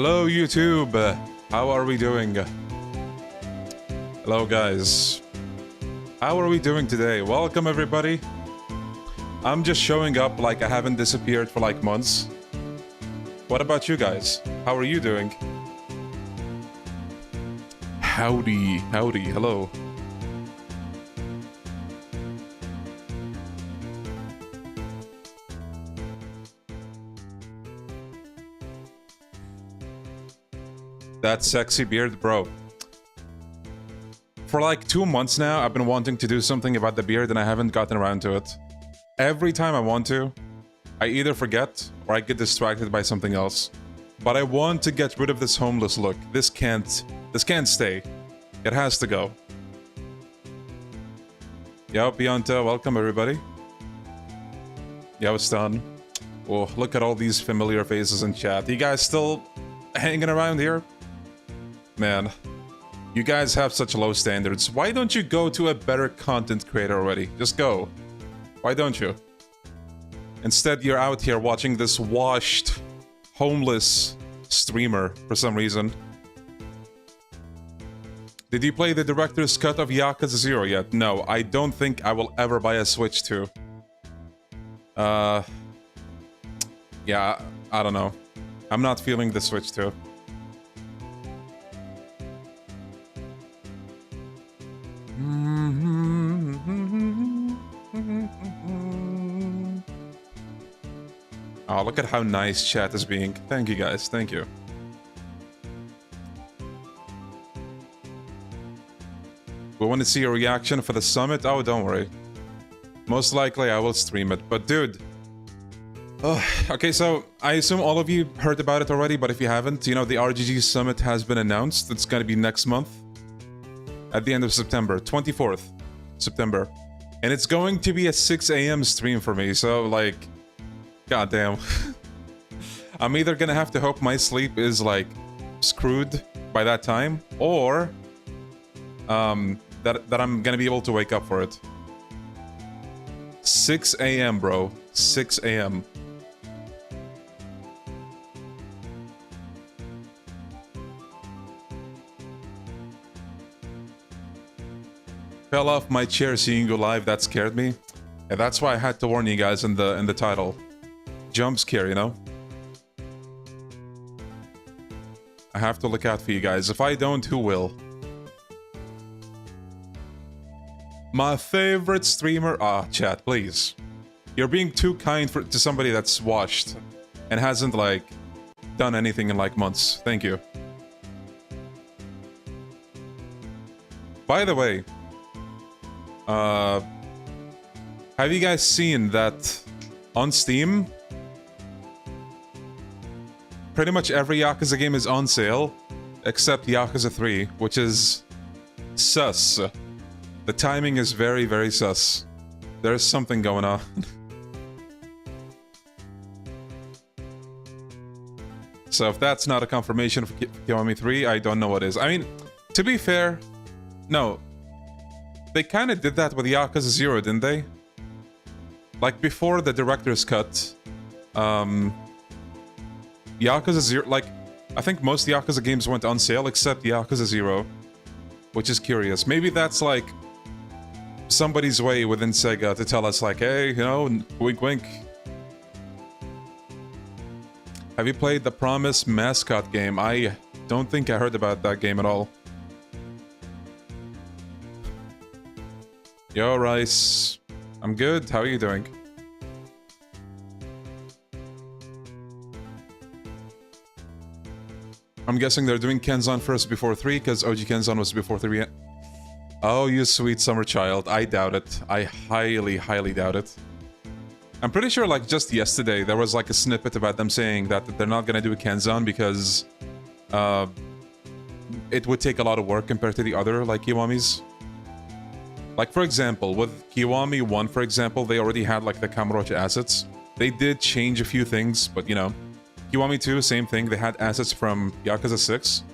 Hello, YouTube. How are we doing? Hello, guys. How are we doing today? Welcome, everybody. I'm just showing up like I haven't disappeared for like months. What about you guys? How are you doing? Howdy, howdy, hello. That sexy beard, bro. For like 2 months now, I've been wanting to do something about the beard and I haven't gotten around to it. Every time I want to, I either forget or I get distracted by something else. But I want to get rid of this homeless look. This can't stay. It has to go. Yo, Pianta, welcome everybody. Yo, Stan. Oh, look at all these familiar faces in chat. You guys still hanging around here? Man, you guys have such low standards. Why don't you go to a better content creator already? Just go. Why don't you? Instead, you're out here watching this washed, homeless streamer for some reason. Did you play the director's cut of Yakuza 0 yet? No, I don't think I will ever buy a Switch 2. Yeah, I don't know. I'm not feeling the Switch 2. Oh, look at how nice chat is being. Thank you guys, thank you. We want to see a reaction for the summit? Oh, don't worry. Most likely I will stream it, but dude. Okay, so I assume all of you heard about it already, but if you haven't, you know, the RGG summit has been announced. It's gonna be next month. At the end of September, 24th September. And it's going to be a 6 AM stream for me, so like, goddamn. I'm either gonna have to hope my sleep is like screwed by that time, or that I'm gonna be able to wake up for it. 6 AM, bro. 6 AM. Fell off my chair seeing you live, that scared me. And that's why I had to warn you guys in the title. Jumpscare, you know? I have to look out for you guys. If I don't, who will? My favorite streamer... Ah, chat, please. You're being too kind to somebody that's washed and hasn't, like, done anything in, like, months. Thank you. By the way... have you guys seen that on Steam? Pretty much every Yakuza game is on sale, except Yakuza 3, which is sus. The timing is very, very sus. There's something going on. So if that's not a confirmation for Kiwami 3, I don't know what is. I mean, to be fair, no. They kind of did that with Yakuza 0, didn't they? Like, before the director's cut, Yakuza 0, like, I think most Yakuza games went on sale except Yakuza 0, which is curious. Maybe that's, like, somebody's way within Sega to tell us, like, hey, you know, wink wink. Have you played the Promise mascot game? I don't think I heard about that game at all. Yo, Rice. I'm good. How are you doing? I'm guessing they're doing Kenzan first before 3, because OG Kenzan was before 3. Oh, you sweet summer child. I doubt it. I highly, highly doubt it. I'm pretty sure, like, just yesterday, there was, like, a snippet about them saying that they're not gonna do a Kenzan because... it would take a lot of work compared to the other, like, Kiwamis. Like, for example, with Kiwami 1, for example, they already had, like, the Kamurocho assets. They did change a few things, but, you know. Kiwami 2, same thing. They had assets from Yakuza 6.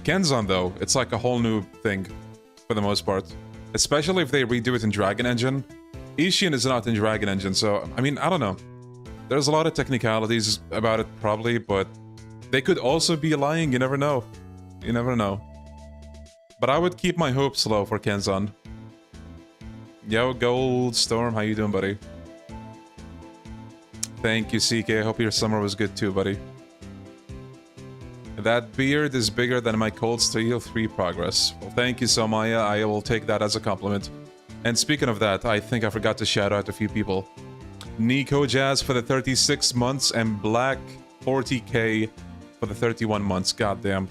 Kenzan, though, it's like a whole new thing, for the most part. Especially if they redo it in Dragon Engine. Ishin is not in Dragon Engine, so, I mean, I don't know. There's a lot of technicalities about it, probably, but They could also be lying, you never know. You never know. But I would keep my hopes low for Kenzan. Yo, Goldstorm, how you doing, buddy? Thank you, CK. I hope your summer was good too, buddy. That beard is bigger than my Cold Steel 3 progress. Well, thank you, Somaya. I will take that as a compliment. And speaking of that, I think I forgot to shout out a few people. Nico Jazz for the 36 months and Black 40k for the 31 months. Goddamn.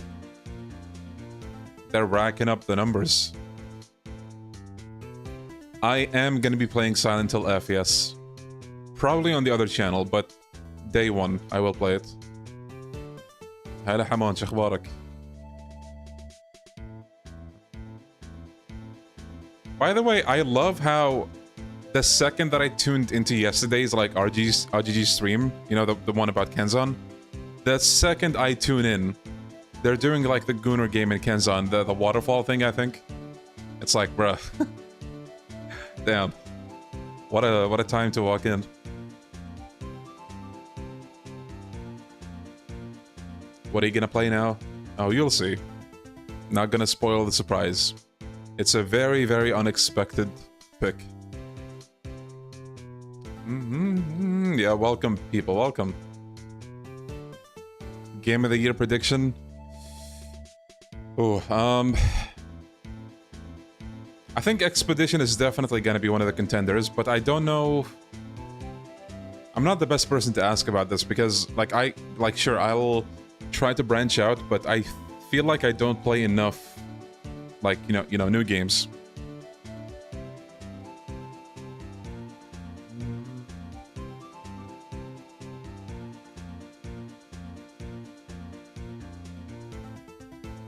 They're racking up the numbers. I am gonna be playing Silent Hill F, yes. Probably on the other channel, but day one I will play it. هلا حمان شو اخبارك؟ By the way, I love how the second that I tuned into yesterday's like RGG stream, you know, the one about Kenzan, the second I tune in, they're doing like the Gunnar game in Kenzan, the waterfall thing, I think. It's like, bruh. Damn. What a time to walk in. What are you gonna play now? Oh, you'll see. Not gonna spoil the surprise. It's a very, very unexpected pick. Yeah, welcome, people. Welcome. Game of the Year prediction. Oh, I think Expedition is definitely gonna be one of the contenders, but I don't know. I'm not the best person to ask about this because, sure, I'll try to branch out, but I feel like I don't play enough, like, you know, new games.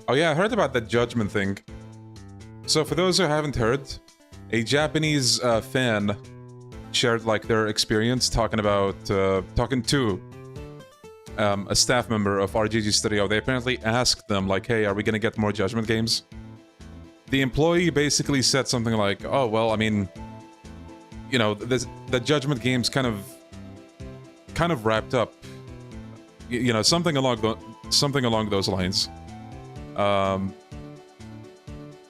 Oh yeah, I heard about that Judgment thing. So for those who haven't heard, a Japanese fan shared like their experience talking to a staff member of RGG Studio. They apparently asked them like, hey, are we gonna get more Judgment games? The employee basically said something like, oh, well, I mean, you know, the Judgment games kind of wrapped up, you know, something along those lines.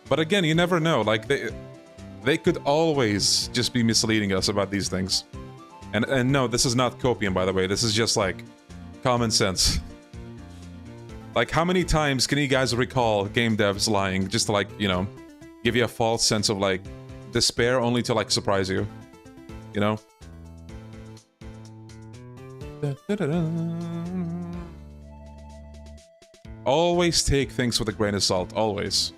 But again, you never know. Like they could always just be misleading us about these things. And no, this is not copium, by the way. This is just like common sense. Like, how many times can you guys recall game devs lying just to, like, you know, give you a false sense of like despair only to like surprise you, you know? Always take things with a grain of salt. Always.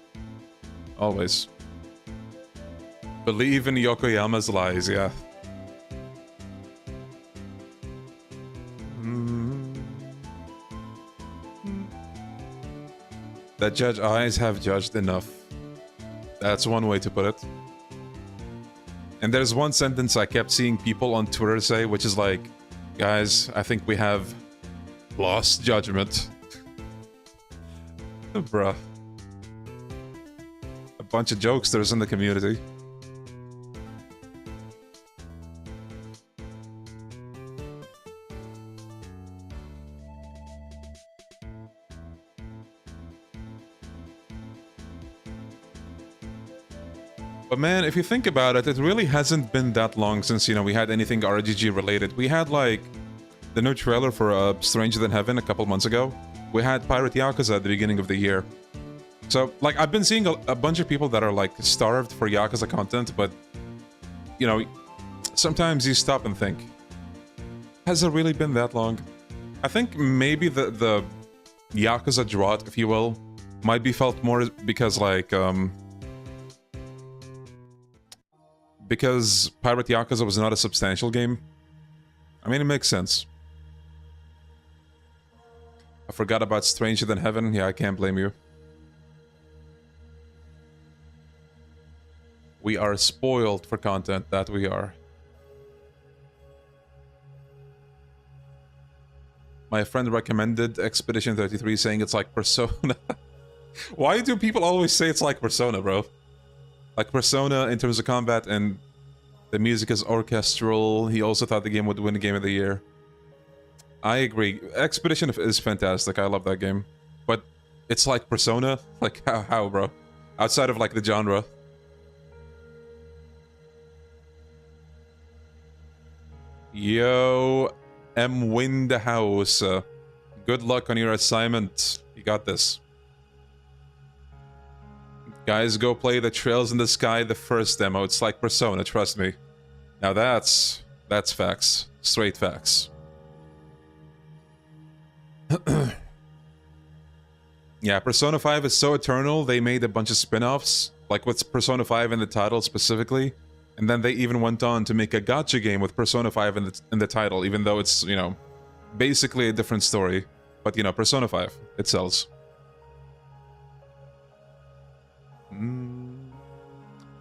Always. Believe in Yokoyama's lies, yeah. That judge eyes have judged enough. That's one way to put it. And there's one sentence I kept seeing people on Twitter say, which is like, guys, I think we have lost judgment. Bruh. A bunch of jokesters in the community. But man, if you think about it, it really hasn't been that long since, you know, we had anything RGG related. We had like the new trailer for Stranger Than Heaven a couple months ago. We had Pirate Yakuza at the beginning of the year. So, like, I've been seeing a bunch of people that are, like, starved for Yakuza content, but, you know, sometimes you stop and think, has it really been that long? I think maybe the Yakuza drought, if you will, might be felt more because, like, because Pirate Yakuza was not a substantial game. I mean, it makes sense. I forgot about Stranger Than Heaven. Yeah, I can't blame you. We are spoiled for content, that we are. My friend recommended Expedition 33, saying it's like Persona. Why do people always say it's like Persona, bro? Like Persona in terms of combat, and the music is orchestral. He also thought the game would win Game of the Year. I agree. Expedition is fantastic. I love that game. But it's like Persona. Like, how, bro? Outside of, like, the genre. Yo, M. Win the house. Good luck on your assignment. You got this. Guys, go play the Trails in the Sky, the first demo. It's like Persona, trust me. Now that's facts. Straight facts. Yeah, Persona 5 is so eternal, they made a bunch of spin-offs, like with Persona 5 in the title specifically, and then they even went on to make a gacha game with Persona 5 in the title, even though it's, you know, basically a different story. But, you know, Persona 5, it sells.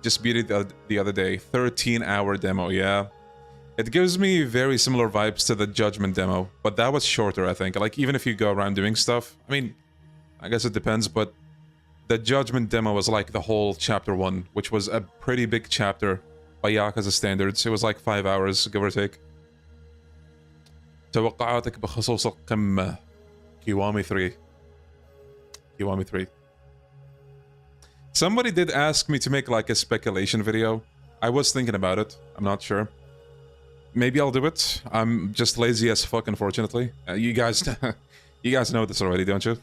Just beat it the other day. 13-hour demo, yeah. It gives me very similar vibes to the Judgment demo, but that was shorter, I think. Like, even if you go around doing stuff, I mean, I guess it depends, but the Judgment demo was like the whole chapter 1, which was a pretty big chapter by Yakuza standards. It was like 5 hours, give or take. توقعاتك بخصوص القمة. Kiwami 3. Kiwami 3. Somebody did ask me to make like a speculation video. I was thinking about it. I'm not sure. Maybe I'll do it. I'm just lazy as fuck, unfortunately. You guys know this already, don't you?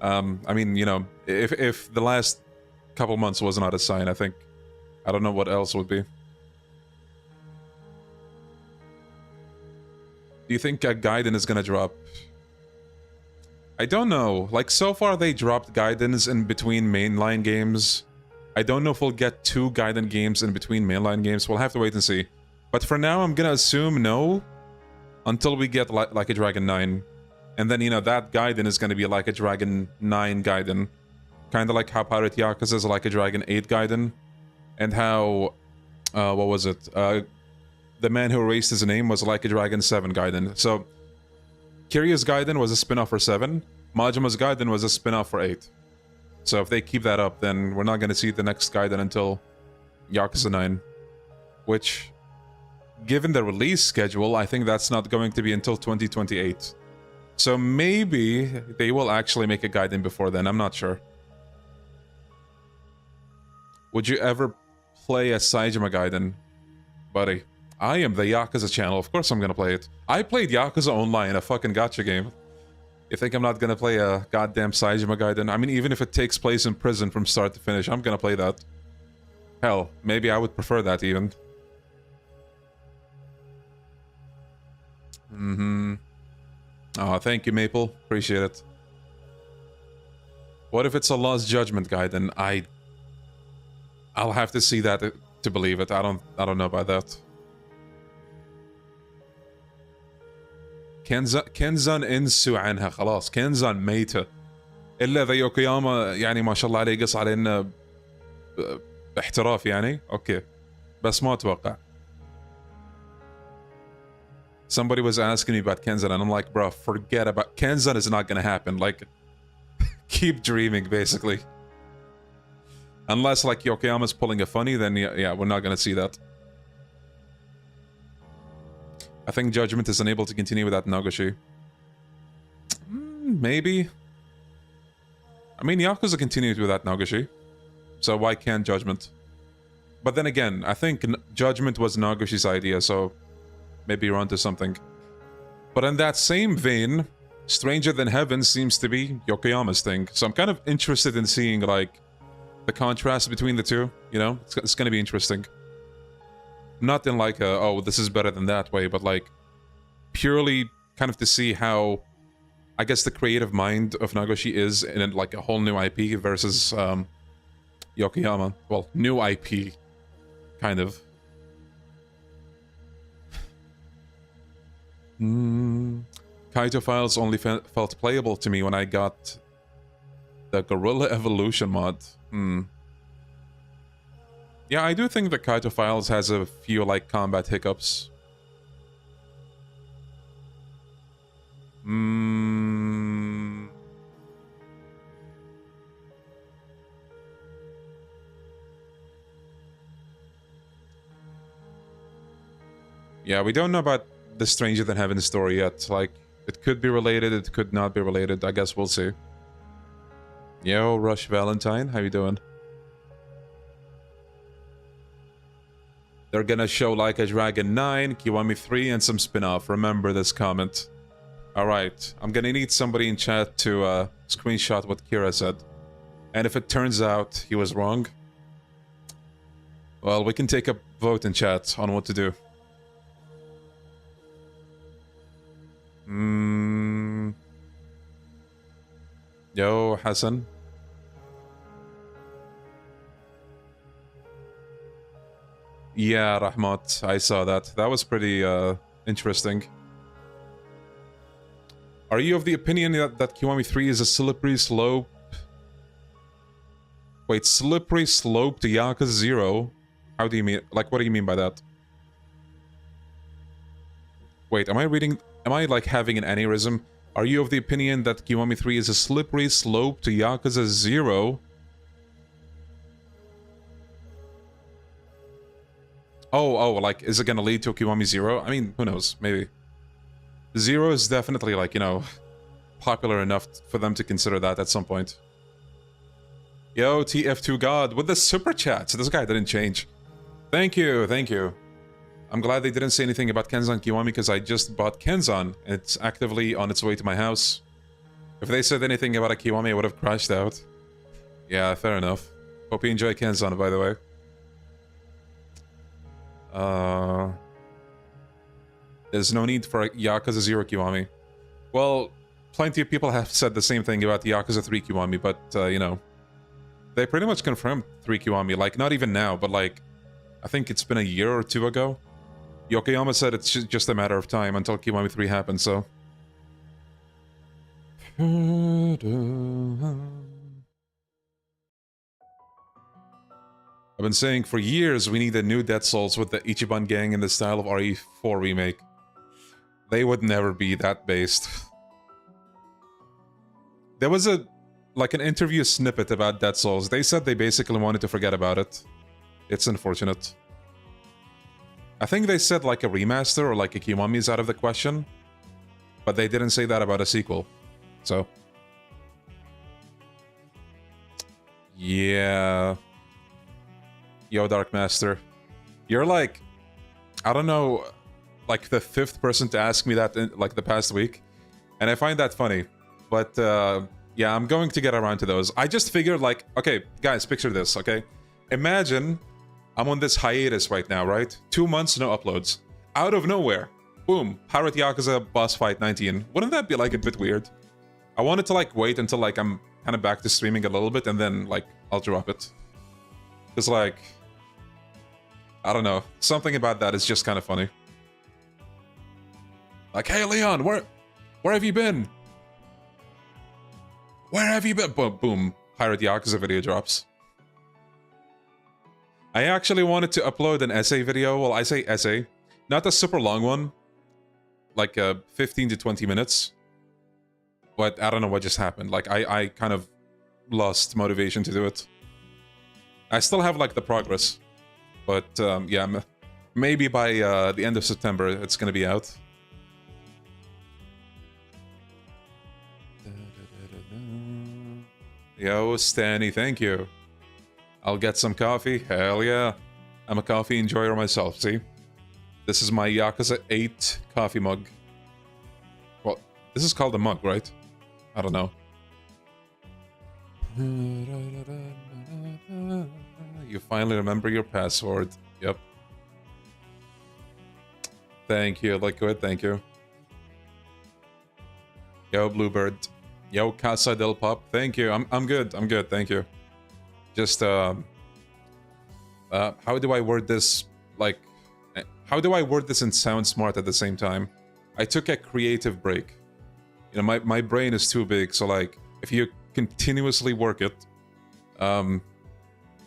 I mean, you know, if the last couple months was not a sign, I don't know what else would be. Do you think Gaiden is gonna drop? I don't know. Like, so far they dropped Gaidens in between mainline games. I don't know if we'll get 2 Gaiden games in between mainline games. We'll have to wait and see. But for now, I'm gonna assume no. Until we get like a Dragon 9. And then, you know, that Gaiden is gonna be like a Dragon 9 Gaiden. Kinda like how Pirate Yakuza is like a Dragon 8 Gaiden. And how... what was it? The Man Who Erased His Name was like a Dragon 7 Gaiden. So... Kiryu's Gaiden was a spin-off for 7. Majima's Gaiden was a spin-off for 8. So if they keep that up, then we're not going to see the next Gaiden until Yakuza 9. Which, given the release schedule, I think that's not going to be until 2028. So maybe they will actually make a Gaiden before then, I'm not sure. Would you ever play a Saejima Gaiden? Buddy. I am the Yakuza channel, of course I'm gonna play it. I played Yakuza Online, a fucking gacha game. You think I'm not gonna play a goddamn Saejima Gaiden? I mean, even if it takes place in prison from start to finish, I'm gonna play that. Hell, maybe I would prefer that even. Oh, thank you, Maple. Appreciate it. What if it's a Lost Judgment Gaiden? I'll have to see that to believe it. I don't know about that. كنزان انسوا عنها خلاص. كنزان ميتة. إلا ذا يوكوياما يعني ما شاء الله عليه قص علينا باحتراف يعني. اوكي. بس ما اتوقع. Somebody was asking me about Kenzan and I'm like, bro, forget about... Kenzan is not gonna happen. Like, keep dreaming, basically. Unless, like, Yokoyama's pulling a funny, then yeah, we're not gonna see that. I think Judgment is unable to continue without Nagoshi. Maybe. I mean, Yakuza continued without Nagoshi. So why can't Judgment? But then again, I think Judgment was Nagoshi's idea, so maybe you're onto something. But in that same vein, Stranger Than Heaven seems to be Yokoyama's thing. So I'm kind of interested in seeing, like, the contrast between the two, you know? It's gonna be interesting. Not in like a, oh, this is better than that way, but like purely kind of to see how, I guess, the creative mind of Nagoshi is in like a whole new IP versus Yokoyama. Well, new IP, kind of. Kaito Files only felt playable to me when I got the Gorilla Evolution mod. Yeah, I do think that Kaito Files has a few, like, combat hiccups. Yeah, we don't know about the Stranger Than Heaven story yet. Like, it could be related, it could not be related. I guess we'll see. Yo, Rush Valentine, how you doing? They're gonna show Like a Dragon 9, Kiwami 3, and some spin-off. Remember this comment. Alright, I'm gonna need somebody in chat to screenshot what Kira said. And if it turns out he was wrong, well, we can take a vote in chat on what to do. Yo, Hassan. Yeah, Rahmat, I saw that. That was pretty interesting. Are you of the opinion that Kiwami 3 is a slippery slope? Wait, slippery slope to Yakuza 0? How do you mean? Like, what do you mean by that? Wait, am I like having an aneurysm? Are you of the opinion that Kiwami 3 is a slippery slope to Yakuza 0? Oh, like, is it gonna lead to Kiwami 0? I mean, who knows, maybe. 0 is definitely, like, you know, popular enough for them to consider that at some point. Yo, TF2 God, with the super chat. So this guy didn't change. Thank you, thank you. I'm glad they didn't say anything about Kenzan Kiwami because I just bought Kenzan. And it's actively on its way to my house. If they said anything about a Kiwami, I would have crashed out. Yeah, fair enough. Hope you enjoy Kenzan, by the way. There's no need for a Yakuza 0 Kiwami. Well, plenty of people have said the same thing about the Yakuza 3 Kiwami, but, you know, they pretty much confirmed 3 Kiwami. Like, not even now, but, like, I think it's been a year or two ago. Yokoyama said it's just a matter of time until Kiwami 3 happens, so... I've been saying for years we need a new Dead Souls with the Ichiban gang in the style of RE4 remake. They would never be that based. There was like an interview snippet about Dead Souls. They said they basically wanted to forget about it. It's unfortunate. I think they said like a remaster or like a Kiwami is out of the question. But they didn't say that about a sequel. So... yeah... Yo, Dark Master. You're like... I don't know... like the 5th person to ask me that in like the past week. And I find that funny. But yeah, I'm going to get around to those. I just figured like... okay, guys, picture this, okay? Imagine I'm on this hiatus right now, right? 2 months, no uploads. Out of nowhere. Boom. Pirate Yakuza Boss Fight 19. Wouldn't that be like a bit weird? I wanted to like wait until like I'm kind of back to streaming a little bit and then like I'll drop it. It's like... I don't know. Something about that is just kind of funny. Like, hey Leon, where have you been? Where have you been? Boom, boom. Pirate Yakuza video drops. I actually wanted to upload an essay video. Well, I say essay. Not a super long one. Like 15 to 20 minutes. But I don't know what just happened. Like, I kind of lost motivation to do it. I still have, like, the progress. But, yeah, maybe by the end of September, it's gonna be out. Yo, Stanny, thank you. I'll get some coffee. Hell yeah. I'm a coffee enjoyer myself, see? This is my Yakuza 8 coffee mug. Well, this is called a mug, right? I don't know. You finally remember your password. Yep. Thank you, Liquid, thank you. Yo, Bluebird. Yo, Casa del Pop, thank you. I'm good, thank you. Just, how do I word this, like... how do I word this and sound smart at the same time? I took a creative break. You know, my brain is too big, so like, if you continuously work it,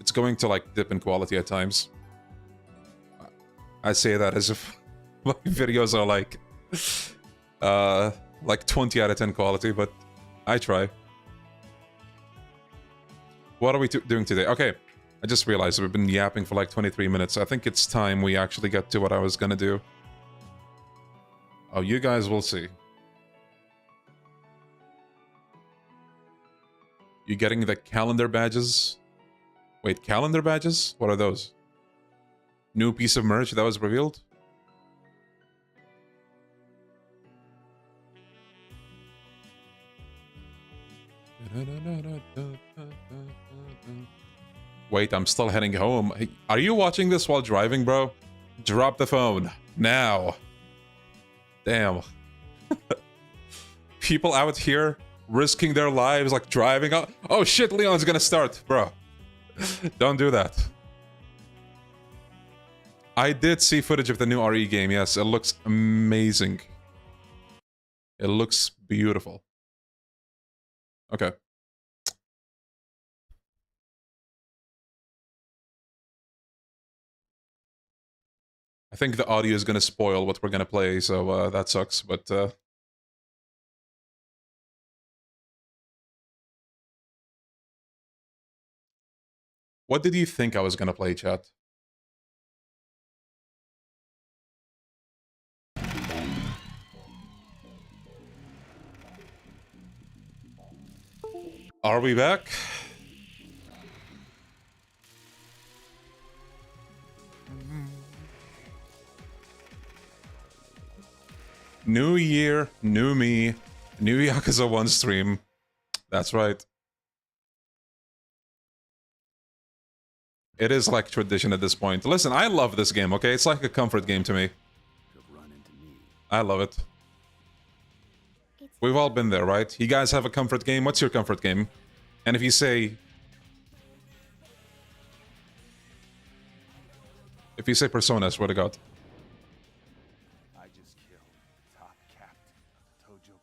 it's going to like dip in quality at times. I say that as if my videos are like 20 out of 10 quality, but I try. What are we doing today? Okay, I just realized we've been yapping for like 23 minutes. I think it's time we actually get to what I was gonna do. Oh, you guys will see. You getting the calendar badges? Wait, calendar badges? What are those? New piece of merch that was revealed? Wait, I'm still heading home. Hey, are you watching this while driving, bro? Drop the phone. Now. Damn. People out here risking their lives, like driving out. Oh shit, Leon's gonna start, bro. Don't do that. I did see footage of the new RE game, yes. It looks amazing. It looks beautiful. Okay. I think the audio is gonna spoil what we're gonna play, so that sucks, but what did you think I was gonna play, chat? Are we back? New year, new me, new Yakuza 1 stream. That's right. It is like tradition at this point. Listen, I love this game, okay? It's like a comfort game to me. I love it. We've all been there, right? You guys have a comfort game? What's your comfort game? And if you say... If you say Persona, I swear to God. I just killed top captain, Tojo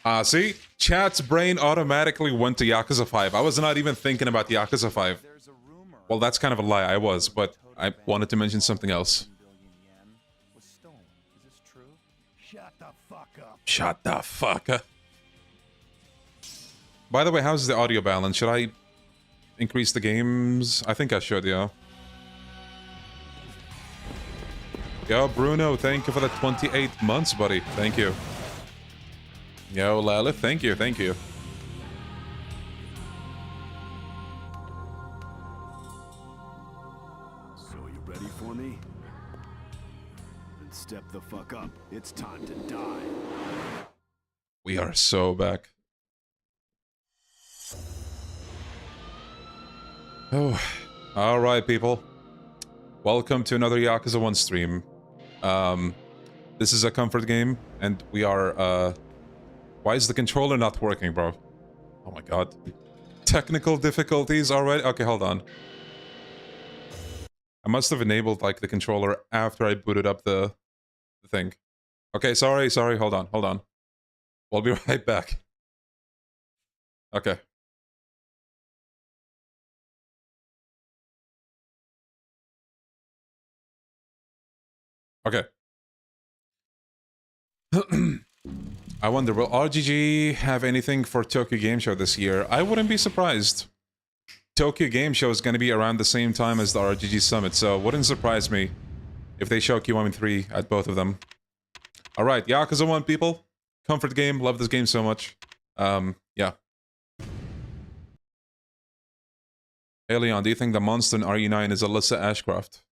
clan. See? Chat's brain automatically went to Yakuza 5. I was not even thinking about Yakuza 5. Well, that's kind of a lie, I was, but I wanted to mention something else. Shut the fuck up. Shut the fuck up. By the way, how's the audio balance? Should I increase the games? I think I should, yeah. Yo, Bruno, thank you for the 28 months, buddy. Thank you. Yo, Lalith, thank you, thank you. So you ready for me? Then step the fuck up. It's time to die. We are so back. Oh, alright, people. Welcome to another Yakuza 1 stream. This is a comfort game, and we are, why is the controller not working, bro? Oh my god. Technical difficulties already? Okay, hold on. I must have enabled, like, the controller after I booted up the thing. Okay, sorry, hold on. We'll be right back. Okay. Okay. I wonder, will RGG have anything for Tokyo Game Show this year? I wouldn't be surprised. Tokyo Game Show is going to be around the same time as the RGG Summit, so wouldn't surprise me if they show Kiwami 3 at both of them. Alright, Yakuza 1, people. Comfort game, love this game so much. Yeah. Hey Leon, do you think the monster in RE9 is Alyssa Ashcroft?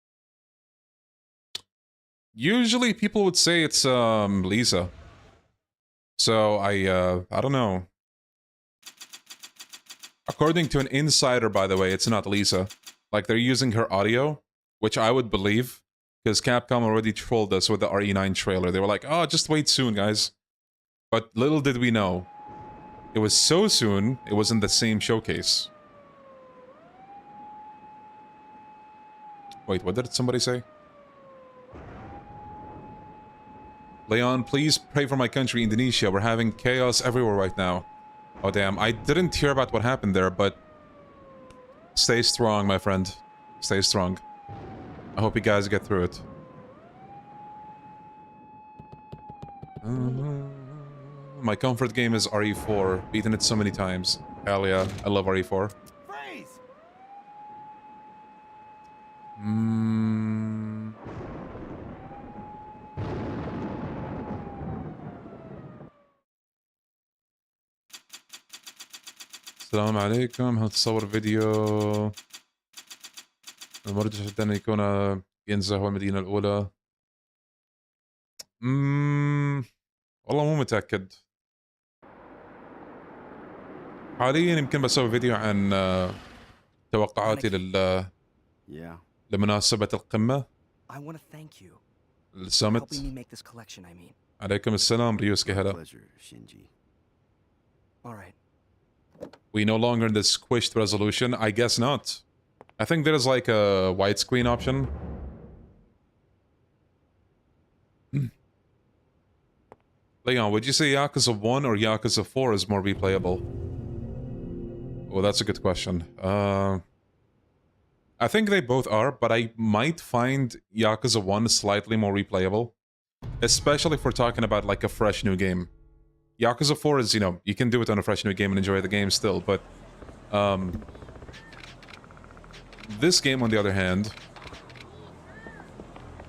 Usually people would say it's, Lisa. So, I don't know. According to an insider, by the way, it's not Lisa. Like, they're using her audio, which I would believe, because Capcom already trolled us with the RE9 trailer. They were like, oh, just wait soon, guys. But little did we know, it was so soon, it was in the same showcase. Wait, what did somebody say? Leon, please pray for my country, Indonesia. We're having chaos everywhere right now. Oh, damn. I didn't hear about what happened there, but... Stay strong, my friend. Stay strong. I hope you guys get through it. My comfort game is RE4. Beaten it so many times. Hell yeah. I love RE4. Freeze! السلام عليكم. هنتصور فيديو المرجح جدا أن يكون ينزه هو المدينة الأولى. والله مو متأكد. حاليا يمكن بسوي فيديو عن توقعاتي لمناسبة القمة السمت. عليكم السلام ريوسكي. هلا. We no longer in the squished resolution? I guess not. I think there's like a widescreen option. Leon, would you say Yakuza 1 or Yakuza 4 is more replayable? Oh, that's a good question. I think they both are, but I might find Yakuza 1 slightly more replayable. Especially if we're talking about like a fresh new game. Yakuza 4 is, you know, you can do it on a fresh new game and enjoy the game still, but this game on the other hand,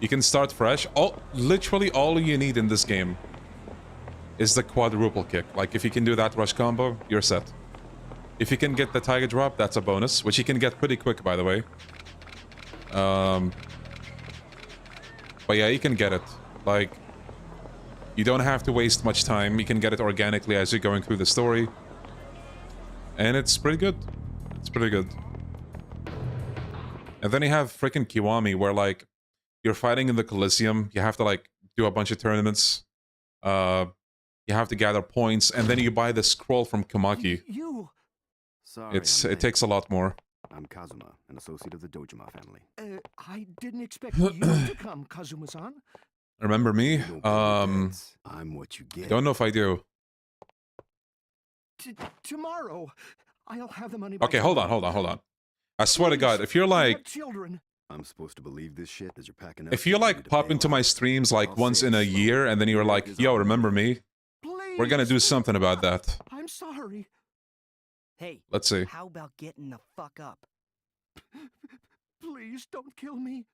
you can start fresh. Literally all you need in this game is the quadruple kick. Like if you can do that rush combo, you're set. If you can get the tiger drop, that's a bonus, which you can get pretty quick, by the way. But yeah, you can get it. Like, you don't have to waste much time. You can get it organically as you're going through the story. And it's pretty good. It's pretty good. And then you have freaking Kiwami, where, like, you're fighting in the Coliseum. You have to, like, do a bunch of tournaments. You have to gather points, and then you buy the scroll from Kamaki. Sorry, it takes a lot more. I'm Kazuma, an associate of the Dojima family. I didn't expect you to come, Kazuma-san. Remember me? I'm what you get. Don't know if I do. Tomorrow, I'll have the money. Okay, hold on. I swear to God, if you're like, children. I'm supposed to believe this shit as you're packing up. if you like pop into my streams like once in a year, and then you're like, yo, remember me? Please, We're gonna do something about that. I'm sorry. Hey, Let's see. how about getting the fuck up? Please don't kill me.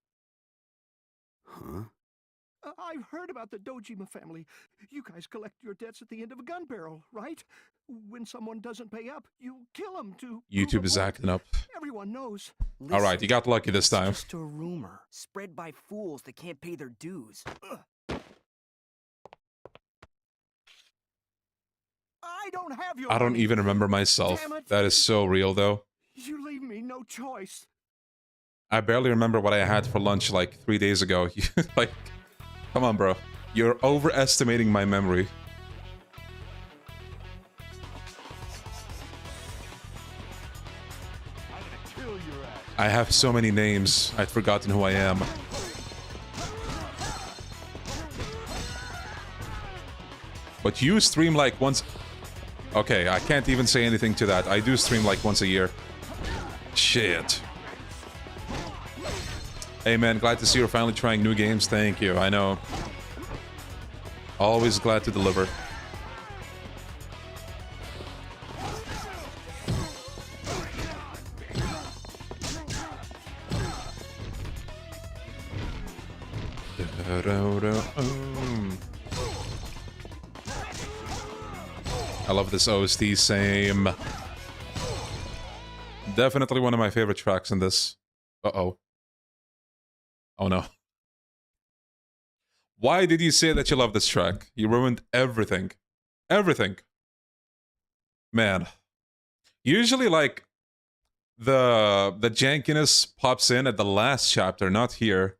Huh? I've heard about the Dojima family. You guys collect your debts at the end of a gun barrel, right? When someone doesn't pay up, you kill them to... YouTube is acting up. Everyone knows. All right, you got lucky this time. It's just a rumor spread by fools that can't pay their dues. I don't have your I don't money. even remember myself. Damn it. That is so real, though. You leave me no choice. I barely remember what I had for lunch like 3 days ago. Like, come on, bro. You're overestimating my memory. I have so many names, I'd forgotten who I am. But you stream like once... Okay, I can't even say anything to that. I do stream like once a year. Shit. Hey man, glad to see you're finally trying new games. Thank you, I know. Always glad to deliver. I love this OST, same. Definitely one of my favorite tracks in this. Uh-oh. Oh no. Why did you say that you love this track? You ruined everything. Everything. Man. Usually, like, the jankiness pops in at the last chapter, not here.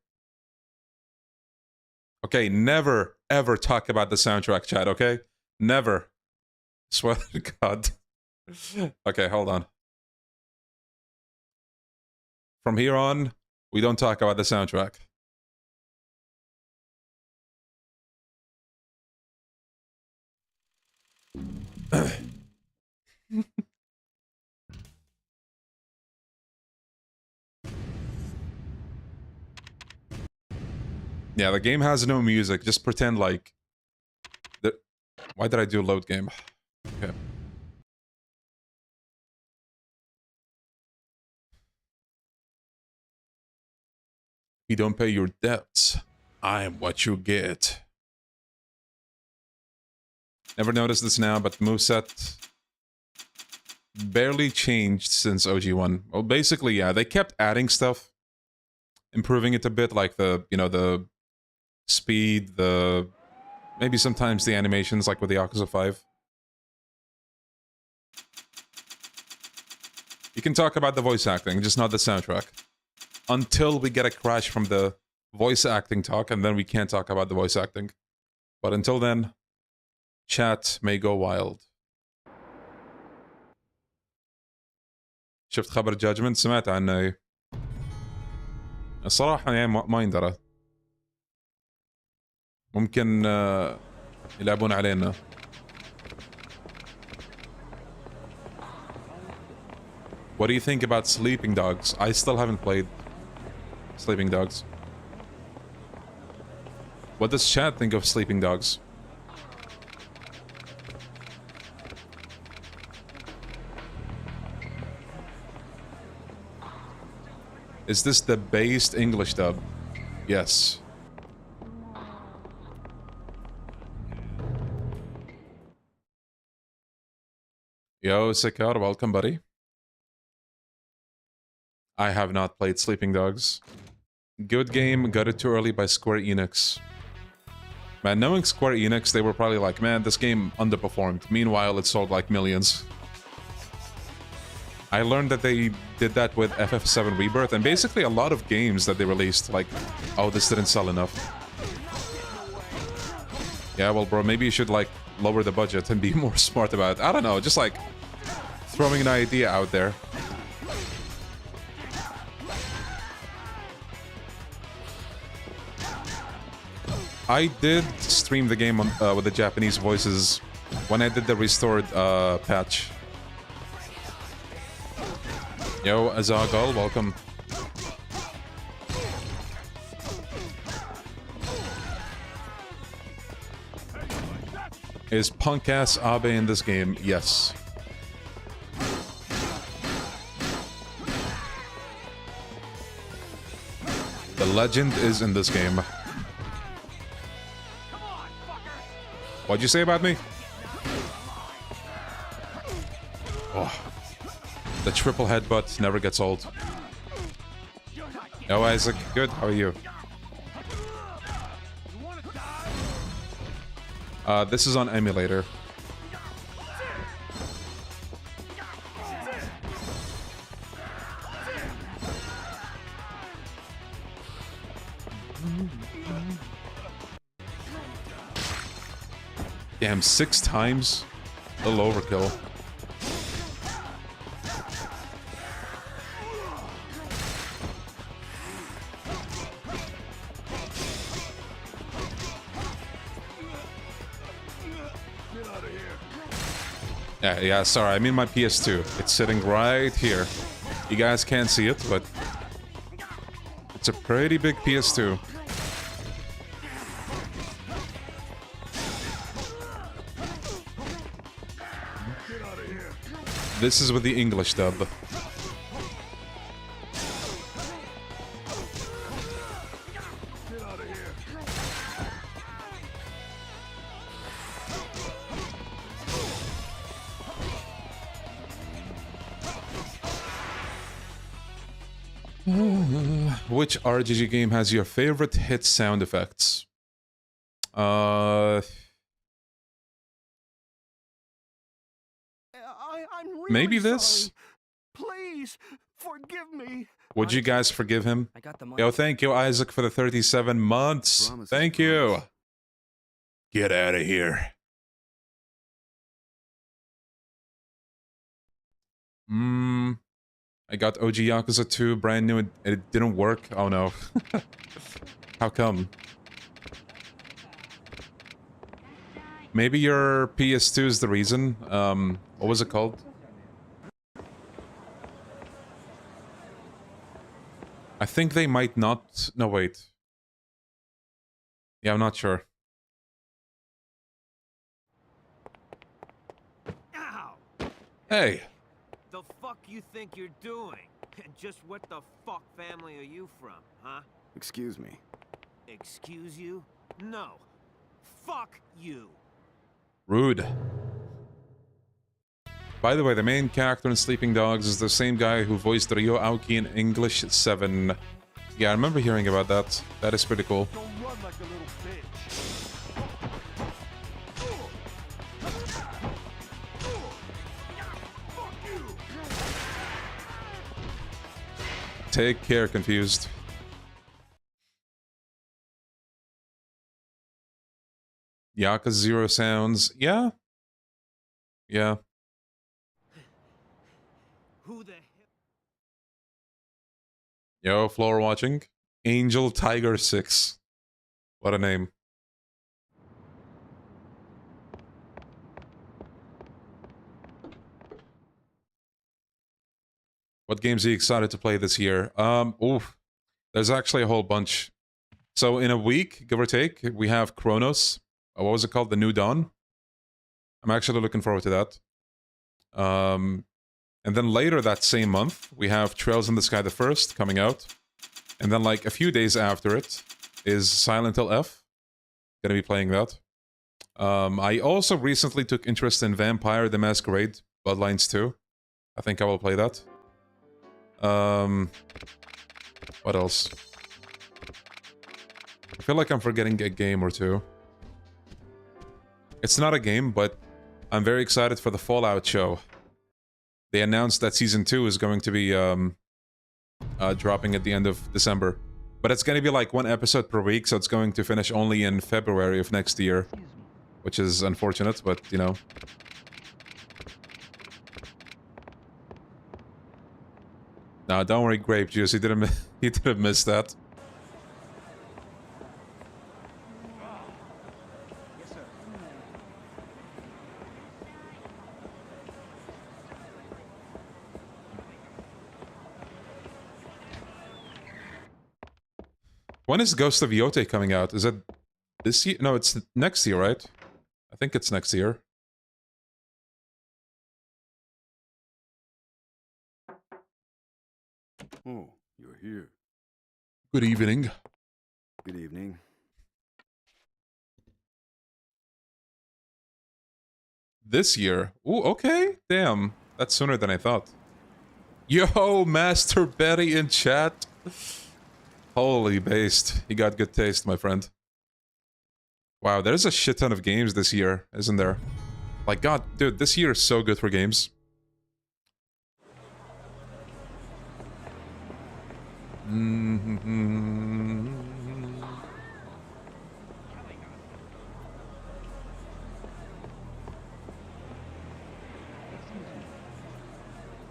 Okay, never, ever talk about the soundtrack, chat, okay? Never. Swear to God. Okay, hold on. From here on, we don't talk about the soundtrack. Yeah, the game has no music. Just pretend like... Why did I do load game? Okay. You don't pay your debts. I'm what you get. Never noticed this now, but moveset barely changed since OG1. Well, basically, yeah, they kept adding stuff, improving it a bit, like the, you know, the speed, the maybe sometimes the animations, like with the Yakuza 5. You can talk about the voice acting, just not the soundtrack. Until we get a crash from the voice acting talk, and then we can't talk about the voice acting. But until then, chat may go wild. شفت خبر جاجمنت؟ سمعت عنه ايه. الصراحة يعني ما يندرى. ممكن يلعبون علينا. What do you think about Sleeping Dogs? I still haven't played Sleeping Dogs. What does chat think of Sleeping Dogs? Is this the based English dub? Yes. Yo, Sikar, welcome, buddy. I have not played Sleeping Dogs. Good game, got it too early by Square Enix. Man, knowing Square Enix, they were probably like, man, this game underperformed. Meanwhile, it sold like millions. I learned that they did that with FF7 Rebirth, and basically a lot of games that they released, like, oh, this didn't sell enough. Yeah, well, bro, maybe you should, like, lower the budget and be more smart about it. I don't know, just, like, throwing an idea out there. I did stream the game on, with the Japanese voices when I did the restored patch. Yo, Azagal, welcome. Is punk-ass Abe in this game? Yes. The legend is in this game. What'd you say about me? Oh. The triple headbutt never gets old. Yo, Isaac, good, how are you? This is on emulator. Damn, 6 times? A little overkill. Yeah, sorry, I mean my PS2. It's sitting right here. You guys can't see it, but it's a pretty big PS2. This is with the English dub. Which RGG game has your favorite hit sound effects? I'm really Maybe sorry. this? Please forgive me. Would you guys forgive him? I got the money. Yo, thank you, Isaac, for the 37 months. Promise is Thank you. promise. Get out of here. I got OG Yakuza 2, brand new, and it didn't work. Oh no. How come? Maybe your PS2 is the reason. What was it called? I think they might not... No, wait. Yeah, I'm not sure. Ow! Hey! The fuck you think you're doing? And just what the fuck family are you from, huh? Excuse me. Excuse you? No. Fuck you. Rude. By the way, the main character in Sleeping Dogs is the same guy who voiced Ryo Aoki in English 7. Yeah, I remember hearing about that. That is pretty cool. Don't run like a little bitch. Fuck you. Take care, Confused. Yakuza 0 sounds... Yeah? Yeah. Who the hell? Yo, floor watching. Angel Tiger 6. What a name. What games are you excited to play this year? Oof. There's actually a whole bunch. So in a week, give or take, we have Chronos. What was it called? The New Dawn. I'm actually looking forward to that. And then later that same month, we have Trails in the Sky the First coming out. And then like a few days after it is Silent Hill F. Gonna be playing that. I also recently took interest in Vampire the Masquerade Bloodlines 2. I think I will play that. What else? I feel like I'm forgetting a game or two. It's not a game, but I'm very excited for the Fallout show. They announced that Season 2 is going to be dropping at the end of December. But it's going to be like one episode per week, so it's going to finish only in February of next year. Which is unfortunate, but, you know. No, don't worry, Grape Juice, he didn't miss that. When is Ghost of Yote coming out? Is it this year? No, it's next year, right? I think it's next year. Oh, you're here. Good evening. Good evening. This year? Ooh, okay. Damn. That's sooner than I thought. Yo, Master Betty in chat. Holy based. You got good taste, my friend. Wow, there's a shit ton of games this year, isn't there? Like, God, dude, this year is so good for games.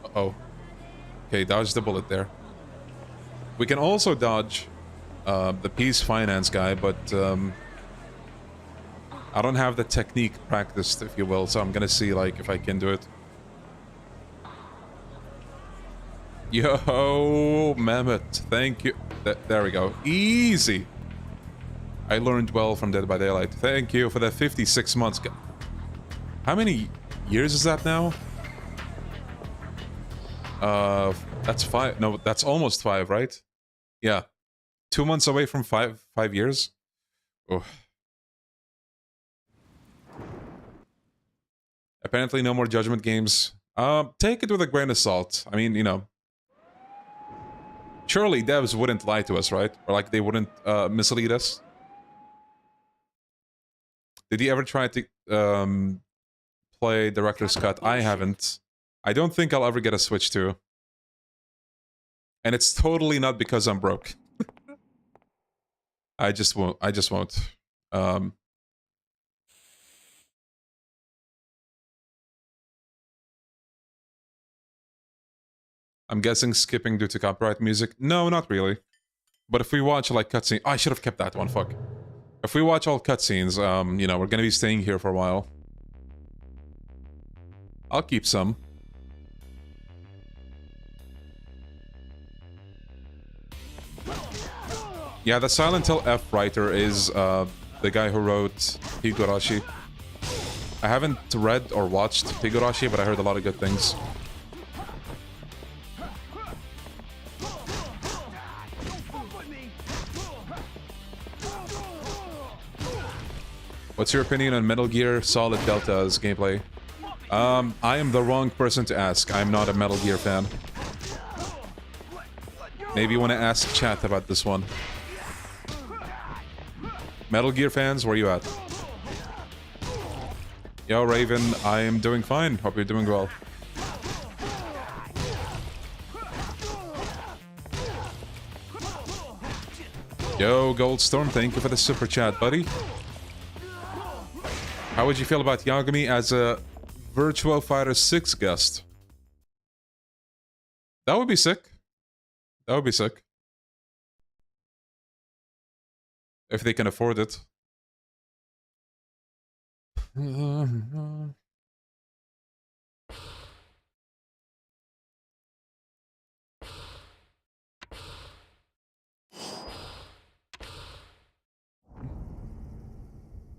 Uh-oh. Okay, dodge the bullet there. We can also dodge the Peace Finance guy, but I don't have the technique practiced, if you will, so I'm gonna see, like, if I can do it. Yo, Mammoth, thank you. There we go. Easy. I learned well from Dead by Daylight. Thank you for the 56 months. How many years is that now? That's 5. No, that's almost 5, right? Yeah. 2 months away from 5 years. Oh. Apparently no more Judgment games. Take it with a grain of salt. I mean, you know. Surely devs wouldn't lie to us, right? Or like they wouldn't mislead us. Did you ever try to play Director's Cut? I haven't. I don't think I'll ever get a Switch 2. And it's totally not because I'm broke. I just won't. I'm guessing skipping due to copyright music? No, not really. But if we watch, like, cutscenes... I should have kept that one, fuck. If we watch all cutscenes, you know, we're gonna be staying here for a while. I'll keep some. Yeah, the Silent Hill F writer is, the guy who wrote Higurashi. I haven't read or watched Higurashi, but I heard a lot of good things. What's your opinion on Metal Gear Solid Delta's gameplay? I am the wrong person to ask. I'm not a Metal Gear fan. Maybe you want to ask chat about this one. Metal Gear fans, where you at? Yo, Raven, I am doing fine. Hope you're doing well. Yo, Goldstorm, thank you for the super chat, buddy. How would you feel about Yagami as a Virtua Fighter 6 guest? That would be sick. That would be sick. If they can afford it.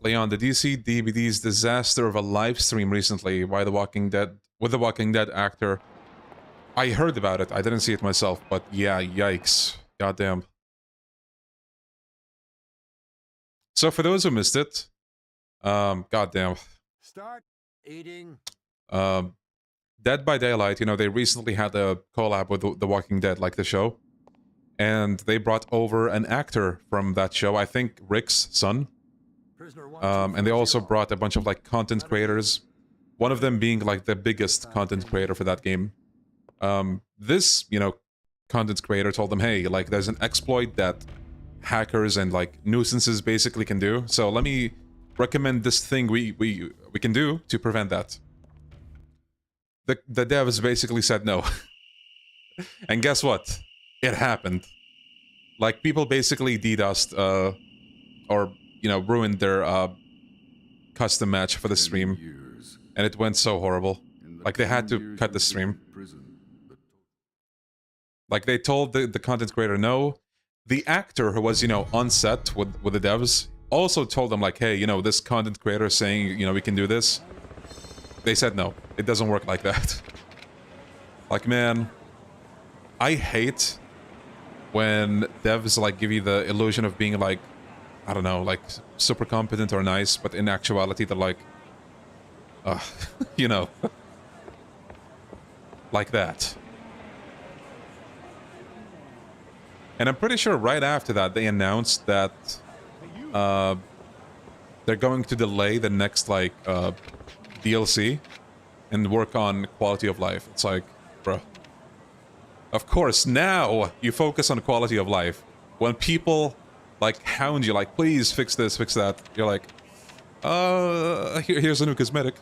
Leon, did you see DBD's disaster of a live stream recently with the Walking Dead actor? I heard about it. I didn't see it myself, but yeah, yikes. Goddamn. So for those who missed it, goddamn. Start eating. Dead by Daylight, you know, they recently had a collab with The Walking Dead, like the show. And they brought over an actor from that show, I think Rick's son. And they also brought a bunch of, like, content creators. One of them being, like, the biggest content creator for that game. This, you know, content creator told them, hey, like, there's an exploit that hackers and, like, nuisances basically can do. So let me recommend this thing we can do to prevent that. The devs basically said no. And guess what? It happened. Like, people basically DDoSed, or, you know, ruined their, custom match for the stream. And it went so horrible. Like, they had to cut the stream. Like, they told the content creator no. The actor who was, you know, on set with the devs also told them, like, hey, you know, this content creator is saying, you know, we can do this. They said no. It doesn't work like that. Like, man, I hate when devs, like, give you the illusion of being, like, I don't know, like, super competent or nice, but in actuality they're like, you know, like that. And I'm pretty sure right after that they announced that they're going to delay the next, like, DLC and work on quality of life. It's like, bro. Of course, now you focus on quality of life. When people, like, hound you, like, please fix this, fix that, you're like, here's a new cosmetic.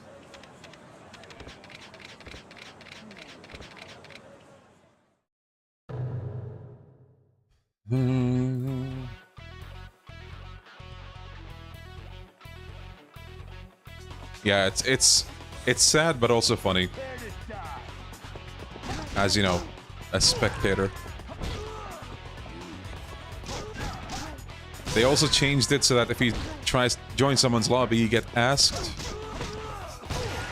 Yeah, it's sad but also funny. As, you know, a spectator. They also changed it so that if he tries to join someone's lobby, you get asked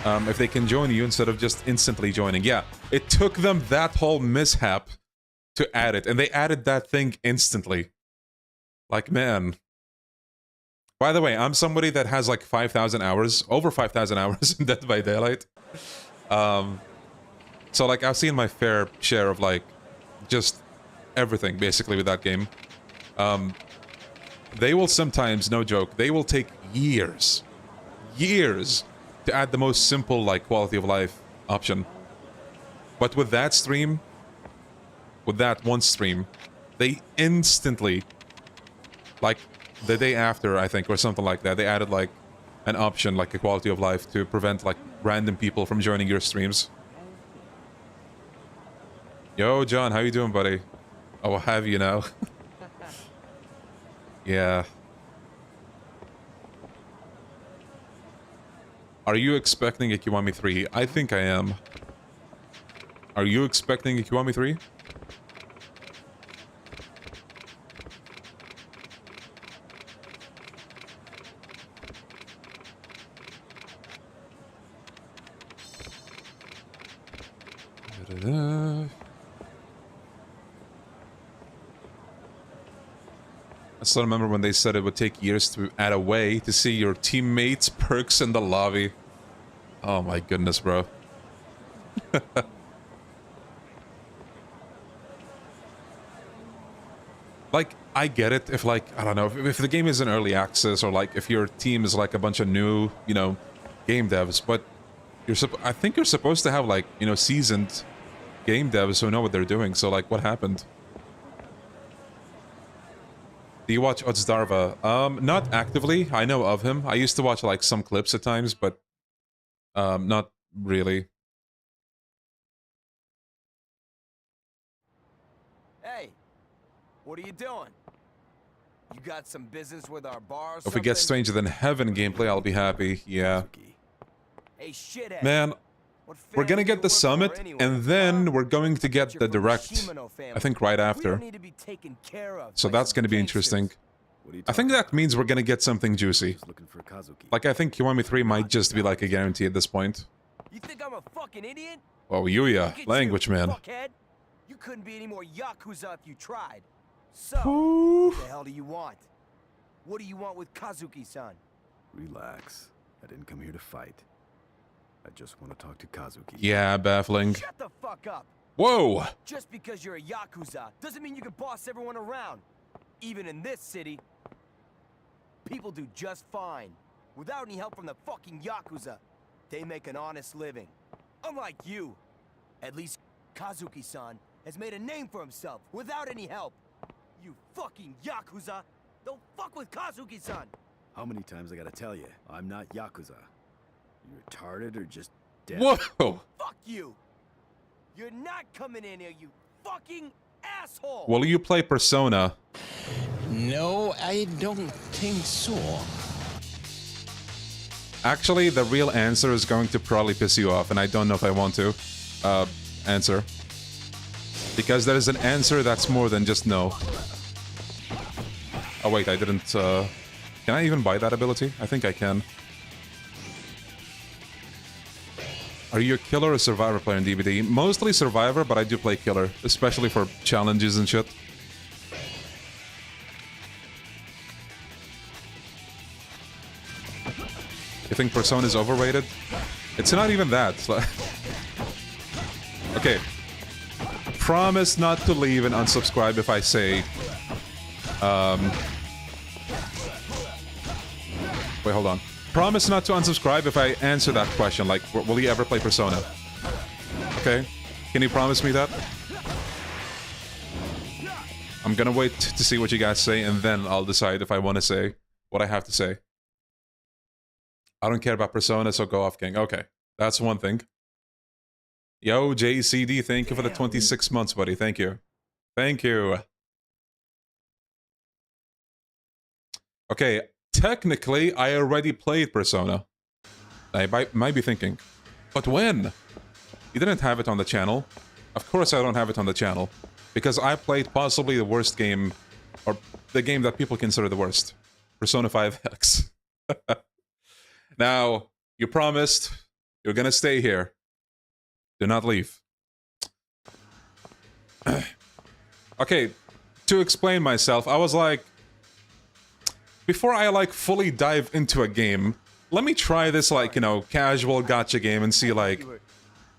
if they can join you instead of just instantly joining. Yeah, it took them that whole mishap to add it, and they added that thing instantly. Like, man. By the way, I'm somebody that has like 5,000 hours, over 5,000 hours in Dead by Daylight. So, like, I've seen my fair share of, like, just everything, basically, with that game. They will sometimes, no joke, they will take years to add the most simple, like, quality of life option. But with that stream, with that one stream, they instantly, like, the day after, I think, or something like that, they added, like, an option, like a quality of life, to prevent, like, random people from joining your streams. Yo, John, how you doing, buddy? Oh, have you now? Yeah. Are you expecting a Kiwami 3? I think I am. Are you expecting a Kiwami 3? I still remember when they said it would take years to add a way to see your teammates' perks in the lobby. Oh my goodness, bro. Like, I get it if, like, I don't know, if the game is in early access, or like if your team is like a bunch of new, you know, game devs, but I think you're supposed to have, like, you know, seasoned game devs who know what they're doing. So like, what happened? Do you watch Odzdarva? Not actively. I know of him. I used to watch like some clips at times, but not really. Hey, what are you doing? You got some business with our bar or If we get something? Stranger Than Heaven gameplay, I'll be happy. Yeah. Hey, shithead. Man, What we're gonna family get you the work for summit, anyway, and then huh? we're going to get You're the from direct, Shimano family. I think right We after. don't need to be taken care of So by that's some gonna be gangsters. interesting. What are you I think talking that means we're gonna get something juicy. Just looking for Kazuki. Like, I think Kiwami 3 might just be like a guarantee at this point. You think I'm a fucking idiot? Oh, Yuya, Look at language you, man. fuckhead. You couldn't be any more Yakuza if you tried. So, Ooh. what the hell do you want? What do you want with Kazuki-san? Relax. I didn't come here to fight. I just want to talk to Kazuki. Yeah, baffling. Shut the fuck up. Whoa! Just because you're a Yakuza doesn't mean you can boss everyone around. Even in this city, people do just fine. Without any help from the fucking Yakuza. They make an honest living. Unlike you. At least Kazuki-san has made a name for himself without any help. You fucking Yakuza! Don't fuck with Kazuki-san! How many times I gotta tell you? I'm not Yakuza. You retarded or just dead? Whoa! Fuck you! You're not coming in here, you fucking asshole! Will you play Persona? No, I don't think so. Actually, the real answer is going to probably piss you off, and I don't know if I want to answer. Because there's an answer that's more than just no. Oh wait, I didn't, can I even buy that ability? I think I can. Are you a killer or survivor player in DVD? Mostly survivor, but I do play killer, especially for challenges and shit. You think Persona is overrated? It's not even that. Okay. Promise not to leave and unsubscribe if I say... Wait, hold on. Promise not to unsubscribe if I answer that question, like, will you ever play Persona? Okay? Can you promise me that? I'm gonna wait to see what you guys say, and then I'll decide if I want to say what I have to say. I don't care about Persona, so go off, King. Okay, that's one thing. Yo, JCD, thank you for the 26 months, buddy. Thank you. Thank you. Okay, technically, I already played Persona. I might be thinking, but when? You didn't have it on the channel. Of course I don't have it on the channel. Because I played possibly the worst game, or the game that people consider the worst. Persona 5X. Now, you promised you're gonna stay here. Do not leave. Okay, to explain myself, I was like... Before I, like, fully dive into a game, let me try this, like, you know, casual gacha game and see, like,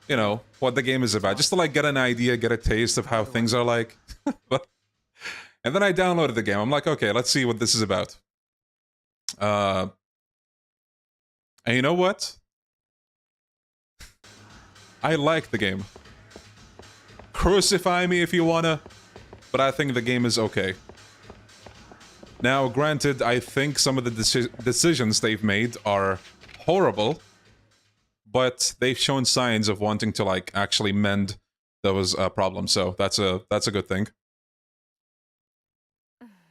you know, what the game is about. Just to, like, get an idea, get a taste of how things are like. And then I downloaded the game. I'm like, okay, let's see what this is about. And you know what? I like the game. Crucify me if you wanna, but I think the game is okay. Now, granted, I think some of the decisions they've made are horrible, but they've shown signs of wanting to, like, actually mend those problems, so that's a good thing.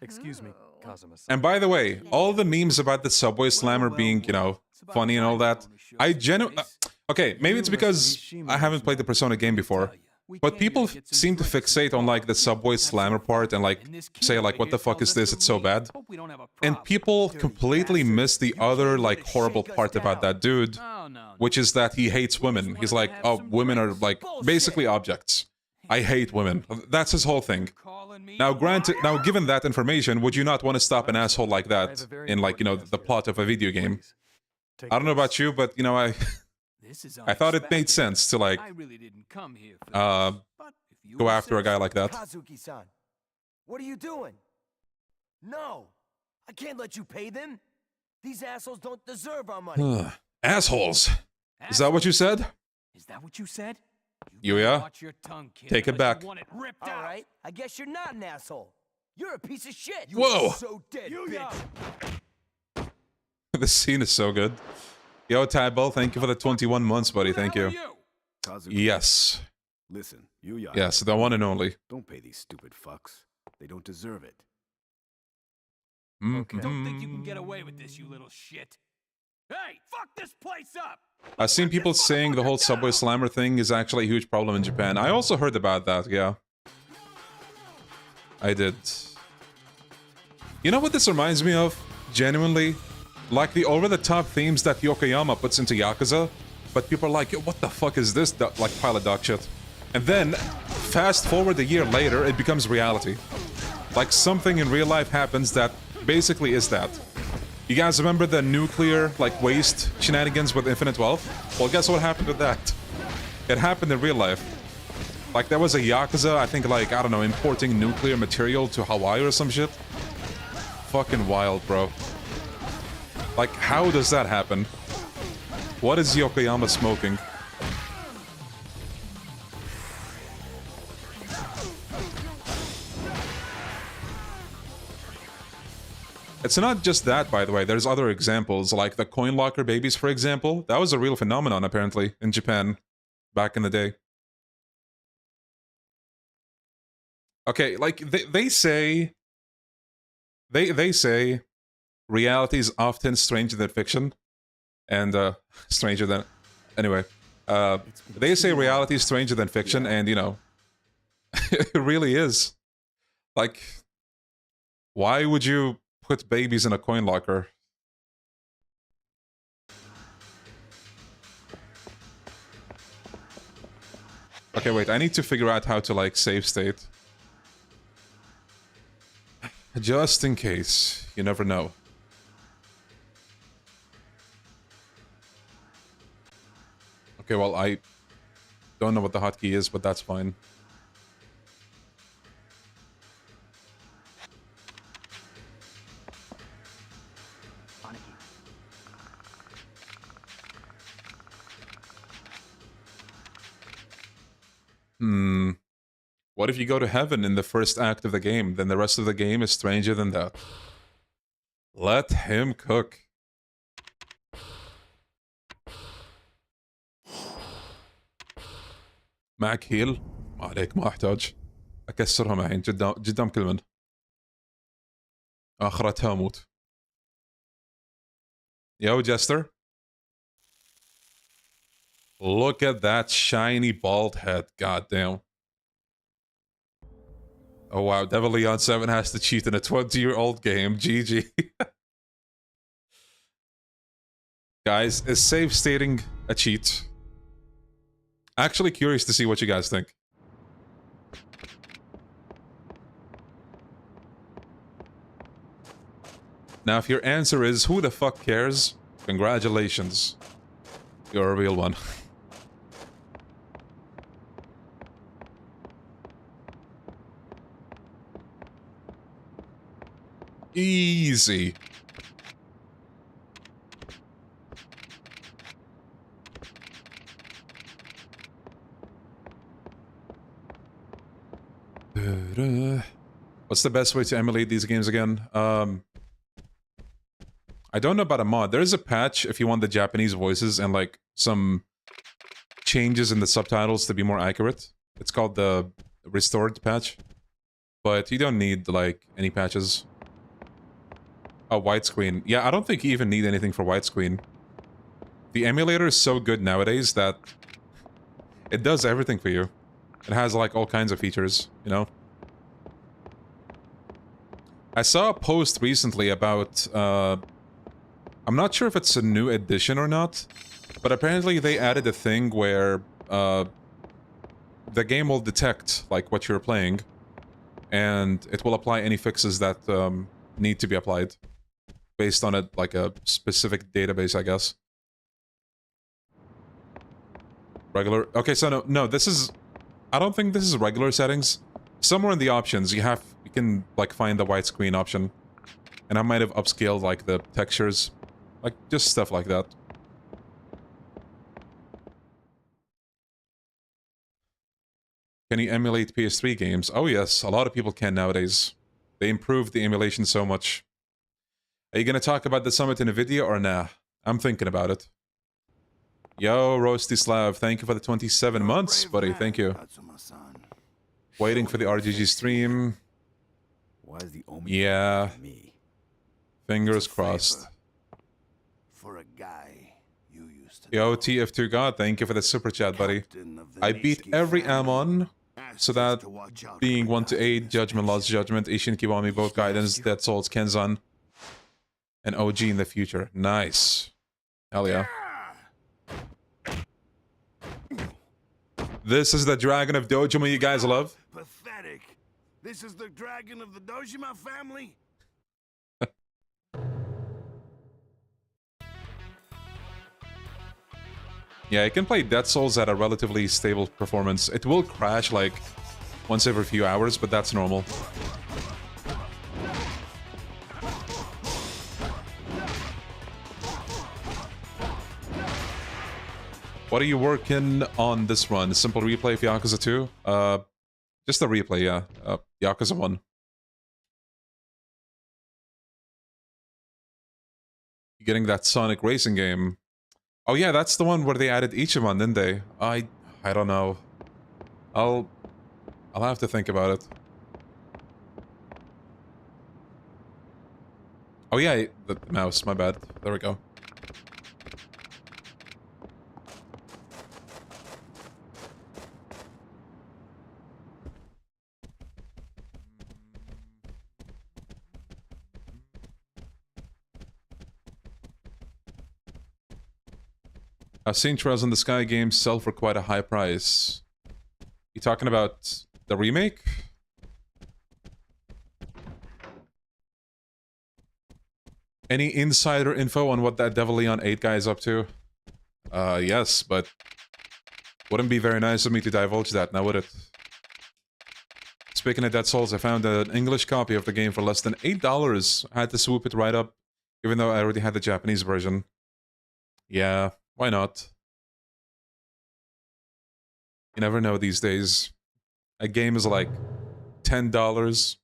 Excuse me, Kazuma. And by the way, all the memes about the Subway Slammer being, you know, funny and all that, I genuinely... Okay, maybe it's because I haven't played the Persona game before, but people seem to fixate on, like, the Subway Slammer part and, like, say, like, what the fuck is this, it's so bad. And people completely miss the other, like, horrible part about that dude, which is that he hates women. He's like, oh, women are, like, basically objects. I hate women. That's his whole thing. Now, granted, now, given that information, would you not want to stop an asshole like that in, like, you know, the plot of a video game? I don't know about you, but, you know, This is I thought it made sense to like I really didn't come here for this, but if you go after a guy like that. Kazuki-san, what are you doing? No, I can't let you pay them. These assholes don't deserve our money. Assholes. Is that what you said? Is that what you said? Yuya, Watch your tongue, kid. take it unless back. You want it ripped All out. right, I guess you're not an asshole. You're a piece of shit. You Whoa. are so dead, bitch. This scene is so good. Yo, Tadball, thank you for the 21 months, buddy. Thank you. Kazuki, Yes. listen, Yuya. Yes, the one and only. Don't pay these stupid fucks. They don't deserve it. Don't think you can get away with this, you little shit. Hey, fuck this place up! I've seen people saying the whole Subway Slammer thing is actually a huge problem in Japan. I also heard about that, yeah. I did. You know what this reminds me of? Genuinely? Like the over-the-top themes that Yokoyama puts into Yakuza, but people are like, what the fuck is this like pile of dog shit? And then, fast forward a year later, it becomes reality. Like something in real life happens that basically is that. You guys remember the nuclear, like, waste shenanigans with Infinite Wealth? Well, guess what happened with that? It happened in real life. Like, there was a Yakuza, I think, like, I don't know, importing nuclear material to Hawaii or some shit. Fucking wild, bro. Like, how does that happen? What is Yokoyama smoking? It's not just that, by the way. There's other examples, like the coin locker babies, for example. That was a real phenomenon, apparently, in Japan back in the day. Okay, like, they say... They say reality is often stranger than fiction. And, stranger than... Anyway. They say reality is stranger than fiction, and, you know... it really is. Like... Why would you put babies in a coin locker? Okay, wait, I need to figure out how to, like, save state. Just in case. You never know. Okay, well, I don't know what the hotkey is, but that's fine. What if you go to heaven in the first act of the game? Then the rest of the game is stranger than that. Let him cook. معك هيل؟ ما عليك ما احتاج. اكسرها معين قدام كل من. اخرتها اموت. Yo, Jester. Look at that shiny bald head. Goddamn. Oh wow, Devil Leon 7 has to cheat in a 20-year-old game. GG. Guys, is save stating a cheat? Actually curious to see what you guys think. Now, if your answer is, who the fuck cares? Congratulations. You're a real one. Easy. What's the best way to emulate these games again? I don't know about a mod. There is a patch if you want the Japanese voices and like some changes in the subtitles to be more accurate. It's called the restored patch. But you don't need like any patches. Oh, widescreen. Yeah, I don't think you even need anything for widescreen. The emulator is so good nowadays that it does everything for you. It has like all kinds of features, you know? I saw a post recently about, I'm not sure if it's a new edition or not, but apparently they added a thing where, the game will detect, like, what you're playing, and it will apply any fixes that, need to be applied, based on a, like, a specific database, I guess. Regular. Okay, so no, this is... I don't think this is regular settings. Somewhere in the options, you can, like, find the widescreen option. And I might have upscaled, like, the textures. Like, just stuff like that. Can you emulate PS3 games? Oh yes, a lot of people can nowadays. They improved the emulation so much. Are you gonna talk about the summit in a video or nah? I'm thinking about it. Yo, Roasty Slav, thank you for the 27 months, buddy. Thank you. Waiting for the RGG stream. Why is the Yeah. me? Fingers crossed. For a guy you used to Yo, TF2 God, thank you for the super chat, buddy. I beat every Amon, so that being 1 to 8, Judgment, Lost Judgment, Ishin, Kiwami, both Guidance, Dead Souls, Kenzan, and OG in the future. Nice. Hell yeah. This is the Dragon of Dojima you guys love. Pathetic. This is the dragon of the Dojima family? Yeah, I can play Dead Souls at a relatively stable performance. It will crash like once every few hours, but that's normal. What are you working on this run? A simple replay of Yakuza 2? Just a replay, yeah. Yakuza 1. You're getting that Sonic racing game. Oh yeah, that's the one where they added Ichiban, didn't they? I don't know. I'll have to think about it. Oh yeah, the mouse, my bad. There we go. I've seen Trails in the Sky games sell for quite a high price. You talking about the remake? Any insider info on what that Devil Leon 8 guy is up to? Yes, but wouldn't be very nice of me to divulge that, now would it? Speaking of Dead Souls, I found an English copy of the game for less than $8. I had to swoop it right up, even though I already had the Japanese version. Yeah. Why not? You never know these days. A game is like $10.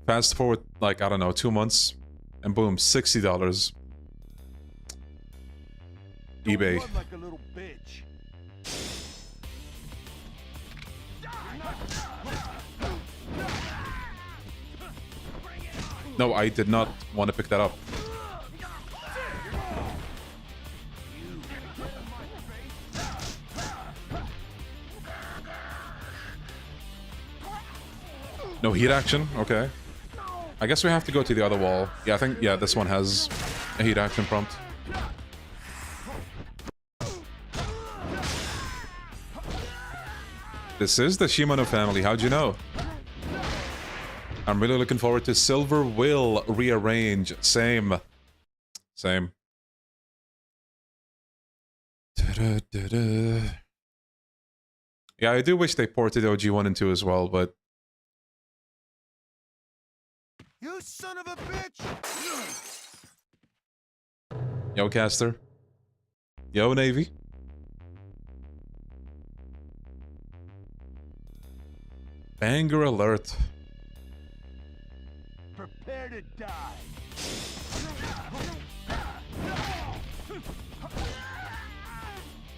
Fast forward, like, I don't know, 2 months. And boom, $60. eBay. Like a little bitch. No, I did not want to pick that up. No heat action? Okay. I guess we have to go to the other wall. Yeah, I think, yeah, this one has a heat action prompt. This is the Shimano family, how'd you know? I'm really looking forward to Silver Will Rearrange. Same. Same. Yeah, I do wish they ported OG 1 and 2 as well, but... You son of a bitch! Yo, Caster. Yo, Navy. Banger alert. Prepare to die.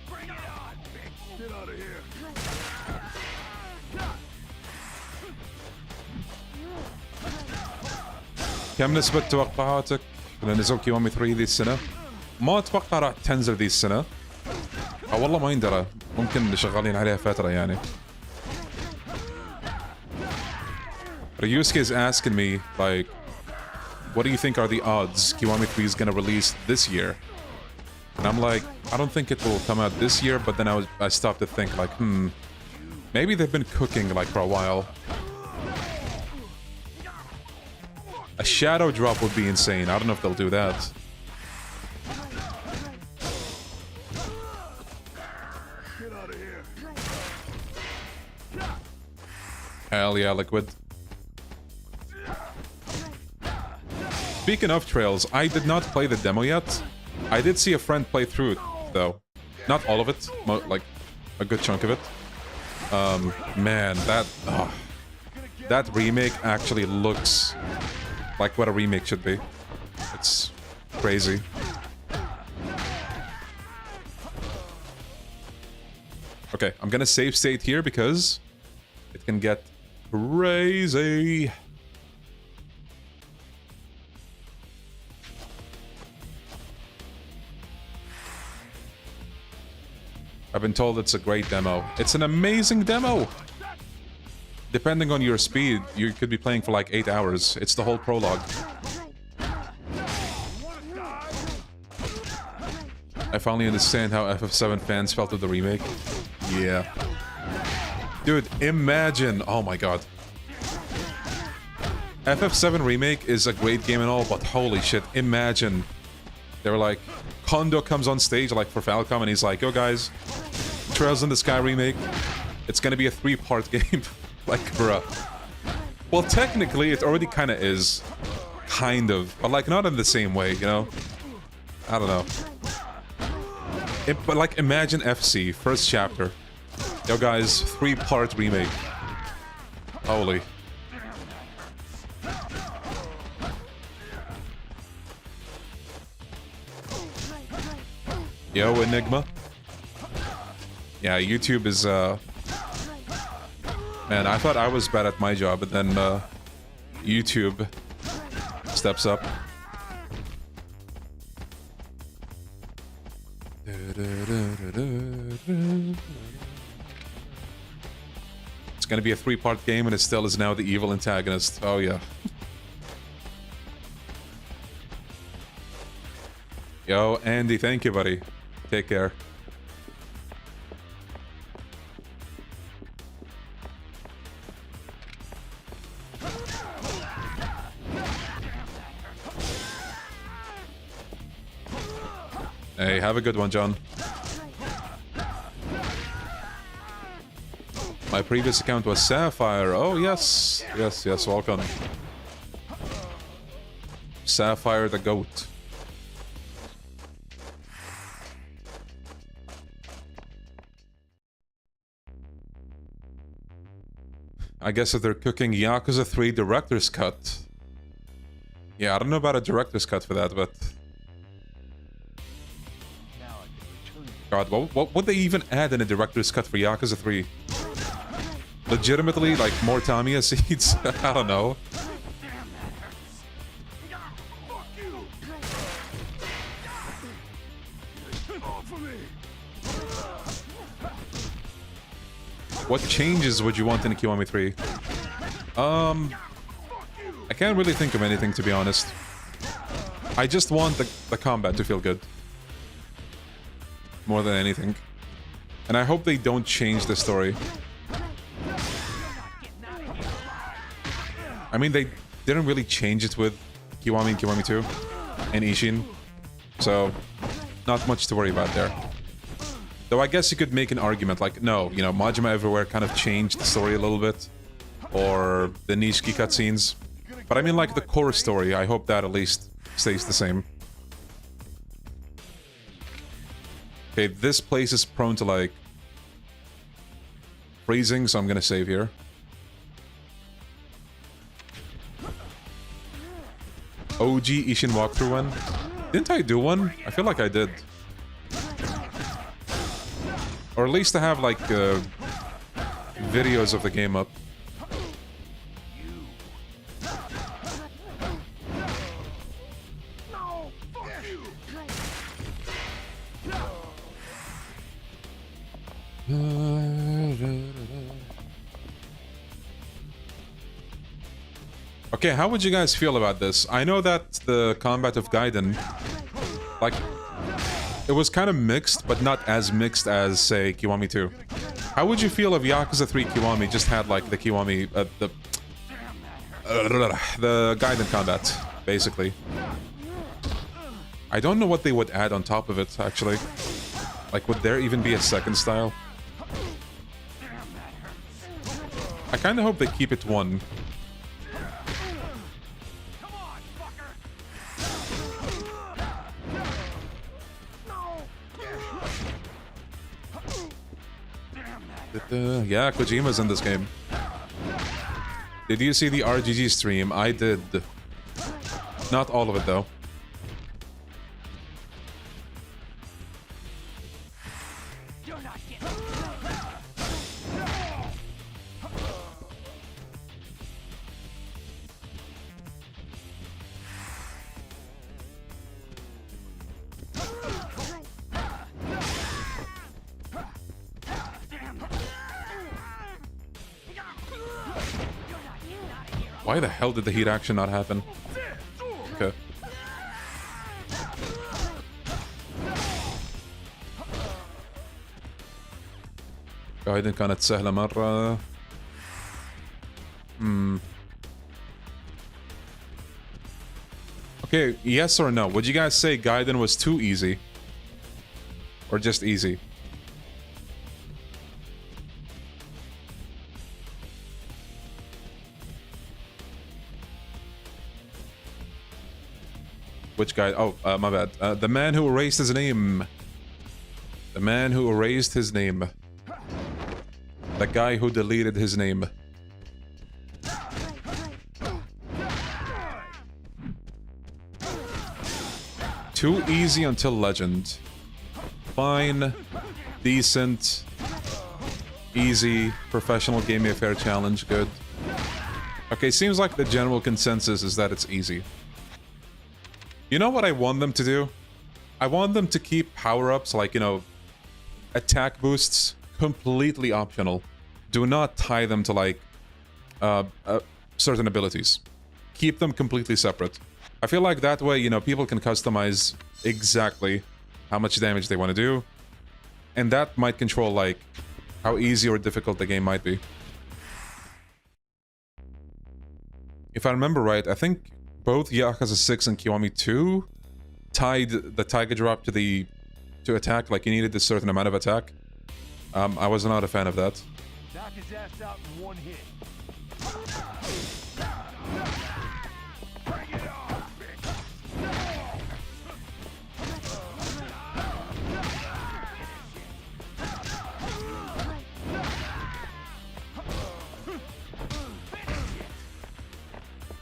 Bring it on, bitch! Get out of here. كم نسبة توقعاتك لنزول كيوامي 3 ذي السنة؟ ما اتوقع راح تنزل ذي السنة. او والله ما يندرى، ممكن شغالين عليها فترة يعني. Ryusuke is asking me, like, what do you think are the odds Kiwami 3 is gonna release this year? And I'm like, I don't think it will come out this year, but then I stopped to think, like, maybe they've been cooking, like, for a while. A shadow drop would be insane. I don't know if they'll do that. Get out of Hell yeah, Liquid. Speaking of Trails, I did not play the demo yet. I did see a friend play through it, though. Not all of it, like a good chunk of it. Man, that remake actually looks like what a remake should be. It's crazy. Okay, I'm gonna save state here because it can get crazy. I've been told it's a great demo. It's an amazing demo! Depending on your speed, you could be playing for like 8 hours. It's the whole prologue. I finally understand how FF7 fans felt with the remake. Yeah. Dude, imagine... Oh my god. FF7 Remake is a great game and all, but holy shit, imagine. They were like... Kondo comes on stage, like, for Falcom, and he's like, yo guys, Trails in the Sky Remake, it's gonna be a 3-part game. Like, bruh. Well, technically, it already kinda is. Kind of. But, like, not in the same way, you know? I don't know. But, like, imagine FC, first chapter. Yo guys, 3-part remake. Holy. Yo, Enigma. Yeah, YouTube is, Man, I thought I was bad at my job, but then, YouTube steps up. It's gonna be a 3-part game, and it still is now the evil antagonist. Oh, yeah. Yo, Andy, thank you, buddy. Take care. Hey, have a good one, John. My previous account was Sapphire. Oh, yes. Yes, yes, welcome. Sapphire the goat. I guess if they're cooking Yakuza 3 director's cut. Yeah, I don't know about a director's cut for that, but... God, what would they even add in a director's cut for Yakuza 3? Legitimately, like, more Tamiya seeds? I don't know. What changes would you want in Kiwami 3? I can't really think of anything, to be honest. I just want the combat to feel good. More than anything. And I hope they don't change the story. I mean, they didn't really change it with Kiwami and Kiwami 2 and Ishin. So, not much to worry about there. Though I guess you could make an argument like, no, you know, Majima Everywhere kind of changed the story a little bit. Or the Nishiki cutscenes. But I mean, like, the core story, I hope that at least stays the same. Okay, this place is prone to, like, freezing, so I'm gonna save here. OG Ishin walkthrough one? Didn't I do one? I feel like I did. Or at least I have, like, videos of the game up. Okay, how would you guys feel about this? I know that the combat of Gaiden, like, it was kind of mixed, but not as mixed as, say, Kiwami 2. How would you feel if Yakuza 3 Kiwami just had, like, the Kiwami, the Gaiden combat, basically? I don't know what they would add on top of it, actually. Like, would there even be a second style? I kind of hope they keep it 1. Yeah, Kojima's in this game. Did you see the RGG stream? I did. Not all of it, though. Why the hell did the heat action not happen? Okay. Gaiden كانت سهلة مرة. Okay, yes or no? Would you guys say Gaiden was too easy? Or just easy? Which guy? Oh, my bad. The man who erased his name. The man who erased his name. The guy who deleted his name. Too easy until legend. Fine. Decent. Easy. Professional Game Affair challenge. Good. Okay, seems like the general consensus is that it's easy. You know what I want them to do? I want them to keep power-ups like, you know, attack boosts completely optional. Do not tie them to, like, certain abilities. Keep them completely separate. I feel like that way, you know, people can customize exactly how much damage they want to do. And that might control, like, how easy or difficult the game might be. If I remember right, I think both Yakuza 6 and Kiwami 2 tied the Tiger Drop to attack, like you needed a certain amount of attack. I was not a fan of that. Knock his ass out in one hit. Bring it on,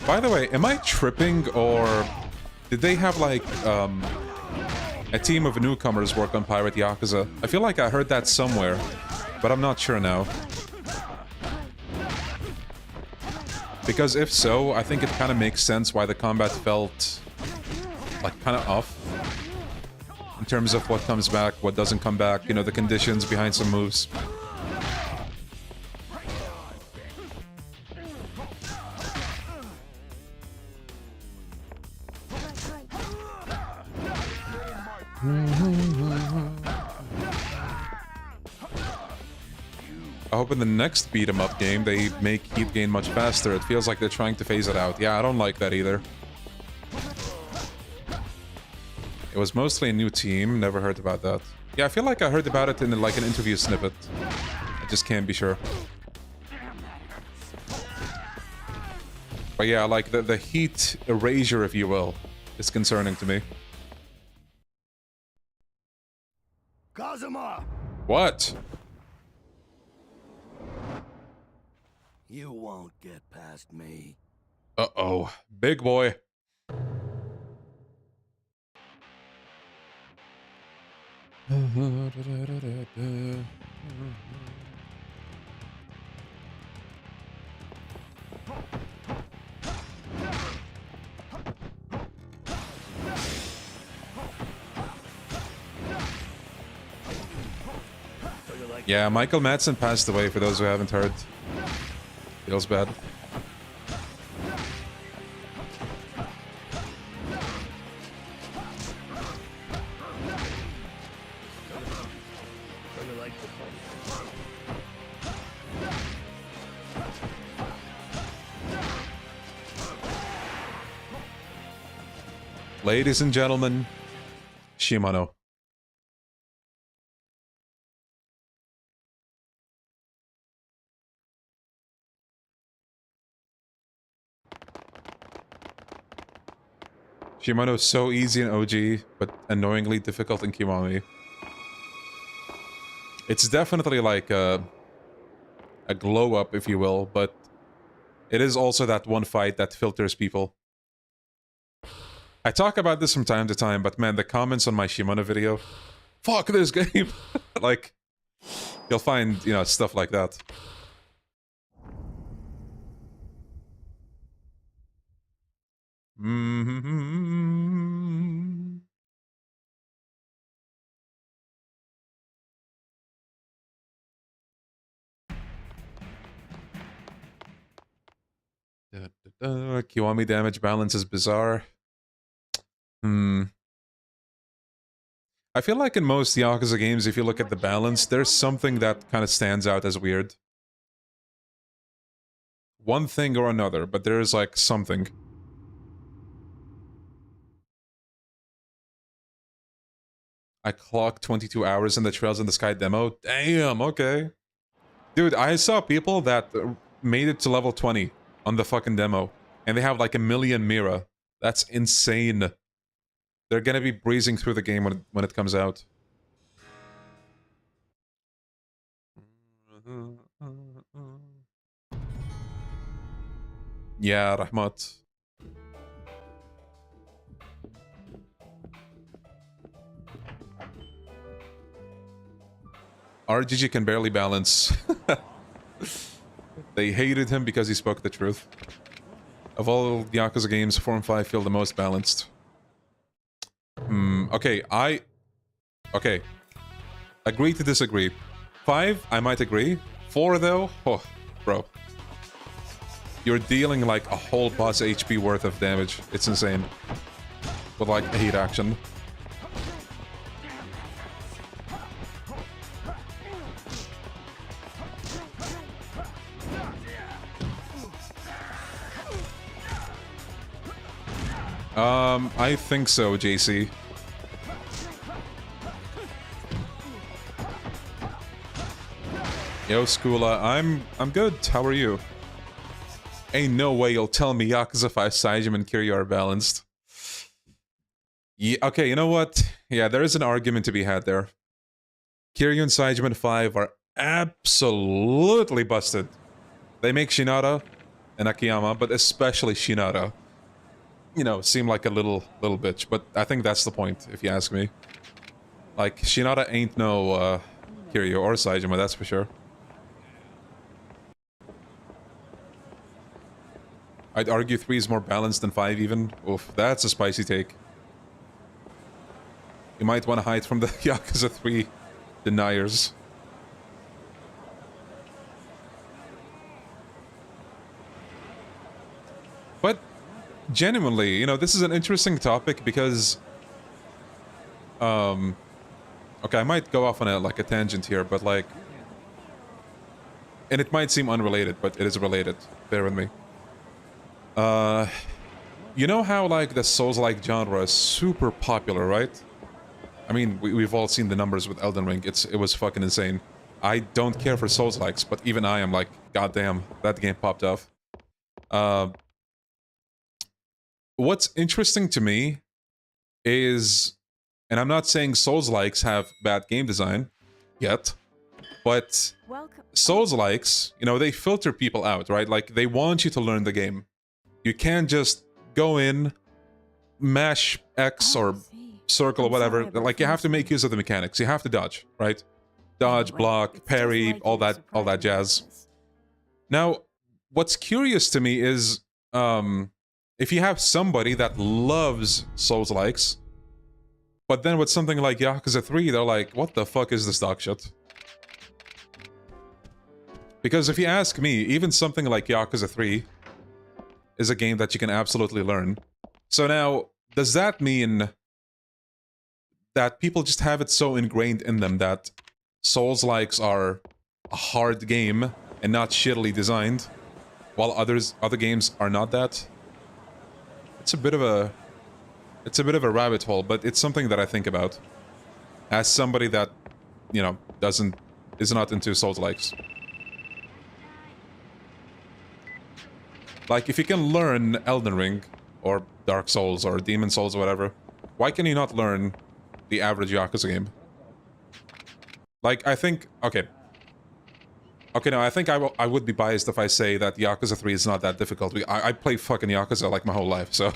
By the way, am I tripping, or did they have, like, a team of newcomers work on Pirate Yakuza? I feel like I heard that somewhere, but I'm not sure now. Because if so, I think it kind of makes sense why the combat felt, like, kind of off. In terms of what comes back, what doesn't come back, you know, the conditions behind some moves. I hope in the next beat-em-up game they make heat gain much faster. It feels like they're trying to phase it out. Yeah, I don't like that either. It was mostly a new team. Never heard about that. Yeah, I feel like I heard about it in, like, an interview snippet. I just can't be sure. But yeah, like, the heat erasure, if you will, is concerning to me. Kazuma! What? You won't get past me. Uh-oh. Big boy. Yeah, Michael Madsen passed away, for those who haven't heard. Feels bad. Ladies and gentlemen, Shimano. Shimano's so easy in OG, but annoyingly difficult in Kiwami. It's definitely like a glow up, if you will, but it is also that one fight that filters people. I talk about this from time to time, but man, the comments on my Shimano video, fuck this game. Like, you'll find, you know, stuff like that. Mm-hmm. Kiwami damage balance is bizarre. I feel like in most Yakuza games, if you look at the balance, there's something that kind of stands out as weird. One thing or another, but there's like something. I clocked 22 hours in the Trails in the Sky demo. Damn, okay. Dude, I saw people that made it to level 20 on the fucking demo, and they have like 1,000,000 Mira. That's insane. They're gonna be breezing through the game when it comes out. Yeah, Rahmat. RGG can barely balance. They hated him because he spoke the truth. Of all Yakuza games, 4 and 5 feel the most balanced. Okay, okay. Agree to disagree. 5, I might agree. 4, though? Oh, bro. You're dealing like a whole boss HP worth of damage. It's insane. With like a heat action. I think so, JC. Yo, Skula, I'm good. How are you? Ain't no way you'll tell me Yakuza 5 Saijima and Kiryu are balanced. Yeah, okay, you know what? Yeah, there is an argument to be had there. Kiryu and Saijima 5 are absolutely busted. They make Shinada and Akiyama, but especially Shinada, you know, seem like a little bitch, but I think that's the point, if you ask me. Like, Shinada ain't no Kiryu or Saijima, that's for sure. I'd argue 3 is more balanced than 5 even. Oof, that's a spicy take. You might want to hide from the Yakuza 3 deniers. But genuinely, you know, this is an interesting topic because okay, I might go off on a tangent here, but like, and it might seem unrelated, but it is related. Bear with me. You know how like the Souls-like genre is super popular, right? I mean, we've all seen the numbers with Elden Ring. It was fucking insane. I don't care for Souls-likes, but even I am like, goddamn, that game popped off. What's interesting to me is, and I'm not saying Souls-likes have bad game design yet, but Souls-likes, you know, they filter people out, right? Like, they want you to learn the game. You can't just go in, mash X or circle or whatever. Like, you have to make use of the mechanics. You have to dodge, right? Dodge, block, parry, all that jazz. Now, what's curious to me is, if you have somebody that loves Souls-likes, but then with something like Yakuza 3, they're like, what the fuck is this dog shit? Because if you ask me, even something like Yakuza 3 is a game that you can absolutely learn. So now, does that mean that people just have it so ingrained in them that Souls-likes are a hard game and not shittily designed, while other games are not that? It's a bit of a rabbit hole, but it's something that I think about as somebody that, you know, is not into Souls-likes. Like, if you can learn Elden Ring or Dark Souls, or Demon Souls, or whatever. Why can you not learn the average Yakuza game? Like, I think... Okay. Okay, no, I think I would be biased if I say that Yakuza 3 is not that difficult. I play fucking Yakuza like my whole life, so...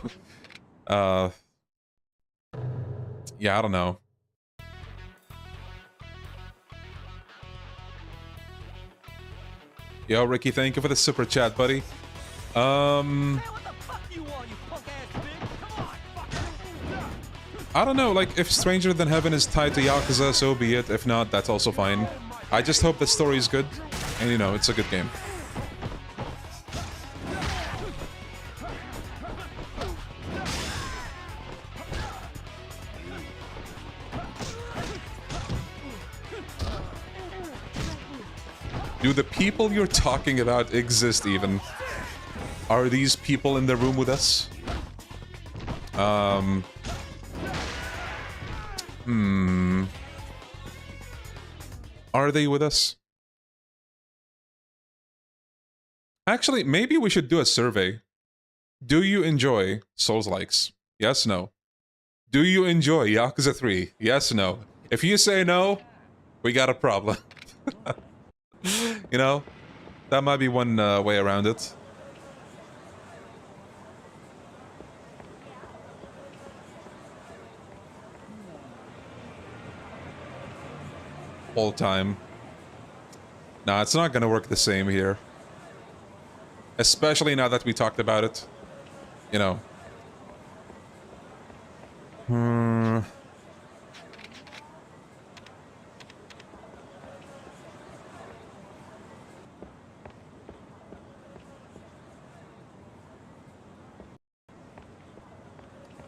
Yeah, I don't know. Yo, Ricky, thank you for the super chat, buddy. I don't know, like, if Stranger Than Heaven is tied to Yakuza, so be it. If not, that's also fine. I just hope the story is good, and you know, it's a good game. Do the people you're talking about exist even? Are these people in the room with us? Are they with us? Actually, maybe we should do a survey. Do you enjoy Souls-likes? Yes, no. Do you enjoy Yakuza 3? Yes, no. If you say no, we got a problem. You know? That might be one way around it. All time. Nah, it's not gonna work the same here. Especially now that we talked about it. You know.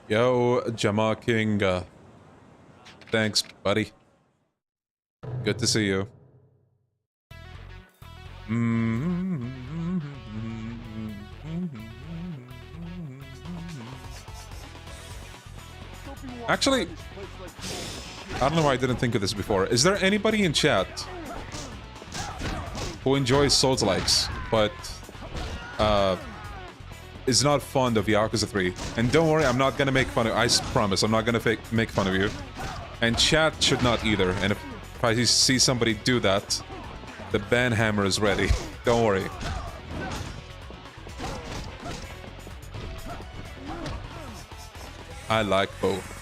Yo, Jama King. Thanks, buddy. Good to see you. Actually, I don't know why I didn't think of this before. Is there anybody in chat who enjoys Souls-likes, but is not fond of Yakuza 3? And don't worry, I'm not gonna make fun of you. I promise, I'm not gonna make fun of you. And chat should not either. And if I see somebody do that, the ban hammer is ready. Don't worry. I like both.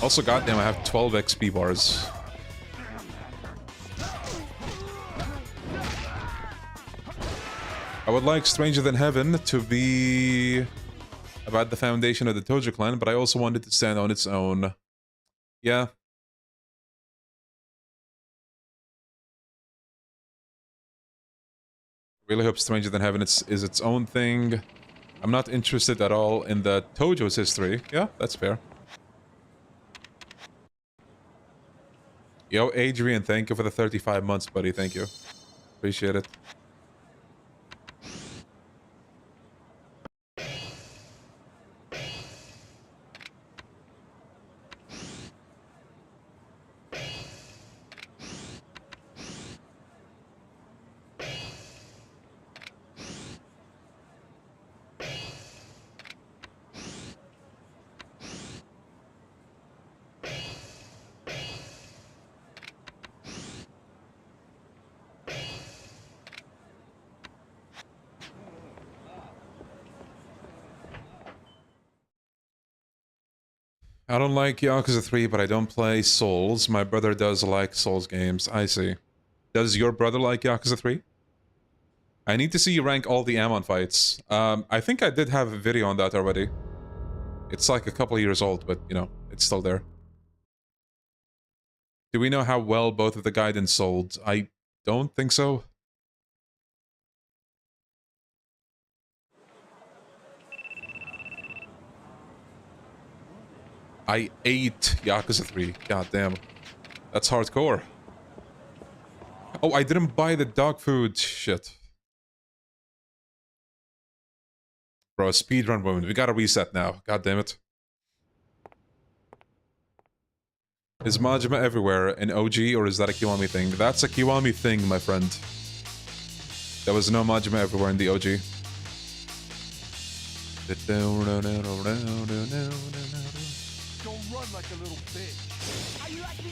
Also, goddamn, I have 12 XP bars. I would like Stranger Than Heaven to be about the foundation of the Tojo clan, but I also want it to stand on its own. Yeah. Really hope Stranger Than Heaven is its own thing. I'm not interested at all in the Tojo's history. Yeah, that's fair. Yo, Adrian, thank you for the 35 months, buddy. Thank you. Appreciate it. I don't like Yakuza 3, but I don't play Souls. My brother does like Souls games. I see. Does your brother like Yakuza 3? I need to see you rank all the Amon fights. I think I did have a video on that already. It's like a couple of years old, but, you know, it's still there. Do we know how well both of the Gaiden sold? I don't think so. I ate Yakuza 3. God damn. That's hardcore. Oh, I didn't buy the dog food. Shit. Bro, speedrun moment. We gotta reset now. God damn it. Is Majima everywhere in OG, or is that a Kiwami thing? That's a Kiwami thing, my friend. There was no Majima everywhere in the OG. Don't run like a little bitch. Are you like me?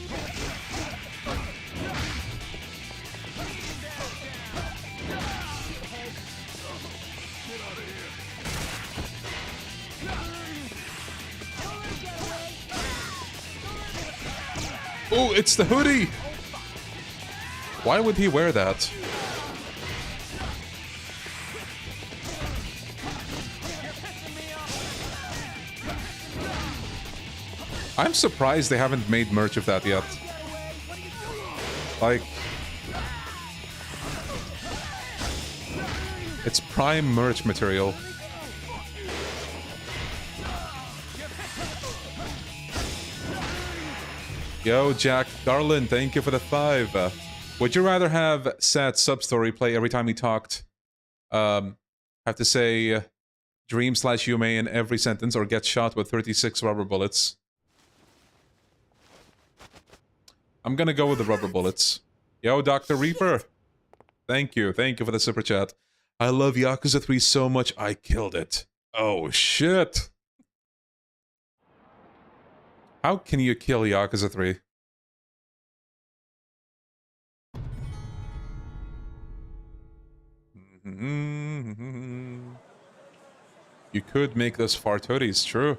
Get out of here. Oh, it's the hoodie! Why would he wear that? I'm surprised they haven't made merch of that yet. Like... it's prime merch material. Yo, Jack Garland, thank you for the 5. Would you rather have sad sub-story play every time he talked? Have to say dream/Yume in every sentence or get shot with 36 rubber bullets? I'm gonna go with the rubber bullets. Yo, Dr. Reaper. Thank you for the super chat. I love Yakuza 3 so much, I killed it. Oh, shit. How can you kill Yakuza 3? You could make those fart hoodies, true.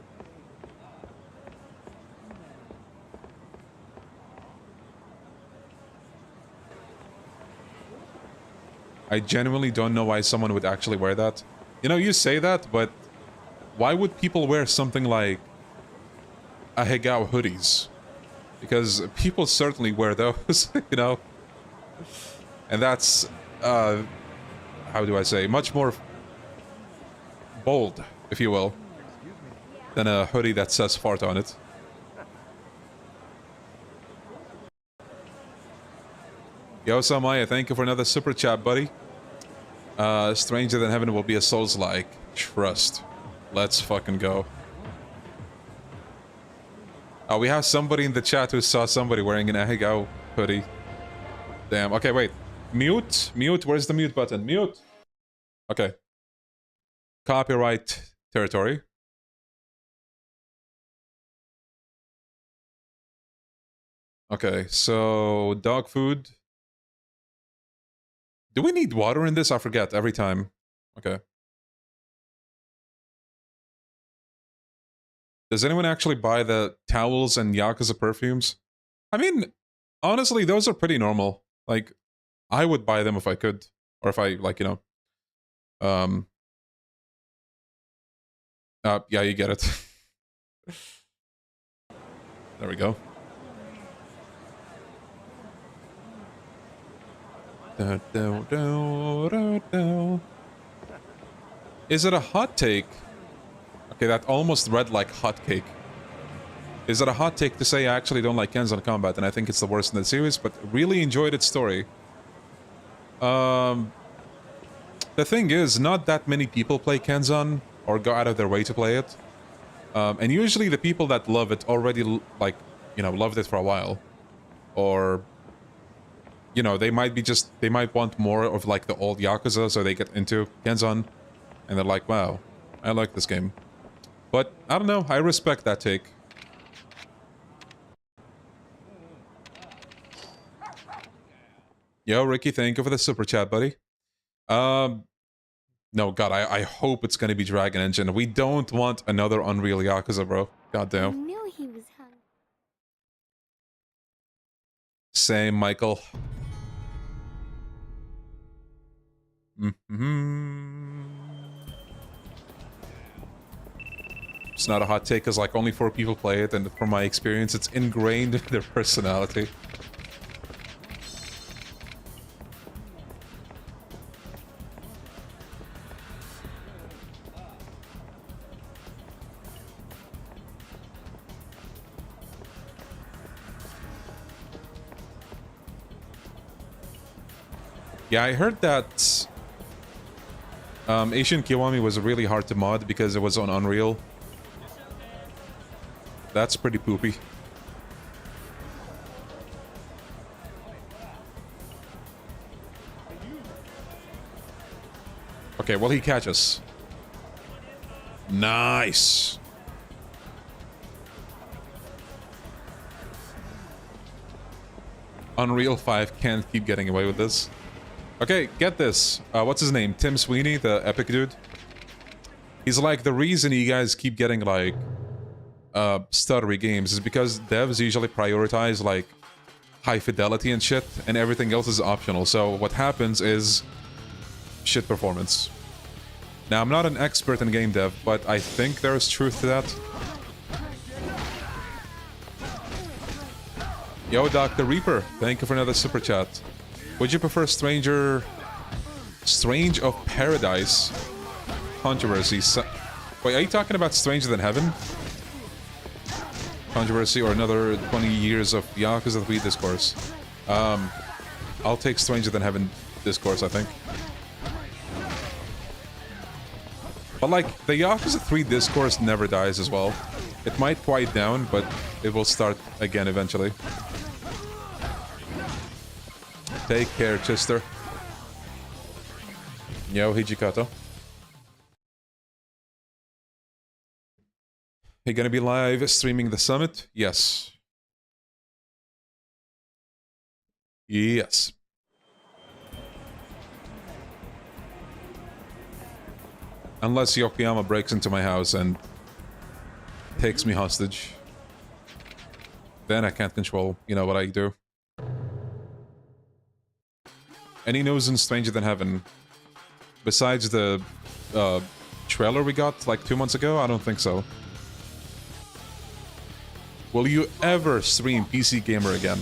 I genuinely don't know why someone would actually wear that. You know, you say that, but why would people wear something like a Hegao hoodies? Because people certainly wear those, you know? And that's, how do I say, much more bold, if you will, than a hoodie that says fart on it. Yo, Samaya, thank you for another super chat, buddy. Stranger Than Heaven will be a Souls-like. Trust. Let's fucking go. Oh, we have somebody in the chat who saw somebody wearing an Ahegao hoodie. Damn. Okay, wait. Mute? Mute? Where's the mute button? Mute! Okay. Copyright territory. Okay, so dog food. Do we need water in this? I forget every time. Okay. Does anyone actually buy the towels and Yakuza perfumes? I mean, honestly, those are pretty normal. Like, I would buy them if I could. Or if I, like, you know. Yeah, you get it. There we go. Is it a hot take? Okay, that almost read like hot cake. Is it a hot take to say I actually don't like Kenzan Combat and I think it's the worst in the series, but really enjoyed its story? The thing is, not that many people play Kenzan or go out of their way to play it. And usually the people that love it already, like, you know, loved it for a while. Or, you know, they might be just, they might want more of, like, the old Yakuza, so they get into Kenzan. And they're like, wow, I like this game. But, I don't know, I respect that take. Yo, Ricky, thank you for the super chat, buddy. No, God, I hope it's gonna be Dragon Engine. We don't want another Unreal Yakuza, bro. Goddamn. I knew he was hungry. Same, Michael. It's not a hot take, because, like, only 4 people play it, and from my experience, it's ingrained in their personality. Yeah, I heard that Asian Kiwami was really hard to mod because it was on Unreal. That's pretty poopy. Okay, will he catch us? Nice. Unreal 5 can't keep getting away with this. Okay, get this. What's his name? Tim Sweeney, the epic dude. He's like, the reason you guys keep getting like stuttery games is because devs usually prioritize like high fidelity and shit, and everything else is optional. So what happens is shit performance. Now, I'm not an expert in game dev, but I think there is truth to that. Yo, Dr. Reaper, thank you for another super chat. Would you prefer Strange of Paradise Controversy? Wait, are you talking about Stranger Than Heaven? Controversy or another 20 years of Yakuza 3 discourse? I'll take Stranger Than Heaven discourse, I think. But like, the Yakuza 3 discourse never dies as well. It might quiet down, but it will start again eventually. Take care, Chester. Yo, Hijikato. You gonna be live streaming the summit? Yes. Yes. Unless Yokoyama breaks into my house and takes me hostage. Then I can't control, you know, what I do. Any news in Stranger Than Heaven? Besides the trailer we got like 2 months ago? I don't think so. Will you ever stream PC Gamer again?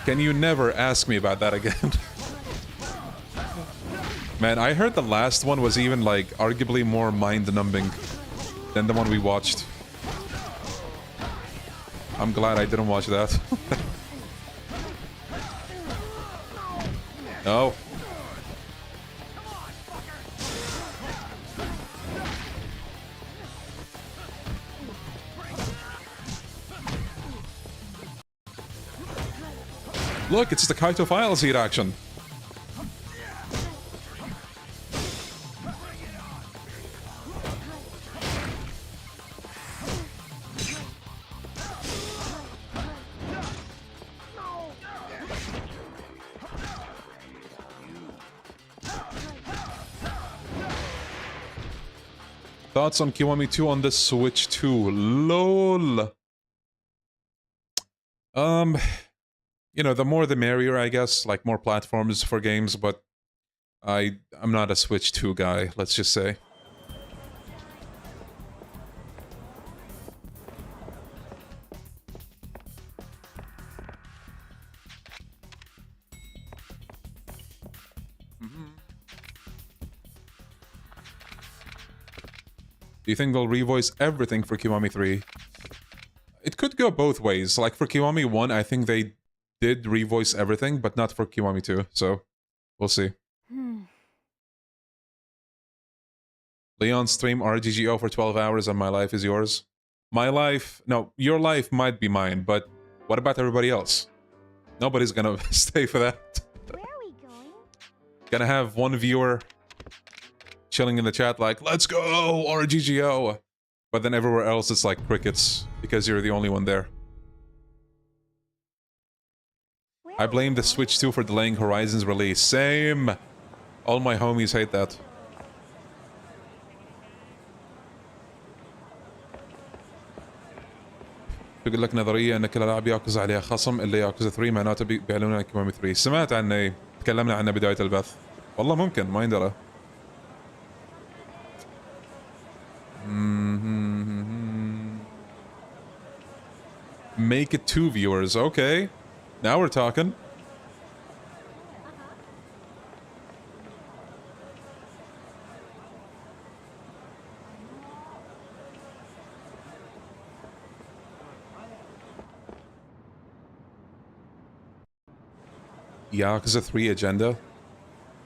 Can you never ask me about that again? Man, I heard the last one was even like arguably more mind-numbing than the one we watched. I'm glad I didn't watch that. No. Look, it's the Kaito File Seed action. Thoughts on Kiwami 2 on the Switch 2? LOL. You know, the more the merrier, I guess. Like, more platforms for games, but I'm not a Switch 2 guy, let's just say. Do you think they'll revoice everything for Kiwami 3? It could go both ways. Like, for Kiwami 1, I think they did revoice everything, but not for Kiwami 2, so we'll see. Leon stream RGGO for 12 hours and my life is yours. My life... No, your life might be mine, but what about everybody else? Nobody's gonna stay for that. Where are we going? Gonna have one viewer chilling in the chat like, let's go, RGGO! But then everywhere else it's like crickets, because you're the only one there. I blame the Switch 2 for delaying Horizon's release. Same! All my homies hate that. يقول لك نظرية ان كل العاب ياكوزا عليها خصم الا ياكوزا 3 معناته بيعلنون عن كيوامي 3. سمعت عنه، تكلمنا عنه بداية البث. والله ممكن، ما يندرى. Make it 2 viewers, okay. Now we're talking. Yakuza 3 agenda?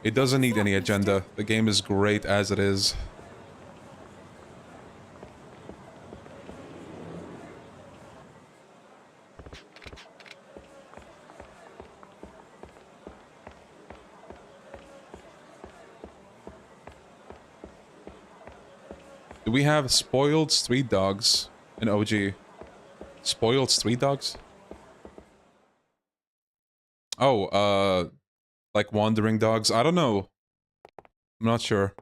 It doesn't need any agenda. The game is great as it is. we have spoiled street dogs in OG? Spoiled street dogs? Oh, like wandering dogs? I don't know. I'm not sure.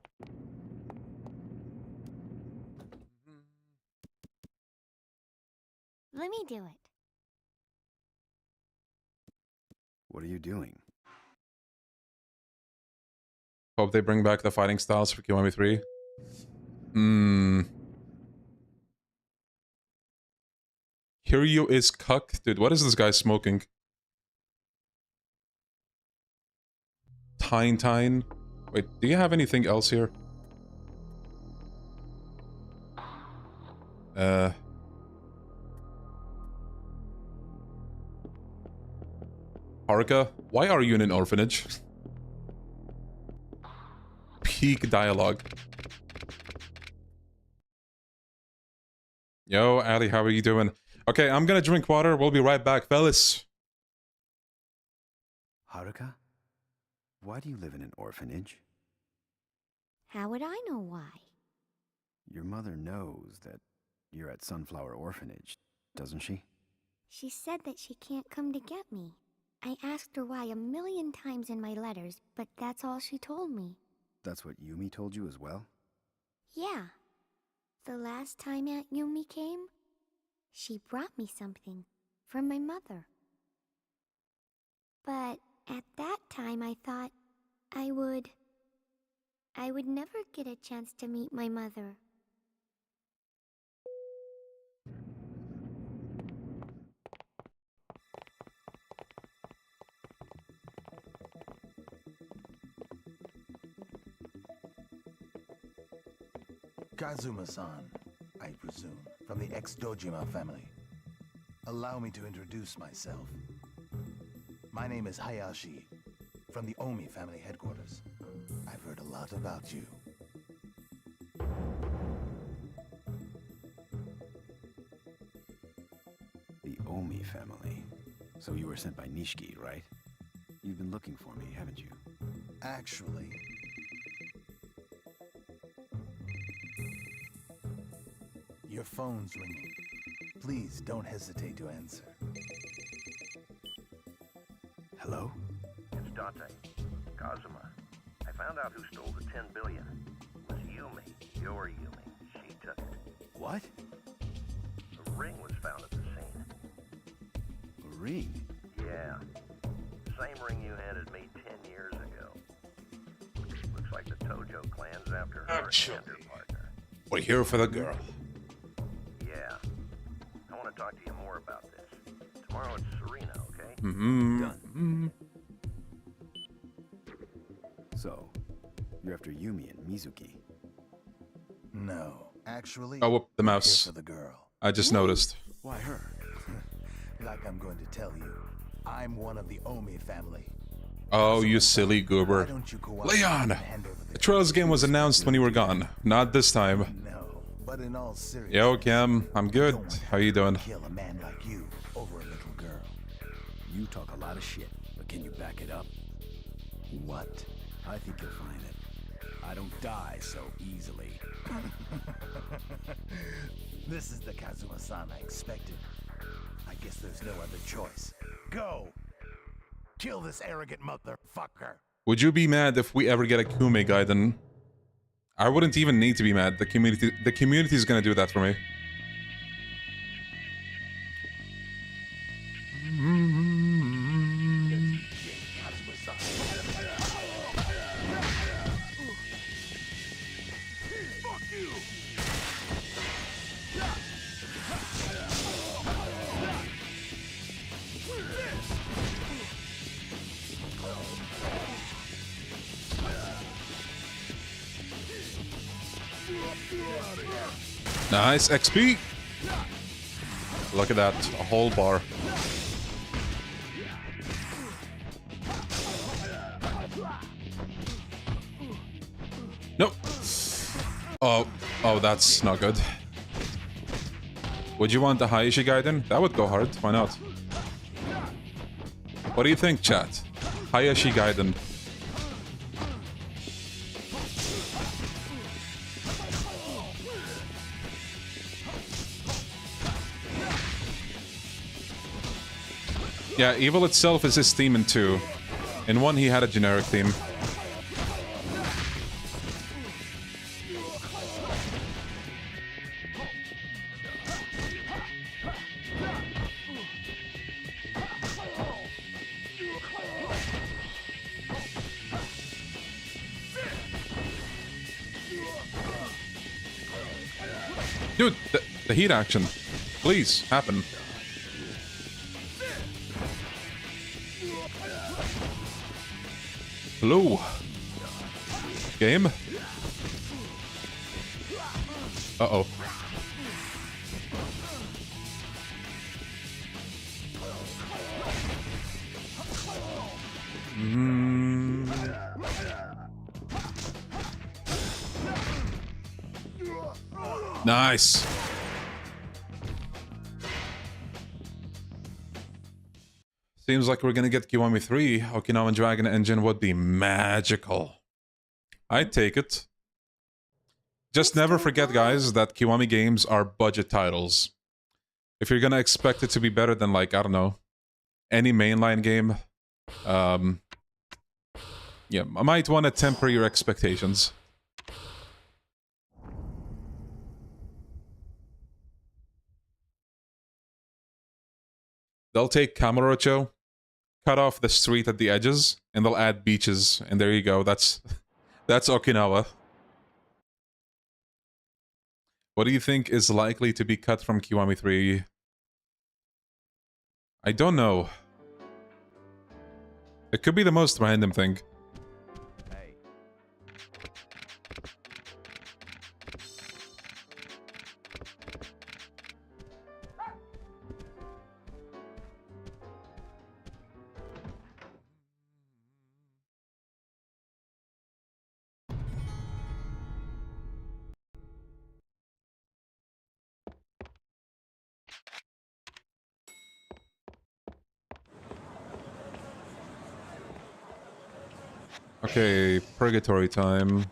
Let me do it. What are you doing? Hope they bring back the fighting styles for Kiwami 3. Kiryu is cuck? Dude, what is this guy smoking? Tine. Wait, do you have anything else here? Haruka, why are you in an orphanage? Peak dialogue. Yo, Ali, how are you doing? Okay, I'm gonna drink water. We'll be right back, fellas. Haruka? Why do you live in an orphanage? How would I know why? Your mother knows that you're at Sunflower Orphanage, doesn't she? She said that she can't come to get me. I asked her why 1,000,000 times in my letters, but that's all she told me. That's what Yumi told you as well? Yeah. The last time Aunt Yumi came, she brought me something from my mother. But at that time I thought I would never get a chance to meet my mother. Kazuma-san, I presume, from the ex-Dojima family. Allow me to introduce myself. My name is Hayashi, from the Omi family headquarters. I've heard a lot about you. The Omi family. So you were sent by Nishiki, right? You've been looking for me, haven't you? Actually... Your phone's ringing. Please don't hesitate to answer. Hello? It's Dante. Kazuma. I found out who stole the 10 billion. It was Yumi. Your Yumi. She took it. What? A ring was found at the scene. A ring? Yeah. Same ring you handed me 10 years ago. Looks like the Tojo clan's after her and her partner. We're here for the girl. Yeah. I want to talk to you more about this. Tomorrow it's Serena, okay? Done. So, you're after Yumi and Mizuki? No. Actually, Oh, whoop, the I'm mouse. here for the girl. I just noticed. Why her? Like I'm going to tell you, I'm one of the Omi family. Oh, you silly Why goober. don't you go out Leon! and hand over The Trails game was announced when you were gone. Not this time. No, but in all seriousness, Yo, Cam. I'm good. How you doing? kill a man like you over a little girl. You talk a lot of shit, but can you back it up? What? I think you'll find it. I don't die so easily. This is the Kazuma-san I expected. I guess there's no other choice. Go! Kill this arrogant motherfucker! Would you be mad if we ever get a Kume Gaiden? I wouldn't even need to be mad. The community is gonna do that for me. Nice XP. Look at that, a whole bar. Nope. Oh, that's not good. Would you want the Hayashi Gaiden? That would go hard. Why not? What do you think, chat? Hayashi Gaiden. Yeah, Evil itself is his theme in 2. In 1, he had a generic theme. Dude, the heat action. Please, happen. Hello. Game? Uh-oh. Nice. Seems like we're gonna get Kiwami 3. Okinawan Dragon Engine would be magical. I'd take it. Just never forget, guys, that Kiwami games are budget titles. If you're gonna expect it to be better than, like, I don't know, any mainline game, yeah, I might want to temper your expectations. They'll take Kamurocho, cut off the street at the edges, and they'll add beaches, and there you go. That's Okinawa. What do you think is likely to be cut from Kiwami 3? I don't know. It could be the most random thing. Okay, purgatory time.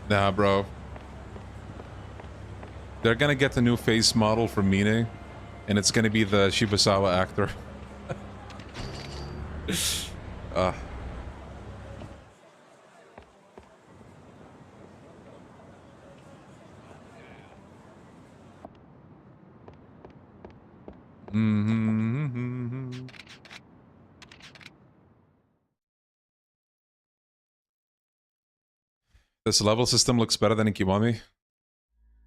Nah, bro. They're gonna get the new face model for Mine, and it's gonna be the Shibusawa actor. This level system looks better than in Kiwami.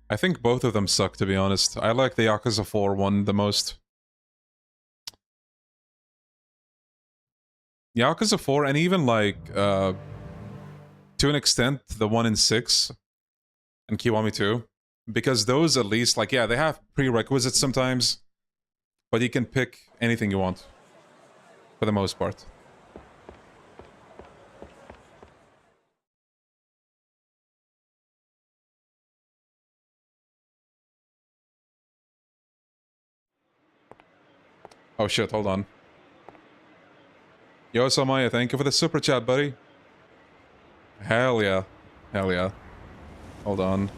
I think both of them suck, to be honest. I like the Yakuza 4 one the most. Yakuza 4, and even like, to an extent, the 1 in 6 and Kiwami 2. Because those at least, like, yeah, they have prerequisites sometimes, but you can pick anything you want, for the most part. Oh shit, hold on. Yo, Samaya, thank you for the super chat, buddy. Hell yeah. Hell yeah. Hold on.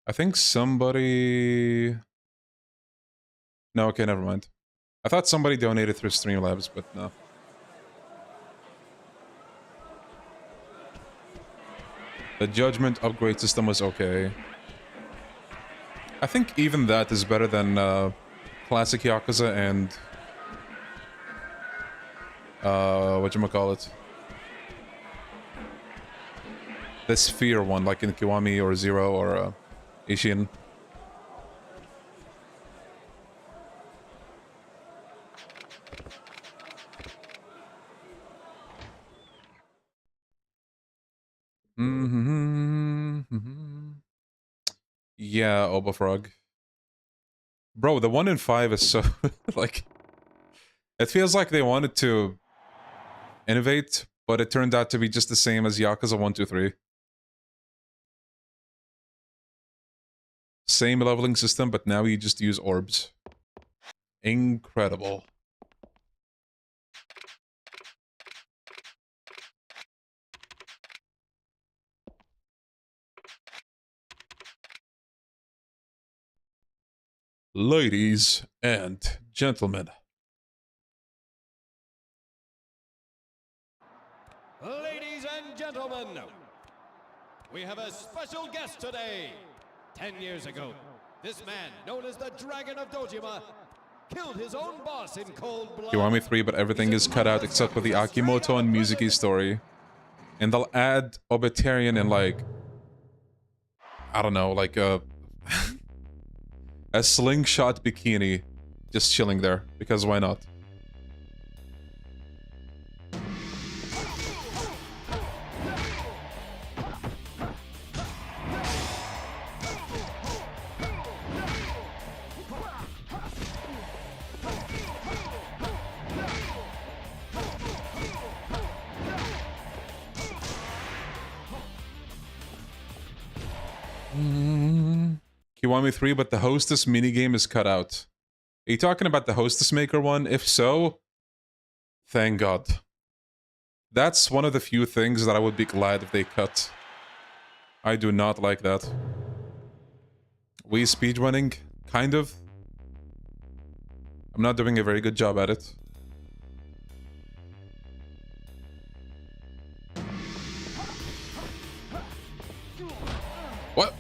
I think somebody... No, okay, never mind. I thought somebody donated through Streamlabs, but no. The Judgment upgrade system was okay. I think even that is better than classic Yakuza and whatchamacallit. the sphere one, like in Kiwami or Zero or Ishin. Yeah, Obafrog. Bro, the 1 in 5 is so like it feels like they wanted to innovate, but it turned out to be just the same as Yakuza 1, 2, 3. Same leveling system, but now you just use orbs. Incredible. Ladies and gentlemen. Ladies and gentlemen, we have a special guest today. 10 years ago, this man, known as the Dragon of Dojima, killed his own boss in cold blood. Kiwami 3, but everything is cut out except for the Akimoto and Mizuki story. And they'll add Obitarian and like... I don't know, like a slingshot bikini just chilling there, because why not? Kiwami 3, but the Hostess minigame is cut out. Are you talking about the Hostess Maker one? If so, thank God. That's one of the few things that I would be glad if they cut. I do not like that. Wii speedrunning? Kind of. I'm not doing a very good job at it. What?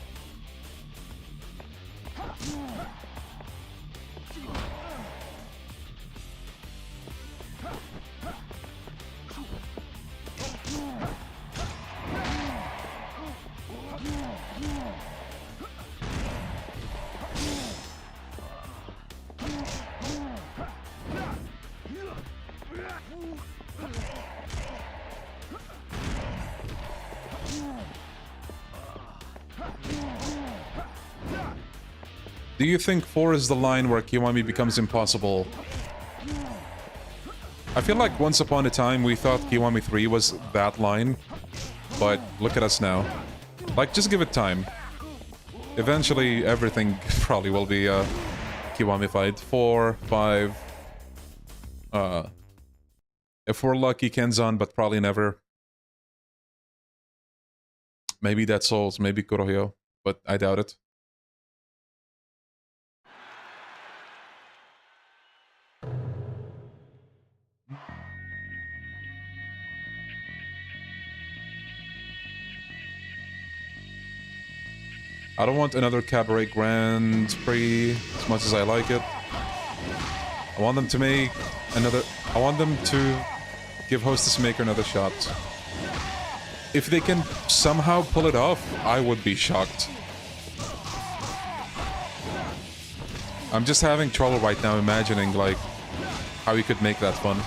Do you think 4 is the line where Kiwami becomes impossible? I feel like once upon a time we thought Kiwami 3 was that line, but look at us now. Like, just give it time. Eventually, everything probably will be Kiwami-fied. 4, 5... if we're lucky, Kenzan, but probably never. Maybe Dead Souls, maybe Kurohyo, but I doubt it. I don't want another Cabaret Grand Prix as much as I like it. I want them to make another... I want them to give Hostess Maker another shot. If they can somehow pull it off, I would be shocked. I'm just having trouble right now imagining, like, how you could make that fun.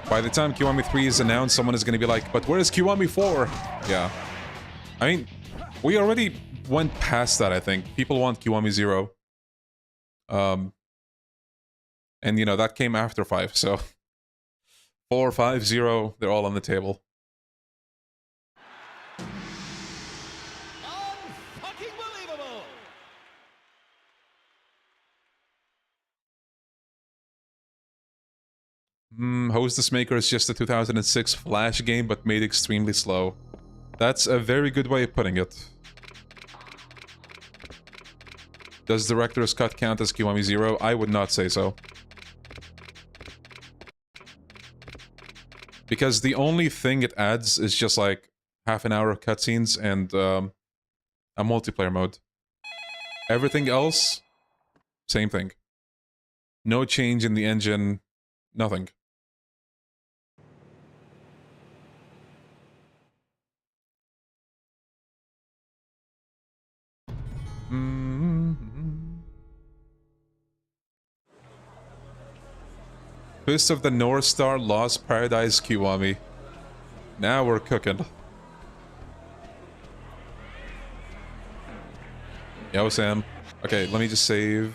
By the time Kiwami 3 is announced, someone is going to be like, but where's Kiwami 4? Yeah. I mean, we already went past that, I think. People want Kiwami 0. And, you know, that came after 5, so... 4, 5, 0, they're all on the table. Unfucking-believable! Hostess Maker is just a 2006 Flash game, but made extremely slow. That's a very good way of putting it. Does Director's Cut count as Kiwami 0? I would not say so. Because the only thing it adds is just like half an hour of cutscenes and a multiplayer mode. Everything else, same thing. No change in the engine, nothing. Fist of the North Star, Lost Paradise, Kiwami. Now we're cooking. Yo, Sam. Okay, let me just save.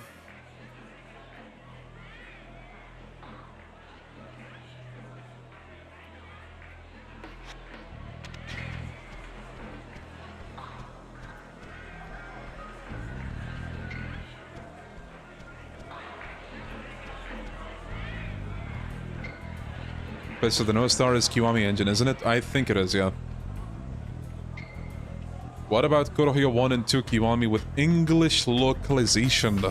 Okay, so the North Star is Kiwami engine, isn't it? I think it is, yeah. What about Kurohyo 1 and 2 Kiwami with English localization?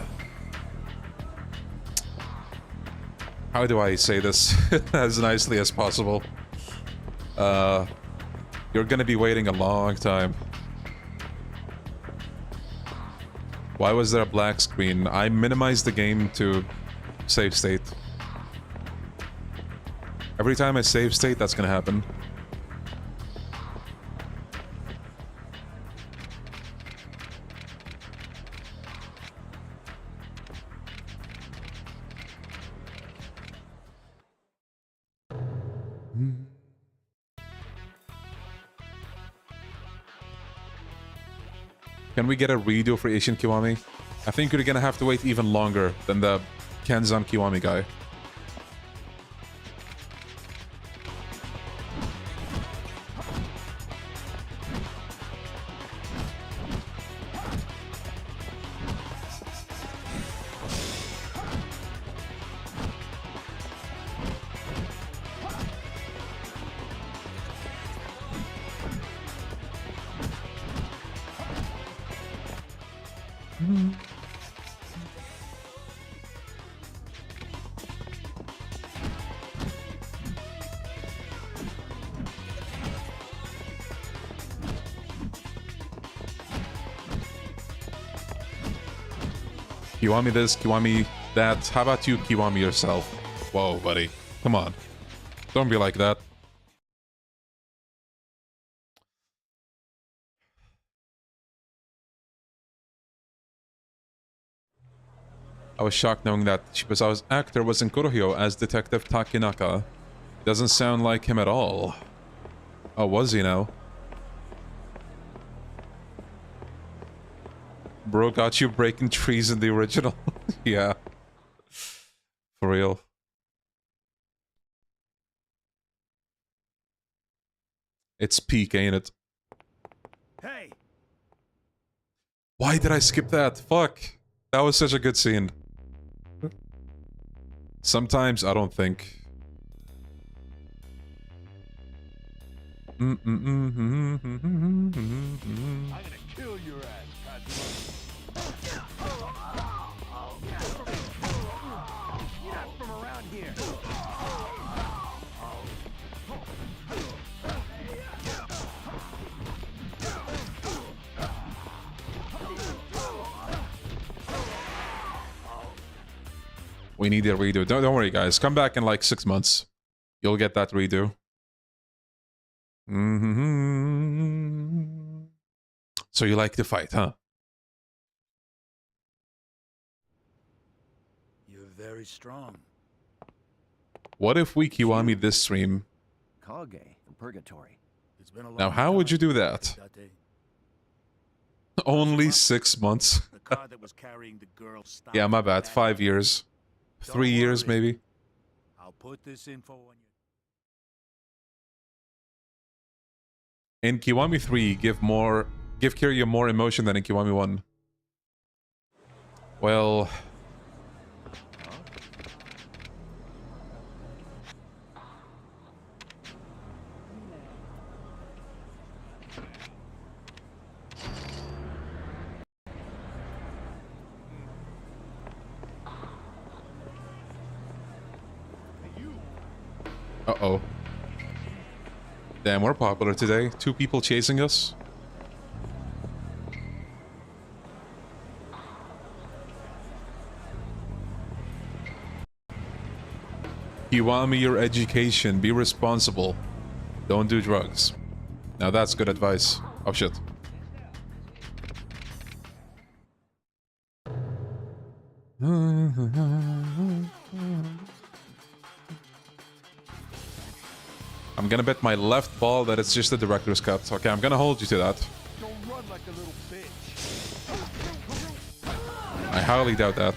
How do I say this as nicely as possible? You're gonna be waiting a long time. Why was there a black screen? I minimized the game to save state. Every time I save state, that's gonna happen. Can we get a redo for Asian Kiwami? I think you're gonna have to wait even longer than the Kenzan Kiwami guy. Kiwami this, Kiwami that. How about you Kiwami yourself? Whoa, buddy. Come on. Don't be like that. I was shocked knowing that Shibusawa's actor was in Kurohyo as Detective Takinaka. Doesn't sound like him at all. Oh, was he now? Bro got you breaking trees in the original. Yeah. For real. It's peak, ain't it? Hey! Why did I skip that? Fuck. That was such a good scene. Sometimes I don't think. I'm gonna kill your ass, You're not from around here. We need a redo. Don't worry, guys. Come back in like 6 months. You'll get that redo. So you like to fight, huh? You're very strong. What if we Kiwami this stream? Kage from Purgatory. It's been a long Now, how would you do that? Only 6 months. The car that was carrying the girl stopped. Yeah, my bad. 5 years. 3 years, maybe. I'll put this info on you. In Kiwami 3, give Kiryu more emotion than in Kiwami 1. Well... Uh-oh. Damn, we're popular today. 2 people chasing us. Kiwami your education. Be responsible. Don't do drugs. Now that's good advice. Oh shit. I'm gonna bet my left ball that it's just the director's cut. Okay, I'm gonna hold you to that. Don't run like a little bitch. I highly doubt that.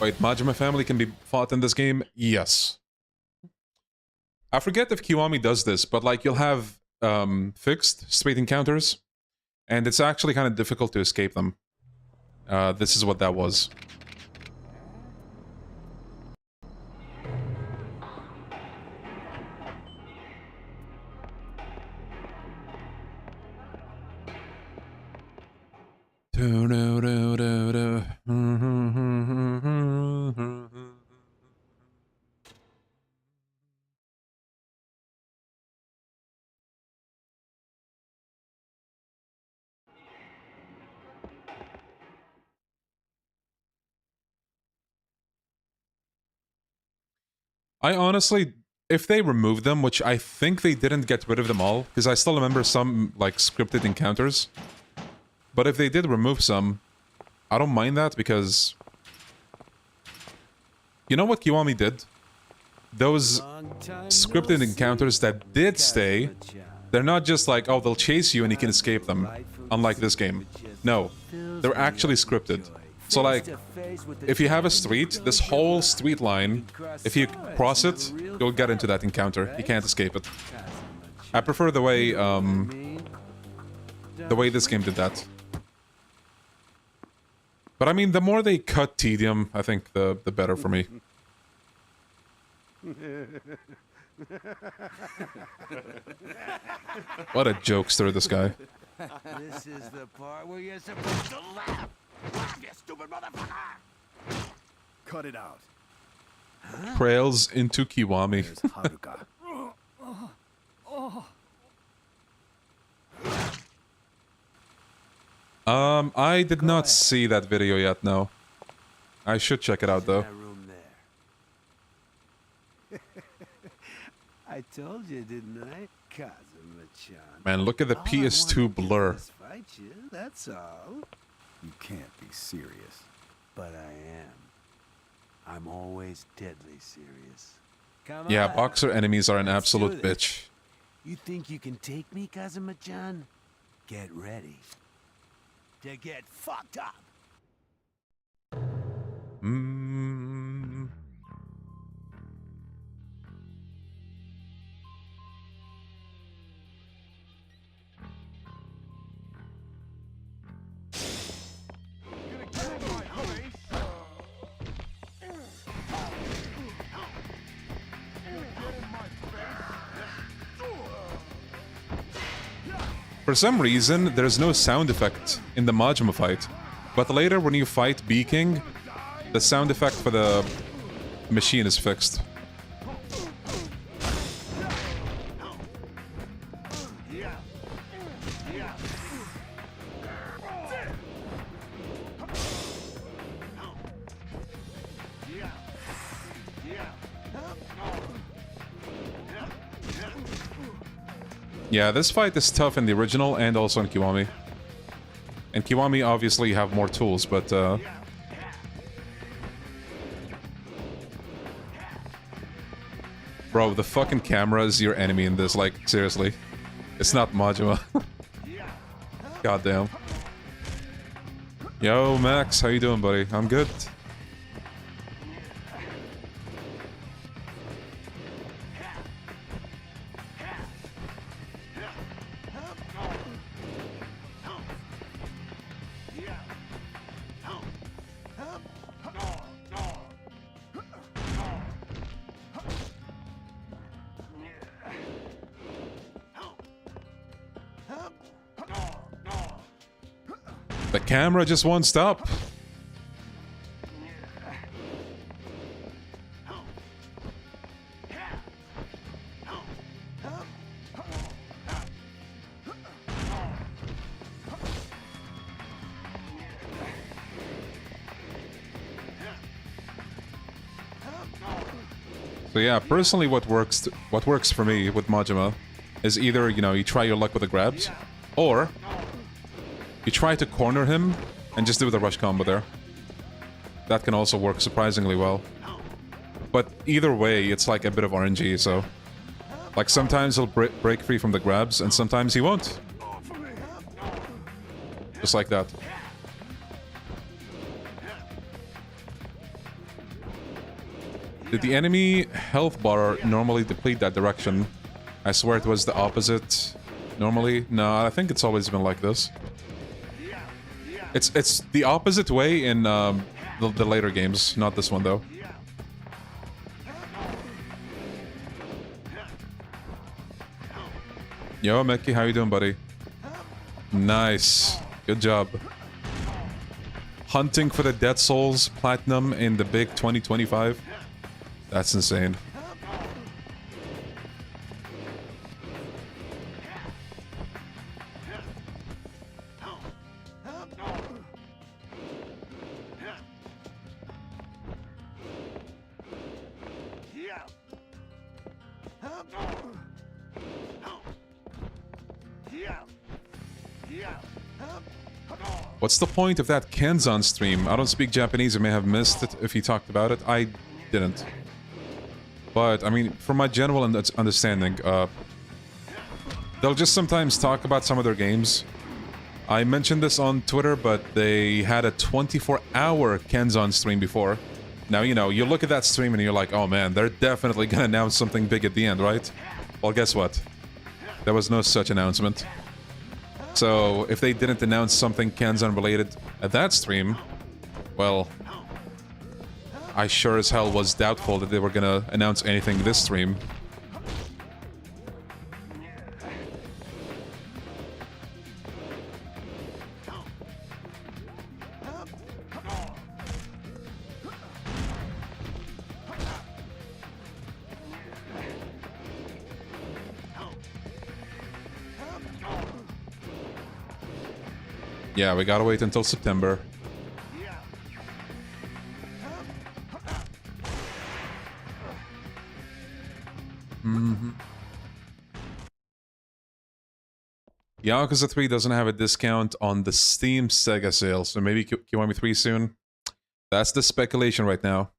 Wait, Majima family can be fought in this game? Yes. I forget if Kiwami does this, but like you'll have fixed straight encounters, and it's actually kind of difficult to escape them. This is what that was. I honestly, if they removed them, which I think they didn't get rid of them all, because I still remember some, like, scripted encounters. But if they did remove some, I don't mind that, because... You know what Kiwami did? Those scripted encounters that did stay, they're not just like, oh, they'll chase you and you can escape them, unlike this game. No, they're actually scripted. So like, if you have a street, this whole street line, if you cross it, you'll get into that encounter. You can't escape it. I prefer the way this game did that. But I mean, the more they cut tedium, I think the better for me. What a jokester, this guy. This is the part where you're supposed to laugh. Laugh, you stupid motherfucker! Cut it out. Trails into Kiwami. I did not see that video yet, no. I should check it out, though. I told you, didn't I? Kazuma-chan. Man, look at the PS2 blur. Fight you, that's all. You can't be serious. But I am. I'm always deadly serious. Come Yeah, on. boxer enemies are an Let's do absolute this. bitch. You think you can take me, Kazuma-chan? Get ready to get fucked up. For some reason, there's no sound effect in the Majima fight. But later, when you fight B-King, the sound effect for the machine is fixed. Yeah, this fight is tough in the original and also in Kiwami. And Kiwami obviously have more tools, but bro, the fucking camera is your enemy in this, like, seriously. It's not Majima. Goddamn. Yo, Max, how you doing, buddy? I'm good. The camera just won't stop. So yeah, personally what works for me with Majima is either, you know, you try your luck with the grabs, or you try to corner him and just do the rush combo there. That can also work surprisingly well. But either way, it's like a bit of RNG, so... Like, sometimes he'll break free from the grabs, and sometimes he won't. Just like that. Did the enemy health bar normally deplete that direction? I swear it was the opposite. Normally? No, I think it's always been like this. It's the opposite way in the later games, not this one though. Yo, Mickey, how you doing, buddy? Nice. Good job. Hunting for the Dead Souls Platinum in the big 2025. That's insane. What's the point of that Kenzan stream? I don't speak Japanese, I may have missed it if he talked about it. I didn't. But, I mean, from my general understanding, they'll just sometimes talk about some of their games. I mentioned this on Twitter, but they had a 24-hour Kenzan stream before. Now, you know, you look at that stream and you're like, oh man, they're definitely gonna announce something big at the end, right? Well, guess what? There was no such announcement. So, if they didn't announce something Kenzan related at that stream, well, I sure as hell was doubtful that they were gonna announce anything this stream. Yeah, we gotta wait until September. Yakuza 3 doesn't have a discount on the Steam Sega sale, so maybe Kiwami 3 soon. That's the speculation right now.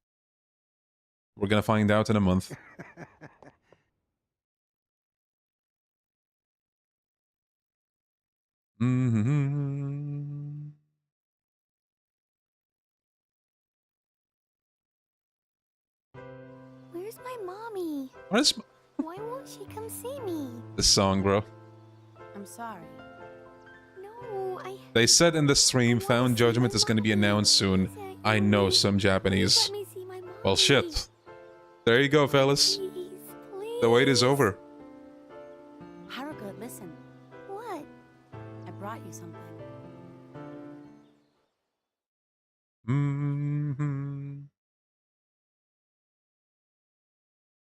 We're gonna find out in a month. Where's my mommy? Where's Why won't she come see me? this song, bro? I'm sorry. No, They said in the stream, Found Judgment is gonna be announced soon. I know some Japanese. Well, shit. There you go, fellas. The wait is over. Haruka, listen. What? I brought you something.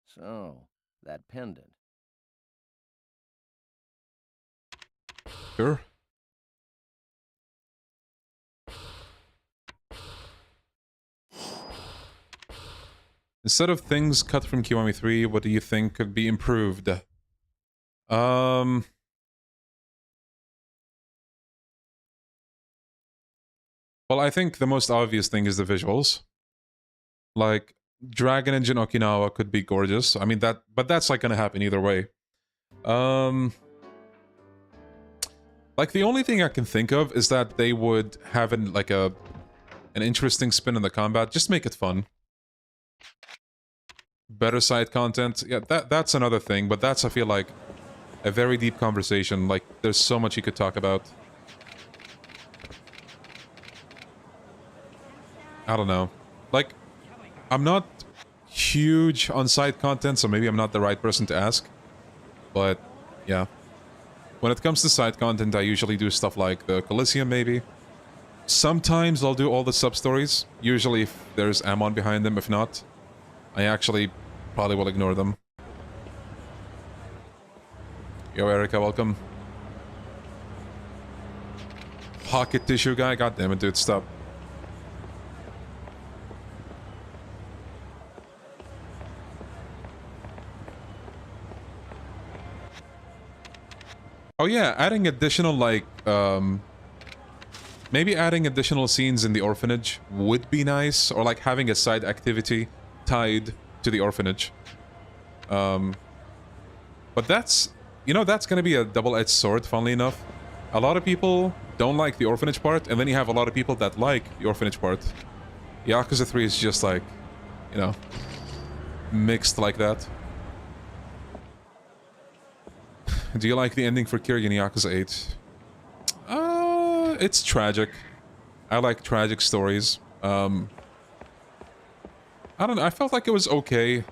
So, that pendant. Sure. Instead of things cut from Kiwami 3, what do you think could be improved? Well, I think the most obvious thing is the visuals. Like, Dragon Engine Okinawa could be gorgeous. I mean, but that's like gonna happen either way. Like, the only thing I can think of is that they would have an interesting spin in the combat. Just make it fun. Better side content. Yeah, that's another thing, but that's, I feel like, a very deep conversation. Like, there's so much you could talk about. I don't know. Like, I'm not huge on side content, so maybe I'm not the right person to ask. But, yeah. When it comes to side content, I usually do stuff like the Coliseum, maybe. Sometimes I'll do all the sub-stories. Usually if there's Amon behind them. If not, I actually probably will ignore them. Yo, Erica, welcome. Pocket tissue guy? God damn it, dude, stop. Oh yeah, adding additional, like, maybe adding additional scenes in the orphanage would be nice, or like having a side activity tied to the orphanage. But that's, you know, that's gonna be a double-edged sword, funnily enough. A lot of people don't like the orphanage part, and then you have a lot of people that like the orphanage part. Yakuza 3 is just like, you know, mixed like that. Do you like the ending for Kiryu in Yakuza 8? It's tragic. I like tragic stories. I don't know, I felt like it was okay.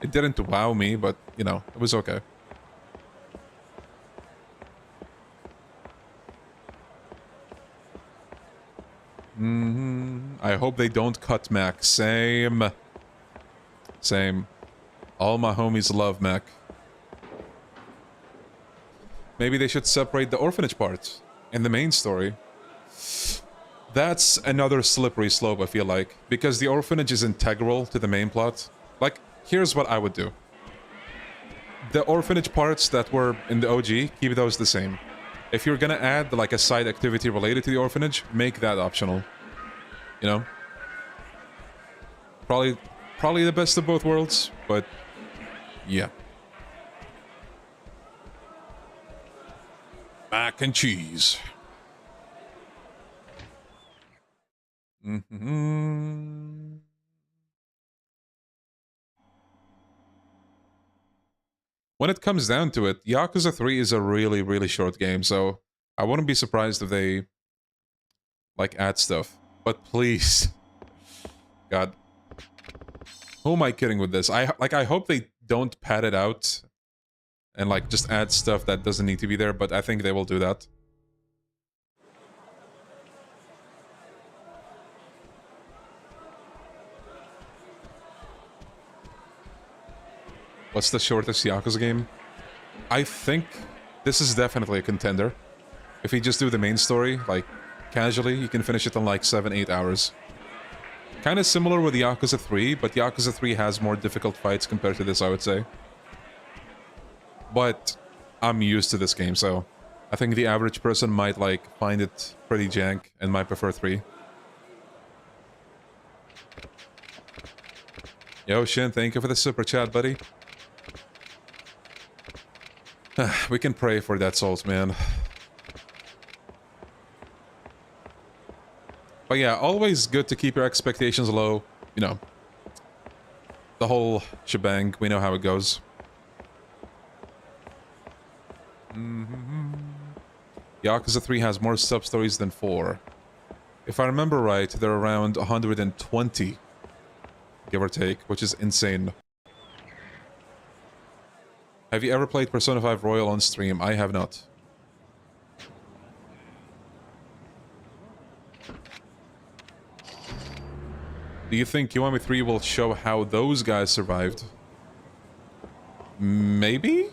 It didn't wow me, but, you know, it was okay. I hope they don't cut Mac. Same. Same. All my homies love Mac. Maybe they should separate the orphanage part and the main story. That's another slippery slope, I feel like, because the orphanage is integral to the main plot. Like, here's what I would do. The orphanage parts that were in the OG, keep those the same. If you're gonna add, like, a side activity related to the orphanage, make that optional. You know? Probably the best of both worlds, but yeah. Mac and cheese. When it comes down to it, Yakuza 3 is a really, really short game, so I wouldn't be surprised if they, like, add stuff. But please. God. Who am I kidding with this? I hope they don't pad it out and, like, just add stuff that doesn't need to be there, but I think they will do that. What's the shortest Yakuza game? I think this is definitely a contender. If you just do the main story, like, casually, you can finish it in like 7-8 hours. Kind of similar with Yakuza 3, but Yakuza 3 has more difficult fights compared to this, I would say. But I'm used to this game, so I think the average person might, like, find it pretty jank and might prefer 3. Yo, Shin, thank you for the super chat, buddy. We can pray for that souls, man. But yeah, always good to keep your expectations low. You know, the whole shebang. We know how it goes. Yakuza 3 has more sub-stories than 4. If I remember right, they're around 120, give or take, which is insane. Have you ever played Persona 5 Royal on stream? I have not. Do you think Kiwami 3 will show how those guys survived? Maybe?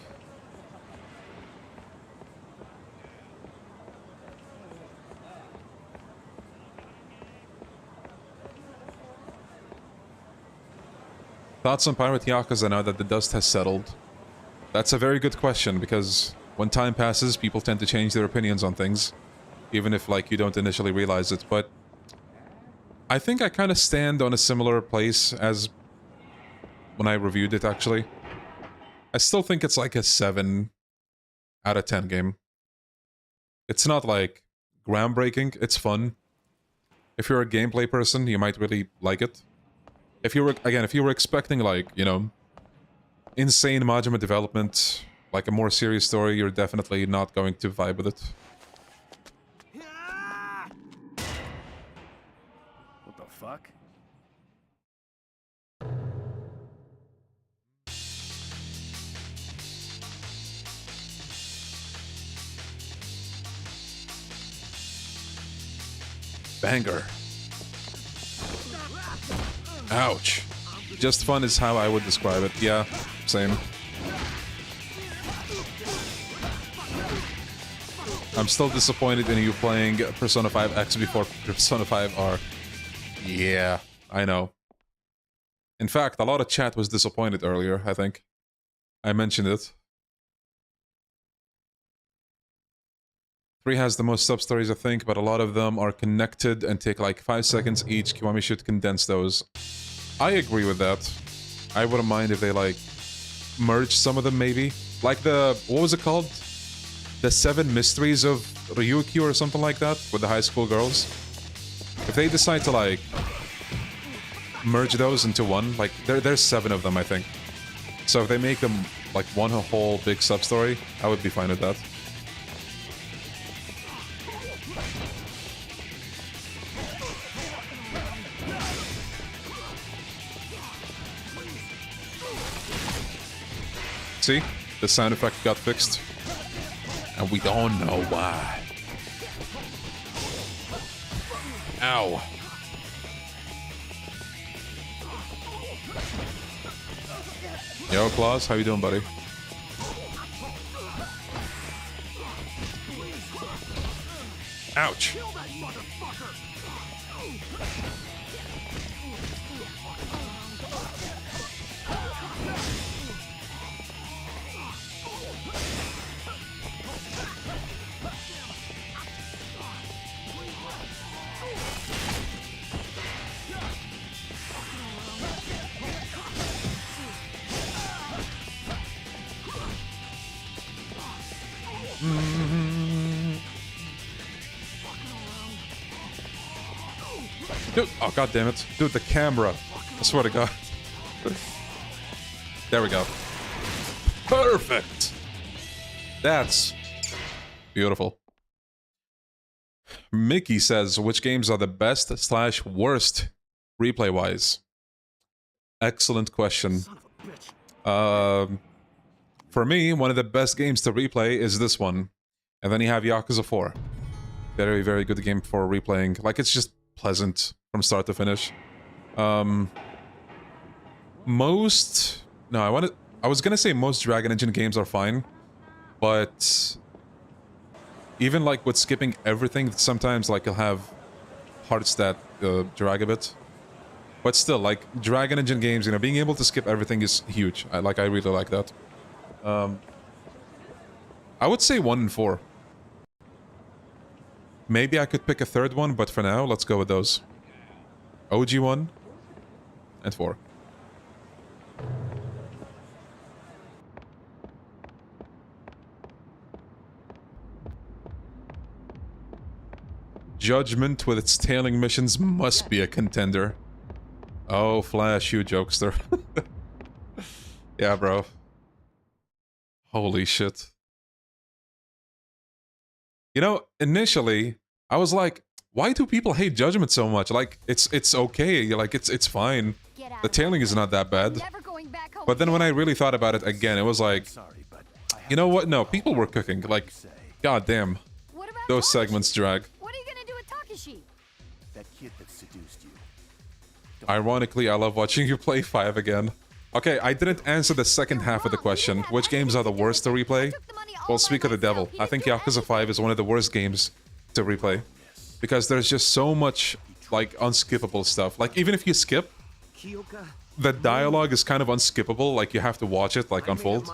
Thoughts on Pirate Yakuza now that the dust has settled? That's a very good question, because when time passes, people tend to change their opinions on things. Even if, like, you don't initially realize it, but I think I kind of stand on a similar place as when I reviewed it, actually. I still think it's like a 7 out of 10 game. It's not, like, groundbreaking, it's fun. If you're a gameplay person, you might really like it. If you were, again, if you were expecting, like, you know, insane Majima development, like a more serious story, you're definitely not going to vibe with it. What the fuck? Banger. Ouch. Just fun is how I would describe it. Yeah, same. I'm still disappointed in you playing Persona 5 X before Persona 5 R. Yeah, I know. In fact, a lot of chat was disappointed earlier, I think. I mentioned it. 3 has the most sub-stories, I think, but a lot of them are connected and take like 5 seconds each. Kiwami should condense those. I agree with that. I wouldn't mind if they like merge some of them, maybe. Like the, what was it called? The 7 Mysteries of Ryukyu or something like that, with the high school girls. If they decide to like merge those into one, like there's 7 of them, I think. So if they make them like one whole big sub-story, I would be fine with that. See? The sound effect got fixed. And we don't know why. Ow. Yo, Claus, how you doing, buddy? Ouch. Dude, oh god damn it. Dude, the camera. I swear to god. There we go. Perfect! That's beautiful. Mickey says, which games are the best / worst replay-wise? Excellent question. For me, one of the best games to replay is this one. And then you have Yakuza 4. Very, very good game for replaying. Like, it's just pleasant from start to finish. Most... No, I was gonna say most Dragon Engine games are fine. But... even, like, with skipping everything, sometimes, like, you'll have parts that drag a bit. But still, like, Dragon Engine games, you know, being able to skip everything is huge. I really like that. I would say 1 and 4. Maybe I could pick a third one, but for now, let's go with those. OG 1 and 4. Judgment with its tailing missions must be a contender. Oh, Flash, you jokester. Yeah, bro. Holy shit. You know, initially, I was like, why do people hate Judgment so much? Like, it's okay, like, it's fine. The tailing is not that bad. But then when I really thought about it again, it was like, you know what? No, people were cooking. Like, goddamn. Those segments drag. What are you gonna do with Takashi? That kid that seduced you. Ironically, I love watching you play 5 again. Okay, I didn't answer the second half of the question. Which games are the worst to replay? Well, speak of the devil. I think Yakuza 5 is one of the worst games to replay. Because there's just so much, like, unskippable stuff. Like, even if you skip, the dialogue is kind of unskippable. Like, you have to watch it, like, unfold.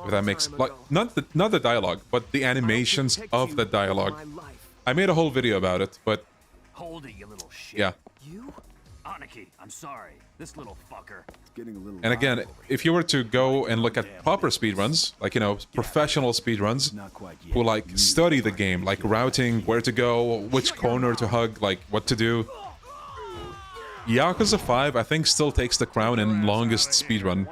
If that makes... like, not the dialogue, but the animations of the dialogue. I made a whole video about it, but... Hold it, you little shit. Yeah. You? Aniki, I'm sorry. This little fucker. It's getting a little And again, if you were to go and look at proper speedruns, like, you know, professional speedruns, who, like, study the game, like, routing, where to go, which corner to hug, like, what to do. Yakuza 5, I think, still takes the crown in longest speedrun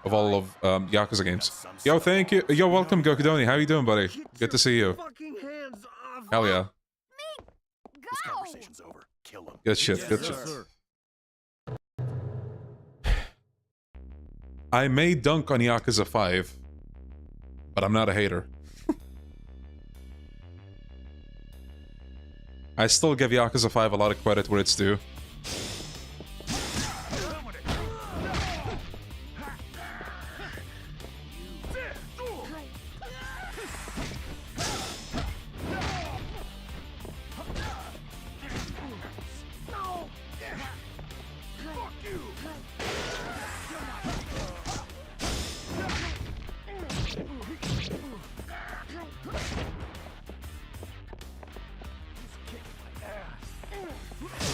of all of Yakuza games. Yo, thank you. Yo, welcome, Gokudoni. How you doing, buddy? Good to see you. Hell yeah. This conversation's over. Kill him. Good shit, good shit. I may dunk on Yakuza 5, but I'm not a hater. I still give Yakuza 5 a lot of credit where it's due.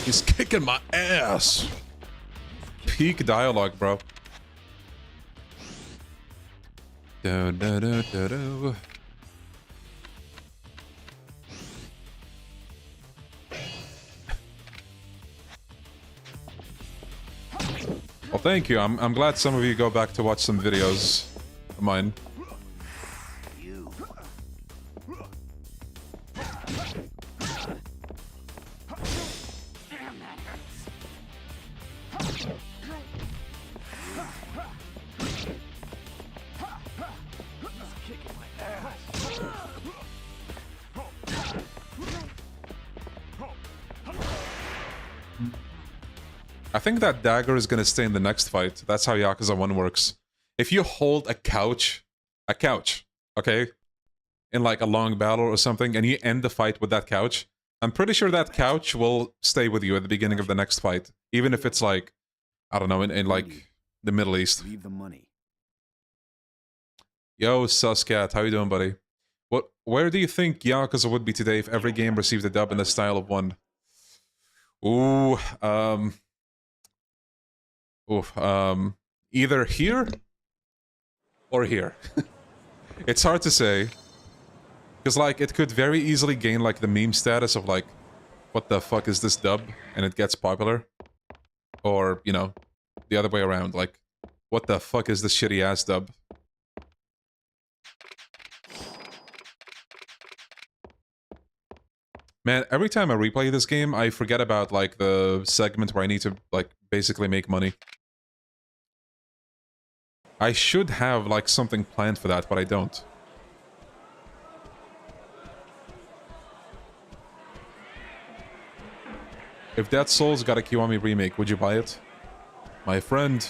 He's kicking my ass. Peak dialogue, bro. Do, do, do, do, do. Well, thank you. I'm glad some of you go back to watch some videos of mine. I think that dagger is gonna stay in the next fight. That's how Yakuza 1 works. If you hold a couch, okay? In like a long battle or something, and you end the fight with that couch, I'm pretty sure that couch will stay with you at the beginning of the next fight. Even if it's like, I don't know, in like the Middle East. Leave the money. Yo, Suscat, how you doing, buddy? Where do you think Yakuza would be today if every game received a dub in the style of one? Ooh, either here or here. It's hard to say. Because, like, it could very easily gain, like, the meme status of, like, what the fuck is this dub? And it gets popular. Or, you know, the other way around. Like, what the fuck is this shitty-ass dub? Man, every time I replay this game, I forget about, like, the segment where I need to, like, basically make money. I should have, like, something planned for that, but I don't. If Dead Souls got a Kiwami remake, would you buy it? My friend,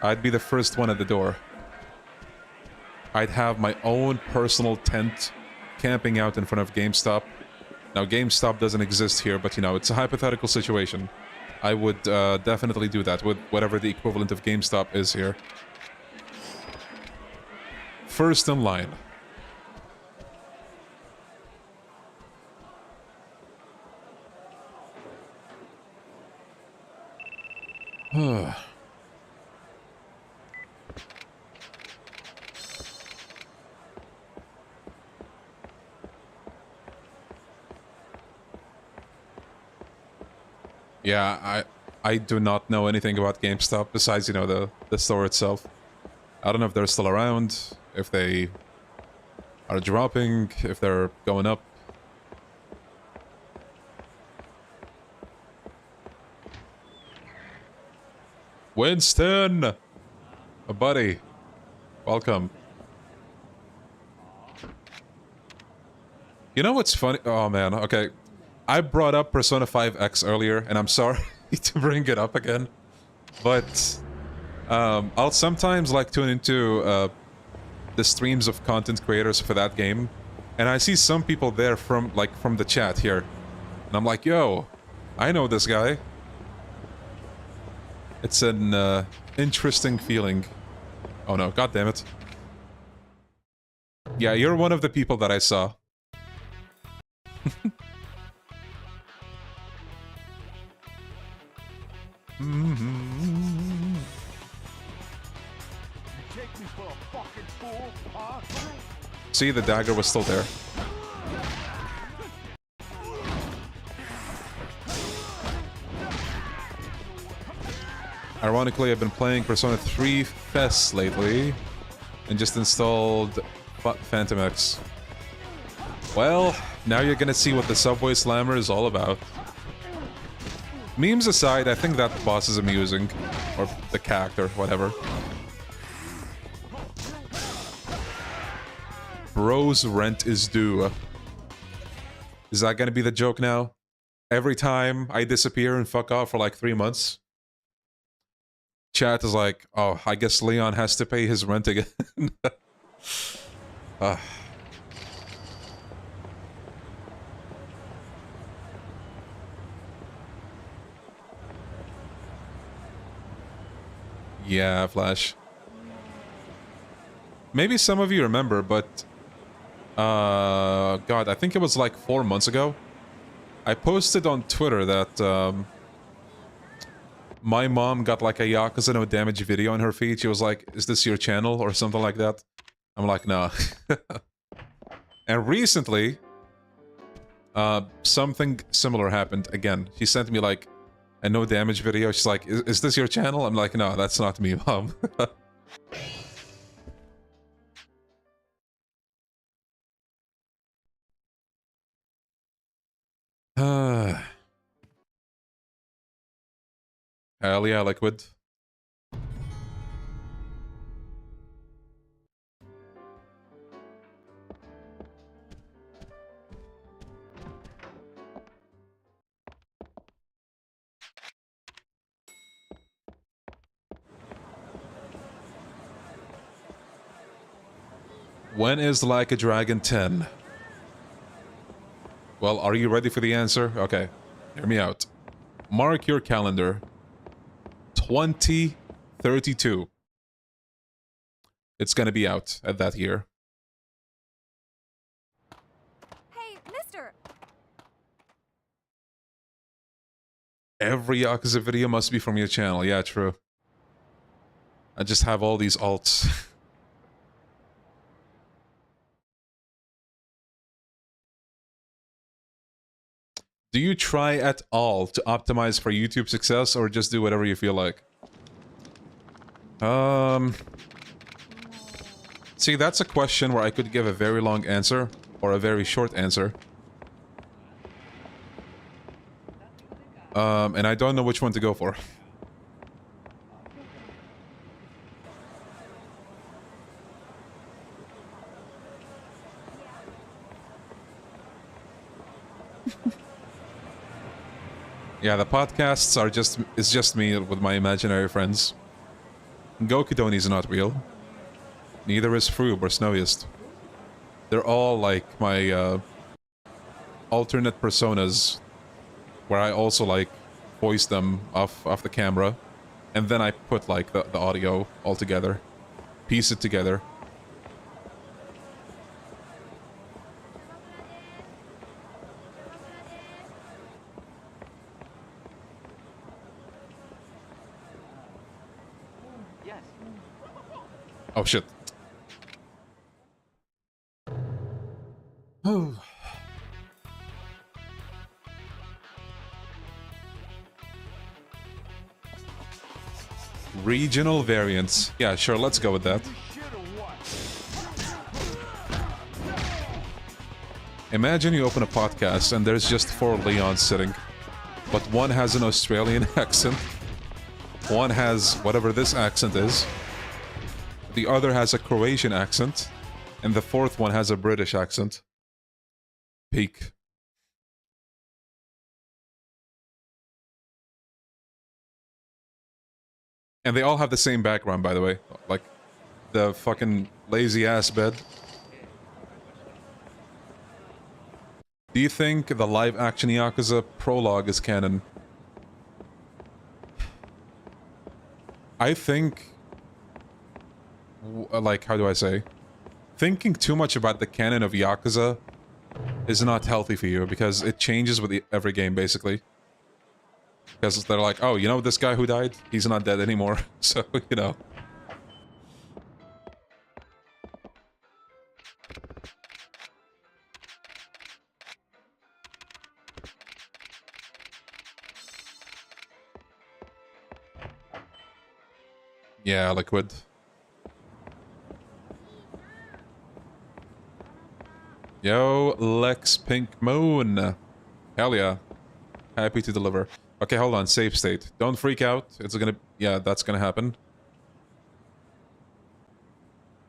I'd be the first one at the door. I'd have my own personal tent camping out in front of GameStop. Now, GameStop doesn't exist here, but, you know, it's a hypothetical situation. I would definitely do that with whatever the equivalent of GameStop is here. First in line. Yeah, I do not know anything about GameStop besides, you know, the store itself. I don't know if they're still around, if they are dropping, if they're going up. Winston! A buddy. Welcome. You know what's funny? Oh man, okay. I brought up Persona 5X earlier, and I'm sorry to bring it up again. But I'll sometimes like tune into the streams of content creators for that game, and I see some people there from the chat here. And I'm like, yo, I know this guy. It's an interesting feeling. Oh no, god damn it. Yeah, you're one of the people that I saw. See, the dagger was still there. Ironically, I've been playing Persona 3 FES lately, and just installed Phantom X. Well, now you're gonna see what the Subway Slammer is all about. Memes aside, I think that boss is amusing. Or the character, whatever. Bro's rent is due. Is that gonna be the joke now? Every time I disappear and fuck off for like 3 months? Chat is like, oh, I guess Leon has to pay his rent again. Yeah, Flash. Maybe some of you remember, but... God, I think it was like 4 months ago. I posted on Twitter that my mom got like a Yakuza no damage video on her feed. She was like, "Is this your channel?" or something like that. I'm like, "No." And recently, something similar happened again. She sent me like a no damage video. She's like, "Is this your channel?" I'm like, "No, that's not me, Mom." Hell yeah, Liquid. When is Like a Dragon 10? Well, are you ready for the answer? Okay, hear me out. Mark your calendar. 2032. It's gonna be out at that year. Hey, mister! Every Yakuza video must be from your channel. Yeah, true. I just have all these alts. Do you try at all to optimize for YouTube success, or just do whatever you feel like? See, that's a question where I could give a very long answer, or a very short answer. And I don't know which one to go for. Yeah, the podcasts are it's just me with my imaginary friends. Gokudoni is not real. Neither is Froob or Snowiest. They're all like my alternate personas, where I also like voice them off the camera, and then I put like the audio all together, piece it together. Oh shit. Oh. Regional variants. Yeah, sure, let's go with that. Imagine you open a podcast and there's just 4 Leons sitting, but one has an Australian accent, one has whatever this accent is, the other has a Croatian accent, and the 4th one has a British accent. Peak. And they all have the same background, by the way. Like, the fucking lazy-ass bed. Do you think the live-action Yakuza prologue is canon? I think... like, how do I say? Thinking too much about the canon of Yakuza is not healthy for you, because it changes with every game, basically. Because they're like, oh, you know this guy who died? He's not dead anymore. So, you know. Yeah, Liquid. Yo, Lex Pink Moon. Hell yeah. Happy to deliver. Okay, hold on. Save state. Don't freak out. It's gonna... yeah, that's gonna happen.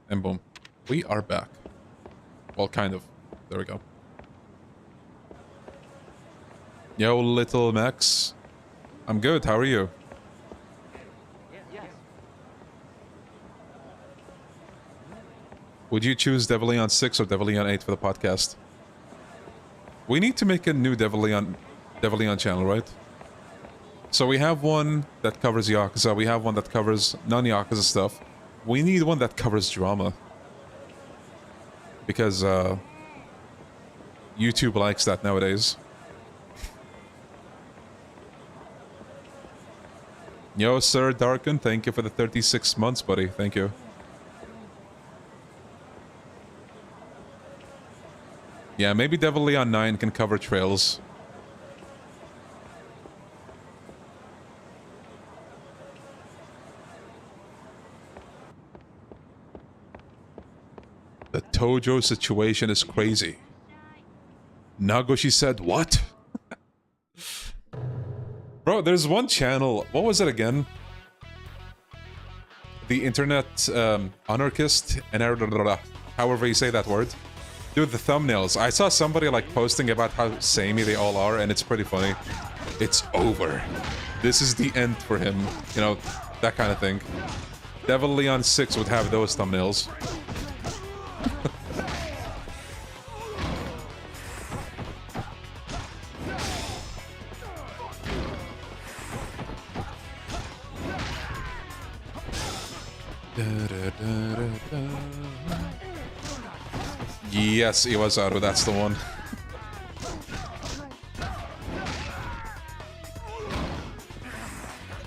And boom. We are back. Well, kind of. There we go. Yo, little Max. I'm good. How are you? Would you choose Devil Leon 6 or Devil Leon 8 for the podcast? We need to make a new Devil Leon channel, right? So we have one that covers Yakuza, we have one that covers non-Yakuza stuff. We need one that covers drama. Because, YouTube likes that nowadays. Yo, Sir Darken, thank you for the 36 months, buddy. Thank you. Yeah, maybe Devil Leon 9 can cover trails. The Tojo situation is crazy. Nagoshi said, what? Bro, there's one channel. What was it again? The internet anarchist, and however you say that word. Dude, the thumbnails. I saw somebody like posting about how samey they all are, and it's pretty funny. It's over. This is the end for him. You know, that kind of thing. Devil Leon 6 would have those thumbnails. Yes, Iwazaru, that's the one.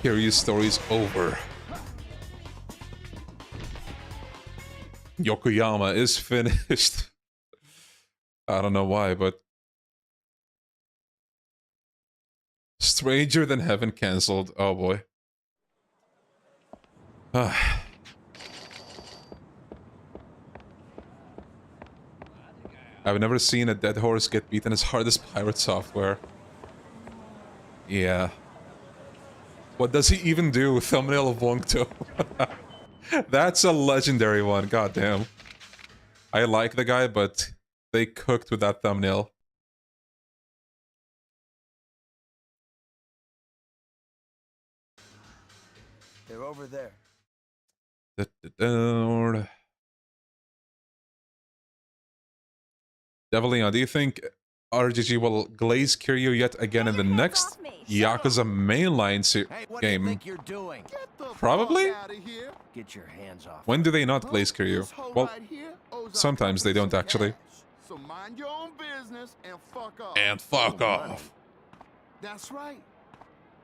Kiryu's story's over. Yokoyama is finished. I don't know why, but... Stranger Than Heaven cancelled. Oh boy. I've never seen a dead horse get beaten as hard as pirate software. Yeah. What does he even do? Thumbnail of Wongto. That's a legendary one, goddamn. I like the guy, but they cooked with that thumbnail. They're over there. Devil Leon, do you think RGG will glaze Kiryu yet again in the next Yakuza mainline game? Probably? Get your hands off. When do they not glaze Kiryu? Well, sometimes they don't actually. So mind your own business and fuck off. And fuck off. That's right.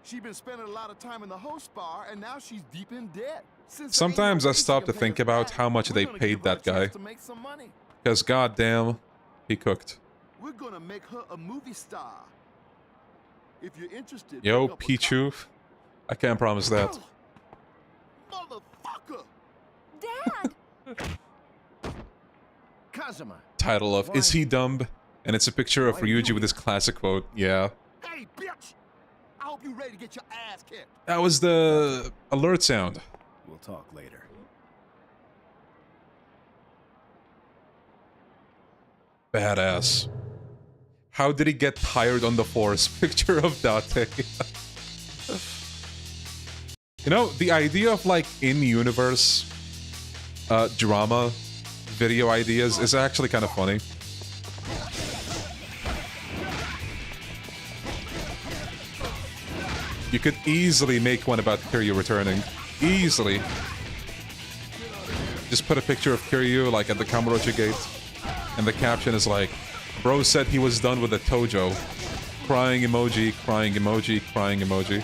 She's been spending a lot of time in the host bar, and now she's deep in debt. Sometimes I stop to think about how much they paid that guy. Because goddamn, he cooked. We're gonna make her a movie star. If you're interested, yo, Pichu, I can't promise that. Motherfucker! Dad! Kazuma. Title of Is He Dumb? And it's a picture of Ryuji with his classic quote. Yeah. Hey, bitch! I hope you're ready to get your ass kicked. That was the alert sound. We'll talk later. Badass. How did he get tired on the force? Picture of Date. You know, the idea of like in-universe drama video ideas is actually kind of funny. You could easily make one about Kiryu returning. Easily. Just put a picture of Kiryu like at the Kamurocho gate. And the caption is like, bro said he was done with the Tojo. Crying emoji, crying emoji, crying emoji.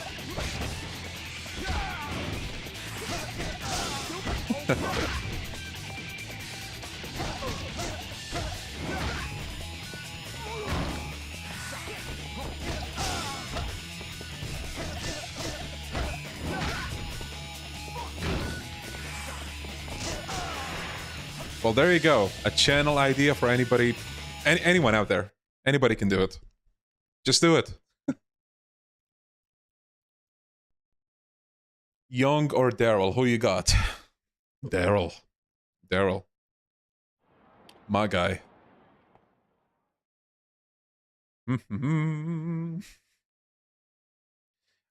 Well, there you go. A channel idea for anybody, anyone out there. Anybody can do it. Just do it. Young or Daryl? Who you got? Daryl. Daryl. My guy.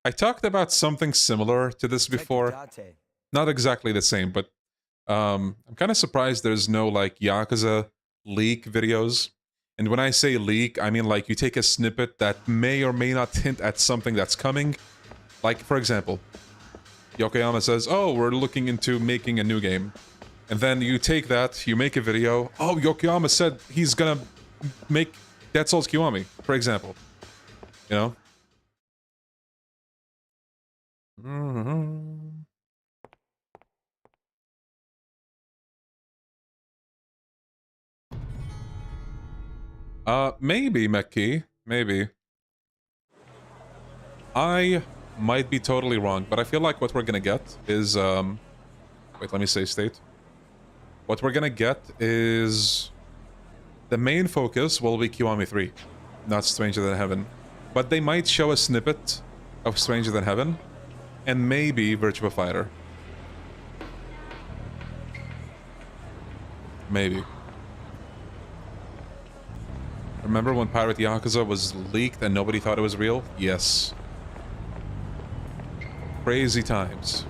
I talked about something similar to this before. Not exactly the same, but I'm kind of surprised there's no like Yakuza leak videos. And when I say leak, I mean like you take a snippet that may or may not hint at something that's coming. Like, for example, Yokoyama says, oh, we're looking into making a new game. And then you take that, you make a video. Oh, Yokoyama said he's gonna make Dead Souls Kiwami, for example. You know? Maybe, McKee. Maybe. I might be totally wrong, but I feel like what we're gonna get is, wait, let me say state. What we're gonna get is... The main focus will be Kiwami 3, not Stranger Than Heaven. But they might show a snippet of Stranger Than Heaven, and maybe Virtua Fighter. Maybe. Remember when Pirate Yakuza was leaked and nobody thought it was real? Yes. Crazy times.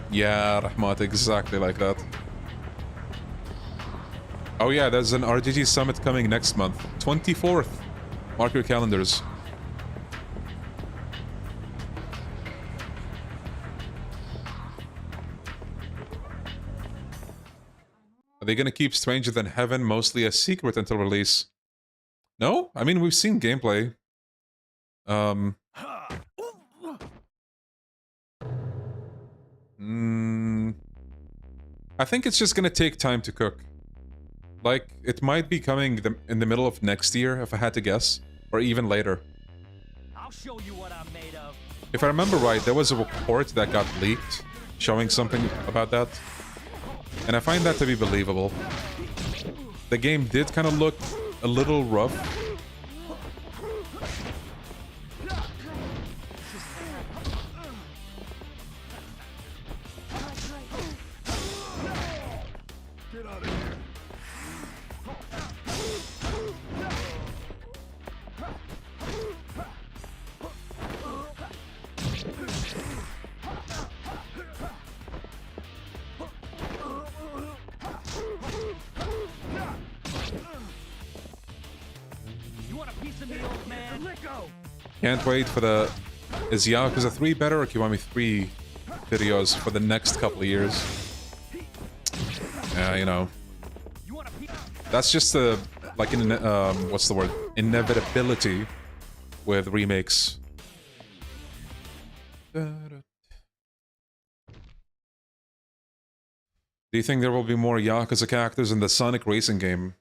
Yeah, Rahmat, exactly like that. Oh yeah, there's an RGG Summit coming next month. 24th. Mark your calendars. Are they gonna keep Stranger Than Heaven mostly a secret until release? No? I mean, we've seen gameplay. I think it's just gonna take time to cook. Like, it might be coming in the middle of next year, if I had to guess. Or even later. I'll show you what I'm made of. If I remember right, there was a report that got leaked showing something about that. And I find that to be believable. The game did kind of look a little rough. Can't wait for the... Is Yakuza 3 better or Kiwami 3 videos for the next couple of years? Yeah, you know. That's just a... Like, what's the word? Inevitability with remakes. Do you think there will be more Yakuza characters in the Sonic racing game?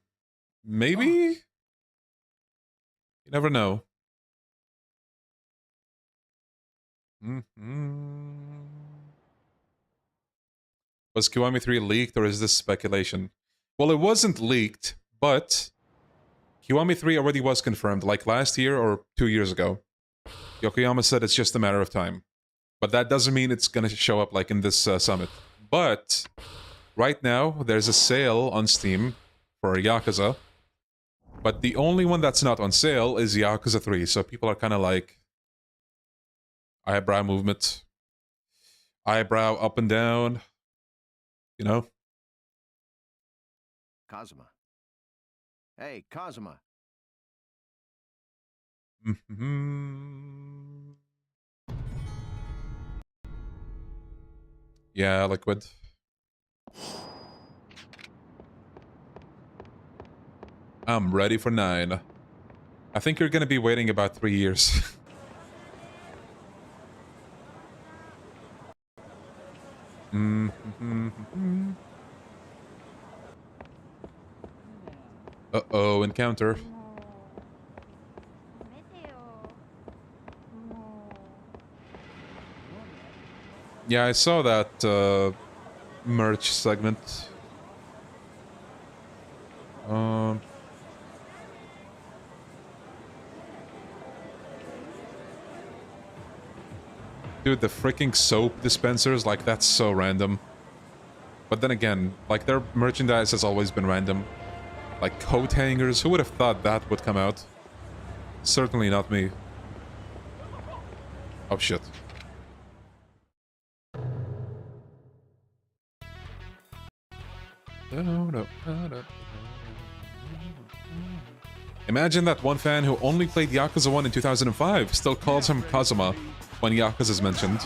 Maybe? You never know. Was Kiwami 3 leaked or is this speculation? Well, it wasn't leaked, but Kiwami 3 already was confirmed, like last year or 2 years ago. Yokoyama said it's just a matter of time. But that doesn't mean it's gonna show up like in this summit. But right now, there's a sale on Steam for Yakuza. But the only one that's not on sale is Yakuza 3, so people are kind of like... Eyebrow movement. Eyebrow up and down. You know? Kazuma. Hey, Kazuma. Yeah, Liquid. I'm ready for 9. I think you're gonna be waiting about 3 years. Uh-oh, encounter. Yeah, I saw that merch segment. Dude, the freaking soap dispensers, like, that's so random. But then again, like, their merchandise has always been random. Like, coat hangers, who would have thought that would come out? Certainly not me. Oh, shit. Imagine that one fan who only played Yakuza 1 in 2005 still calls him Kazuma when Yakuza is mentioned.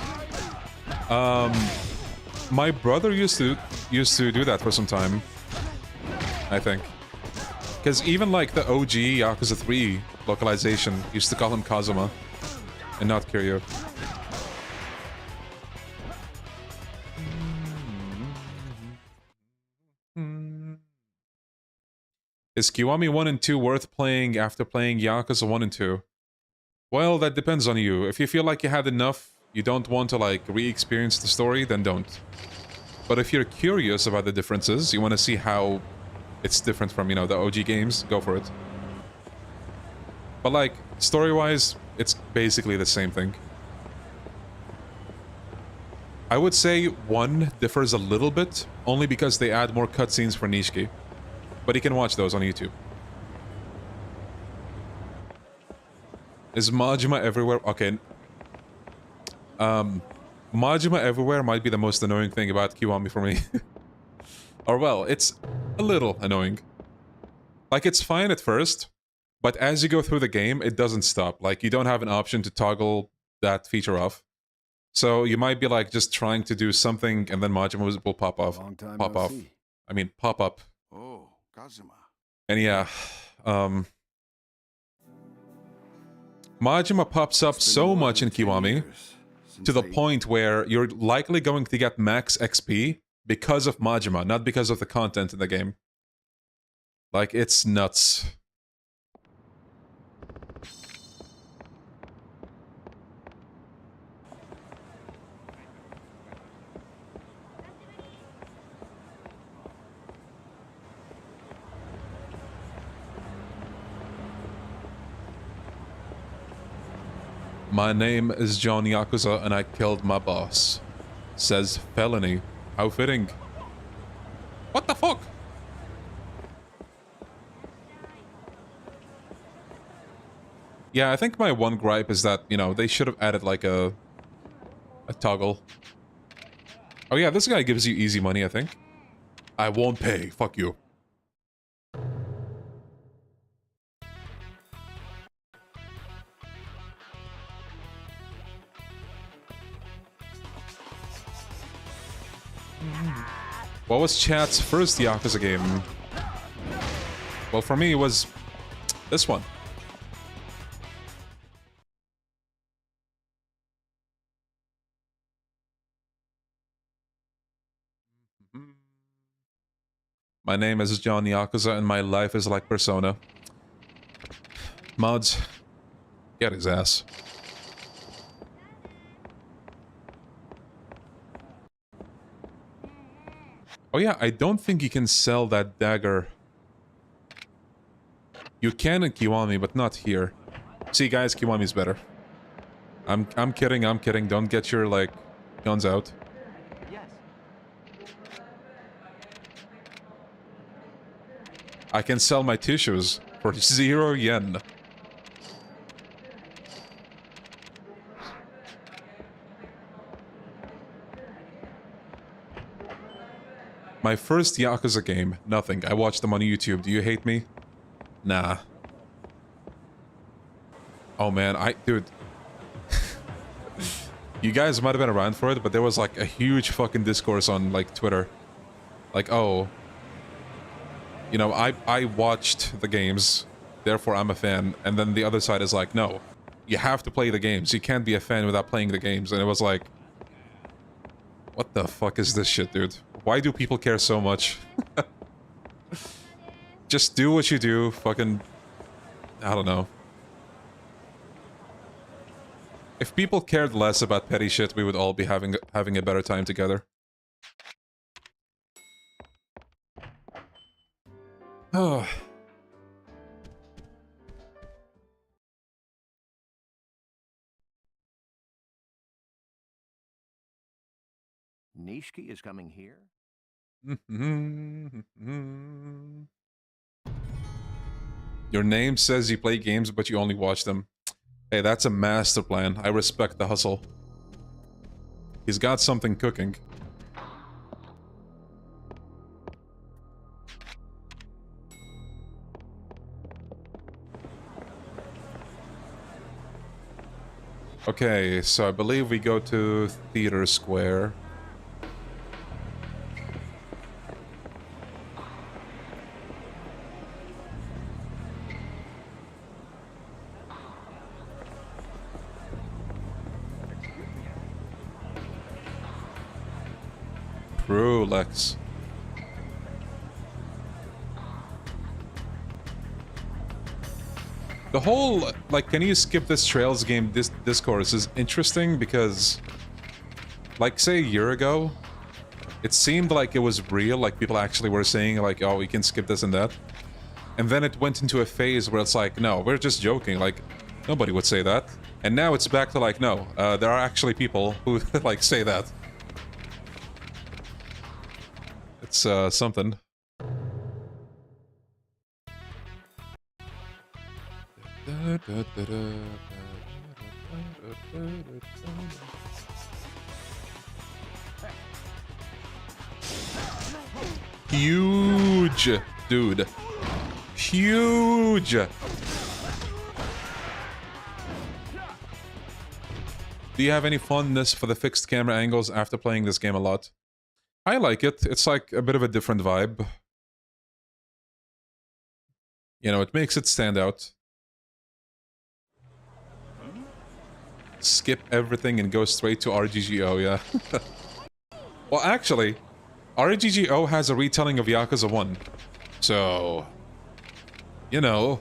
My brother used to do that for some time, I think. Because even like the OG Yakuza 3 localization used to call him Kazuma and not Kiryu. Is Kiwami 1 and 2 worth playing after playing Yakuza 1 and 2? Well, that depends on you. If you feel like you had enough, you don't want to like re-experience the story, then don't. But if you're curious about the differences, you want to see how it's different from, you know, the OG games, go for it. But like, story-wise, it's basically the same thing. I would say 1 differs a little bit, only because they add more cutscenes for Nishiki. But you can watch those on YouTube. Is Majima everywhere? Okay. Majima everywhere might be the most annoying thing about Kiwami for me. Or well, it's a little annoying. Like, it's fine at first, but as you go through the game, it doesn't stop. Like, you don't have an option to toggle that feature off. So you might be like just trying to do something and then Majima will pop off. Pop off. I mean, pop up. Oh, Kazuma. And yeah, Majima pops up so much in Kiwami to the point where you're likely going to get max XP because of Majima, not because of the content in the game. Like, it's nuts. My name is John Yakuza and I killed my boss. Says felony. How fitting. What the fuck? Yeah, I think my one gripe is that, you know, they should have added like a toggle. Oh yeah, this guy gives you easy money, I think. I won't pay. Fuck you. What was chat's first Yakuza game? Well, for me, it was this one. My name is John Yakuza and my life is like Persona. Mods, get his ass. Oh yeah, I don't think you can sell that dagger. You can in Kiwami, but not here. See guys, Kiwami's better. I'm kidding, I'm kidding. Don't get your, like, guns out. Yes. I can sell my tissues for 0 yen. My first Yakuza game, nothing. I watched them on YouTube. Do you hate me? Nah. Oh man, dude. You guys might have been around for it, but there was like a huge fucking discourse on like Twitter. Like, oh, you know, I watched the games, therefore I'm a fan. And then the other side is like, no, you have to play the games. You can't be a fan without playing the games. And it was like, what the fuck is this shit, dude? Why do people care so much? Just do what you do, fucking... I don't know. If people cared less about petty shit, we would all be having a better time together. Oh. Nishiki is coming here? Your name says you play games, but you only watch them. Hey, that's a master plan. I respect the hustle. He's got something cooking. Okay, so I believe we go to Theater Square. True, Lex. The whole, like, can you skip this Trails game discourse is interesting because, like, say a year ago, it seemed like it was real, like people actually were saying, like, oh, we can skip this and that. And then it went into a phase where it's like, no, we're just joking, like, nobody would say that. And now it's back to like, no, there are actually people who, like, say that. It's, something. Huge, dude. Huge. Do you have any fondness for the fixed camera angles after playing this game a lot? I like it. It's like a bit of a different vibe. You know, it makes it stand out. Skip everything and go straight to RGGO, yeah. Well, actually, RGGO has a retelling of Yakuza 1. So, you know,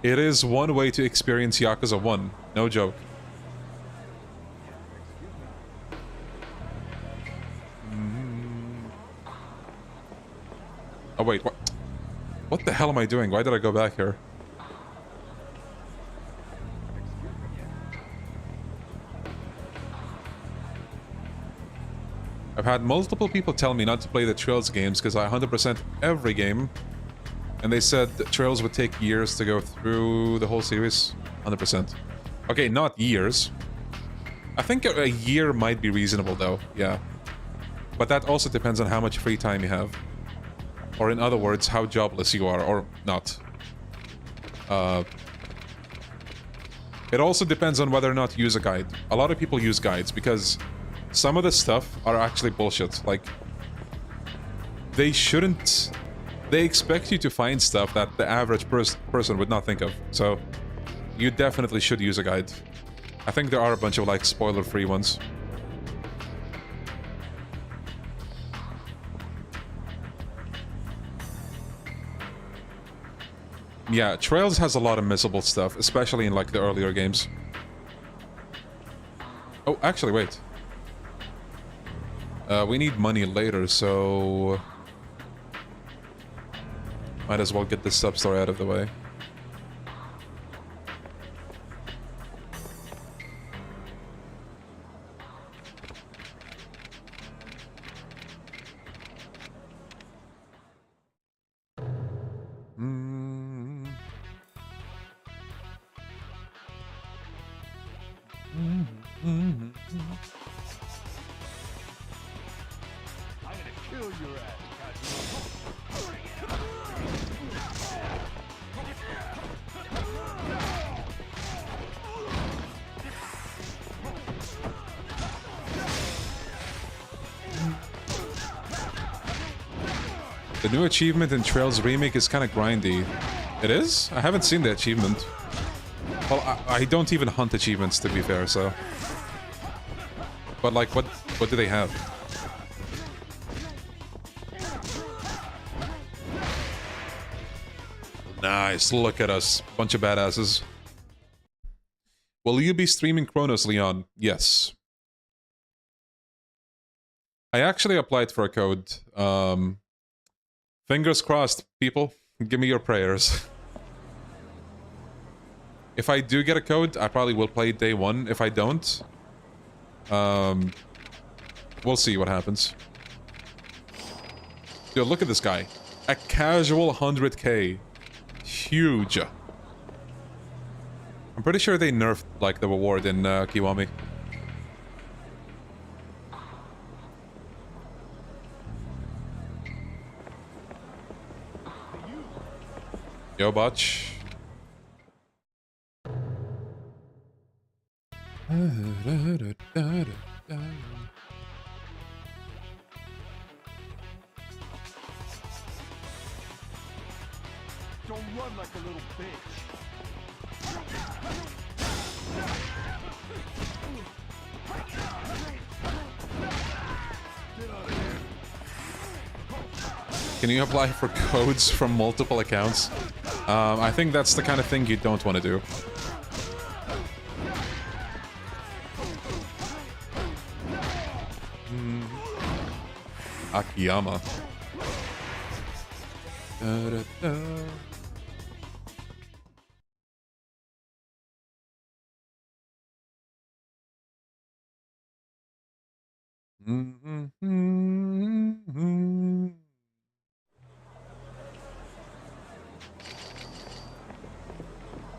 it is one way to experience Yakuza 1. No joke. Oh, wait, what? What the hell am I doing? Why did I go back here? I've had multiple people tell me not to play the Trails games because I 100% every game. And they said that Trails would take years to go through the whole series. 100%. Okay, not years. I think a year might be reasonable though, yeah. But that also depends on how much free time you have. Or in other words, how jobless you are, or not. It also depends on whether or not you use a guide. A lot of people use guides because some of the stuff are actually bullshit. Like, they shouldn't... They expect you to find stuff that the average person would not think of. So, you definitely should use a guide. I think there are a bunch of, like, spoiler-free ones. Yeah, Trails has a lot of missable stuff, especially in, like, the earlier games. Oh, actually, wait. We need money later, so... Might as well get this sub-story out of the way. The new achievement in Trails Remake is kind of grindy. It is? I haven't seen the achievement. Well, I don't even hunt achievements, to be fair, so... But, like, what do they have? Nice, look at us. Bunch of badasses. Will you be streaming Chronos, Leon? Yes. I actually applied for a code. Fingers crossed, people. Give me your prayers. If I do get a code, I probably will play day one. If I don't, we'll see what happens. Yo, look at this guy. A casual 100k. Huge. I'm pretty sure they nerfed, like, the reward in Kiwami. Yo, Botch. Don't run like a little bitch. Can you apply for codes from multiple accounts? I think that's the kind of thing you don't want to do. Akiyama. Da-da-da.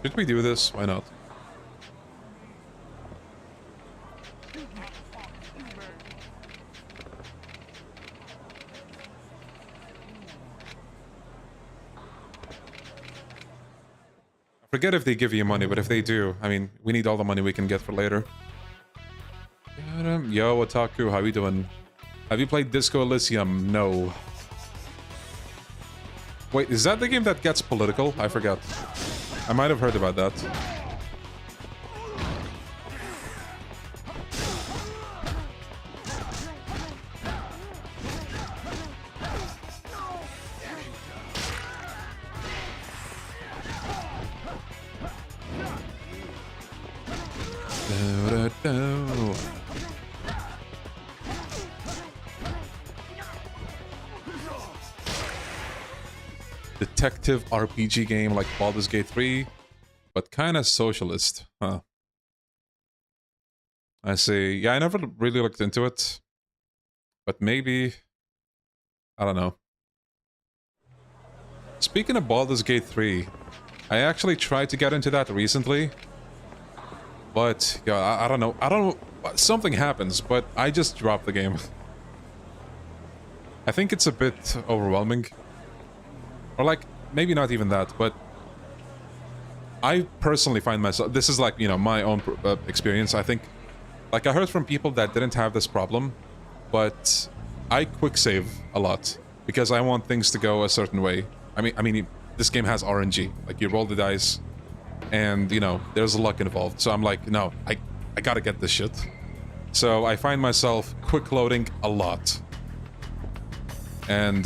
Should we do this? Why not? I forget if they give you money, but if they do, I mean, we need all the money we can get for later. Yo, Otaku, how you doing? Have you played Disco Elysium? No. Wait, is that the game that gets political? I forgot. I might have heard about that. Detective RPG game like Baldur's Gate 3, but kind of socialist, huh? I see. Yeah, I never really looked into it, but maybe, I don't know. Speaking of Baldur's Gate 3, I actually tried to get into that recently, but yeah, I don't know. Something happens, but I just dropped the game. I think it's a bit overwhelming. Or like, maybe not even that, but I personally find myself... This is like, you know, my own experience, I think. Like, I heard from people that didn't have this problem, but I quick save a lot because I want things to go a certain way. I mean, this game has RNG. Like, you roll the dice, and, you know, there's luck involved. So I'm like, no, I gotta get this shit. So I find myself quick loading a lot. And,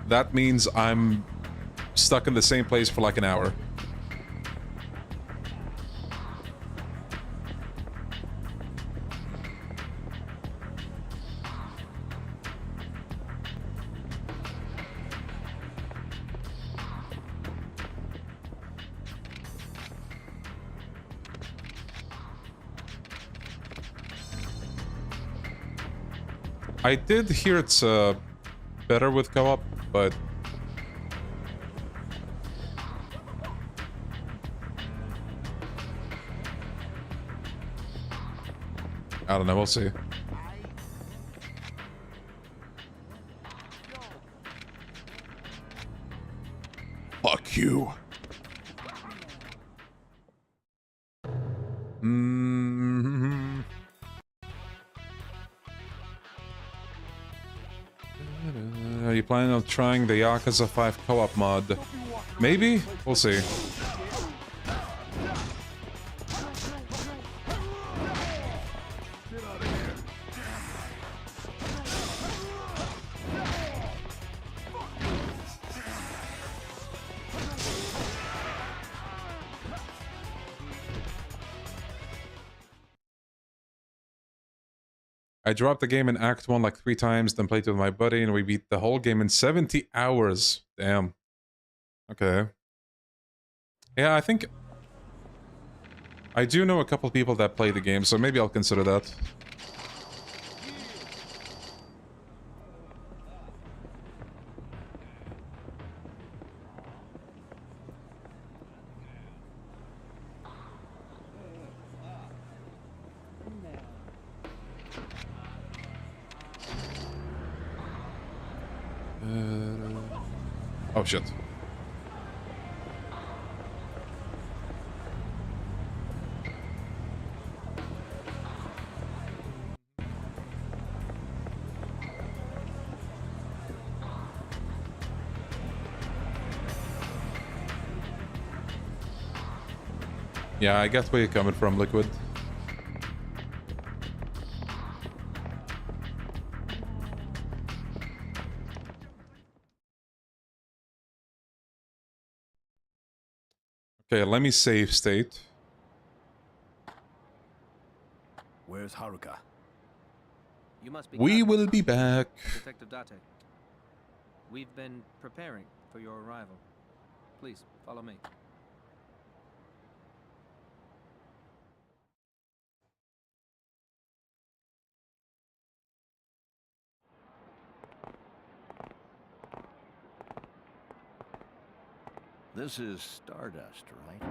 that means I'm stuck in the same place for like an hour. I did hear it's better with co-op, but I don't know, we'll see. Fuck you. Are you planning on trying the Yakuza 5 co-op mod? Maybe? We'll see. I dropped the game in Act 1 like 3 times, then played with my buddy, and we beat the whole game in 70 hours. Damn. Okay. Yeah, I think... I do know a couple people that play the game, so maybe I'll consider that. Oh shit. Yeah, I get where you're coming from, Liquid. Okay, let me save state. Where's Haruka? You must be We will Kazuma's be son, back. Detective Date. We've been preparing for your arrival. Please, follow me. This is Stardust, right?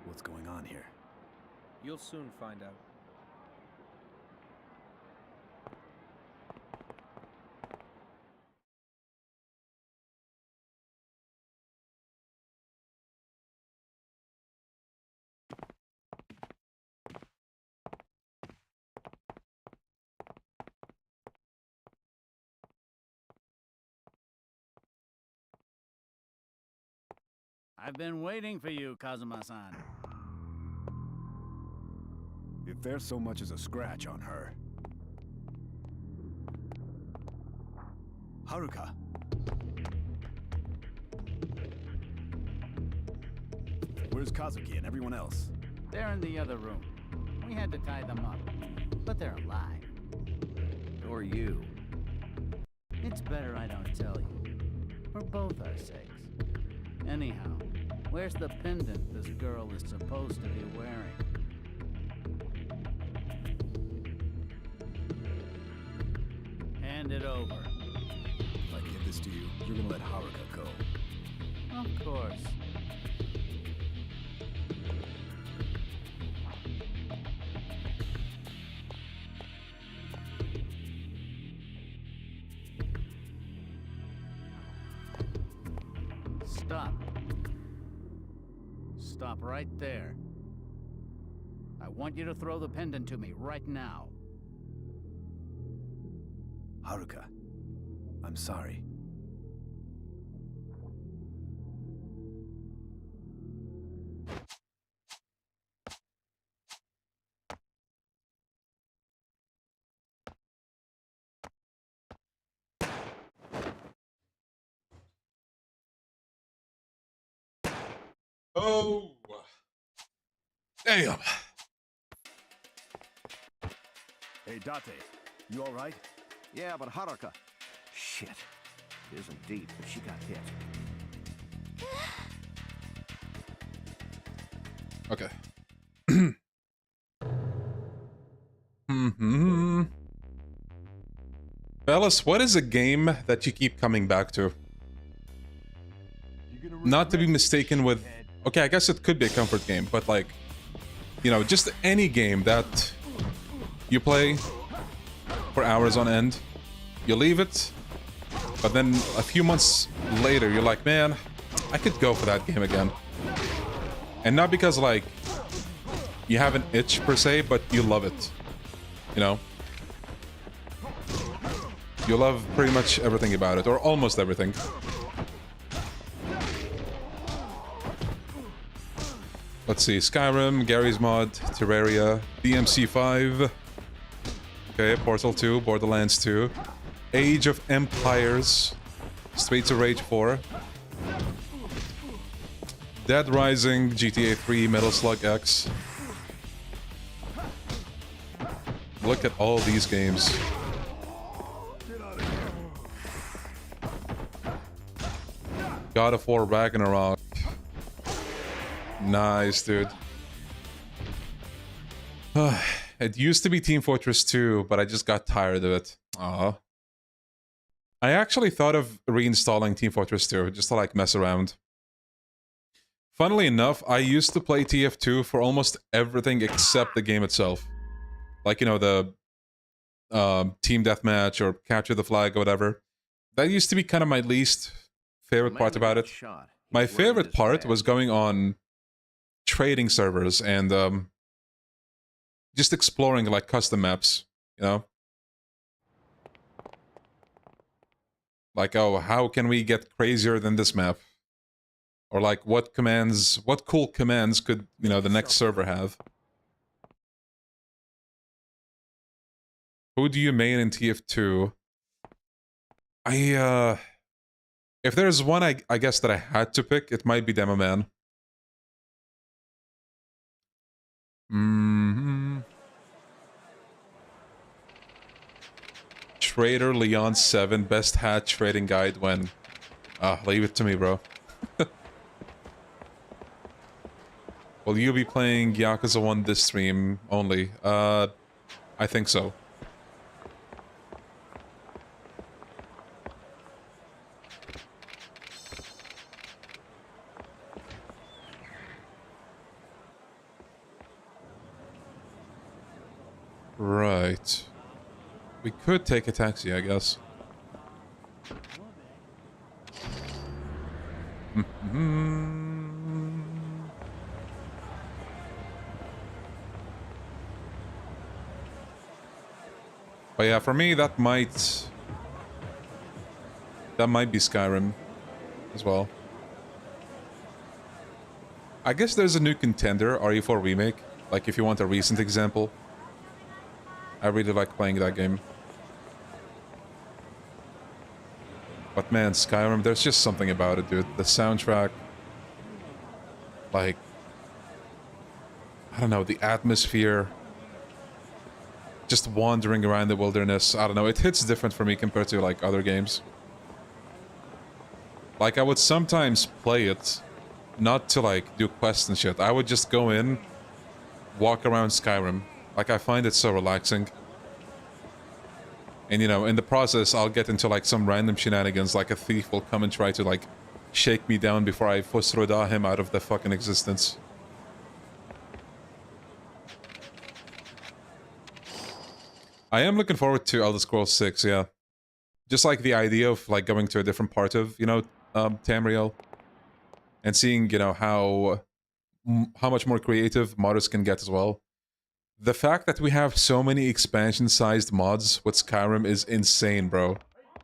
What's going on here? You'll soon find out. I've been waiting for you, Kazuma-san. If there's so much as a scratch on her... Haruka! Where's Kazuki and everyone else? They're in the other room. We had to tie them up, but they're alive. Or you. It's better I don't tell you. For both our sakes. Anyhow, where's the pendant this girl is supposed to be wearing? Hand it over. If I give this to you, you're gonna let Haruka go. Of course. Stop. Stop right there. I want you to throw the pendant to me right now. Haruka, I'm sorry. Oh. Damn. Hey, Date, you alright? Yeah, but Haruka... Shit. It isn't deep, but she got hit. Okay. Fellas, what is a game that you keep coming back to? Not to be mistaken with... Okay, I guess it could be a comfort game, but like... You know, just any game that you play for hours on end. You leave it, but then a few months later, you're like, man, I could go for that game again. And not because, like, you have an itch per se, but you love it. You know? You love pretty much everything about it, or almost everything. Let's see, Skyrim, Gary's Mod, Terraria, DMC5. Okay, Portal 2, Borderlands 2. Age of Empires, Streets of Rage 4. Dead Rising, GTA 3, Metal Slug X. Look at all these games. God of War Ragnarok. Nice, dude. It used to be Team Fortress 2, but I just got tired of it. Aw. I actually thought of reinstalling Team Fortress 2, just to like mess around. Funnily enough, I used to play TF2 for almost everything except the game itself. Like, you know, the Team Deathmatch or Capture the Flag or whatever. That used to be kind of my least favorite part about it. My favorite part was going on trading servers and just exploring like custom maps, you know? Like, oh, how can we get crazier than this map? Or like, what cool commands could, you know, the next server have? Who do you main in TF2? If there's one I guess that I had to pick, it might be Demo Man. Trader Leon 7, best hat trading guide when... leave it to me, bro. Will you be playing Yakuza 1 this stream only? I think so. Right. We could take a taxi, I guess. But yeah, for me, that might be Skyrim as well. I guess there's a new contender, RE4 Remake. Like, if you want a recent example. I really like playing that game. But man, Skyrim, there's just something about it, dude. The soundtrack, like, I don't know, the atmosphere, just wandering around the wilderness, I don't know, it hits different for me compared to, like, other games. Like, I would sometimes play it, not to, like, do quests and shit. I would just go in, walk around Skyrim. Like, I find it so relaxing. And, you know, in the process, I'll get into, like, some random shenanigans, like a thief will come and try to, like, shake me down before I Fusroda him out of the fucking existence. I am looking forward to Elder Scrolls 6, yeah. Just, like, the idea of, like, going to a different part of, you know, Tamriel. And seeing, you know, how much more creative modders can get as well. The fact that we have so many expansion-sized mods with Skyrim is insane, bro.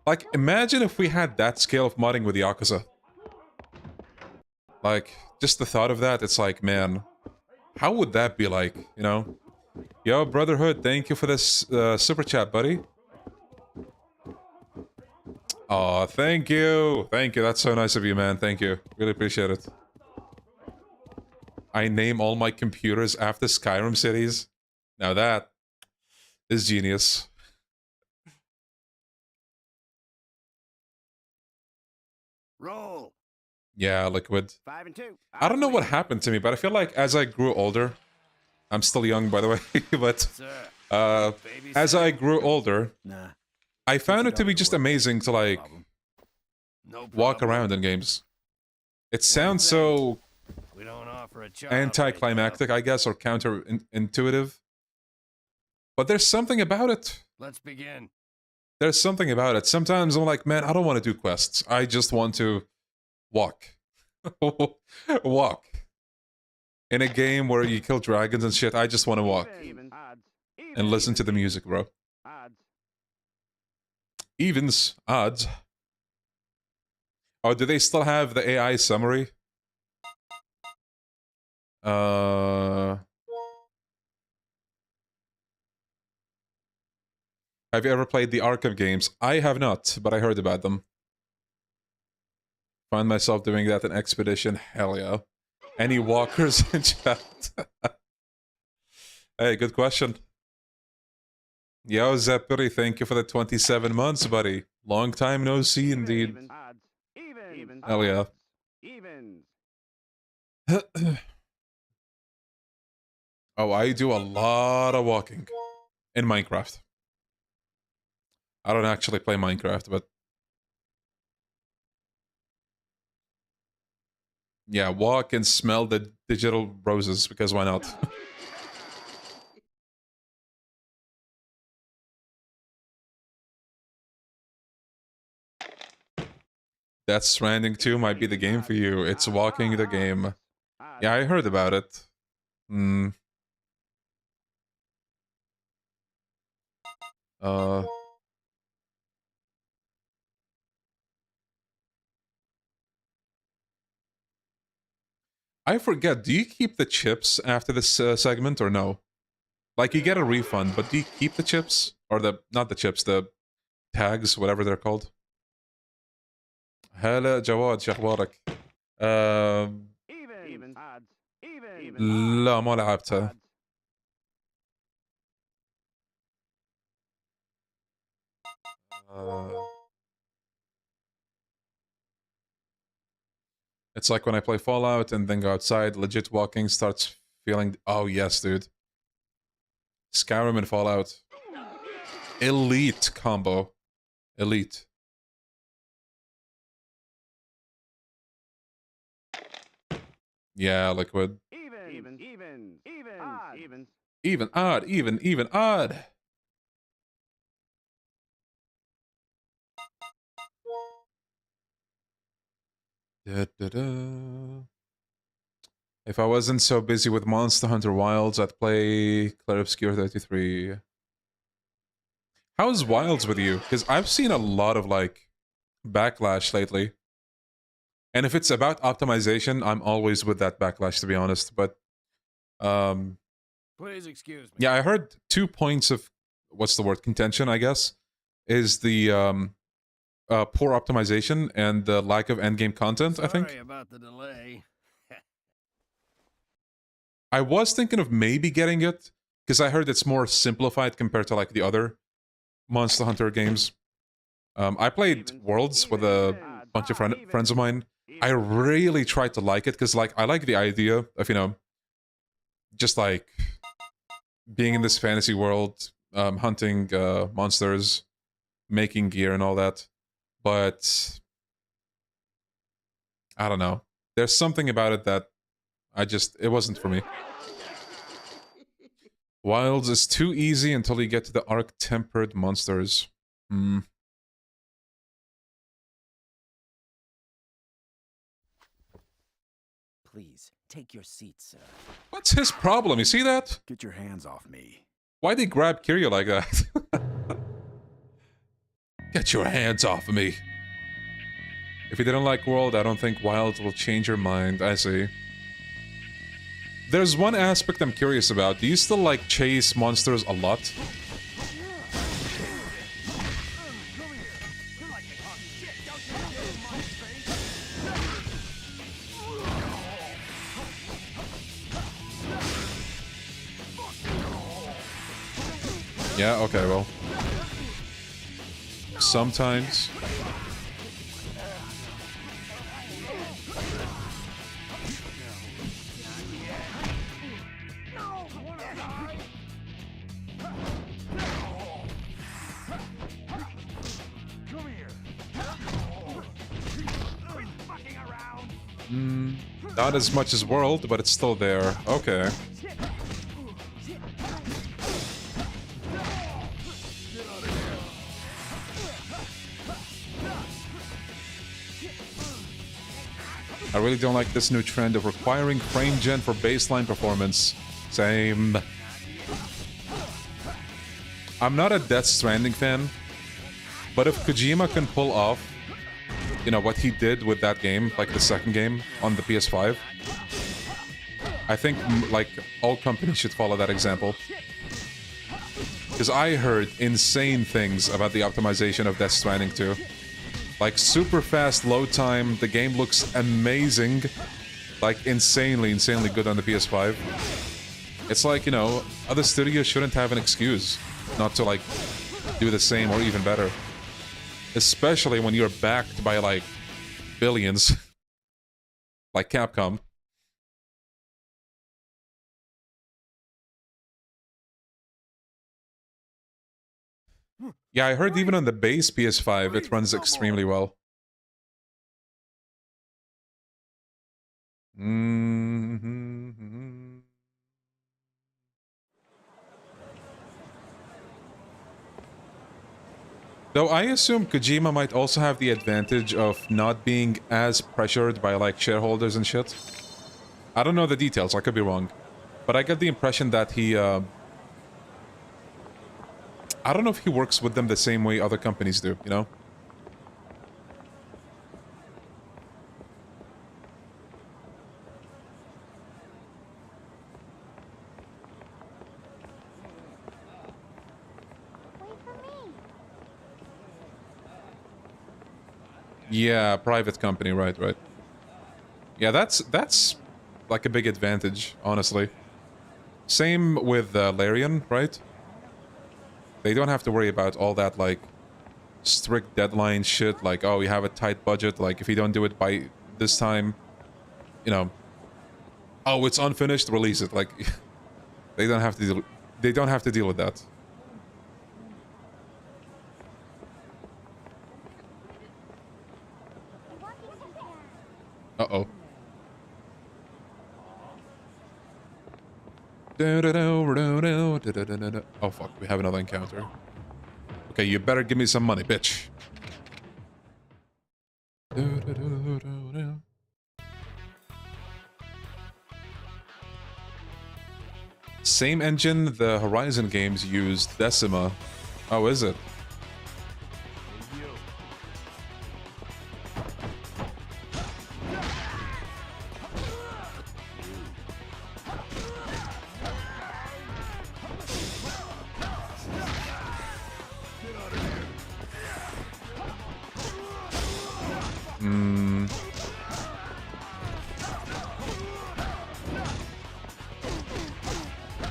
Like, imagine if we had that scale of modding with Yakuza. Like, just the thought of that, it's like, man, how would that be like, you know? Yo, Brotherhood, thank you for this super chat, buddy. Aw, thank you. Thank you, that's so nice of you, man. Thank you. Really appreciate it. I name all my computers after Skyrim cities. Now that is genius. Roll. Yeah, Liquid. 5 and 2. I don't know what happened to me, but I feel like as I grew older, I'm still young, by the way, but as I grew older, I found it to be just amazing to, like, walk around in games. It sounds so anticlimactic, I guess, or counterintuitive. But there's something about it. Let's begin. There's something about it. Sometimes I'm like, man, I don't want to do quests. I just want to walk. Walk. In a game where you kill dragons and shit, I just want to walk. And listen to the music, bro. Evens. Odds. Oh, do they still have the AI summary? Have you ever played the Arkham games? I have not, but I heard about them. Find myself doing that in Expedition? Hell yeah. Any walkers in chat? Hey, good question. Yo, Zepperi, thank you for the 27 months, buddy. Long time no see, indeed. Hell yeah. Oh, I do a lot of walking in Minecraft. I don't actually play Minecraft, but... yeah, walk and smell the digital roses, because why not? Death Stranding 2 might be the game for you. It's walking the game. Yeah, I heard about it. I forget, do you keep the chips after this segment or no? Like, you get a refund, but do you keep the chips? Or the, not the chips, the tags, whatever they're called? هلا جواد شو اخبارك؟ لا ما لعبتها. It's like when I play Fallout and then go outside, legit walking starts feeling... Oh, yes, dude. Skyrim and Fallout. Elite combo. Elite. Yeah, Liquid. Even, odd, even, odd. Da, da, da. If I wasn't so busy with Monster Hunter Wilds, I'd play Clair Obscure 33. How's Wilds with you? Because I've seen a lot of, like, backlash lately. And if it's about optimization, I'm always with that backlash, to be honest. But, Please excuse me. yeah, I heard 2 points of, what's the word, contention, I guess, is the, poor optimization and the lack of endgame content, I think. Sorry about the delay. I was thinking of maybe getting it, because I heard it's more simplified compared to, like, the other Monster Hunter games. I played Worlds with a bunch of friends of mine. I really tried to like it, because, like, I like the idea of, you know, just, like, being in this fantasy world, hunting monsters, making gear and all that. But I don't know. There's something about it that it wasn't for me. Wilds is too easy until you get to the arc-tempered monsters. Please, take your seat, sir. What's his problem? You see that? Get your hands off me. Why'd he grab Kiryu like that? Get your hands off of me. If you didn't like World, I don't think Wilds will change your mind. I see. There's one aspect I'm curious about. Do you still, like, chase monsters a lot? Yeah, okay, well. Sometimes. Not as much as World, but it's still there. Okay. I really don't like this new trend of requiring frame gen for baseline performance. Same. I'm not a Death Stranding fan, but if Kojima can pull off, you know, what he did with that game, like the second game on the PS5, I think, like, all companies should follow that example. Because I heard insane things about the optimization of Death Stranding 2. Like, super fast load time, the game looks amazing. Like, insanely good on the PS5. It's like, you know, other studios shouldn't have an excuse not to, like, do the same or even better. Especially when you're backed by, like, billions. Like Capcom. Yeah, I heard even on the base PS5 it runs extremely well. Though I assume Kojima might also have the advantage of not being as pressured by, like, shareholders and shit. I don't know the details, I could be wrong. But I get the impression that he, I don't know if he works with them the same way other companies do, you know? Yeah, private company, right, right. Yeah, that's like a big advantage, honestly. Same with Larian, right? They don't have to worry about all that, like, strict deadline shit, like, oh, we have a tight budget, like, if you don't do it by this time, you know, oh, it's unfinished, release it, like, they don't have to deal with that. Uh-oh. Oh, fuck, we have another encounter. Okay, you better give me some money, bitch. Same engine the Horizon games used, Decima. Oh, is it? Hmm.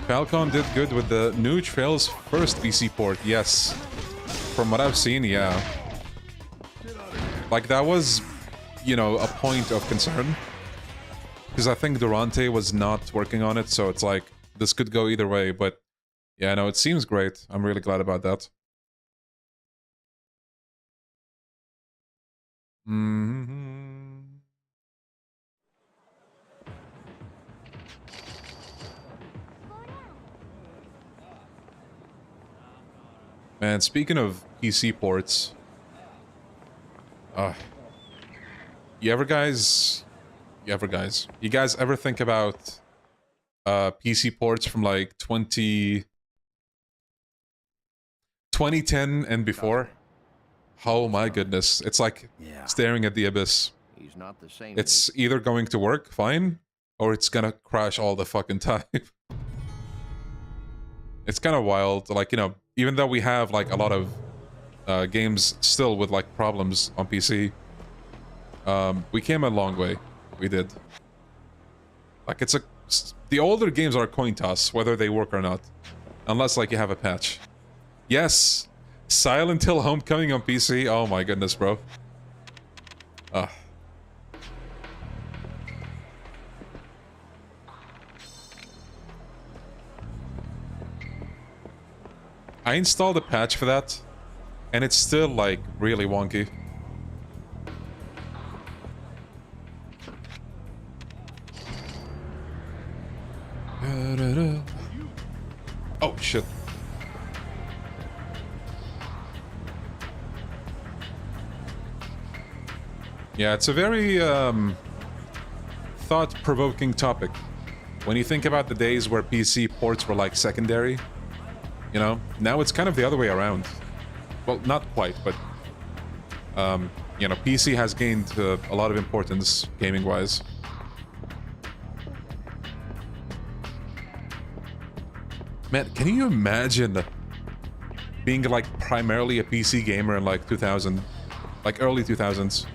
Falcon did good with the new Trail's first PC port, yes. From what I've seen, yeah. Like, that was, you know, a point of concern. Because I think Durante was not working on it, so it's like, this could go either way, but yeah, no, it seems great. I'm really glad about that. Man, speaking of PC ports, you guys ever think about PC ports from like 2010 and before? Oh my goodness, it's like staring at the abyss. He's not the same. It's either going to work fine, or it's gonna crash all the fucking time. It's kind of wild, like, you know, even though we have like a lot of games still with like problems on PC, we came a long way. We did. Like, the older games are a coin toss, whether they work or not. Unless, like, you have a patch. Yes! Silent Hill Homecoming on PC? Oh my goodness, bro. I installed a patch for that, and it's still, like, really wonky. Oh, shit. Yeah, it's a very, thought-provoking topic. When you think about the days where PC ports were, like, secondary, you know? Now it's kind of the other way around. Well, not quite, but, you know, PC has gained a lot of importance, gaming-wise. Man, can you imagine being, like, primarily a PC gamer in, like, 2000? Like, early 2000s?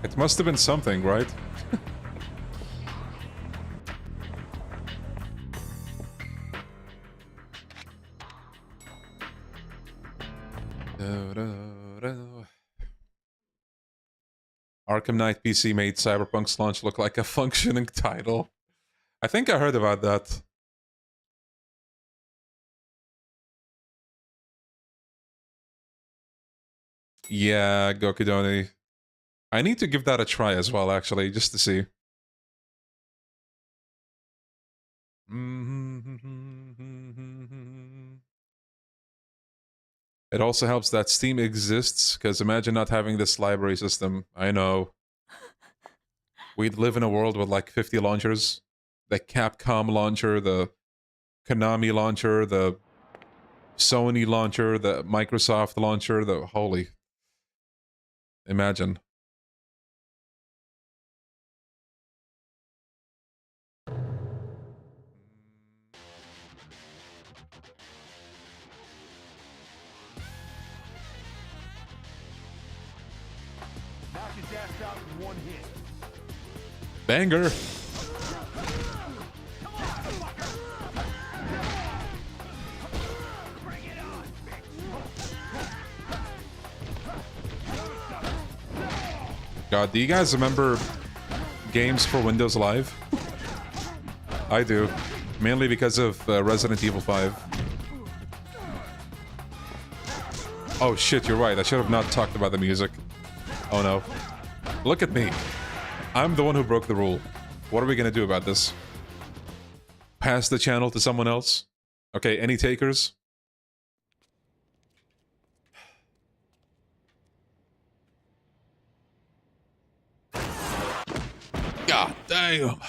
It must have been something, right? Arkham Knight PC made Cyberpunk's launch look like a functioning title. I think I heard about that. Yeah, Gokudoni. I need to give that a try as well, actually, just to see. It also helps that Steam exists, because imagine not having this library system. I know. We'd live in a world with like 50 launchers. The Capcom launcher, the Konami launcher, the Sony launcher, the Microsoft launcher, the holy. Imagine. passed out in one hit. Banger. God, do you guys remember games for Windows Live? I do. Mainly because of Resident Evil 5. Oh shit, you're right. I should have not talked about the music. Oh no. Look at me. I'm the one who broke the rule. What are we gonna do about this? Pass the channel to someone else? Okay, any takers? God damn.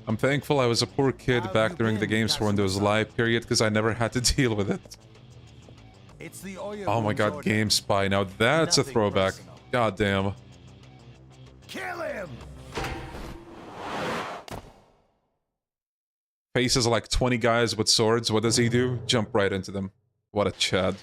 I'm thankful I was a poor kid back during the Games for Windows Live period because I never had to deal with it. It's the Oya Oh my god, Game Spy. Now that's a throwback. God damn. Kill him! Faces like 20 guys with swords. What does he do? Jump right into them. What a chad.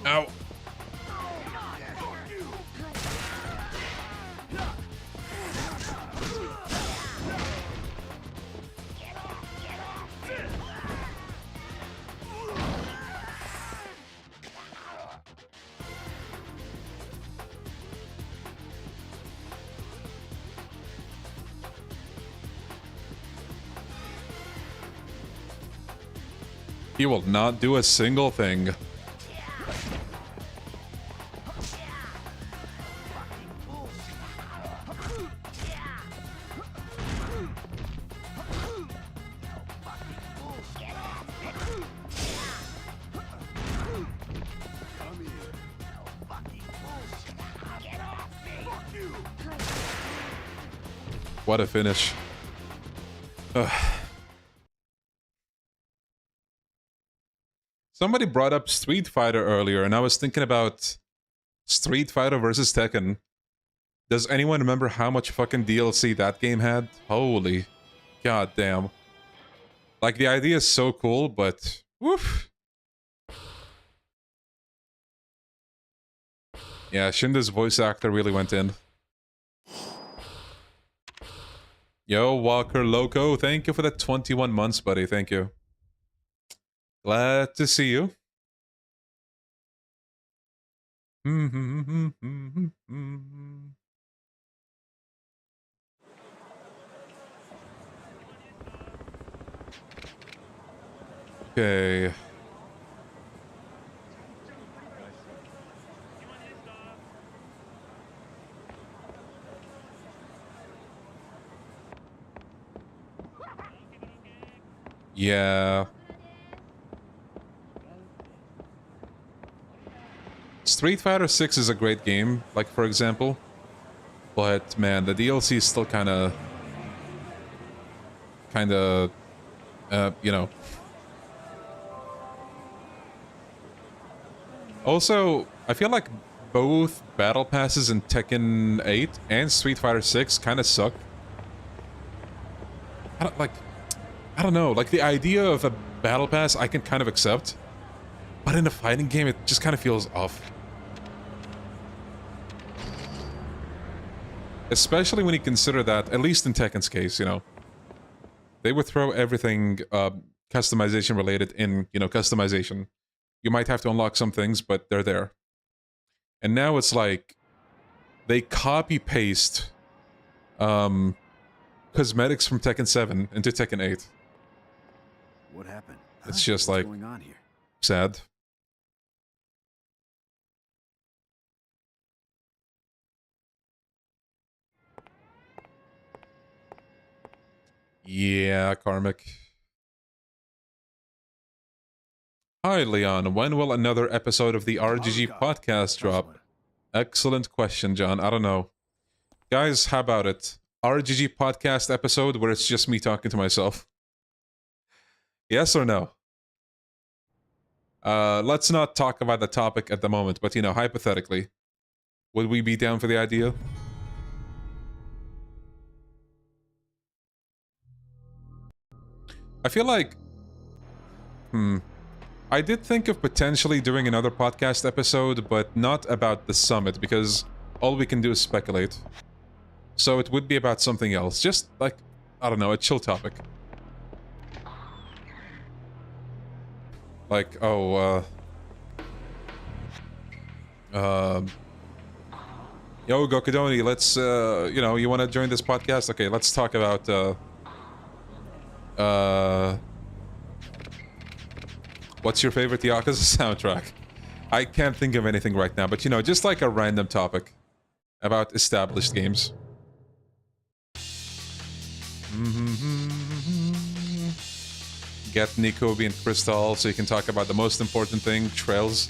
Ow. He will not do a single thing. What a finish. Ugh. Somebody brought up Street Fighter earlier, and I was thinking about Street Fighter versus Tekken. Does anyone remember how much fucking DLC that game had? Holy goddamn. Like, the idea is so cool, but woof. Yeah, Shinda's voice actor really went in. Yo, Walker Loco, thank you for the 21 months, buddy. Thank you. Glad to see you. Okay. Yeah. Street Fighter 6 is a great game, like, for example. But, man, the DLC is still kinda, you know. Also, I feel like both Battle Passes in Tekken 8 and Street Fighter 6 kinda suck. I don't know, like, the idea of a Battle Pass I can kind of accept. But in a fighting game, it just kind of feels off. Especially when you consider that, at least in Tekken's case, you know, they would throw everything customization related in, you know, customization. You might have to unlock some things, but they're there. And now it's like, they copy-paste cosmetics from Tekken 7 into Tekken 8. What happened? It's just like What's going on here? sad. Yeah, Karmic. Hi, Leon. When will another episode of the RGG podcast drop? Excellent question, John. I don't know. Guys, how about it? RGG podcast episode where it's just me talking to myself. Yes or no? Let's not talk about the topic at the moment, but, you know, hypothetically, would we be down for the idea? I feel like... I did think of potentially doing another podcast episode, but not about the summit, because all we can do is speculate. So it would be about something else. Just, like, I don't know, a chill topic. Like, oh, yo, Gokudoni, let's, you know, you want to join this podcast? Okay, let's talk about, what's your favorite Yakuza soundtrack? I can't think of anything right now, but, you know, just like a random topic about established games. Get Nikobe and Crystal so you can talk about the most important thing, trails.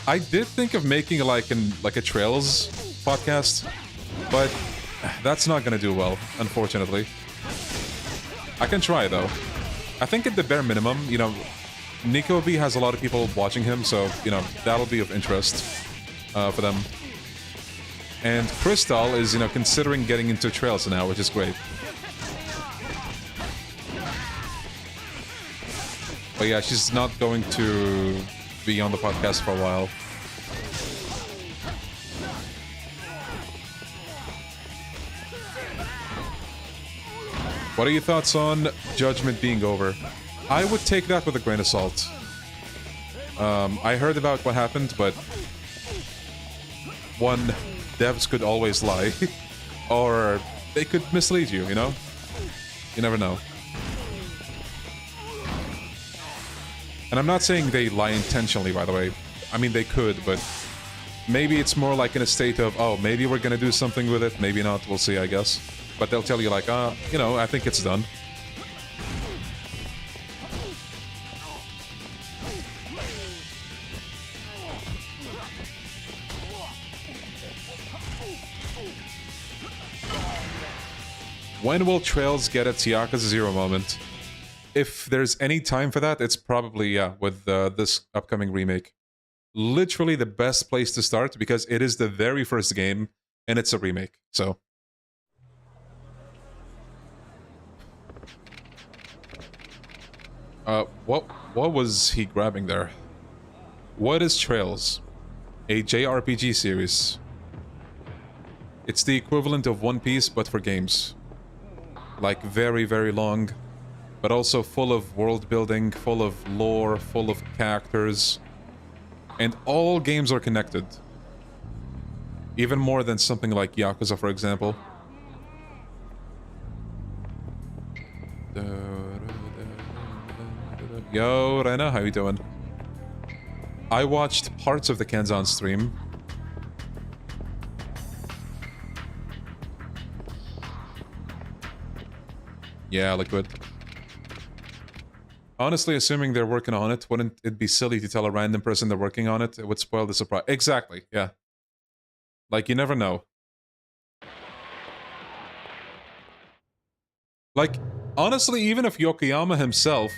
I did think of making like a trails podcast, but that's not gonna do well, unfortunately. I can try though. I think at the bare minimum, you know, Nikobe has a lot of people watching him, so, you know, that'll be of interest for them. And Crystal is, you know, considering getting into trails now, which is great. But yeah, she's not going to be on the podcast for a while. What are your thoughts on Judgment being over? I would take that with a grain of salt. I heard about what happened, but... One, devs could always lie. Or they could mislead you, you know? You never know. And I'm not saying they lie intentionally, by the way. I mean, they could, but... Maybe it's more like in a state of, oh, maybe we're gonna do something with it, maybe not, we'll see, I guess. But they'll tell you like, you know, I think it's done. When will Trails get its Yakuza 0 moment? If there's any time for that, it's probably, yeah, with this upcoming remake. Literally the best place to start, because it is the very first game, and it's a remake, so... What was he grabbing there? What is Trails? A JRPG series. It's the equivalent of One Piece, but for games. Like, very, very long, but also full of world building, full of lore, full of characters. And all games are connected. Even more than something like Yakuza, for example. Yo, Rena, how you doing? I watched parts of the Kenzan stream. Yeah, liquid. Honestly, assuming they're working on it, wouldn't it be silly to tell a random person they're working on it? It would spoil the surprise. Exactly, yeah. Like, you never know. Like, honestly, even if Yokoyama himself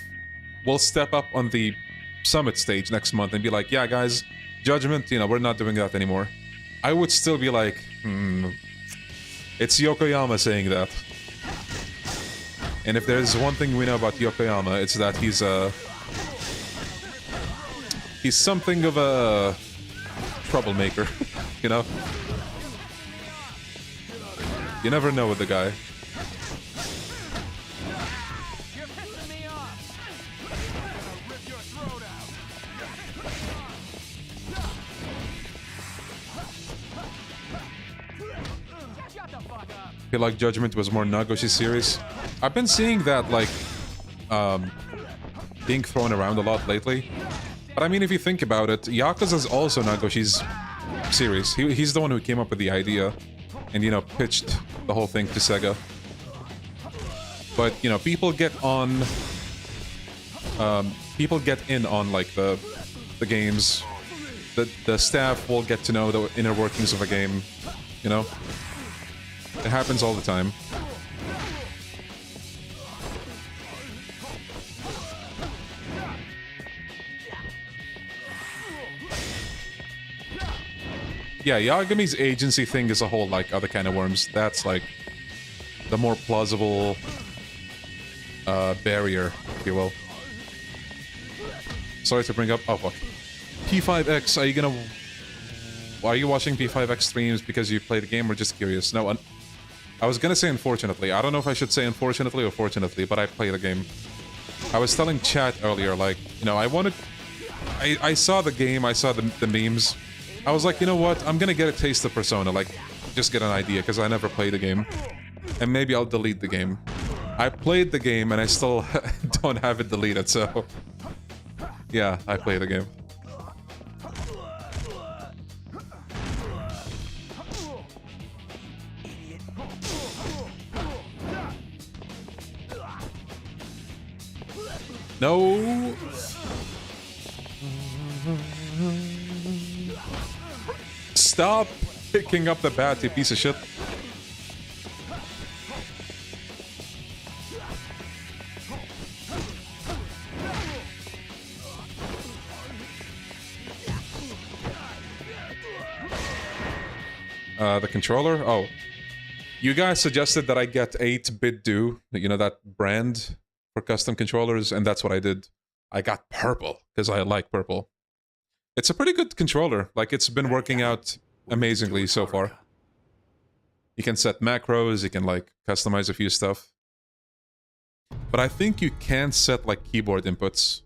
will step up on the summit stage next month and be like, yeah, guys, Judgment, you know, we're not doing that anymore. I would still be like, it's Yokoyama saying that. And if there's one thing we know about Yokoyama, it's that he's something of a troublemaker, you know? You never know with the guy. Shut the fuck up! feel like Judgment was more Nagoshi's series. I've been seeing that, like, being thrown around a lot lately. But I mean, if you think about it, Yakuza is also Nagoshi's series. He's the one who came up with the idea and, you know, pitched the whole thing to Sega. But, you know, people get on... people get in on, like, the games. The staff will get to know the inner workings of a game, you know? It happens all the time. Yeah, Yagami's agency thing is a whole, like, other kind of worms. That's, like, the more plausible barrier, if you will. Sorry to bring up... Oh, fuck. P5X, are you gonna... Are you watching P5X streams because you play the game or just curious? No, I was gonna say unfortunately. I don't know if I should say unfortunately or fortunately, but I play the game. I was telling chat earlier, like, you know, I wanted... I saw the game, I saw the memes. I was like, you know what? I'm gonna get a taste of Persona, like, just get an idea, because I never played the game. And maybe I'll delete the game. I played the game, and I still don't have it deleted, so... Yeah, I played the game. No! Stop picking up the bat, you piece of shit. The controller? Oh. You guys suggested that I get 8-bit do, you know, that brand for custom controllers, and that's what I did. I got purple, because I like purple. It's a pretty good controller. Like, it's been working out amazingly so far. You can set macros, you can, like, customize a few stuff. But I think you can set, like, keyboard inputs.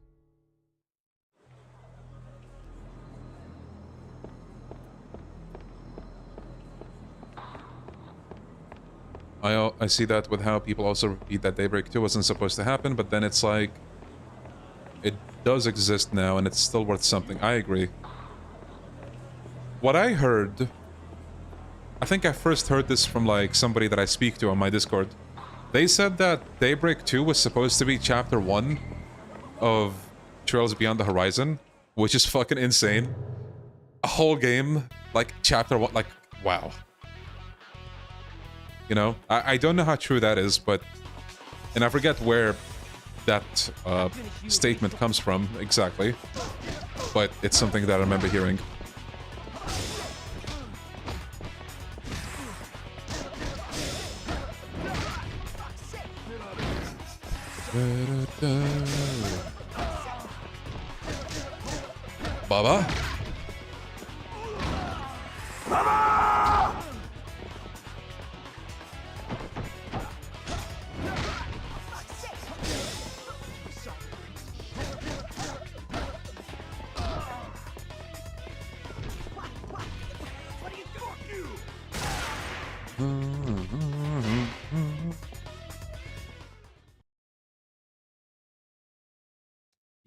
I see that with how people also repeat that Daybreak 2 wasn't supposed to happen, but then it's like... It does exist now, and it's still worth something. I agree. What I heard... I think I first heard this from, like, somebody that I speak to on my Discord. They said that Daybreak 2 was supposed to be Chapter 1 of Trails Beyond the Horizon, which is fucking insane. A whole game, like, Chapter 1, like, wow. You know? I don't know how true that is, but... And I forget where that statement comes from exactly, but it's something that I remember hearing. Baba?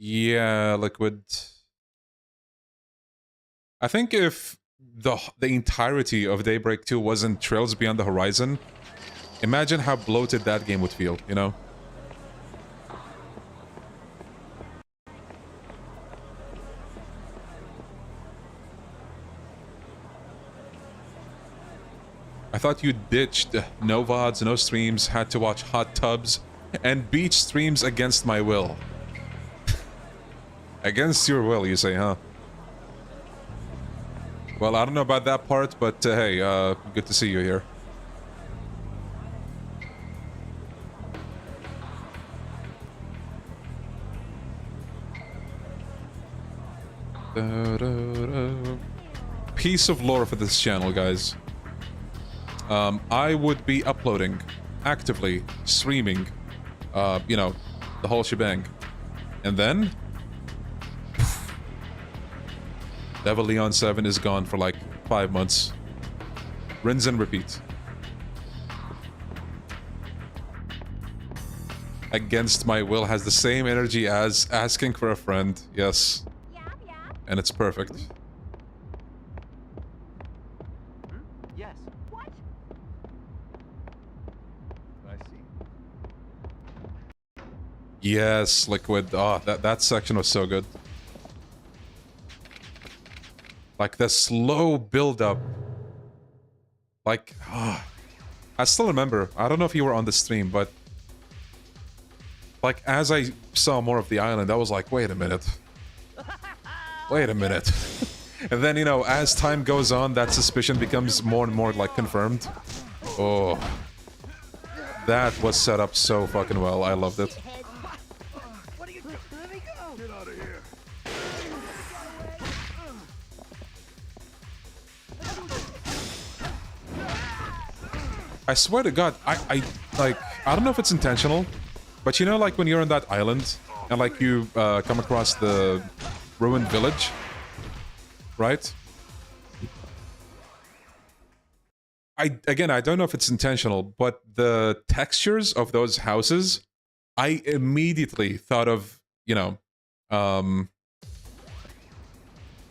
Yeah, Liquid. I think if the entirety of Daybreak 2 wasn't Trails Beyond the Horizon, imagine how bloated that game would feel, you know? I thought you ditched no VODs, no streams, had to watch hot tubs, and beach streams against my will. Against your will, you say, huh? Well, I don't know about that part, but hey, good to see you here. Piece of lore for this channel, guys. I would be uploading, actively, streaming, you know, the whole shebang. And then... Devil Leon 7 is gone for like 5 months. Rinse and repeat. against my will has the same energy as asking for a friend. Yes. And it's perfect. Yes. What? I see. Yes, Liquid. Oh, that section was so good. Like the slow build-up. Like, I still remember. I don't know if you were on the stream, but like as I saw more of the island, I was like, wait a minute. Wait a minute. And then, you know, as time goes on, that suspicion becomes more and more like confirmed. Oh. That was set up so fucking well. I loved it. What are you doing? Let me go. Get out of here. I swear to God, I don't know if it's intentional, but you know, like when you're on that island and like you come across the ruined village, right? Again, I don't know if it's intentional, but the textures of those houses, I immediately thought of, you know,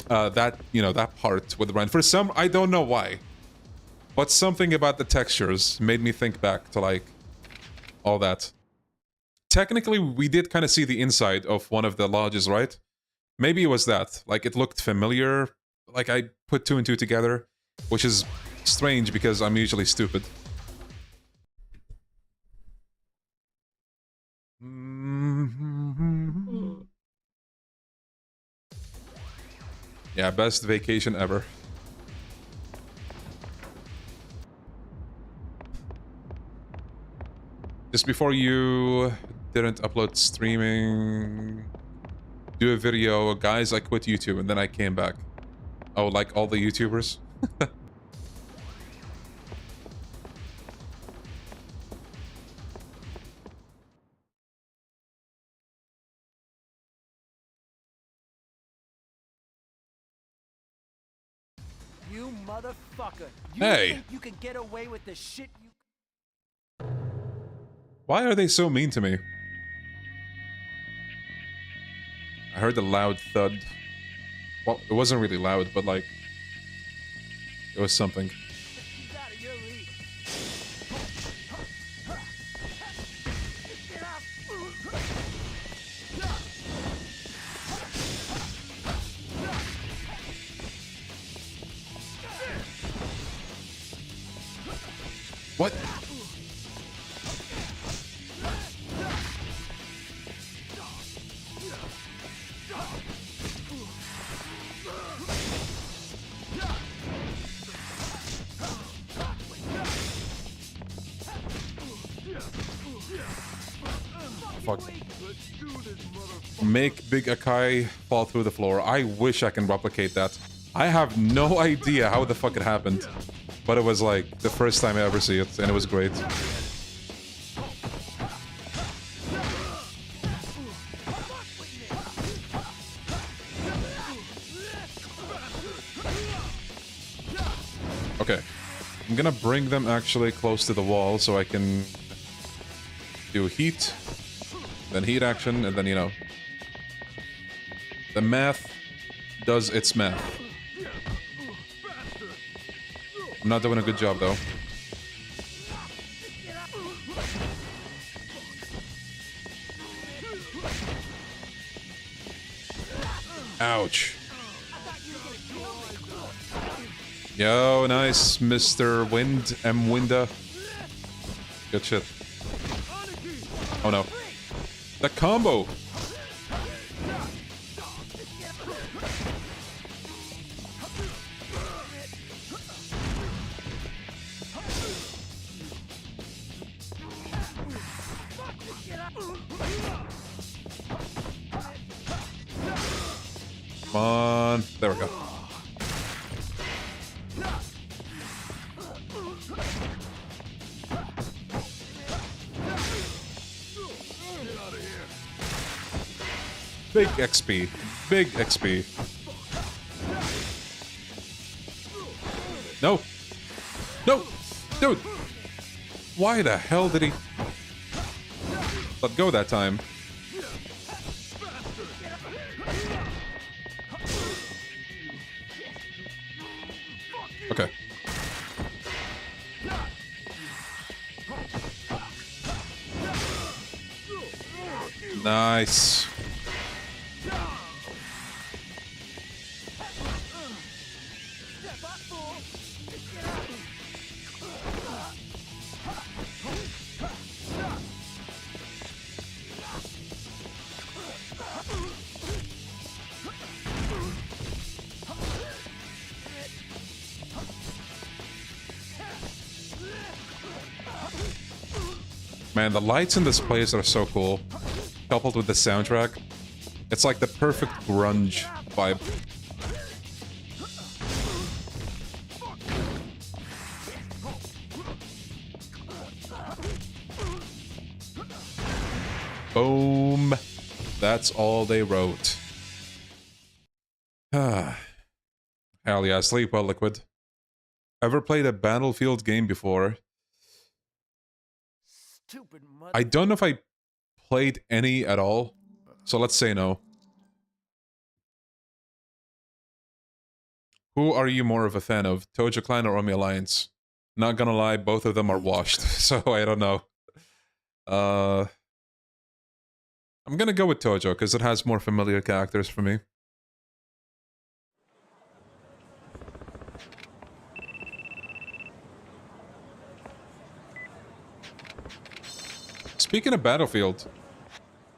that part with the Rhine. For some, I don't know why. But something about the textures made me think back to, like, all that. Technically, we did kind of see the inside of one of the lodges, right? Maybe it was that. Like, it looked familiar. Like, I put two and two together, which is strange because I'm usually stupid. Yeah, best vacation ever. Just before you didn't upload streaming, do a video, guys, I quit YouTube and then I came back. Oh, like all the YouTubers? You motherfucker. You Hey. think you can get away with the shit you... Why are they so mean to me? I heard a loud thud. Well, it wasn't really loud, but like... it was something. What? Fuck. Make Big Akai fall through the floor. I wish I can replicate that. I have no idea how the fuck it happened. But it was like the first time I ever see it, and it was great. Okay. I'm gonna bring them actually close to the wall so I can do heat, then heat action, and then, you know, the math does its math. I'm not doing a good job, though. Ouch. Yo, nice, Mr. Wind, M. Winda. Good shit. Oh no. The combo! Come on. There we go. Big XP. Big XP. No. No! Dude! Why the hell did he... let go that time. Okay. Nice. Man, the lights in this place are so cool. Coupled with the soundtrack, it's like the perfect grunge vibe. Boom. That's all they wrote. Hell yeah, sleep well, Liquid. Ever played a Battlefield game before? I don't know if I played any at all, so let's say no. Who are you more of a fan of, Tojo Clan or Omi Alliance? Not gonna lie, both of them are washed, so I don't know. I'm gonna go with Tojo, because it has more familiar characters for me. Speaking of Battlefield,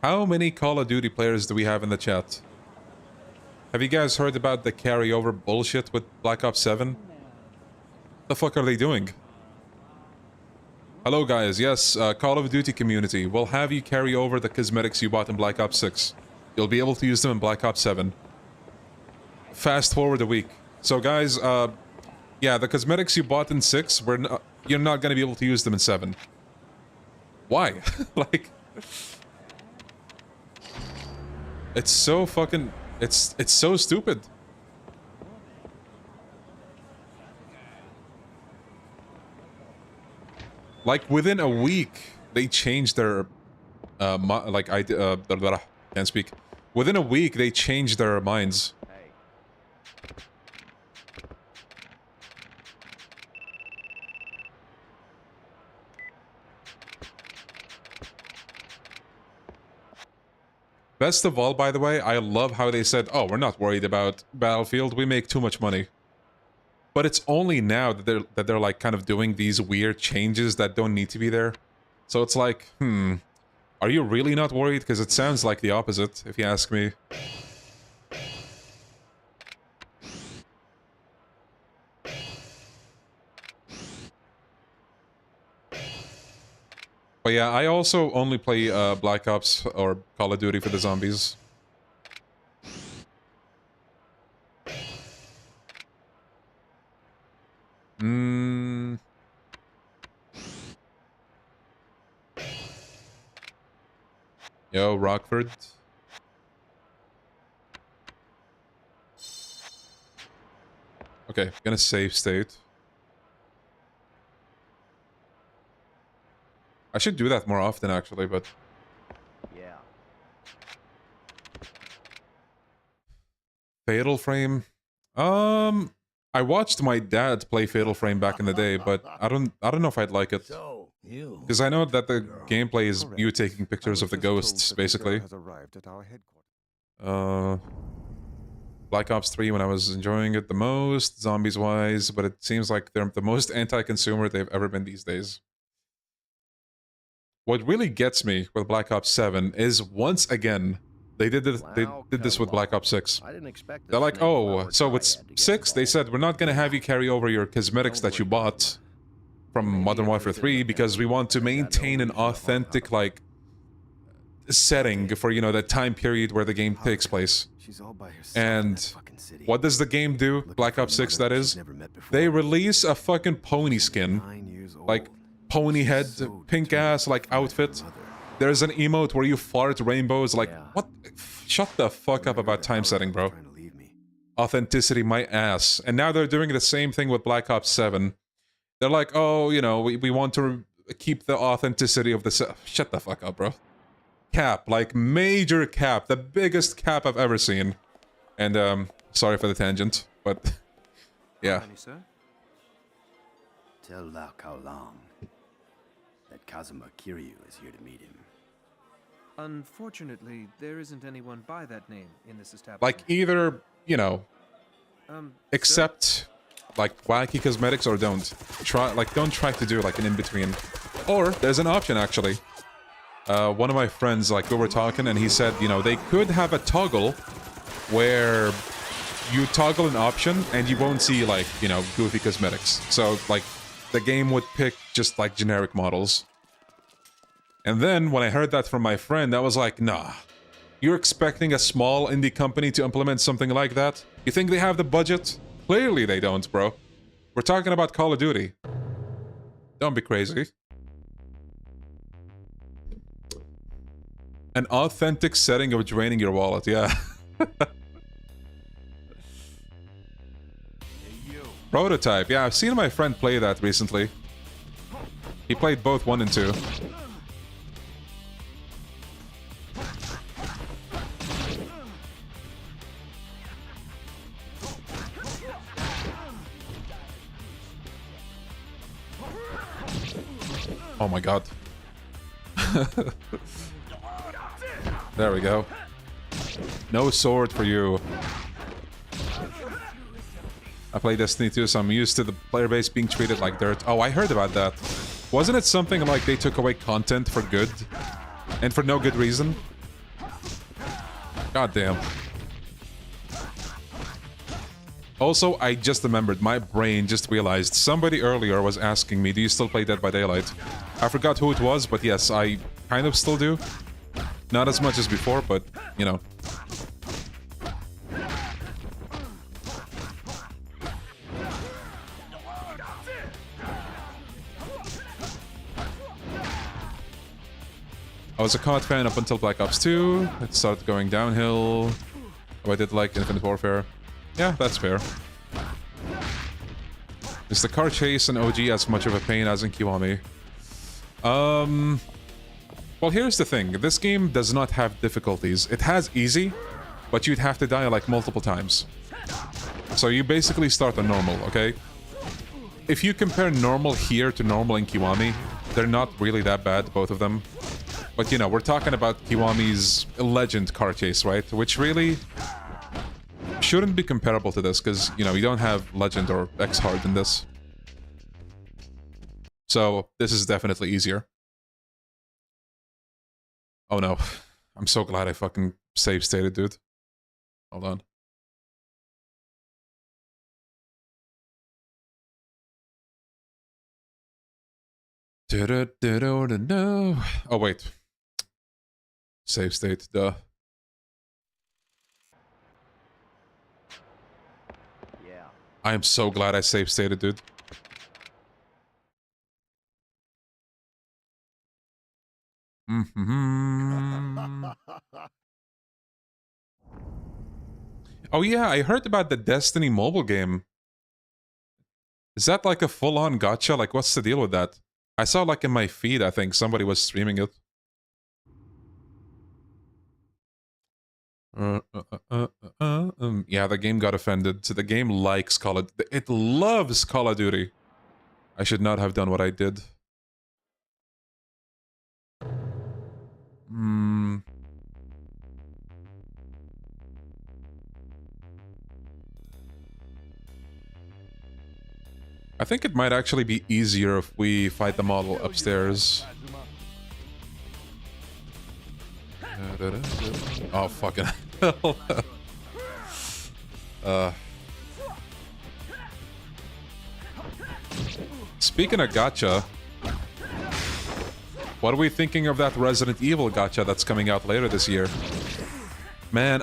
how many Call of Duty players do we have in the chat? Have you guys heard about the carryover bullshit with Black Ops 7? What the fuck are they doing? Hello guys, yes, Call of Duty community. We'll have you carry over the cosmetics you bought in Black Ops 6. You'll be able to use them in Black Ops 7. Fast forward a week. So guys, yeah, the cosmetics you bought in 6, you're not gonna be able to use them in 7. Why? Like, it's so fucking, it's so stupid. Like, within a week, they changed their, can't speak. Within a week, they changed their minds. Best of all, by the way, I love how they said, oh, we're not worried about Battlefield, we make too much money. But it's only now that they're like kind of doing these weird changes that don't need to be there. So it's like, are you really not worried? Because it sounds like the opposite, if you ask me. But yeah, I also only play Black Ops or Call of Duty for the zombies. Yo, Rockford. Okay, gonna save state. I should do that more often, actually, but... Yeah. Fatal Frame? I watched my dad play Fatal Frame back in the day, but I don't know if I'd like it. Because I know that the gameplay is you taking pictures of the ghosts, basically. Black Ops 3 when I was enjoying it the most, zombies-wise, but it seems like they're the most anti-consumer they've ever been these days. What really gets me with Black Ops 7 is, once again, they did this with Black Ops 6. They're like, oh, so with 6, they said, we're not gonna have you carry over your cosmetics that you bought from Modern Warfare 3 because we want to maintain an authentic, like, setting for, you know, that time period where the game takes place. And what does the game do? Black Ops 6, that is? They release a fucking pony skin. Like, pony head, pink ass, like, outfit. There's an emote where you fart rainbows, like, what? Shut the fuck up about time setting, bro. Authenticity, my ass. And now they're doing the same thing with Black Ops 7. They're like, oh, you know, we want to keep the authenticity of the... Shut the fuck up, bro. cap, like major cap, the biggest cap I've ever seen. And sorry for the tangent, but yeah. Sir? Tell Lao Kaolong that Kazuma Kiryu is here to meet him. Unfortunately, there isn't anyone by that name in this establishment. Like either, you know, accept like wacky cosmetics or don't. Don't try to do like an in-between. Or there's an option actually. One of my friends, like we were talking and he said, you know, they could have a toggle where you toggle an option and you won't see like, you know, goofy cosmetics. So like the game would pick just like generic models. And then when I heard that from my friend, I was like, nah. You're expecting a small indie company to implement something like that? You think they have the budget? Clearly they don't, bro. We're talking about Call of Duty. Don't be crazy. An authentic setting of draining your wallet, yeah. Prototype, yeah, I've seen my friend play that recently. He played both 1 and 2. Oh my god. There we go. No sword for you. I play Destiny 2, so I'm used to the player base being treated like dirt. Oh, I heard about that. Wasn't it something like they took away content for good? And for no good reason? God damn. Also, I just remembered, my brain just realized somebody earlier was asking me, do you still play Dead by Daylight? I forgot who it was, but yes, I kind of still do. Not as much as before, but, you know. I was a COD fan up until Black Ops 2. It started going downhill. Oh, I did like Infinite Warfare. Yeah, that's fair. Is the car chase in OG as much of a pain as in Kiwami? Well, here's the thing. This game does not have difficulties. It has easy, but you'd have to die like multiple times. So you basically start on normal, okay? If you compare normal here to normal in Kiwami, they're not really that bad, both of them. But, you know, we're talking about Kiwami's legend car chase, right? Which really shouldn't be comparable to this, because, you know, you don't have legend or X-Hard in this. So, this is definitely easier. Oh no. I'm so glad I fucking save stated, dude. Hold on. No. Oh, wait. Save state, duh. Yeah. I am so glad I save stated, dude. Oh yeah, I heard about the Destiny mobile game. Is that like a full-on gacha? Like, what's the deal with that? I saw like in my feed, I think somebody was streaming it. Yeah, the game got offended. The game likes Call of... It loves Call of Duty. I should not have done what I did. I think it might actually be easier if we fight the model upstairs. Oh, fucking hell. Speaking of gacha, what are we thinking of that Resident Evil gacha that's coming out later this year? Man,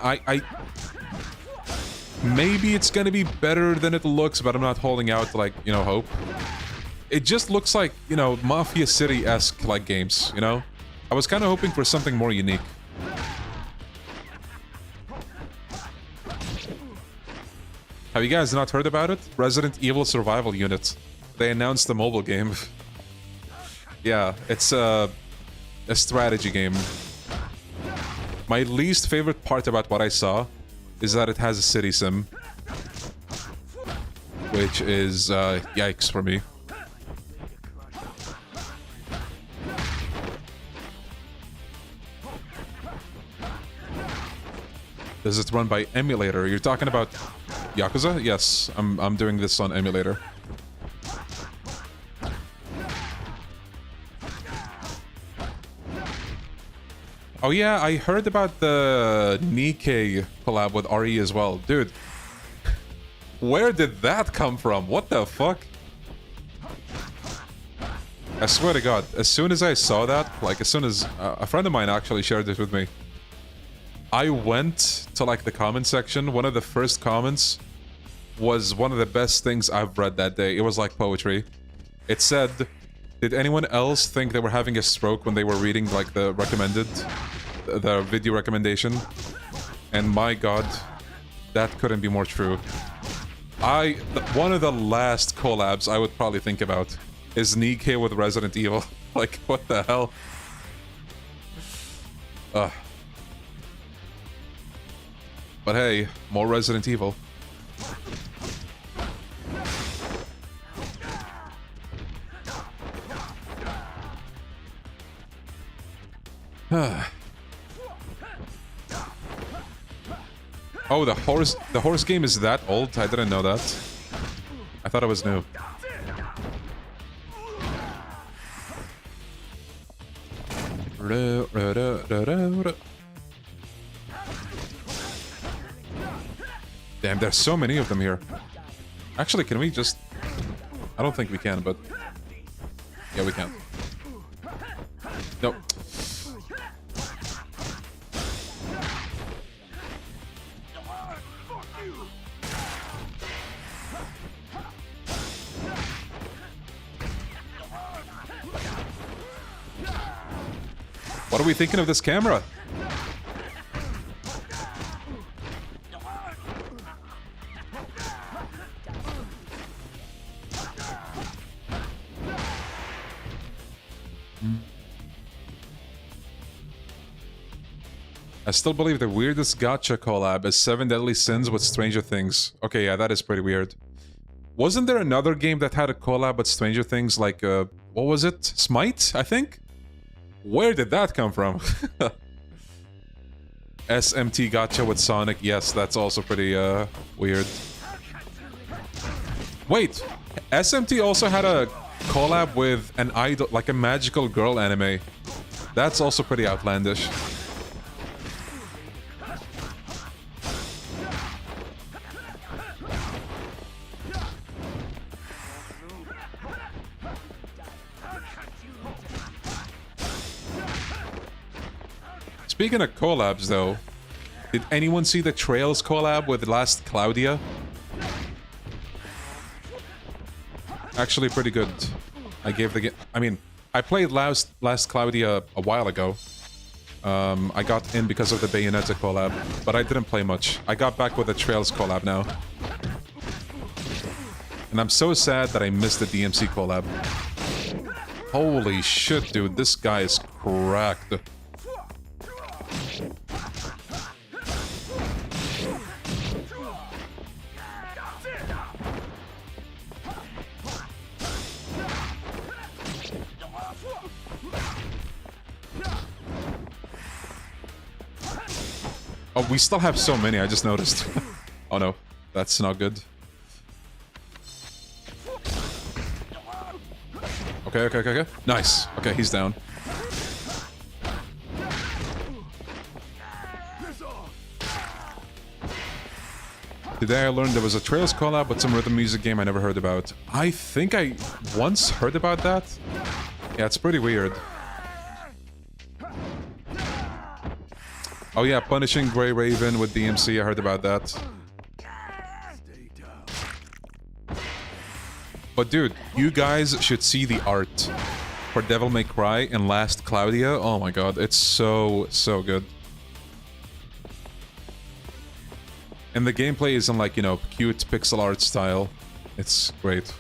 maybe it's gonna be better than it looks, but I'm not holding out, like, you know, hope. It just looks like, you know, Mafia City-esque, like, games, you know? I was kind of hoping for something more unique. Have you guys not heard about it? Resident Evil Survival Unit. They announced the mobile game. Yeah, it's a strategy game. My least favorite part about what I saw is that it has a city sim. Which is, yikes for me. Does it run by emulator? You're talking about Yakuza? Yes, I'm doing this on emulator. Oh yeah, I heard about the Nikkei collab with RE as well. Dude, where did that come from? What the fuck? I swear to God, as soon as I saw that, like as soon as a friend of mine actually shared it with me, I went to like the comment section. One of the first comments was one of the best things I've read that day. It was like poetry. It said, did anyone else think they were having a stroke when they were reading like the video recommendation? And my God, that couldn't be more true. One of the last collabs I would probably think about is Nikkei with Resident Evil. Like, what the hell? But hey, more Resident Evil. Oh, the horse game is that old? I didn't know that. I thought it was new. Damn, there's so many of them here. Actually, can we just... I don't think we can, but... Yeah, we can. Nope. What are we thinking of this camera? I still believe the weirdest gacha collab is 7 Deadly Sins with Stranger Things. Okay, yeah, that is pretty weird. Wasn't there another game that had a collab with Stranger Things, like, what was it? Smite, I think? Where did that come from? SMT gacha with Sonic. Yes, that's also pretty, weird. Wait! SMT also had a collab with an idol, like a magical girl anime. That's also pretty outlandish. Speaking of collabs, though, did anyone see the Trails collab with Last Claudia? Actually, pretty good. I gave the game... I mean, I played Last Claudia a while ago. I got in because of the Bayonetta collab, but I didn't play much. I got back with the Trails collab now. And I'm so sad that I missed the DMC collab. Holy shit, dude. This guy is cracked. Oh, we still have so many, I just noticed. Oh no, that's not good. Okay. Nice. Okay, he's down. Today I learned there was a Trails collab with some rhythm music game I never heard about. I think I once heard about that. Yeah, it's pretty weird. Oh yeah, Punishing Grey Raven with DMC, I heard about that. But dude, you guys should see the art for Devil May Cry and Last Claudia. Oh my god, it's so good. And the gameplay isn't like, you know, cute pixel art style. It's great.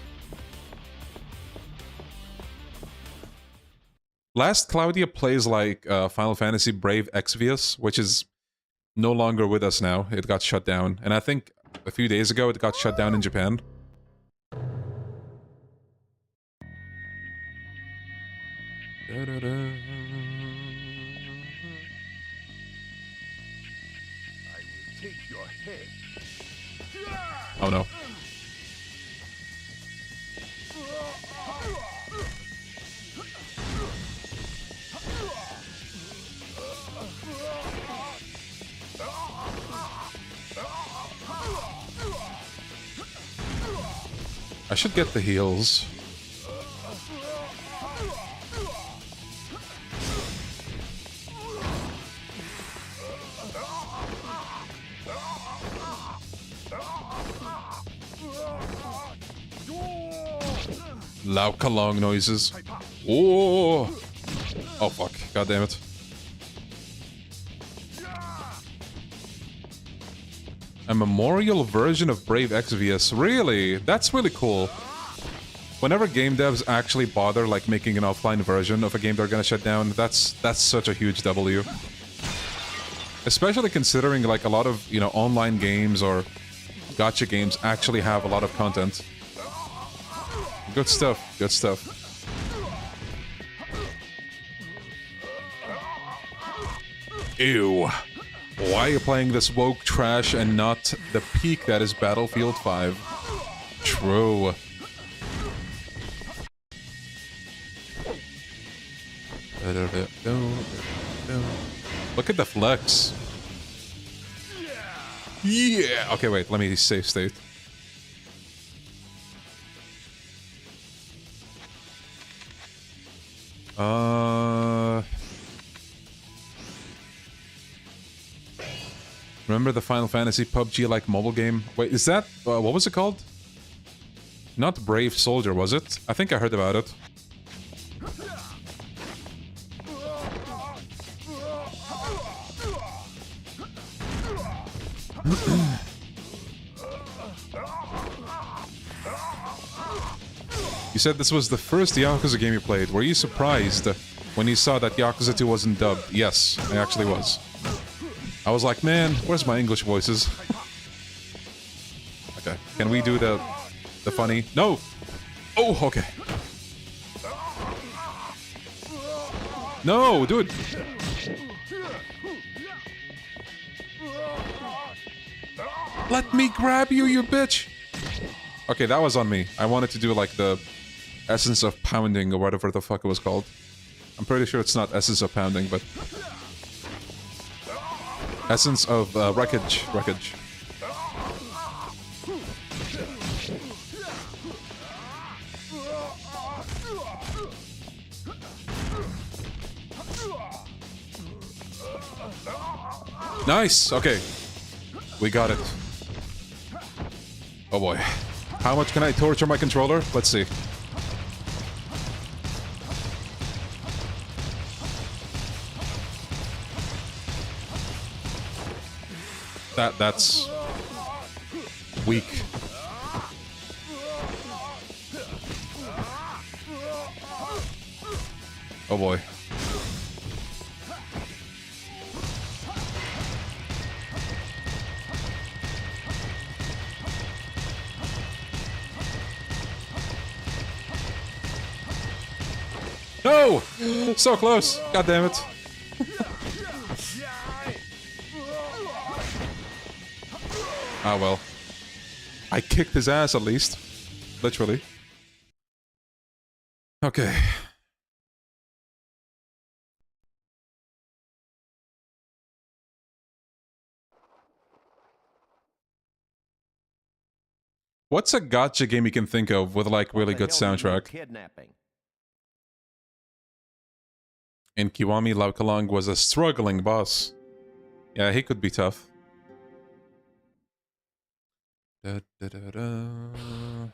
Last Claudia plays like Final Fantasy Brave Exvius, which is no longer with us now. It got shut down. And I think a few days ago it got shut down in Japan. Da-da-da. Take your head. Oh no. I should get the heals. Loud kalong noises. Oh! Oh fuck. God damn it. A memorial version of Brave Exvius. Really? That's really cool. Whenever game devs actually bother like making an offline version of a game they're gonna shut down, that's such a huge W. Especially considering like a lot of, you know, online games or gacha games actually have a lot of content. Good stuff, good stuff. Ew. Why are you playing this woke trash and not the peak that is Battlefield 5? True. Look at the flex. Yeah! Okay, wait, let me save state. Remember the Final Fantasy PUBG-like mobile game? Wait, is that... what was it called? Not Brave Soldier, was it? I think I heard about it. You said this was the first Yakuza game you played. Were you surprised when you saw that Yakuza 2 wasn't dubbed? Yes, I actually was. I was like, man, where's my English voices? Okay, can we do the funny? No! Oh, okay. No, dude! Let me grab you, you bitch! Okay, that was on me. I wanted to do like the essence of pounding or whatever the fuck it was called. I'm pretty sure it's not essence of pounding, but... essence of wreckage. Wreckage. Nice! Okay. We got it. Oh boy. How much can I torture my controller? Let's see. That's weak. Oh boy. No! So close! God damn it. Ah well. I kicked his ass at least. Literally. Okay. What's a gacha game you can think of with like really good soundtrack? Kidnapping. And Kiwami Laukalang was a struggling boss. Yeah, he could be tough. Da, da, da, da.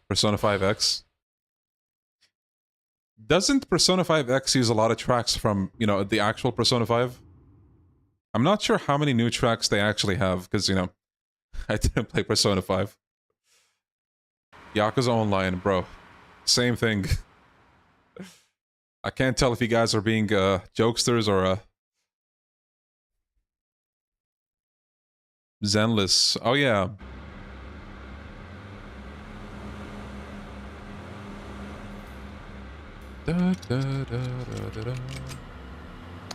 Persona 5X. Doesn't Persona 5X use a lot of tracks from, you know, the actual Persona 5? I'm not sure how many new tracks they actually have, because, you know, I didn't play Persona 5. Yakuza Online, bro. Same thing. I can't tell if you guys are being jokesters or Zenless. Oh yeah. Da, da, da, da, da, da.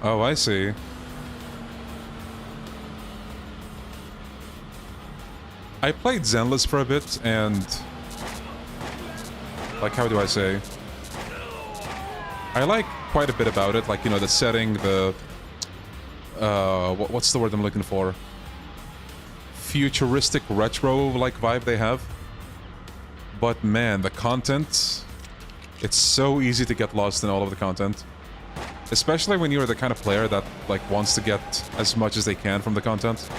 Oh, I see. I played Zenless for a bit, and... like, how do I say? I like quite a bit about it, like, you know, the setting, the... what's the word I'm looking for? Futuristic retro-like vibe they have. But man, the content... it's so easy to get lost in all of the content. Especially when you're the kind of player that, like, wants to get as much as they can from the content.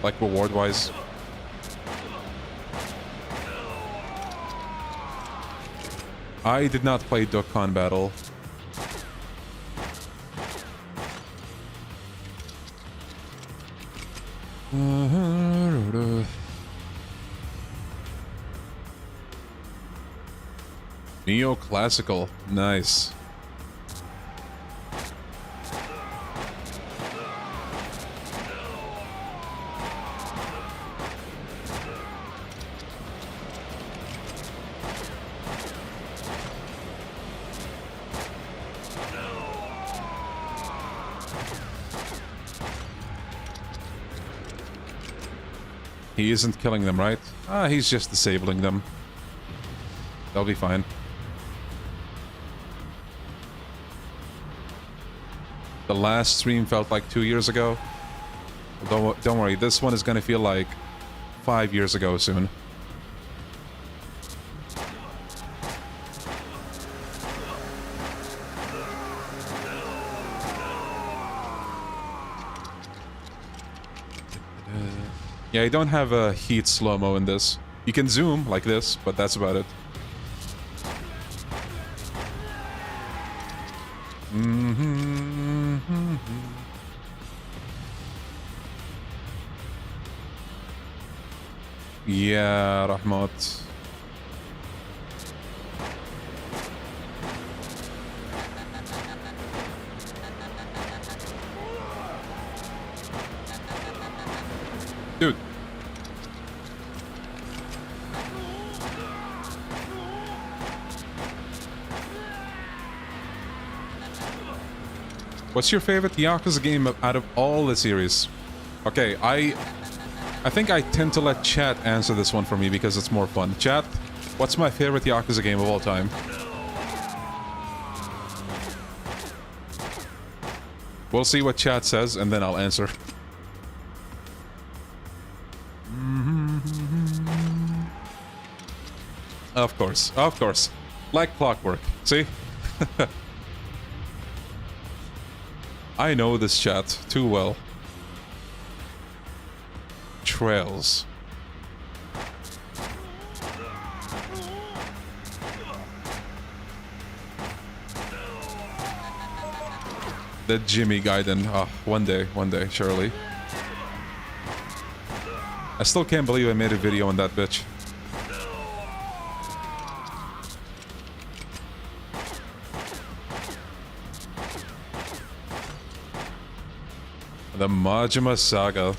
Like, reward-wise. I did not play Dokkan Battle. Neoclassical. Nice. He isn't killing them, right? Ah, he's just disabling them. They'll be fine. The last stream felt like 2 years ago. Don't worry, this one is gonna feel like 5 years ago soon. Yeah, you don't have a heat slow-mo in this. You can zoom like this, but that's about it. Yeah, Rahmat. Dude. What's your favorite Yakuza game out of all the series? Okay, I think I tend to let chat answer this one for me because it's more fun. Chat, what's my favorite Yakuza game of all time? We'll see what chat says, and then I'll answer. Of course, of course. Like clockwork, see? I know this chat too well. Trails. The Jimmy Gaiden. Oh, one day, surely. I still can't believe I made a video on that bitch. The Majima Saga.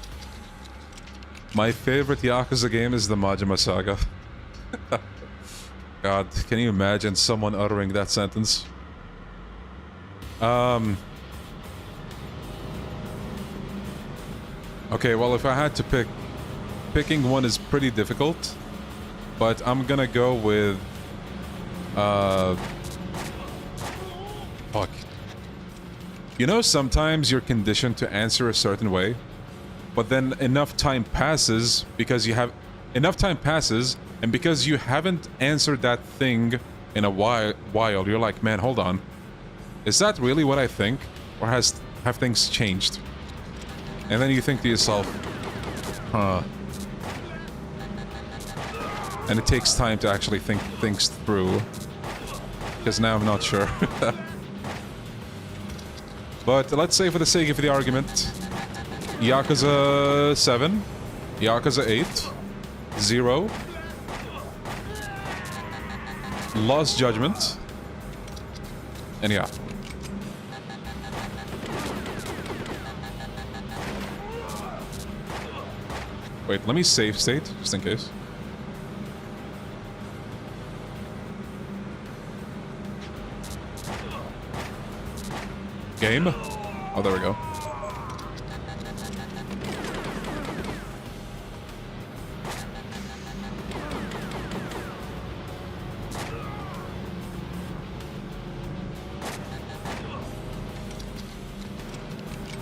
My favorite Yakuza game is the Majima Saga. God, can you imagine someone uttering that sentence? Okay, well, if I had to pick... picking one is pretty difficult. But I'm gonna go with... fuck. You know, sometimes you're conditioned to answer a certain way, but then enough time passes because you have... enough time passes, and because you haven't answered that thing in a while, you're like, man, hold on. Is that really what I think? Or have things changed? And then you think to yourself, huh. And it takes time to actually think things through. Because now I'm not sure. But let's say for the sake of the argument, Yakuza 7, Yakuza 8, 0, Lost Judgment. And yeah. Wait, let me save state, just in case. Game? Oh, there we go.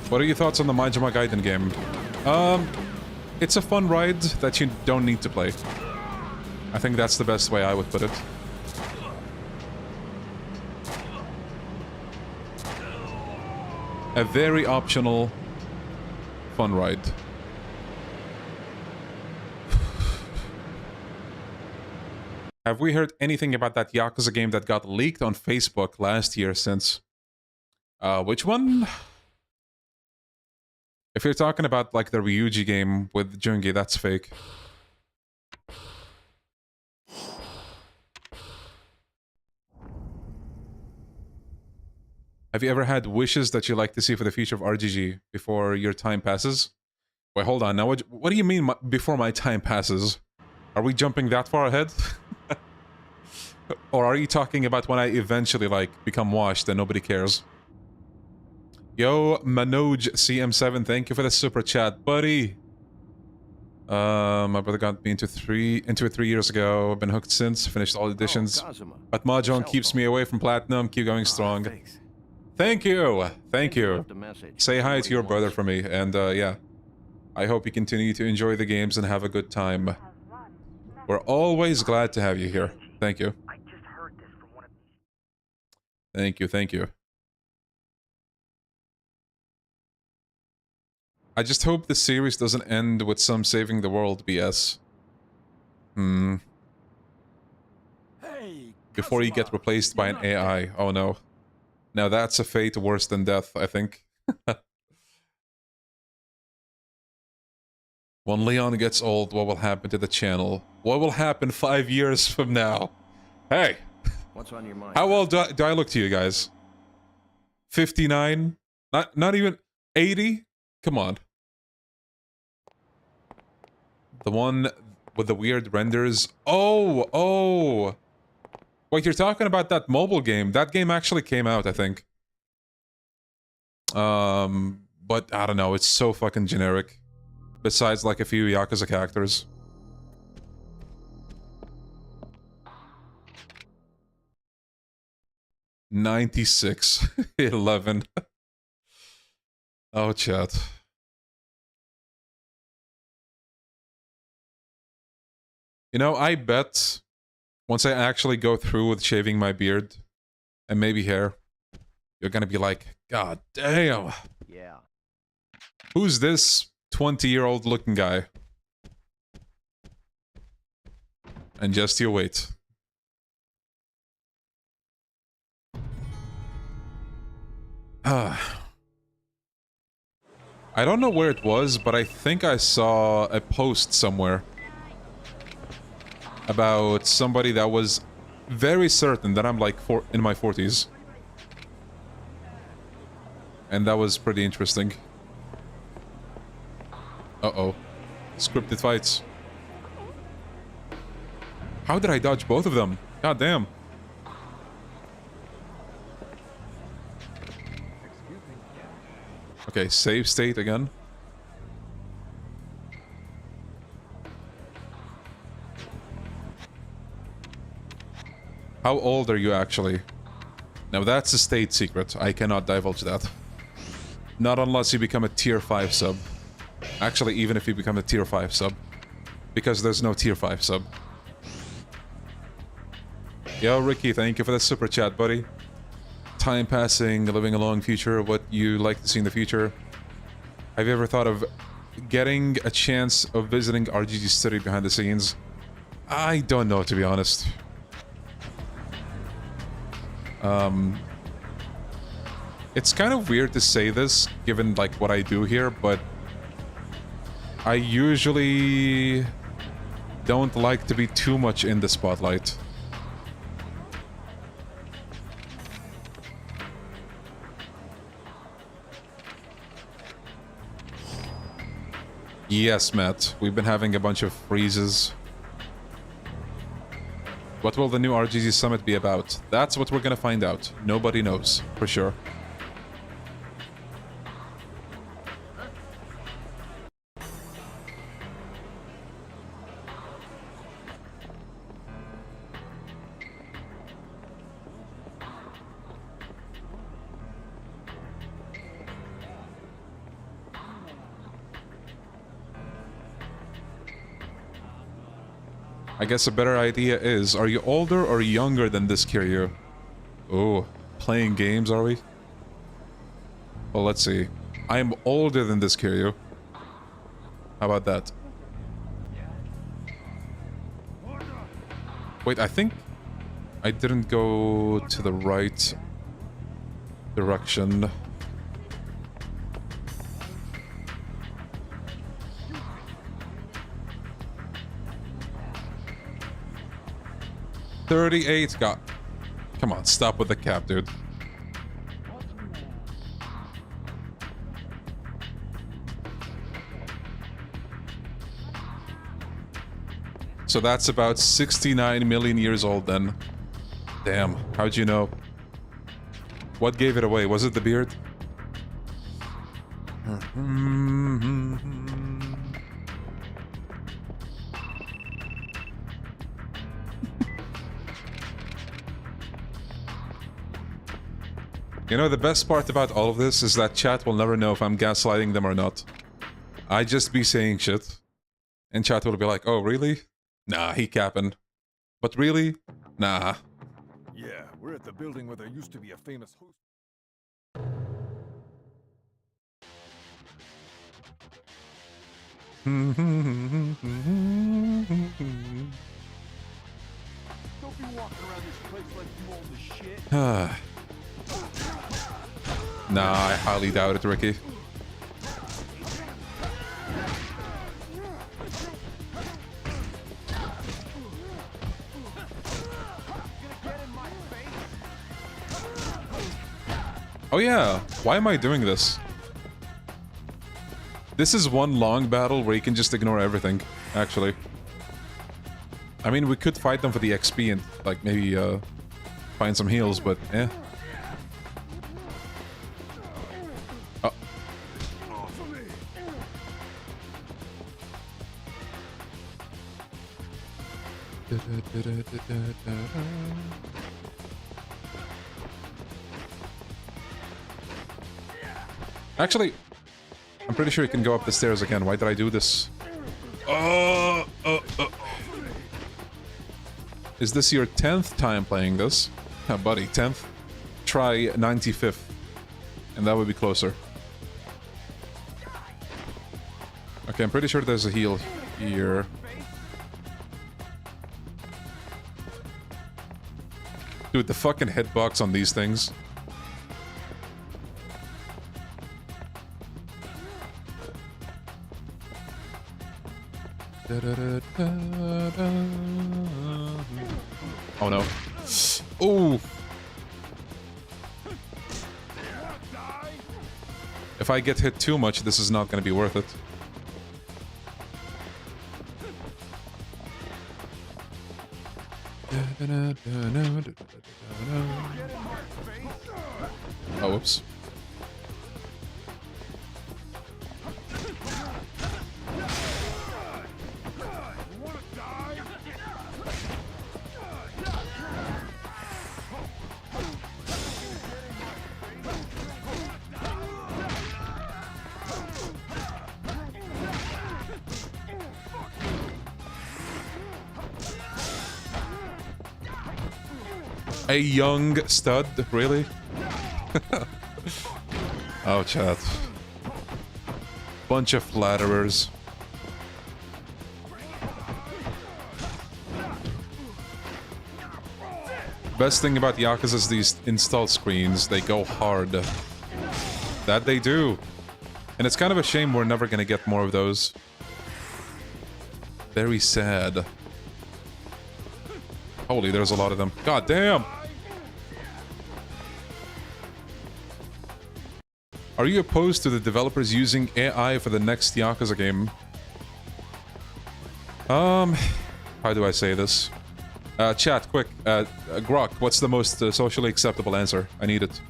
What are your thoughts on the Majima Gaiden game? It's a fun ride that you don't need to play. I think that's the best way I would put it. A very optional fun ride. Have we heard anything about that Yakuza game that got leaked on Facebook last year since? Which one? If you're talking about like the Ryuji game with Jungi, that's fake. Have you ever had wishes that you like to see for the future of RGG before your time passes? Wait, hold on. Now, what do you mean before my time passes? Are we jumping that far ahead? Or are you talking about when I eventually, like, become washed and nobody cares? Yo, Manoj CM7, thank you for the super chat, buddy. My brother got me into it 3 years ago. I've been hooked since, finished all editions. But Mahjong keeps me away from platinum. Keep going strong. Thank you, thank you. Say hi to your brother for me, and yeah. I hope you continue to enjoy the games and have a good time. We're always glad to have you here. Thank you. Thank you, thank you. I just hope the series doesn't end with some saving the world BS. Before you get replaced by an AI. Oh no. Now that's a fate worse than death, I think. When Leon gets old, what will happen to the channel? What will happen 5 years from now? Hey! What's on your mind? How old do I look to you guys? 59? Not even 80? Come on. The one with the weird renders. Oh! Wait, you're talking about that mobile game. That game actually came out, I think. But I don't know, it's so fucking generic. Besides, like, a few Yakuza characters. $96. 11. Oh, chat. You know, I bet once I actually go through with shaving my beard and maybe hair, you're gonna be like, God damn. Yeah. Who's this 20-year-old looking guy? And just you wait. I don't know where it was, but I think I saw a post somewhere about somebody that was very certain that I'm like in my 40s. And that was pretty interesting. Uh-oh. Scripted fights. How did I dodge both of them? God damn. Okay, save state again. How old are you actually? Now that's a state secret. I cannot divulge that. Not unless you become a tier 5 sub. Actually, even if you become a tier 5 sub. Because there's no tier 5 sub. Yo, Ricky, thank you for the super chat, buddy. Time passing, living a long future, what you like to see in the future. Have you ever thought of getting a chance of visiting RGG City behind the scenes? I don't know, to be honest. It's kind of weird to say this, given like what I do here, but I usually don't like to be too much in the spotlight. Yes, Matt. We've been having a bunch of freezes. What will the new RGZ Summit be about? That's what we're gonna find out. Nobody knows, for sure. I guess a better idea is, are you older or younger than this Kiryu? Oh, playing games, are we? Well, let's see. I am older than this Kiryu. How about that? Wait, I think I didn't go to the right direction. $38. God. Come on, stop with the cap, dude. So that's about 69 million years old then. Damn, how'd you know? What gave it away? Was it the beard? You know, the best part about all of this is that chat will never know if I'm gaslighting them or not. I just be saying shit. And chat will be like, oh, really? Nah, he capping. But really? Nah. Yeah, we're at the building where there used to be a famous host. Don't be walking around this place like you own the shit. Nah, I highly doubt it, Ricky. Oh yeah, why am I doing this? This is one long battle where you can just ignore everything, actually. I mean, we could fight them for the XP and, like, maybe, find some heals, but, eh. Oh. Actually, I'm pretty sure you can go up the stairs again. Why did I do this? Is this your 10th time playing this? Buddy, 10th? Try 95th. And that would be closer. Okay, I'm pretty sure there's a heal here. Dude, the fucking hitbox on these things. Oh no. Ooh. If I get hit too much, this is not going to be worth it. Oh, whoops. A young stud, really? Oh, chat. Bunch of flatterers. Best thing about Yakuza is these install screens. They go hard. That they do. And it's kind of a shame we're never gonna get more of those. Very sad. Holy, there's a lot of them. God damn! Are you opposed to the developers using AI for the next Yakuza game? How do I say this? Chat, quick. Grok, what's the most socially acceptable answer? I need it.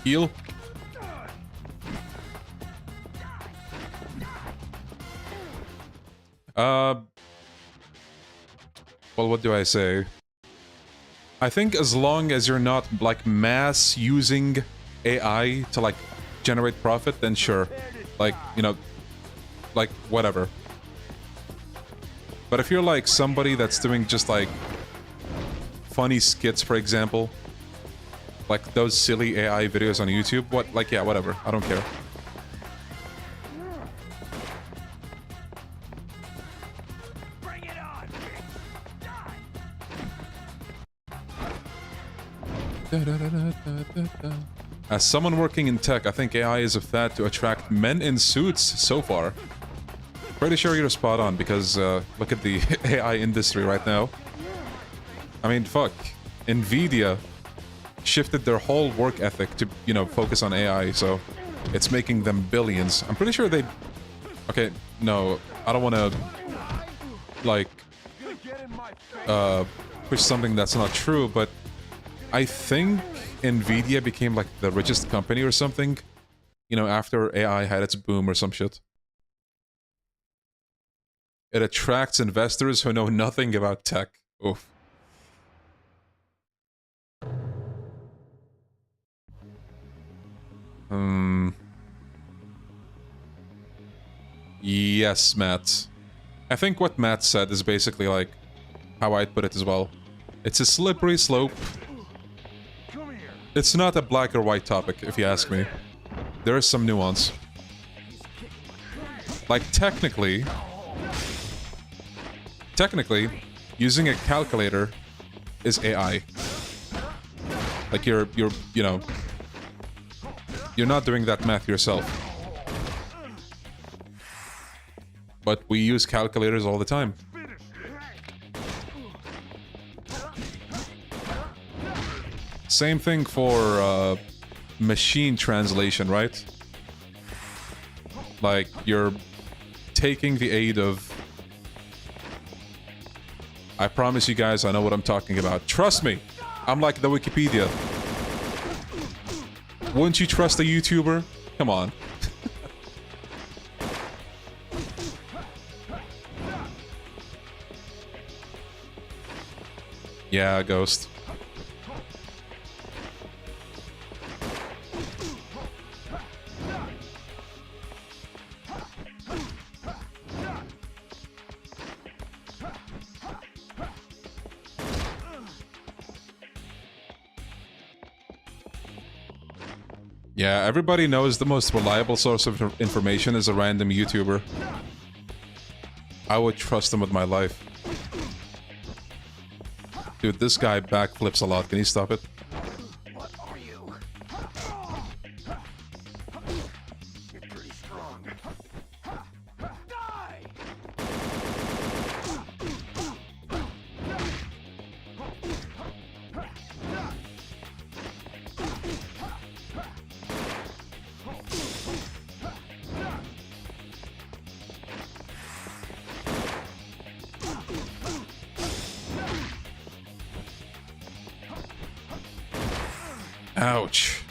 Heal? Well, what do I say? I think as long as you're not, like, mass using AI to, like, generate profit, then sure. Like, you know, like, whatever. But if you're, like, somebody that's doing just, like, funny skits, for example, like those silly AI videos on YouTube, what, like, yeah, whatever. I don't care. As someone working in tech, I think AI is a fad to attract men in suits so far. Pretty sure you're spot on, because look at the AI industry right now. I mean, fuck. Nvidia shifted their whole work ethic to, you know, focus on AI, so it's making them billions. I'm pretty sure they... Okay, no, I don't want to, like, push something that's not true, but I think Nvidia became, like, the richest company or something, you know, after AI had its boom or some shit. It attracts investors who know nothing about tech. Oof. Yes, Matt. I think what Matt said is basically like how I'd put it as well. It's a slippery slope. It's not a black or white topic, if you ask me. There is some nuance. Like, technically, using a calculator is AI. Like, you know, you're not doing that math yourself. But we use calculators all the time. Same thing for machine translation, right? Like, you're taking the aid of... I promise you guys I know what I'm talking about. Trust me! I'm like the Wikipedia. Wouldn't you trust a YouTuber? Come on. Yeah, Ghost. Yeah, everybody knows the most reliable source of information is a random YouTuber. I would trust them with my life. Dude, this guy backflips a lot. Can you stop it? What are you? You're pretty strong. Die! Ouch.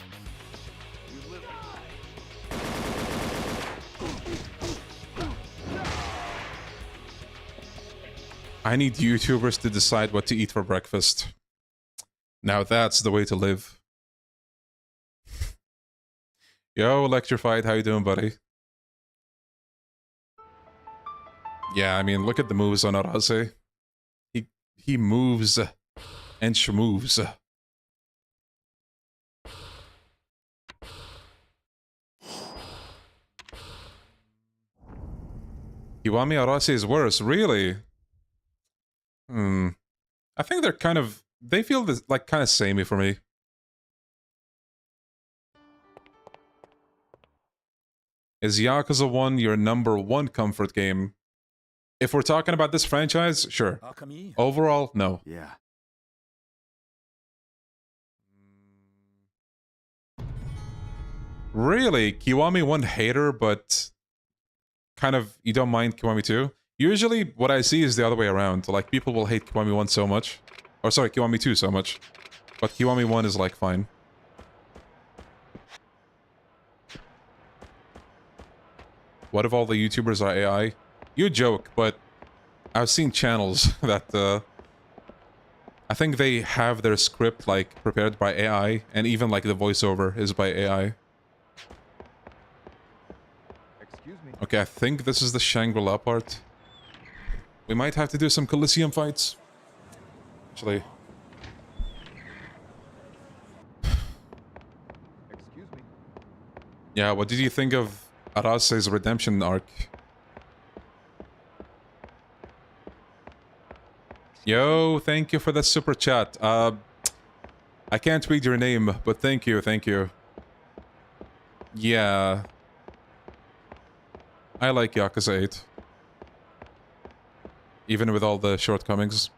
I need YouTubers to decide what to eat for breakfast. Now that's the way to live. Yo, Electrified, how you doing, buddy? Yeah, I mean, look at the moves on Arase. He moves and schmoves. Kiwami Arase is worse, really? I think they're kind of... They feel this, like, kind of samey for me. Is Yakuza 1 your #1 comfort game? If we're talking about this franchise, sure. Overall, no. Yeah. Really? Kiwami 1 hater, but kind of you don't mind Kiwami 2? Usually what I see is the other way around. Like, people will hate Kiwami 1 so much. Or sorry, Kiwami 2 so much. But Kiwami 1 is like fine. What if all the YouTubers are AI? You joke, but I've seen channels that I think they have their script like prepared by AI, and even like the voiceover is by AI. Excuse me. Okay, I think this is the Shangri-La part. We might have to do some Coliseum fights. Actually. Excuse me. Yeah, what did you think of Arase's redemption arc? Yo, thank you for the super chat. I can't read your name, but thank you, thank you. Yeah. I like Yakuza 8. Even with all the shortcomings.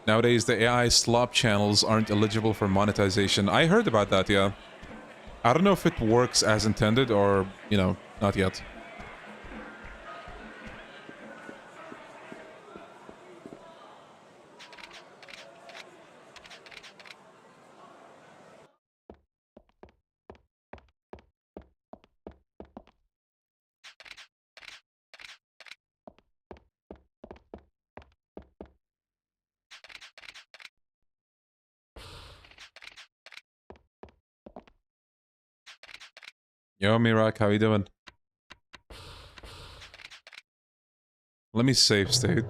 Nowadays, the AI slop channels aren't eligible for monetization. I heard about that, yeah. I don't know if it works as intended or, you know, not yet. Yo, Mirak, how you doing? Let me save state.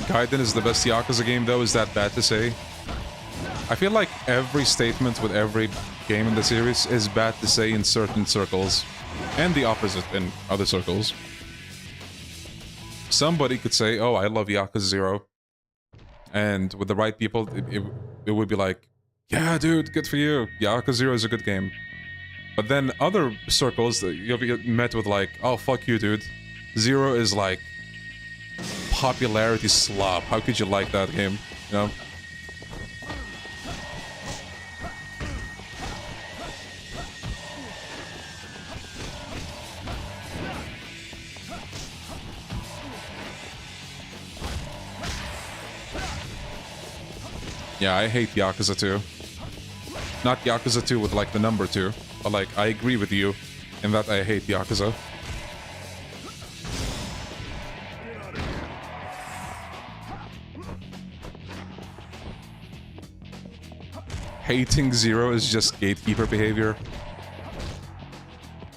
Gaiden is the best Yakuza game, though. Is that bad to say? I feel like every statement with every game in the series is bad to say in certain circles, and the opposite in other circles. Somebody could say, oh, I love Yakuza 0. And with the right people, it would be like, yeah, dude, good for you. Yakuza 0 is a good game. But then other circles, you'll be met with like, oh, fuck you, dude. 0 is like popularity slop. How could you like that game? You know? Yeah, I hate Yakuza 2. Not Yakuza 2 with like the number 2, but like I agree with you in that I hate Yakuza. Hating 0 is just gatekeeper behavior.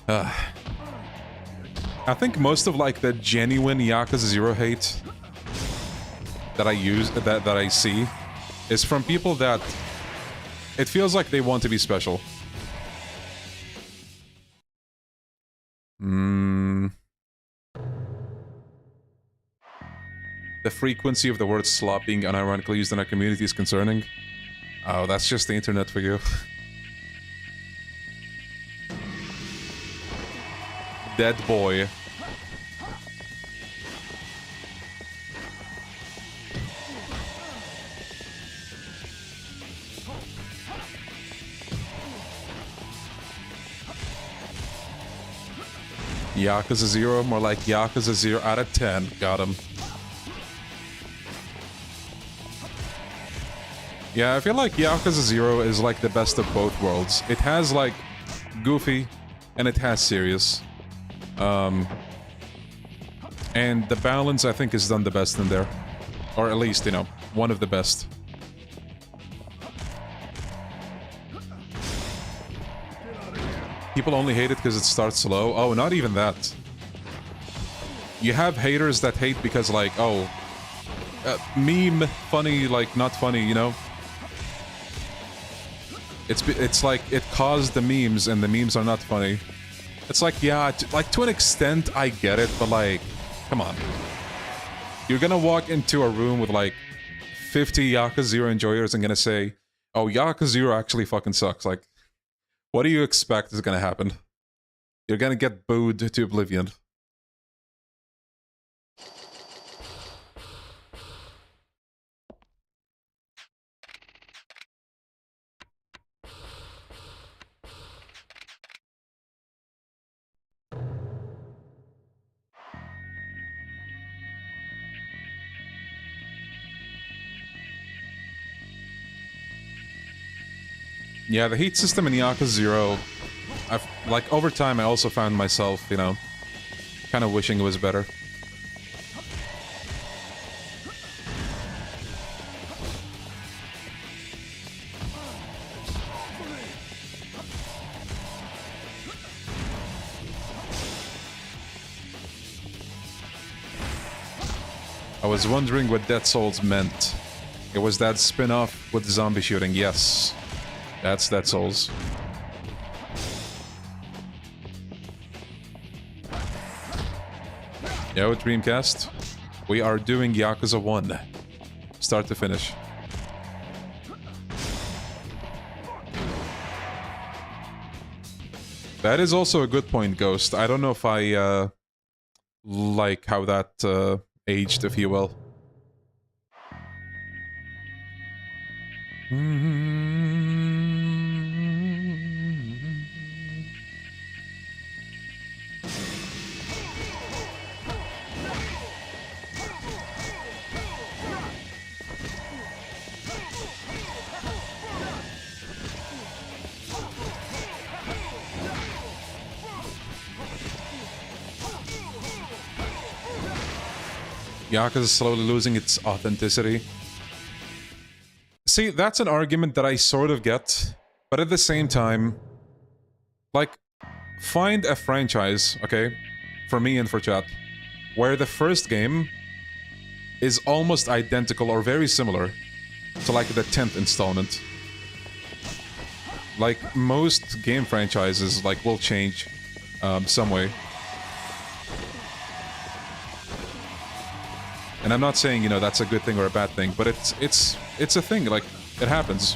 I think most of like the genuine Yakuza 0 hate that I see is from people that it feels like they want to be special. The frequency of the word slop being unironically used in our community is concerning. Oh, that's just the internet for you. Dead boy. Yakuza 0, more like Yakuza 0 out of 10. Got him. Yeah, I feel like Yakuza 0 is like the best of both worlds. It has like goofy and it has serious. And the balance I think is done the best in there. Or at least, you know, one of the best. People only hate it because it starts slow. Oh, not even that. You have haters that hate because like, oh, meme, funny, like not funny, you know? It's like it caused the memes and the memes are not funny. It's like, yeah, like to an extent I get it, but like, come on. You're gonna walk into a room with like 50 Yakuza 0 enjoyers and gonna say, oh, Yakuza 0 actually fucking sucks. Like, what do you expect is gonna happen? You're gonna get booed to oblivion. Yeah, the heat system in Yakuza 0, like, over time I also found myself, you know, kind of wishing it was better. I was wondering what Dead Souls meant. It was that spin-off with zombie shooting, yes. That's Dead Souls. Yo, Dreamcast. We are doing Yakuza 1. Start to finish. That is also a good point, Ghost. I don't know if I, like how that, aged, if you will. Yakuza is slowly losing its authenticity. See, that's an argument that I sort of get, but at the same time, like, find a franchise, okay, for me and for chat, where the first game is almost identical or very similar to, like, the 10th installment. Like, most game franchises, like, will change some way. And I'm not saying, you know, that's a good thing or a bad thing, but it's a thing, like, it happens.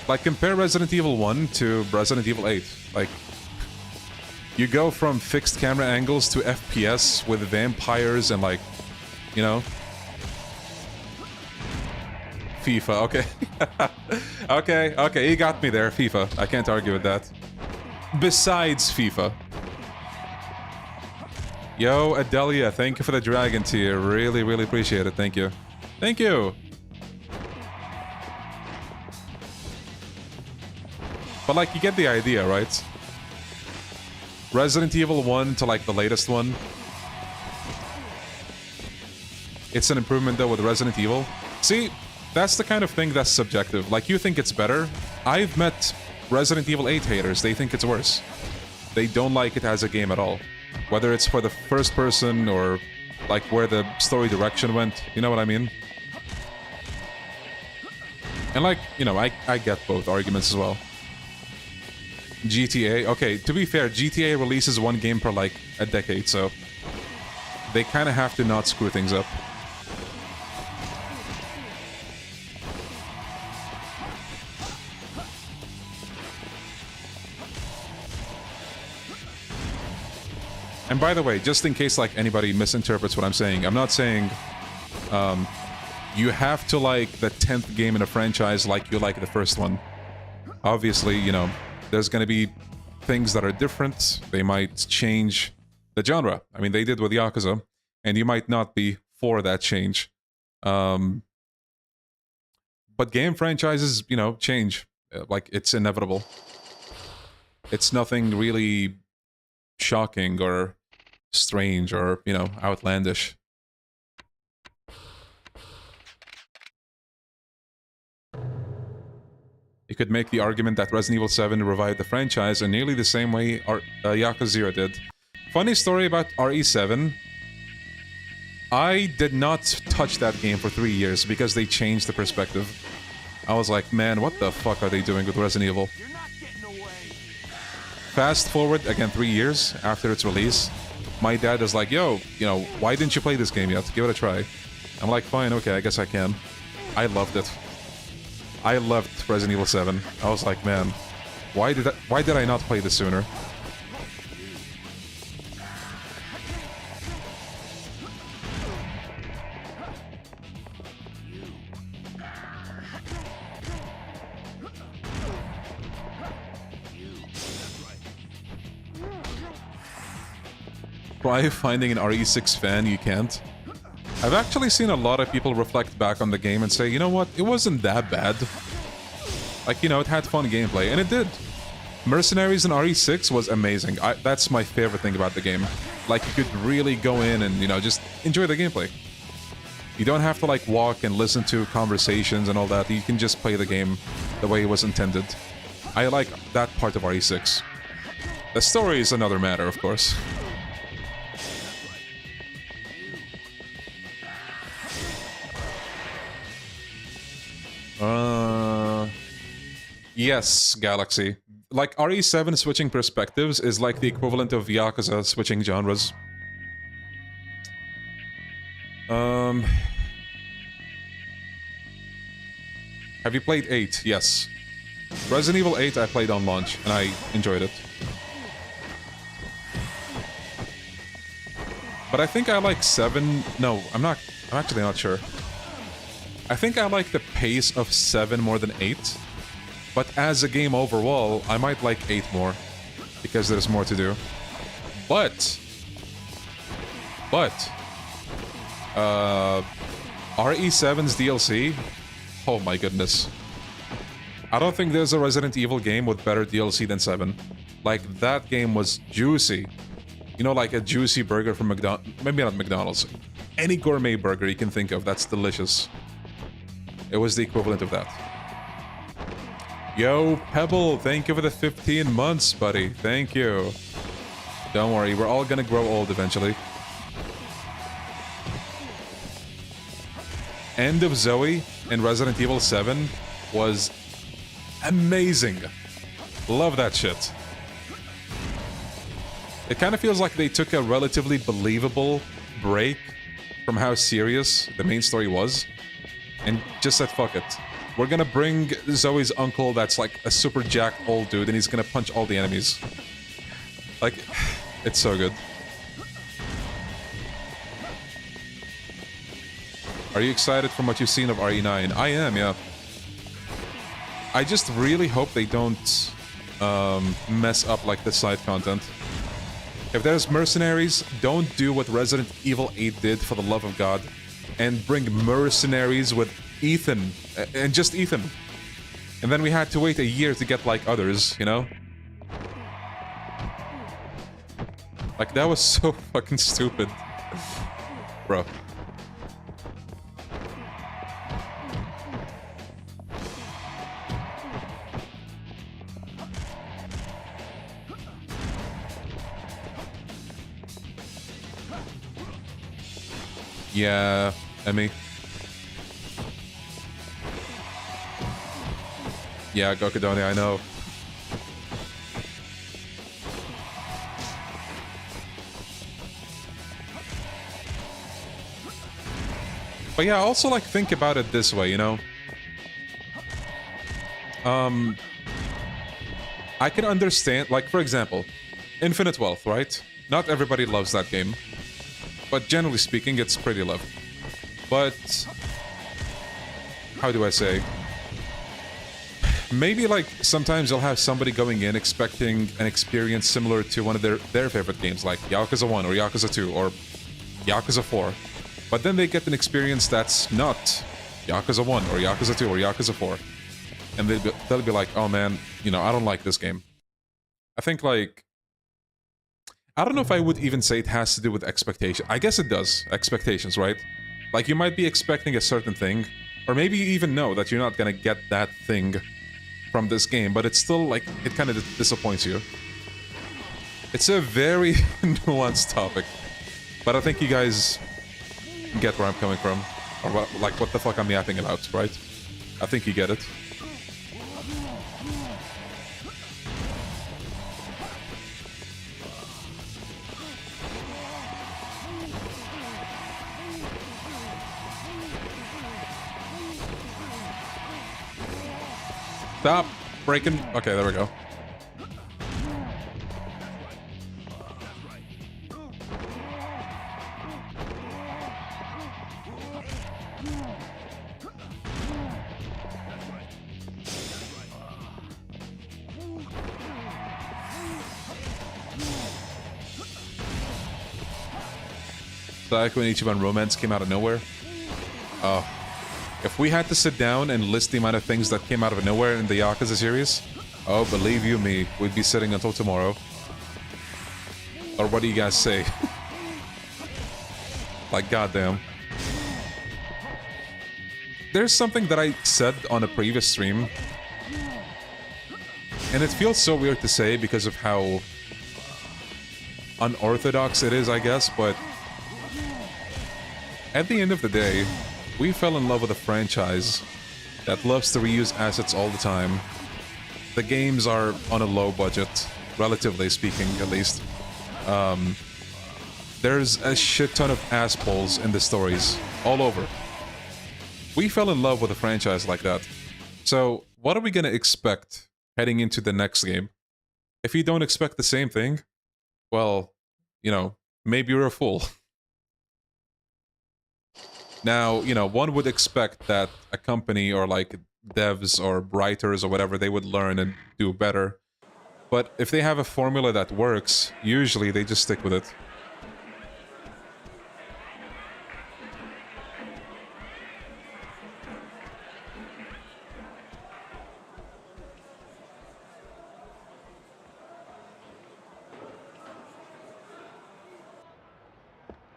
Like, compare Resident Evil 1 to Resident Evil 8. Like, you go from fixed camera angles to FPS with vampires and, like, you know... FIFA, okay. okay, you got me there, FIFA. I can't argue with that. Besides FIFA. Yo, Adelia, thank you for the dragon tier. Really, really appreciate it. Thank you. Thank you! But, like, you get the idea, right? Resident Evil 1 to, like, the latest one. It's an improvement, though, with Resident Evil. See, that's the kind of thing that's subjective. Like, you think it's better. I've met Resident Evil 8 haters. They think it's worse. They don't like it as a game at all. Whether it's for the first person or, like, where the story direction went. You know what I mean? And, like, you know, I get both arguments as well. GTA. Okay, to be fair, GTA releases one game per, like, a decade, so... they kind of have to not screw things up. And by the way, just in case, like, anybody misinterprets what I'm saying, I'm not saying you have to like the 10th game in a franchise like you like the first one. Obviously, you know, there's going to be things that are different. They might change the genre. I mean, they did with Yakuza, and you might not be for that change. But game franchises, you know, change. Like, it's inevitable. It's nothing really shocking or strange or, you know, outlandish. You could make the argument that Resident Evil 7 revived the franchise in nearly the same way Yakuza 0 did. Funny story about RE7. I did not touch that game for 3 years because they changed the perspective. I was like, man, what the fuck are they doing with Resident Evil? Fast forward, again, 3 years after its release. my dad is like, yo, you know, why didn't you play this game yet? Give it a try. I'm like, fine, okay, I guess I can. I loved it. I loved Resident Evil 7. I was like, man, why did I not play this sooner? Try finding an RE6 fan, you can't. I've actually seen a lot of people reflect back on the game and say, you know what, it wasn't that bad. Like, you know, it had fun gameplay, and it did. Mercenaries in RE6 was amazing. That's my favorite thing about the game. Like, you could really go in and, you know, just enjoy the gameplay. You don't have to, like, walk and listen to conversations and all that. You can just play the game the way it was intended. I like that part of RE6. The story is another matter, of course. Yes, Galaxy. Like, RE7 switching perspectives is like the equivalent of Yakuza switching genres. Have you played 8? Yes. Resident Evil 8 I played on launch, and I enjoyed it. But I think I like 7... No, I'm actually not sure. I think I like the pace of 7 more than 8. But as a game overall, I might like 8 more. Because there's more to do. But... RE7's DLC? Oh my goodness. I don't think there's a Resident Evil game with better DLC than 7. Like, that game was juicy. You know, like a juicy burger from McDonald's. Maybe not McDonald's. Any gourmet burger you can think of that's delicious. It was the equivalent of that. Yo, Pebble, thank you for the 15 months, buddy. Thank you. Don't worry, we're all gonna grow old eventually. End of Zoe in Resident Evil 7 was amazing. Love that shit. It kind of feels like they took a relatively believable break from how serious the main story was and just said, fuck it. We're gonna bring Zoe's uncle that's like a super jacked old dude and he's gonna punch all the enemies. Like, it's so good. Are you excited from what you've seen of RE9? I am, yeah. I just really hope they don't mess up like the side content. If there's mercenaries, don't do what Resident Evil 8 did, for the love of God, and bring mercenaries with Ethan, and just Ethan. And then we had to wait a year to get like others, you know? Like, that was so fucking stupid. Bro. Yeah, Emmy. Yeah, Gokudoni, I know. But yeah, also, like, think about it this way, you know? I can understand, like, for example, Infinite Wealth, right? Not everybody loves that game. But generally speaking, it's pretty loved. But... how do I say? Maybe, like, sometimes you'll have somebody going in expecting an experience similar to one of their favorite games, like Yakuza 1 or Yakuza 2 or Yakuza 4. But then they get an experience that's not Yakuza 1 or Yakuza 2 or Yakuza 4. And they'll be like, oh man, you know, I don't like this game. I think, like... I don't know if I would even say it has to do with expectation. I guess it does. Expectations, right? Like, you might be expecting a certain thing, or maybe you even know that you're not gonna get that thing from this game, but it's still, like, it kind of disappoints you. It's a very nuanced topic, but I think you guys get where I'm coming from, or what the fuck I'm yapping about, right? I think you get it. Stop breaking. Okay, there we go. Like when Ichiban Romance came out of nowhere. Oh. If we had to sit down and list the amount of things that came out of nowhere in the Yakuza series, oh, believe you me, we'd be sitting until tomorrow. Or what do you guys say? Like, goddamn. There's something that I said on a previous stream, and it feels so weird to say because of how unorthodox it is, I guess, but at the end of the day, we fell in love with a franchise that loves to reuse assets all the time. The games are on a low budget, relatively speaking, at least. There's a shit ton of assholes in the stories, all over. We fell in love with a franchise like that. So, what are we gonna expect heading into the next game? If you don't expect the same thing, well, you know, maybe you're a fool. Now, you know, one would expect that a company or like devs or writers or whatever, they would learn and do better. But if they have a formula that works, usually they just stick with it.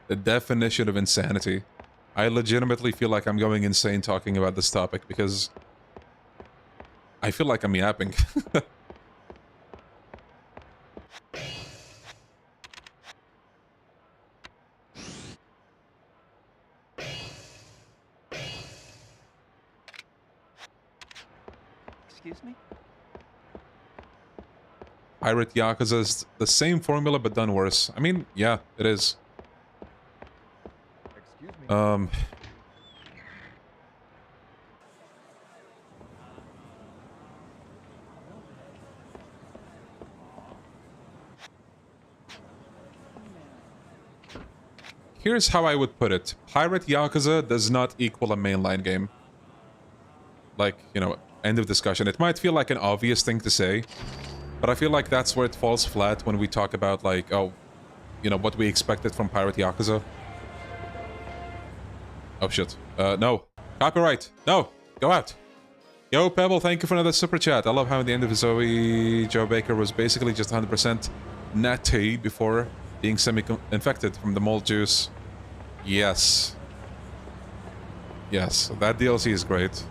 The definition of insanity. I legitimately feel like I'm going insane talking about this topic because I feel like I'm yapping. Excuse me? Pirate Yakuza is the same formula but done worse. I mean, yeah, it is. Here's how I would put it. Pirate Yakuza does not equal a mainline game. Like, you know, end of discussion. It might feel like an obvious thing to say, but I feel like that's where it falls flat when we talk about, like, oh, you know, what we expected from Pirate Yakuza. Oh, shit. No. Copyright. No. Go out. Yo, Pebble, thank you for another super chat. I love how at the end of Zoe, Joe Baker was basically just 100% natty before being semi-infected from the mold juice. Yes. Yes, that DLC is great.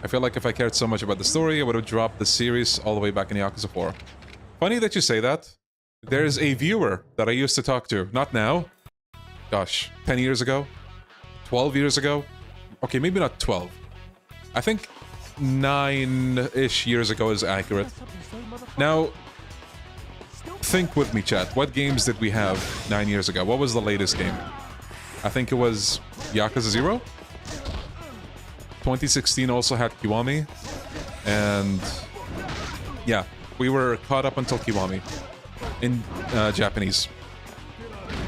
I feel like if I cared so much about the story, I would have dropped the series all the way back in Yakuza 4. Funny that you say that. There's a viewer that I used to talk to, not now. Gosh, 10 years ago? 12 years ago? Okay, maybe not 12. I think 9-ish years ago is accurate. Now, think with me, chat. What games did we have 9 years ago? What was the latest game? I think it was Yakuza 0? 2016 also had Kiwami. And yeah, we were caught up until Kiwami in Japanese.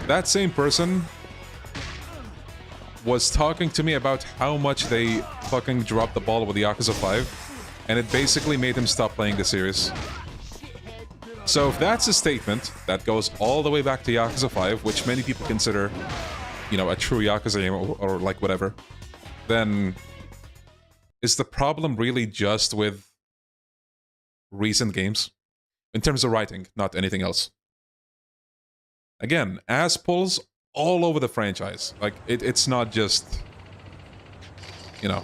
That same person was talking to me about how much they fucking dropped the ball with the Yakuza 5, and it basically made him stop playing the series. So if that's a statement that goes all the way back to Yakuza 5, which many people consider, you know, a true Yakuza game or like whatever, then is the problem really just with recent games? In terms of writing, not anything else. Again, ass pulls all over the franchise. Like, it's not just, you know.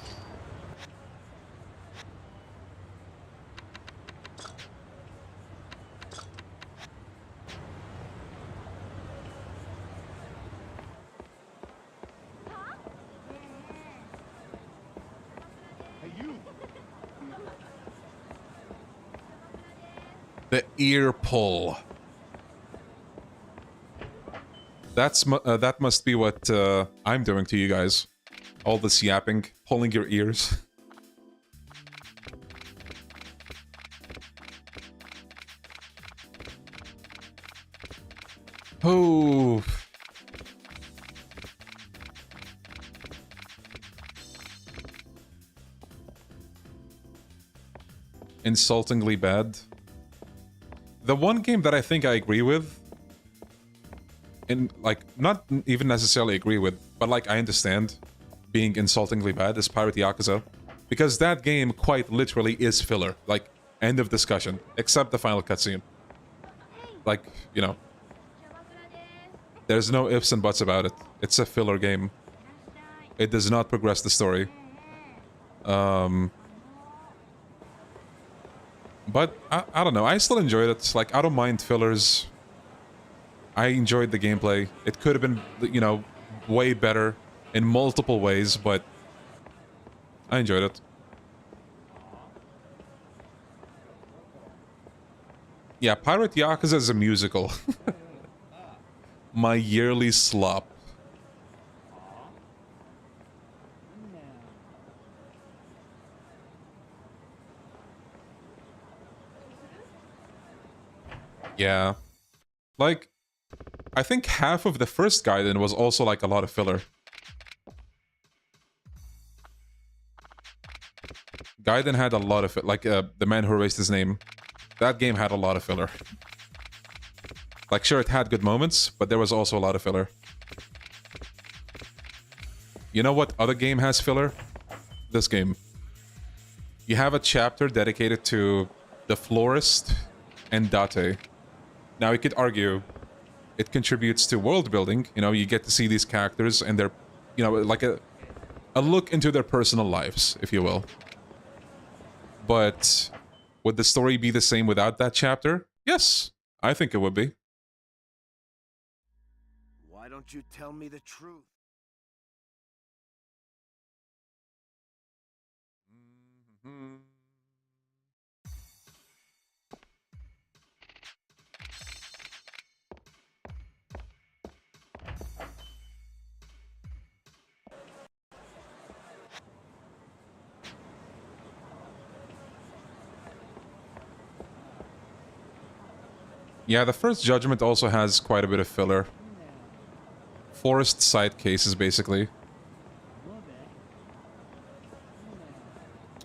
The ear pull. That must be what I'm doing to you guys. All this yapping, pulling your ears. Oh. Insultingly bad. The one game that I think I agree with, and like, not even necessarily agree with, but like I understand being insultingly bad is Pirate Yakuza. Because that game quite literally is filler. Like, end of discussion. Except the final cutscene. Like, you know. There's no ifs and buts about it. It's a filler game. It does not progress the story. But, I don't know, I still enjoyed it. Like, I don't mind fillers. I enjoyed the gameplay. It could have been, you know, way better in multiple ways, but I enjoyed it. Yeah, Pirate Yakuza is a musical. My yearly slop. Yeah. Like, I think half of the first Gaiden was also like a lot of filler. Gaiden had a lot of it, like the man who erased his name. That game had a lot of filler. Like, sure, it had good moments, but there was also a lot of filler. You know what other game has filler? This game. You have a chapter dedicated to the florist and Date. Now, you could argue it contributes to world building. You know, you get to see these characters and their, you know, like a look into their personal lives, if you will. But would the story be the same without that chapter? Yes, I think it would be. Why don't you tell me the truth? Yeah, the first Judgment also has quite a bit of filler. Forest side cases, basically.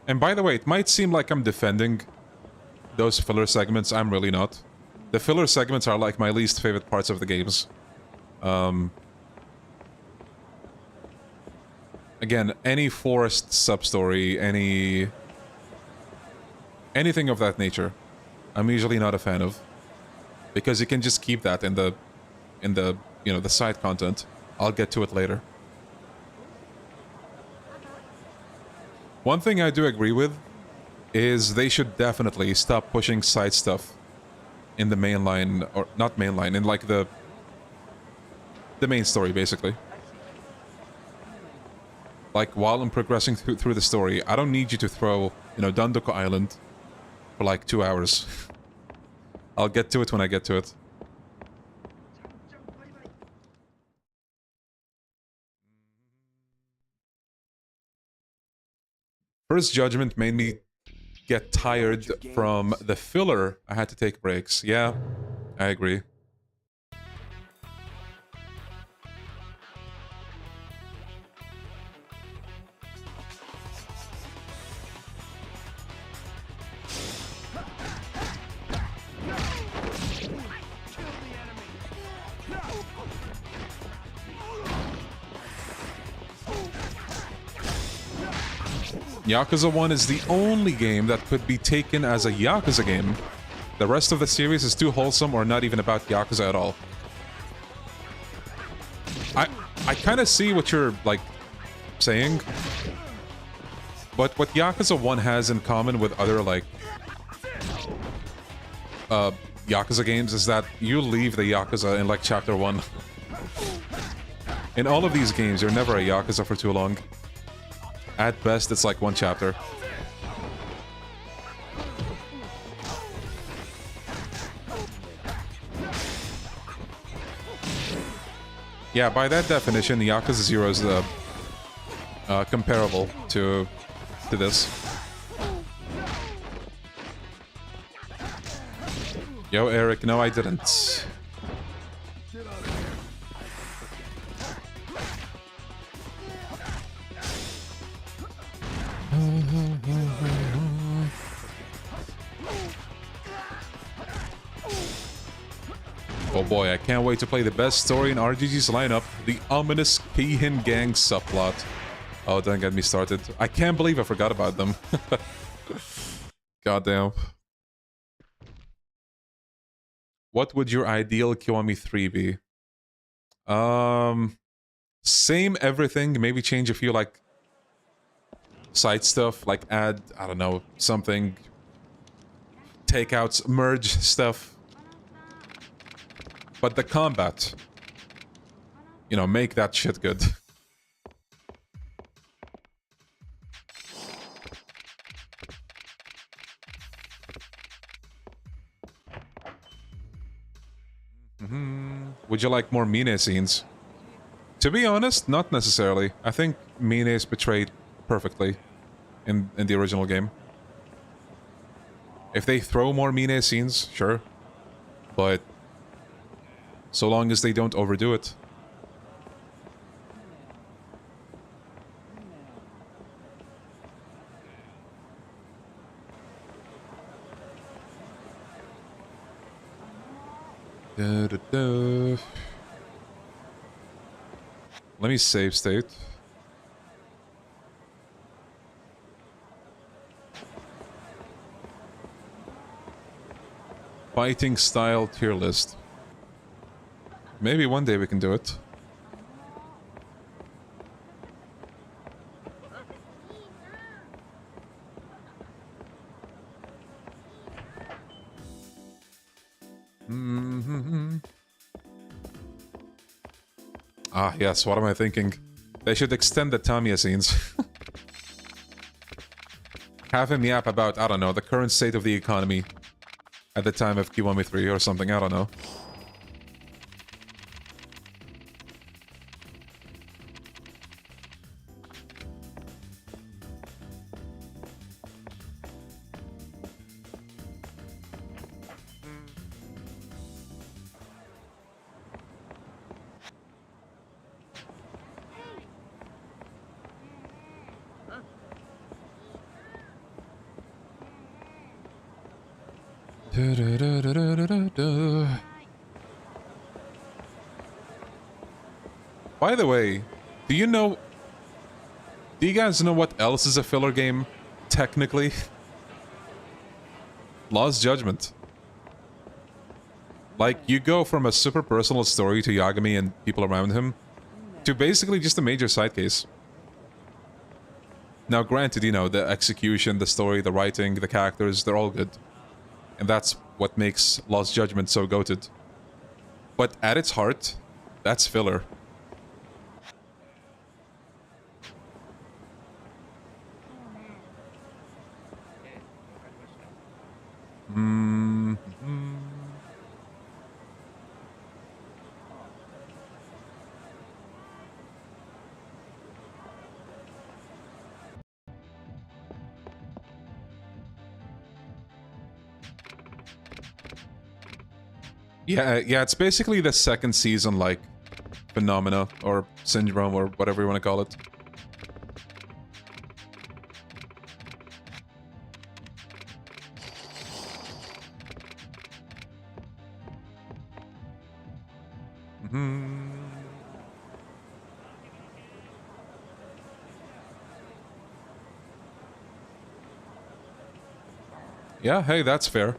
And by the way, it might seem like I'm defending those filler segments. I'm really not. The filler segments are like my least favorite parts of the games. Again, any forest sub-story, anything of that nature, I'm usually not a fan of. Because you can just keep that in the you know, the side content. I'll get to it later. One thing I do agree with is they should definitely stop pushing side stuff in the main line, or not main line, in like the main story, basically. Like, while I'm progressing through the story, I don't need you to throw, you know, Dandoku Island for like 2 hours. I'll get to it when I get to it. First Judgment made me get tired from the filler. I had to take breaks. Yeah, I agree. Yakuza 1 is the only game that could be taken as a Yakuza game. The rest of the series is too wholesome or not even about Yakuza at all. I kind of see what you're, like, saying. But what Yakuza 1 has in common with other, like, Yakuza games is that you leave the Yakuza in, like, Chapter 1. In all of these games, you're never a Yakuza for too long. At best, it's like one chapter. Yeah, by that definition, Yakuza 0 is the comparable to this. Yo, Eric, no, I didn't. Oh boy, I can't wait to play the best story in RGG's lineup, the ominous Peahin Gang subplot. Oh, don't get me started. I can't believe I forgot about them. Goddamn. What would your ideal Kiwami 3 be? Same everything, maybe change a few, like, side stuff, like add, I don't know, something, takeouts, merge stuff. But the combat, you know, make that shit good. Would you like more Mine scenes? To be honest, not necessarily. I think Mine is portrayed perfectly in the original game. If they throw more Mine scenes, sure. But so long as they don't overdo it. Let me save state. Fighting style tier list. Maybe one day we can do it. Ah, yes, what am I thinking? They should extend the Tamiya scenes. Have him yap about, I don't know, the current state of the economy at the time of Kiwami 3 or something, I don't know. By the way, do you guys know what else is a filler game, technically? Lost Judgment. Like, you go from a super personal story to Yagami and people around him, to basically just a major side case. Now granted, you know, the execution, the story, the writing, the characters, they're all good. And that's what makes Lost Judgment so goated. But at its heart, that's filler. Yeah, it's basically the second season, like, phenomena, or syndrome, or whatever you want to call it. Yeah, hey, that's fair.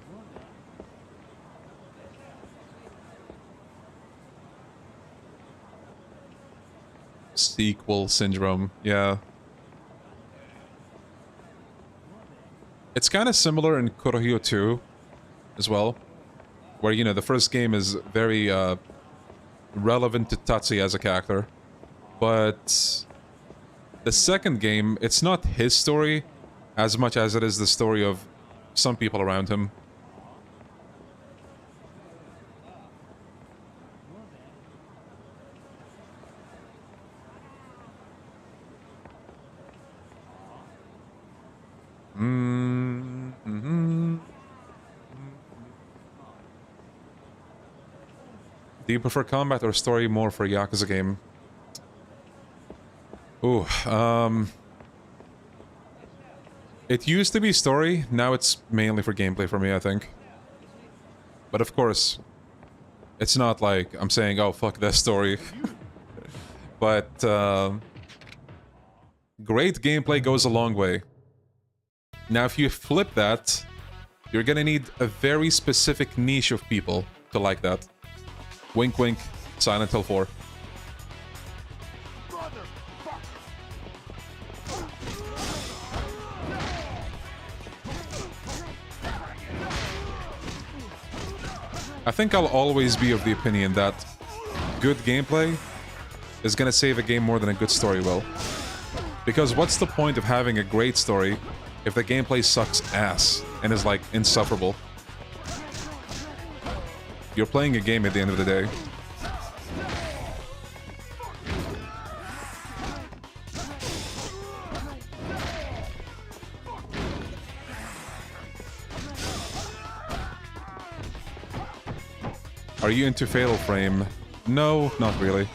Sequel syndrome, yeah. It's kind of similar in Kurohyo 2 as well, where, you know, the first game is very relevant to Tatsuya as a character, but the second game, it's not his story as much as it is the story of some people around him. Do you prefer combat or story more for a Yakuza game? Ooh, it used to be story, now it's mainly for gameplay for me, I think. But of course, it's not like I'm saying, oh, fuck that story. But, great gameplay goes a long way. Now, if you flip that, you're gonna need a very specific niche of people to like that. Wink wink, Silent Hill 4. I think I'll always be of the opinion that good gameplay is gonna save a game more than a good story will. Because what's the point of having a great story if the gameplay sucks ass and is like insufferable? You're playing a game at the end of the day. Are you into Fatal Frame? No, not really.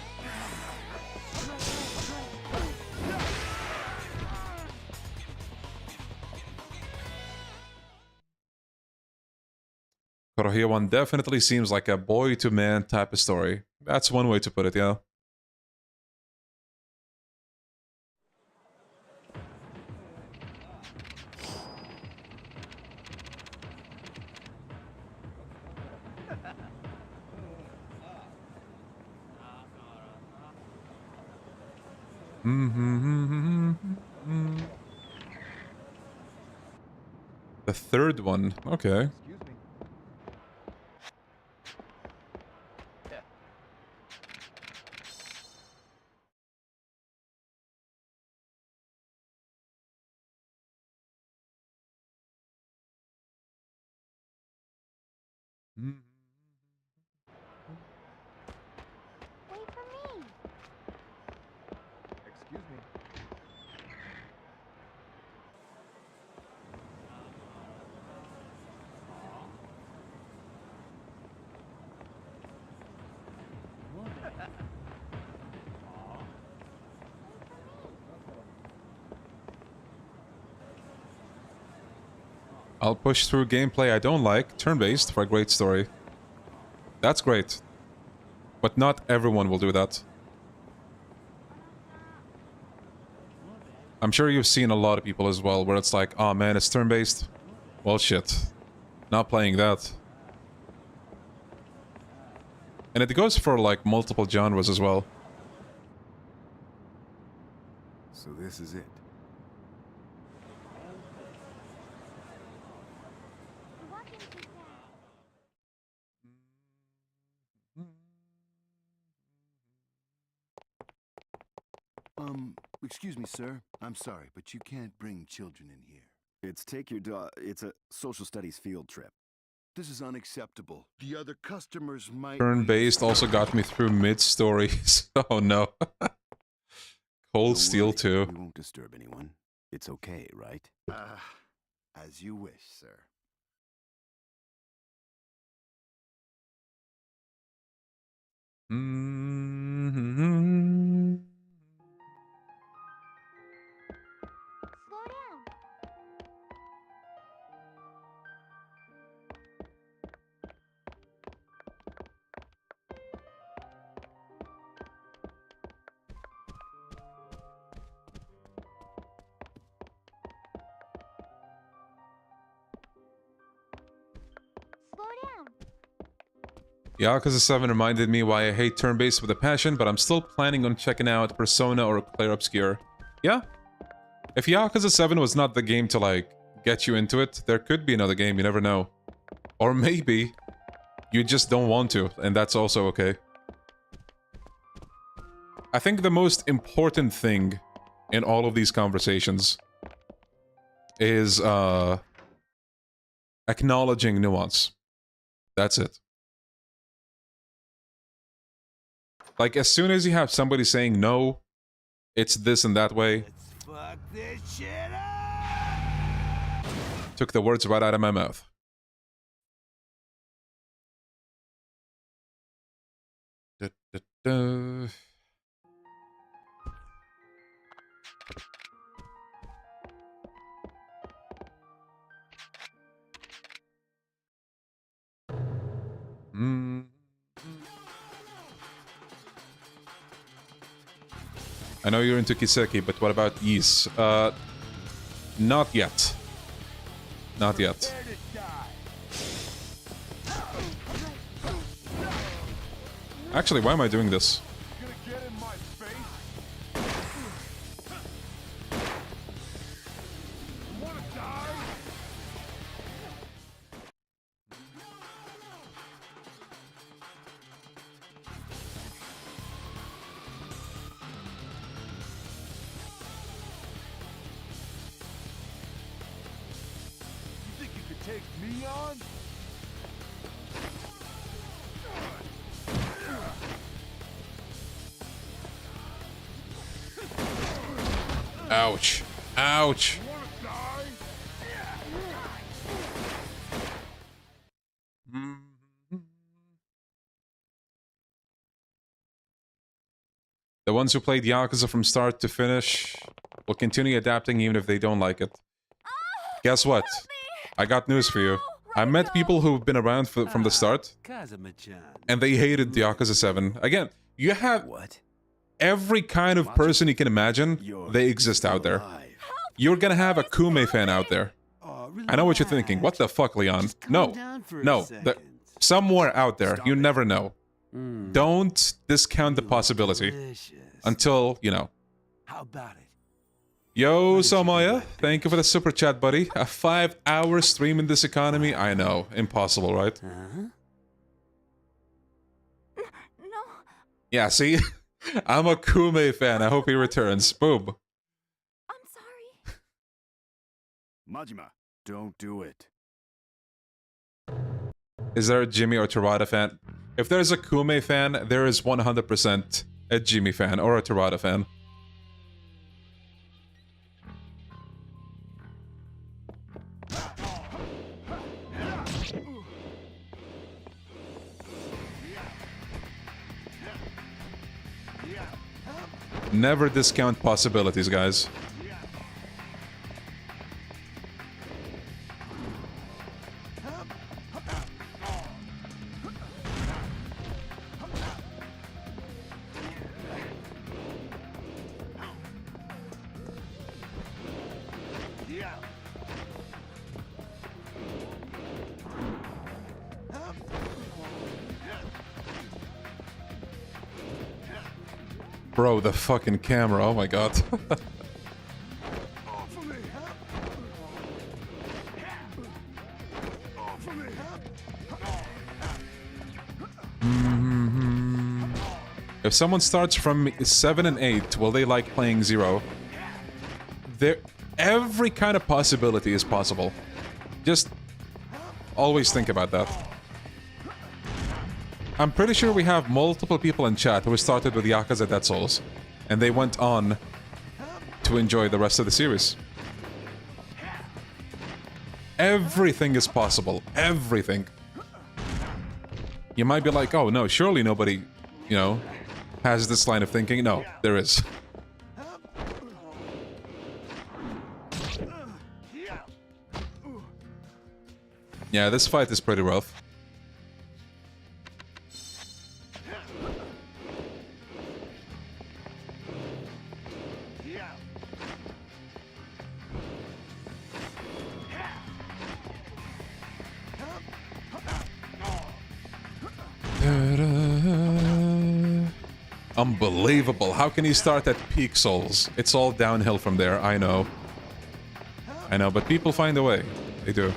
Korohia 1 definitely seems like a boy-to-man type of story. That's one way to put it, yeah. The third one, okay. Wait for me. Excuse me. I'll push through gameplay I don't like, turn-based, for a great story. That's great. But not everyone will do that. I'm sure you've seen a lot of people as well, where it's like, oh man, it's turn-based. Well, shit. Not playing that. And it goes for, like, multiple genres as well. So this is it. Excuse me, sir. I'm sorry, but you can't bring children in here. It's a social studies field trip. This is unacceptable. The other customers might... Turn-based also got me through mid-stories. Oh no. Cold Steel 2. We won't disturb anyone. It's okay, right? As you wish, sir. Slow down. Slow down. Yakuza 7 reminded me why I hate turn-based with a passion, but I'm still planning on checking out Persona or Clair Obscur. Yeah? If Yakuza 7 was not the game to, like, get you into it, there could be another game, you never know. Or maybe you just don't want to, and that's also okay. I think the most important thing in all of these conversations is, acknowledging nuance. That's it. Like, as soon as you have somebody saying, no, it's this and that way, Fuck this shit up! took the words right out of my mouth. I know you're into Kiseki, but what about Ys? Not yet. Not yet. Actually, why am I doing this? Ouch. Ouch. The ones who played Yakuza from start to finish will continue adapting even if they don't like it. Guess what? I got news for you. I met people who've been around from the start, and they hated Yakuza 7. Again, you have every kind of person you can imagine, they exist out there. You're gonna have a Kume fan out there. I know what you're thinking. What the fuck, Leon? No. No. Somewhere out there. You never know. Don't discount the possibility until, you know. How about it? Yo, Somaya, thank you for the super chat, buddy. A 5-hour stream in this economy? I know. Impossible, right? No. Yeah, see? I'm a Kume fan. I hope he returns. Boom. I'm sorry. Majima, don't do it. Is there a Jimmy or Terada fan? If there's a Kume fan, there is 100% a Jimmy fan or a Terada fan. Never discount possibilities, guys. Bro, the fucking camera, oh my god. If someone starts from 7 and 8, will they like playing 0? Every kind of possibility is possible. Just always think about that. I'm pretty sure we have multiple people in chat who started with Yakuza Dead Souls, and they went on to enjoy the rest of the series. Everything is possible. Everything. You might be like, oh no, surely nobody, you know, has this line of thinking. No, there is. Yeah, this fight is pretty rough. Unbelievable. How can you start at peak souls? It's all downhill from there, I know. I know, but people find a way. They do.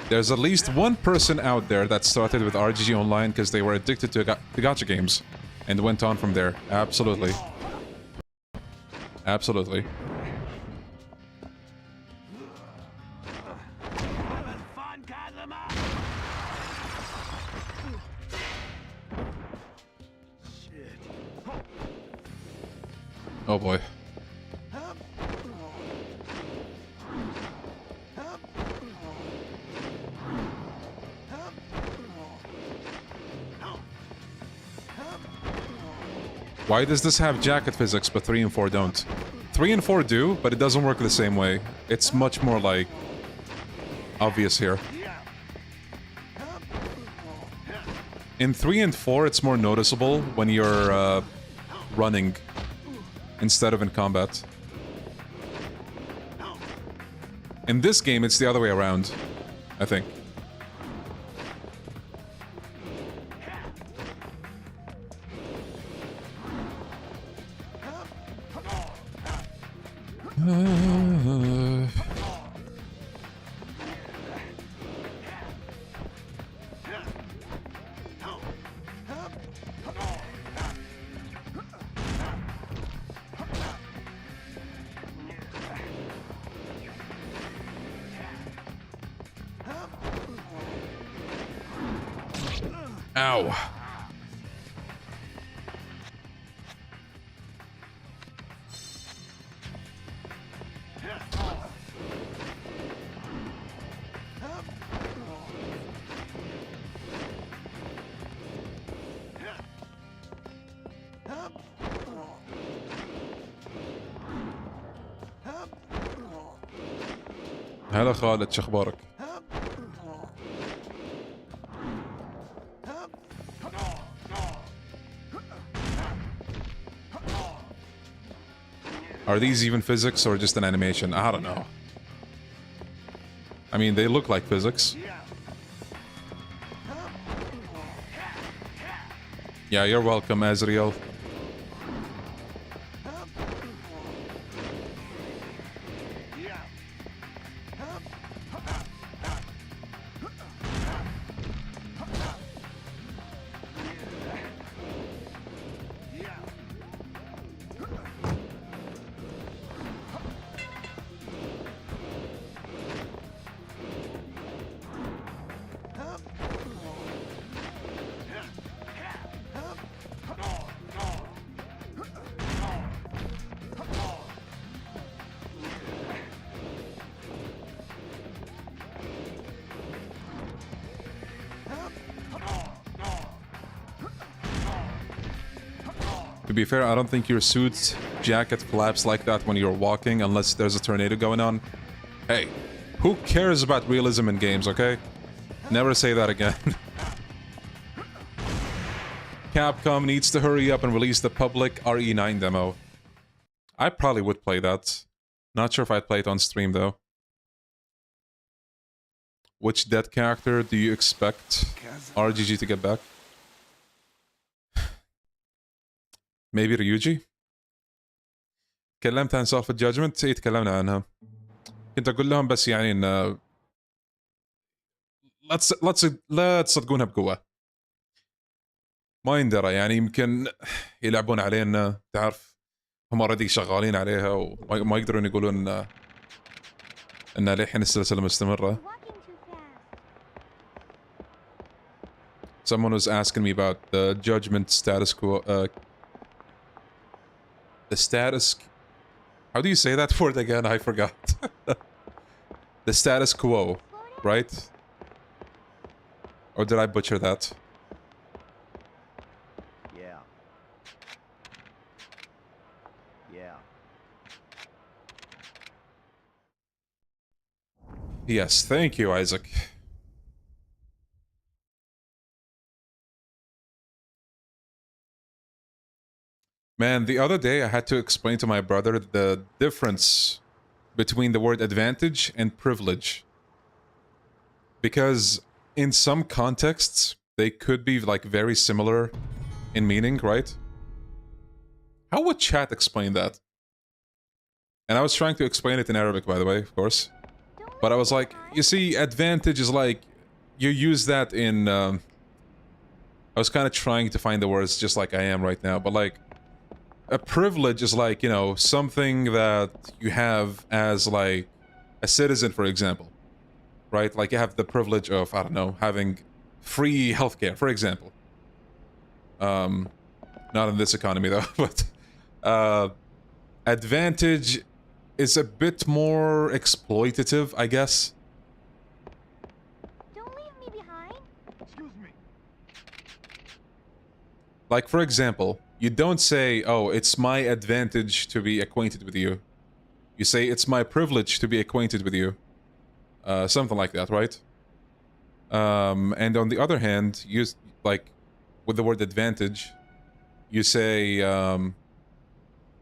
There's at least one person out there that started with RGG Online because they were addicted to gacha games and went on from there. Absolutely. Absolutely. Oh boy. Why does this have jacket physics but 3 and 4 don't? 3 and 4 do, but it doesn't work the same way. It's much more like obvious here. In 3 and 4, it's more noticeable when you're running instead of in combat. In this game, it's the other way around, I think. Ow. هلا خالد شخبارك؟ Are these even physics or just an animation? I don't know. I mean, they look like physics. Yeah, you're welcome, Azriel. To be fair, I don't think your suit's jacket flaps like that when you're walking unless there's a tornado going on. Hey, who cares about realism in games, okay? Never say that again. Capcom needs to hurry up and release the public RE9 demo. I probably would play that. Not sure if I'd play it on stream though. Which dead character do you expect RGG to get back? Maybe Ryuji? تكلمت عن سالفة جادجمنت؟ ايه تكلمنا عنها. كنت اقول لهم بس يعني ان لا تصدقونها بقوة. ما يندرى يعني يمكن يلعبون علينا تعرف هم already شغالين عليها وما يقدرون يقولون ان للحين السلسلة مستمرة. Someone was asking me about the judgment status quo. The status... How do you say that word again? I forgot. The status quo, right? Or did I butcher that? Yeah. Yeah. Yes, thank you, Isaac. Man, the other day I had to explain to my brother the difference between the word advantage and privilege. Because in some contexts, they could be like very similar in meaning, right? How would chat explain that? And I was trying to explain it in Arabic, by the way, of course. But I was like, you see, advantage is like, you use that in, I was kind of trying to find the words just like I am right now, but like, a privilege is like, you know, something that you have as like a citizen, for example, right? Like you have the privilege of, I don't know, having free healthcare, for example. Not in this economy though, but advantage is a bit more exploitative, I guess. Don't leave me behind. Excuse me. Like, for example, you don't say, oh, it's my advantage to be acquainted with you. You say, it's my privilege to be acquainted with you. Something like that, right? And on the other hand, you, like, with the word advantage, you say,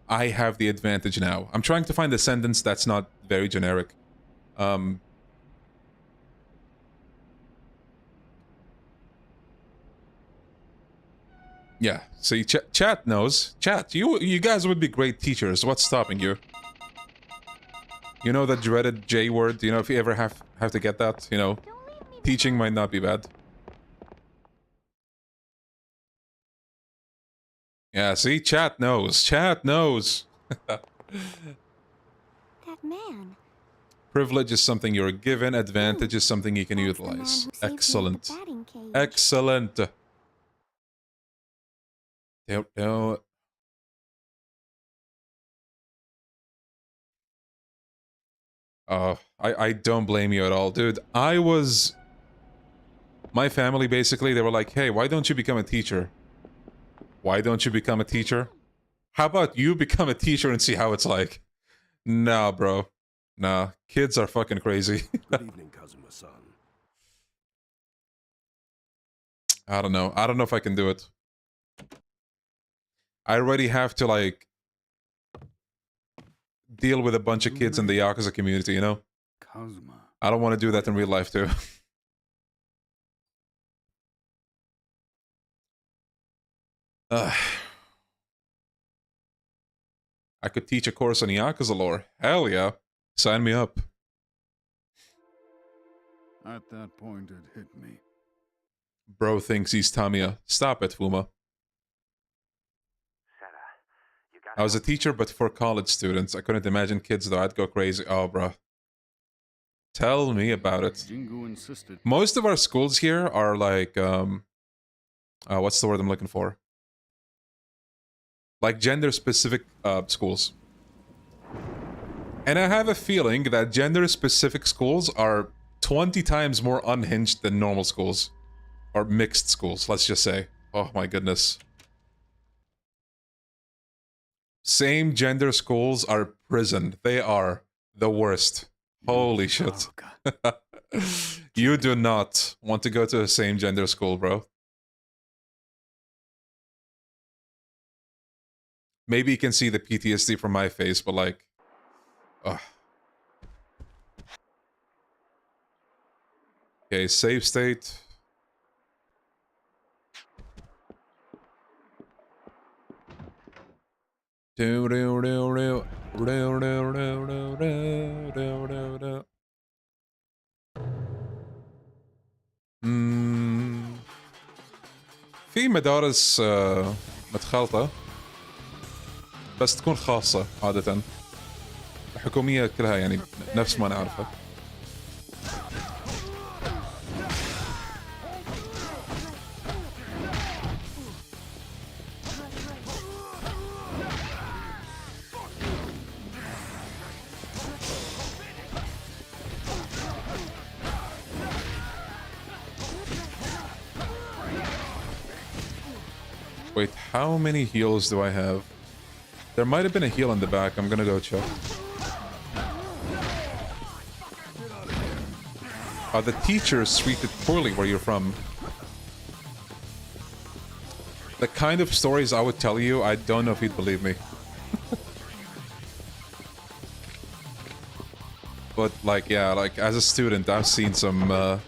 I have the advantage now. I'm trying to find a sentence that's not very generic. Yeah, see, chat knows. Chat, you guys would be great teachers. What's stopping you? You know that dreaded J word? You know, if you ever have to get that, you know, teaching might not be bad. Yeah, see, chat knows. Chat knows. That man. Privilege is something you're given. Advantage is something you can utilize. Excellent. Excellent. No. I don't blame you at all, dude. My family, basically, they were like, hey, why don't you become a teacher? Why don't you become a teacher? How about you become a teacher and see how it's like? Nah, bro. Nah, kids are fucking crazy. Good evening, Kazuma-san. I don't know. I don't know if I can do it. I already have to, like, deal with a bunch of kids in the Yakuza community, you know? Kazuma. I don't want to do that in real life, too. I could teach a course on Yakuza lore. Hell yeah. Sign me up. At that point, it hit me. Bro thinks he's Tamiya. Stop it, Fuma. I was a teacher, but for college students. I couldn't imagine kids, though. I'd go crazy. Oh, bro. Tell me about it. Jingu insisted. Most of our schools here are like, what's the word I'm looking for? Like gender-specific schools. And I have a feeling that gender-specific schools are 20 times more unhinged than normal schools. Or mixed schools, let's just say. Oh my goodness. Same gender schools are prison. They are the worst. Holy shit. You do not want to go to a same gender school, bro. Maybe you can see the PTSD from my face, but like... Ugh. Okay, save state. في مدارس متخلطة بس تكون خاصة عادة. الحكومية كلها يعني نفس ما نعرفها. Wait, how many heals do I have? There might have been a heal in the back. I'm gonna go check. The teachers treated poorly where you're from. The kind of stories I would tell you, I don't know if you'd believe me. But, like, yeah, like, as a student, I've seen some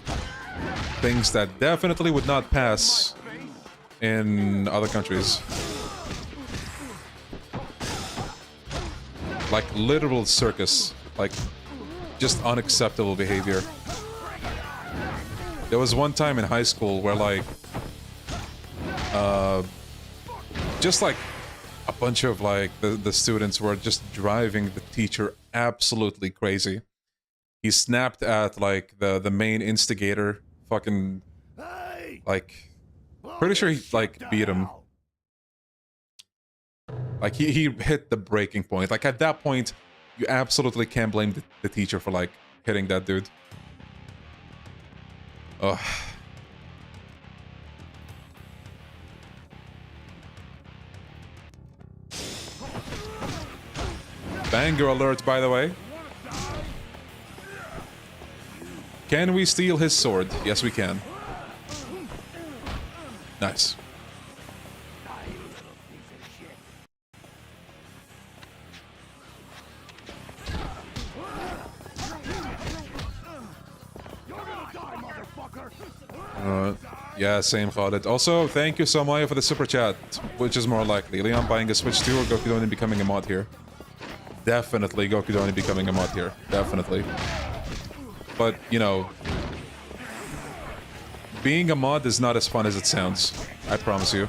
things that definitely would not pass in other countries. Like literal circus. Like just unacceptable behavior. There was one time in high school where like just like a bunch of like the students were just driving the teacher absolutely crazy. He snapped at like the main instigator, fucking like pretty sure he like beat him. Like he hit the breaking point. Like at that point, you absolutely can't blame the teacher for like hitting that dude. Ugh. Banger alert, by the way. Can we steal his sword? Yes, we can. Nice. Yeah, same Khalid. Also, thank you Samaya for the super chat, which is more likely. Leon buying a Switch 2 or Gokudoni becoming a mod here? Definitely Gokudoni becoming a mod here. Definitely. But, you know, being a mod is not as fun as it sounds. I promise you.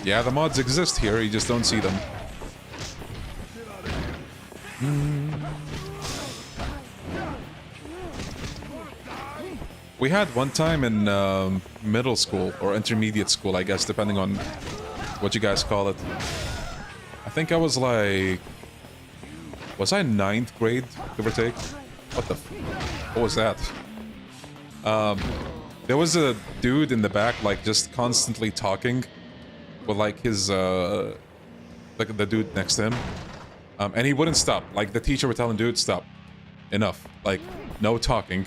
Yeah, the mods exist here, you just don't see them. We had one time in middle school, or intermediate school, I guess, depending on what you guys call it. I think I was like... Was I 9th grade, give or take? What the what was that? There was a dude in the back, like, just constantly talking with, like, his, like, the dude next to him. And he wouldn't stop. Like, the teacher would tell him, dude, stop. Enough. Like, no talking.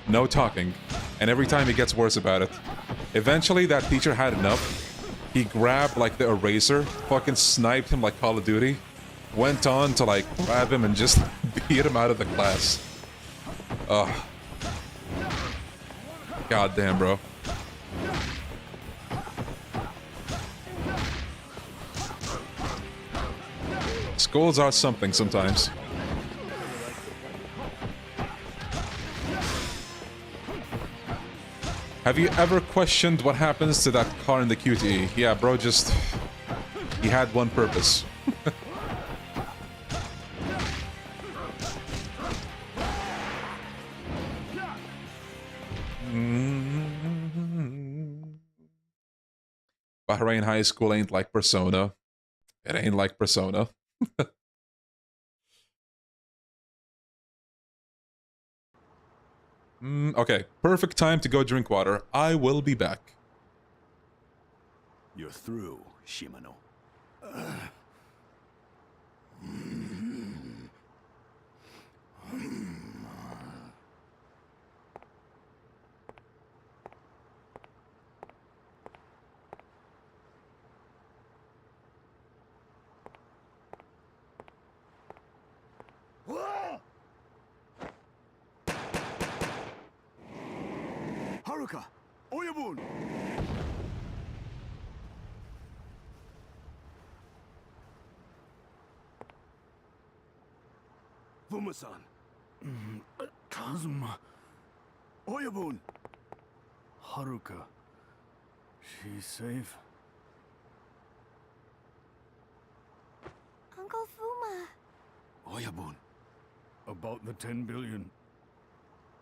No talking. And every time he gets worse about it. Eventually, that teacher had enough. He grabbed, like, the eraser, fucking sniped him like Call of Duty, went on to, like, grab him and just beat him out of the class. Ugh. God damn, bro. Schools are something sometimes. Have you ever questioned what happens to that car in the QTE? Yeah, bro, just... He had one purpose. Bahrain High School ain't like Persona. It ain't like Persona. Okay, perfect time to go drink water. I will be back. You're through, Shimano. Haruka! Oyabun! Fuma-san. Kazuma. Oyabun! Haruka. She's safe? Uncle Fuma. Oyabun. About the 10 billion.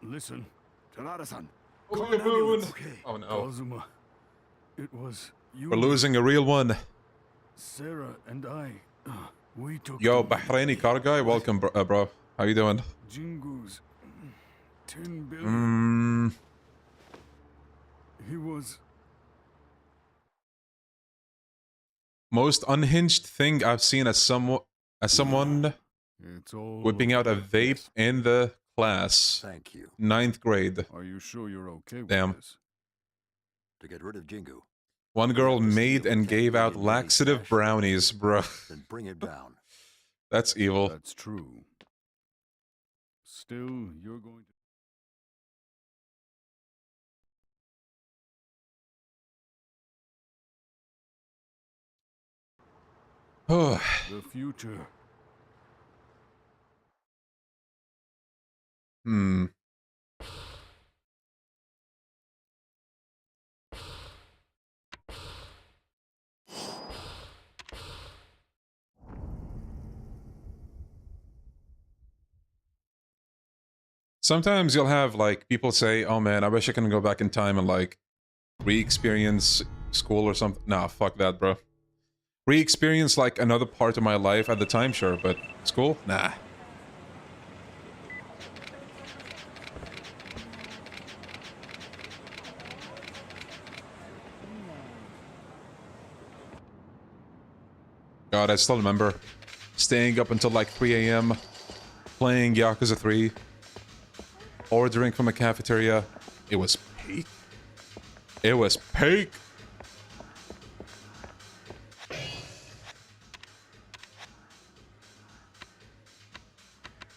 Listen. Tanada-san. Okay. Oh no. Kazuma. It was you. We're losing a real one. Sarah and I. We took... Yo, Bahraini car guy, welcome, bro. How you doing? Jingu's 10 billion. He was... Most unhinged thing I've seen as someone whipping out a vape in the class. Thank you. 9th grade. Are you sure you're okay with Damn. this? To get rid of Jingu, One girl made and gave out laxative brownies, bro. Then bring it down. That's evil. That's true. Still, you're going to... Oh. The future. Hmm. Sometimes you'll have, like, people say, oh man, I wish I can go back in time and, like, re-experience school or something. Nah, fuck that, bro. Re-experience, like, another part of my life at the time, sure, but school? Nah. God, I still remember staying up until, like, 3 a.m., playing Yakuza 3, ordering from a cafeteria. It was peak. It was peak.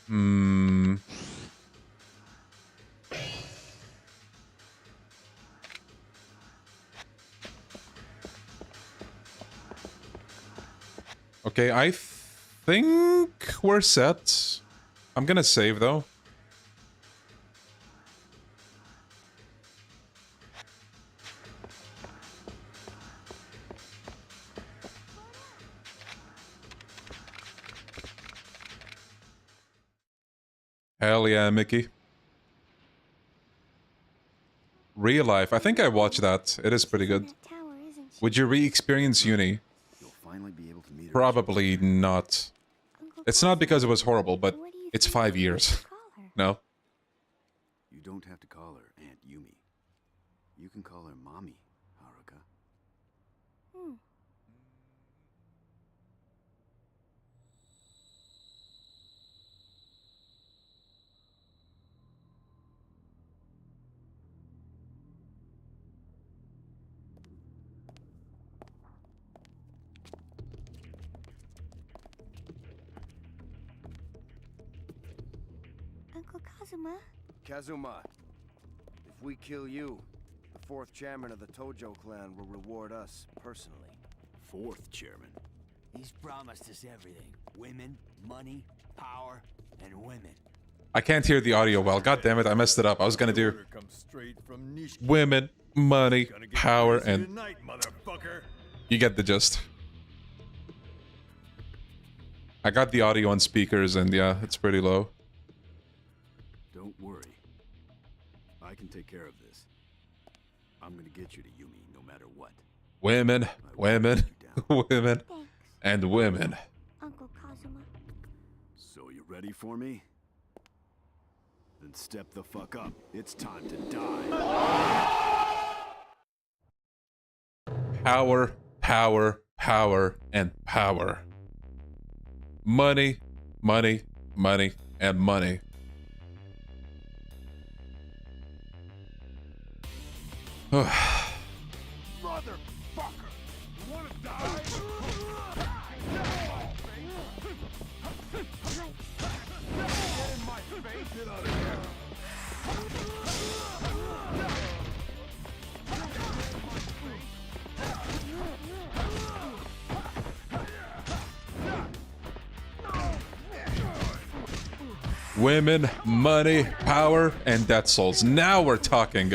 Hmm. Okay, I think we're set. I'm gonna save, though. Hell yeah, Mickey. Real life. I think I watched that. It is pretty good. Would you re-experience uni? Probably not. It's not because it was horrible, but it's 5 years. No? You don't have to call her Aunt Yumi. You can call her Mommy, Haruka. Uncle Kazuma? Kazuma, if we kill you, the 4th chairman of the Tojo clan will reward us personally. 4th chairman. He's promised us everything. Women, money, power, and women. I can't hear the audio well. God damn it, I messed it up. I was gonna do women, money, power, and you get the gist. I got the audio on speakers, and yeah, it's pretty low. Don't worry. I can take care of this. I'm gonna get you to Yumi no matter what. Women, women, women, and women. Uncle Kazuma. So you ready for me? Then step the fuck up. It's time to die. Power, power, power, and power. Money, money, money, and money. Motherfucker! You wanna die? Get in my face! Get out of here! Women, money, power, and dead souls. Now we're talking.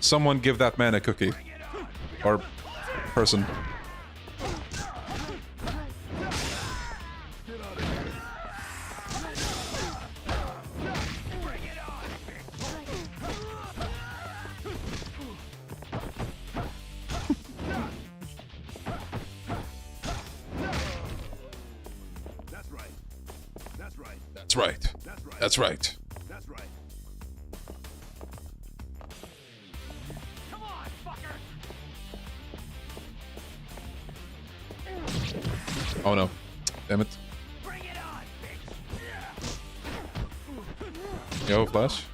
Someone give that man a cookie. Or person. That's right. That's right. That's right. That's right. That's right. Oh no. Damn it. Yo, Flash.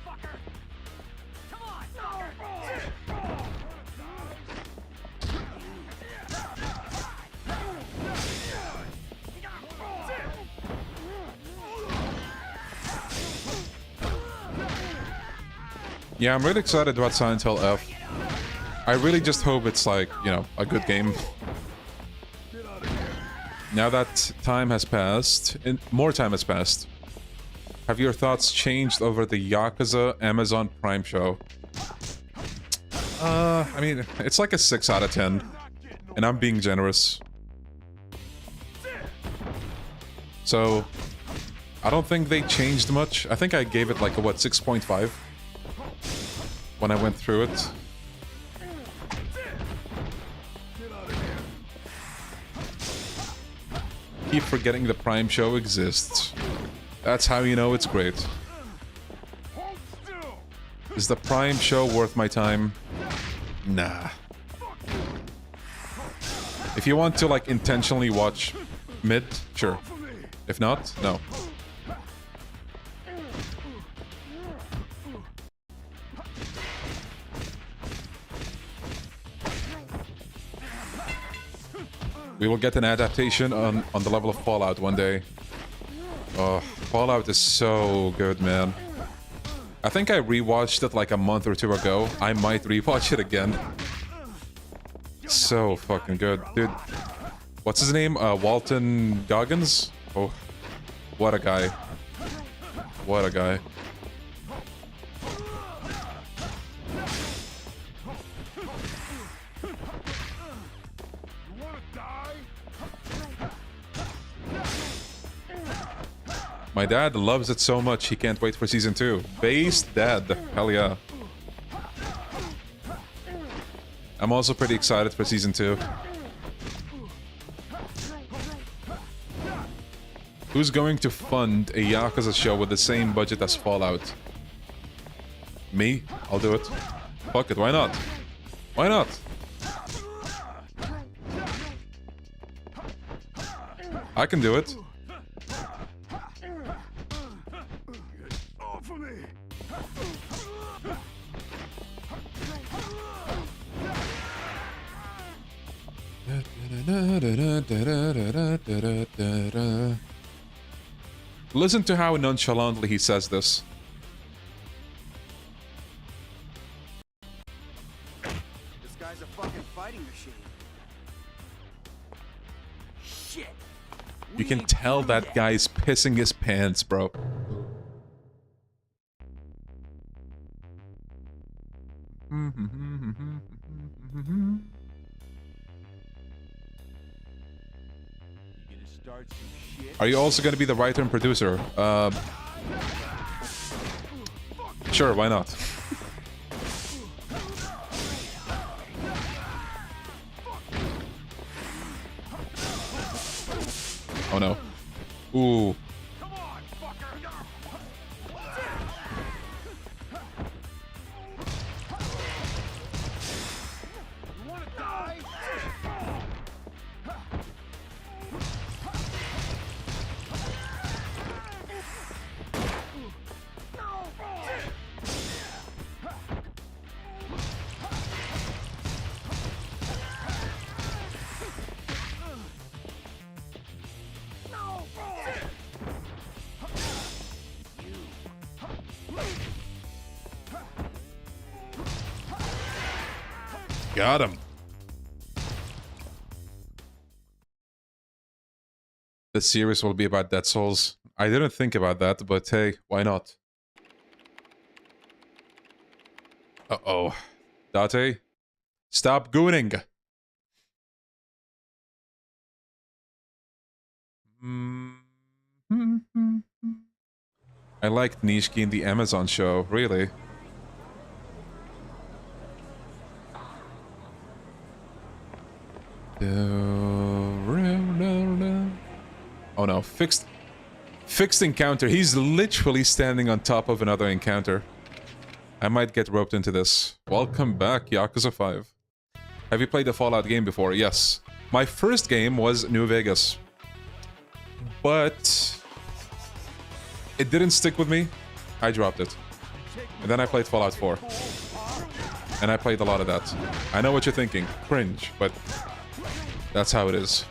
Yeah, I'm really excited about Silent Hill F. I really just hope it's like, you know, a good game. Now that time has passed, and more time has passed, have your thoughts changed over the Yakuza Amazon Prime show? I mean, it's like a 6 out of 10, and I'm being generous. So, I don't think they changed much. I think I gave it like a, what, 6.5? When I went through it. Keep forgetting the Prime show exists. That's how you know it's great. Is the Prime show worth my time? Nah. If you want to, like, intentionally watch mid, sure. If not, no. We will get an adaptation on the level of Fallout one day. Oh, Fallout is so good, man. I think I rewatched it like a month or two ago. I might rewatch it again. So fucking good. Dude, what's his name? Walton Goggins? Oh, what a guy. What a guy. My dad loves it so much, he can't wait for season 2. Based dad. Hell yeah. I'm also pretty excited for season 2. Who's going to fund a Yakuza show with the same budget as Fallout? Me? I'll do it. Fuck it, why not? Why not? I can do it. Listen to how nonchalantly he says this. This guy's a fucking fighting machine. Shit. You can tell that guy's pissing his pants, bro. Are you also going to be the writer and producer? Sure, why not? Oh no. Ooh. Got him. The series will be about Dead Souls. I didn't think about that, but hey, why not? Uh-oh. Date? Stop gooning! I liked Nishiki in the Amazon show, really. Oh no, fixed encounter. He's literally standing on top of another encounter. I might get roped into this. Welcome back, Yakuza 5. Have you played the Fallout game before? Yes. My first game was New Vegas. But it didn't stick with me. I dropped it. And then I played Fallout 4. And I played a lot of that. I know what you're thinking. Cringe, but that's how it is.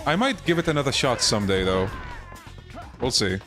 I might give it another shot someday, though. We'll see.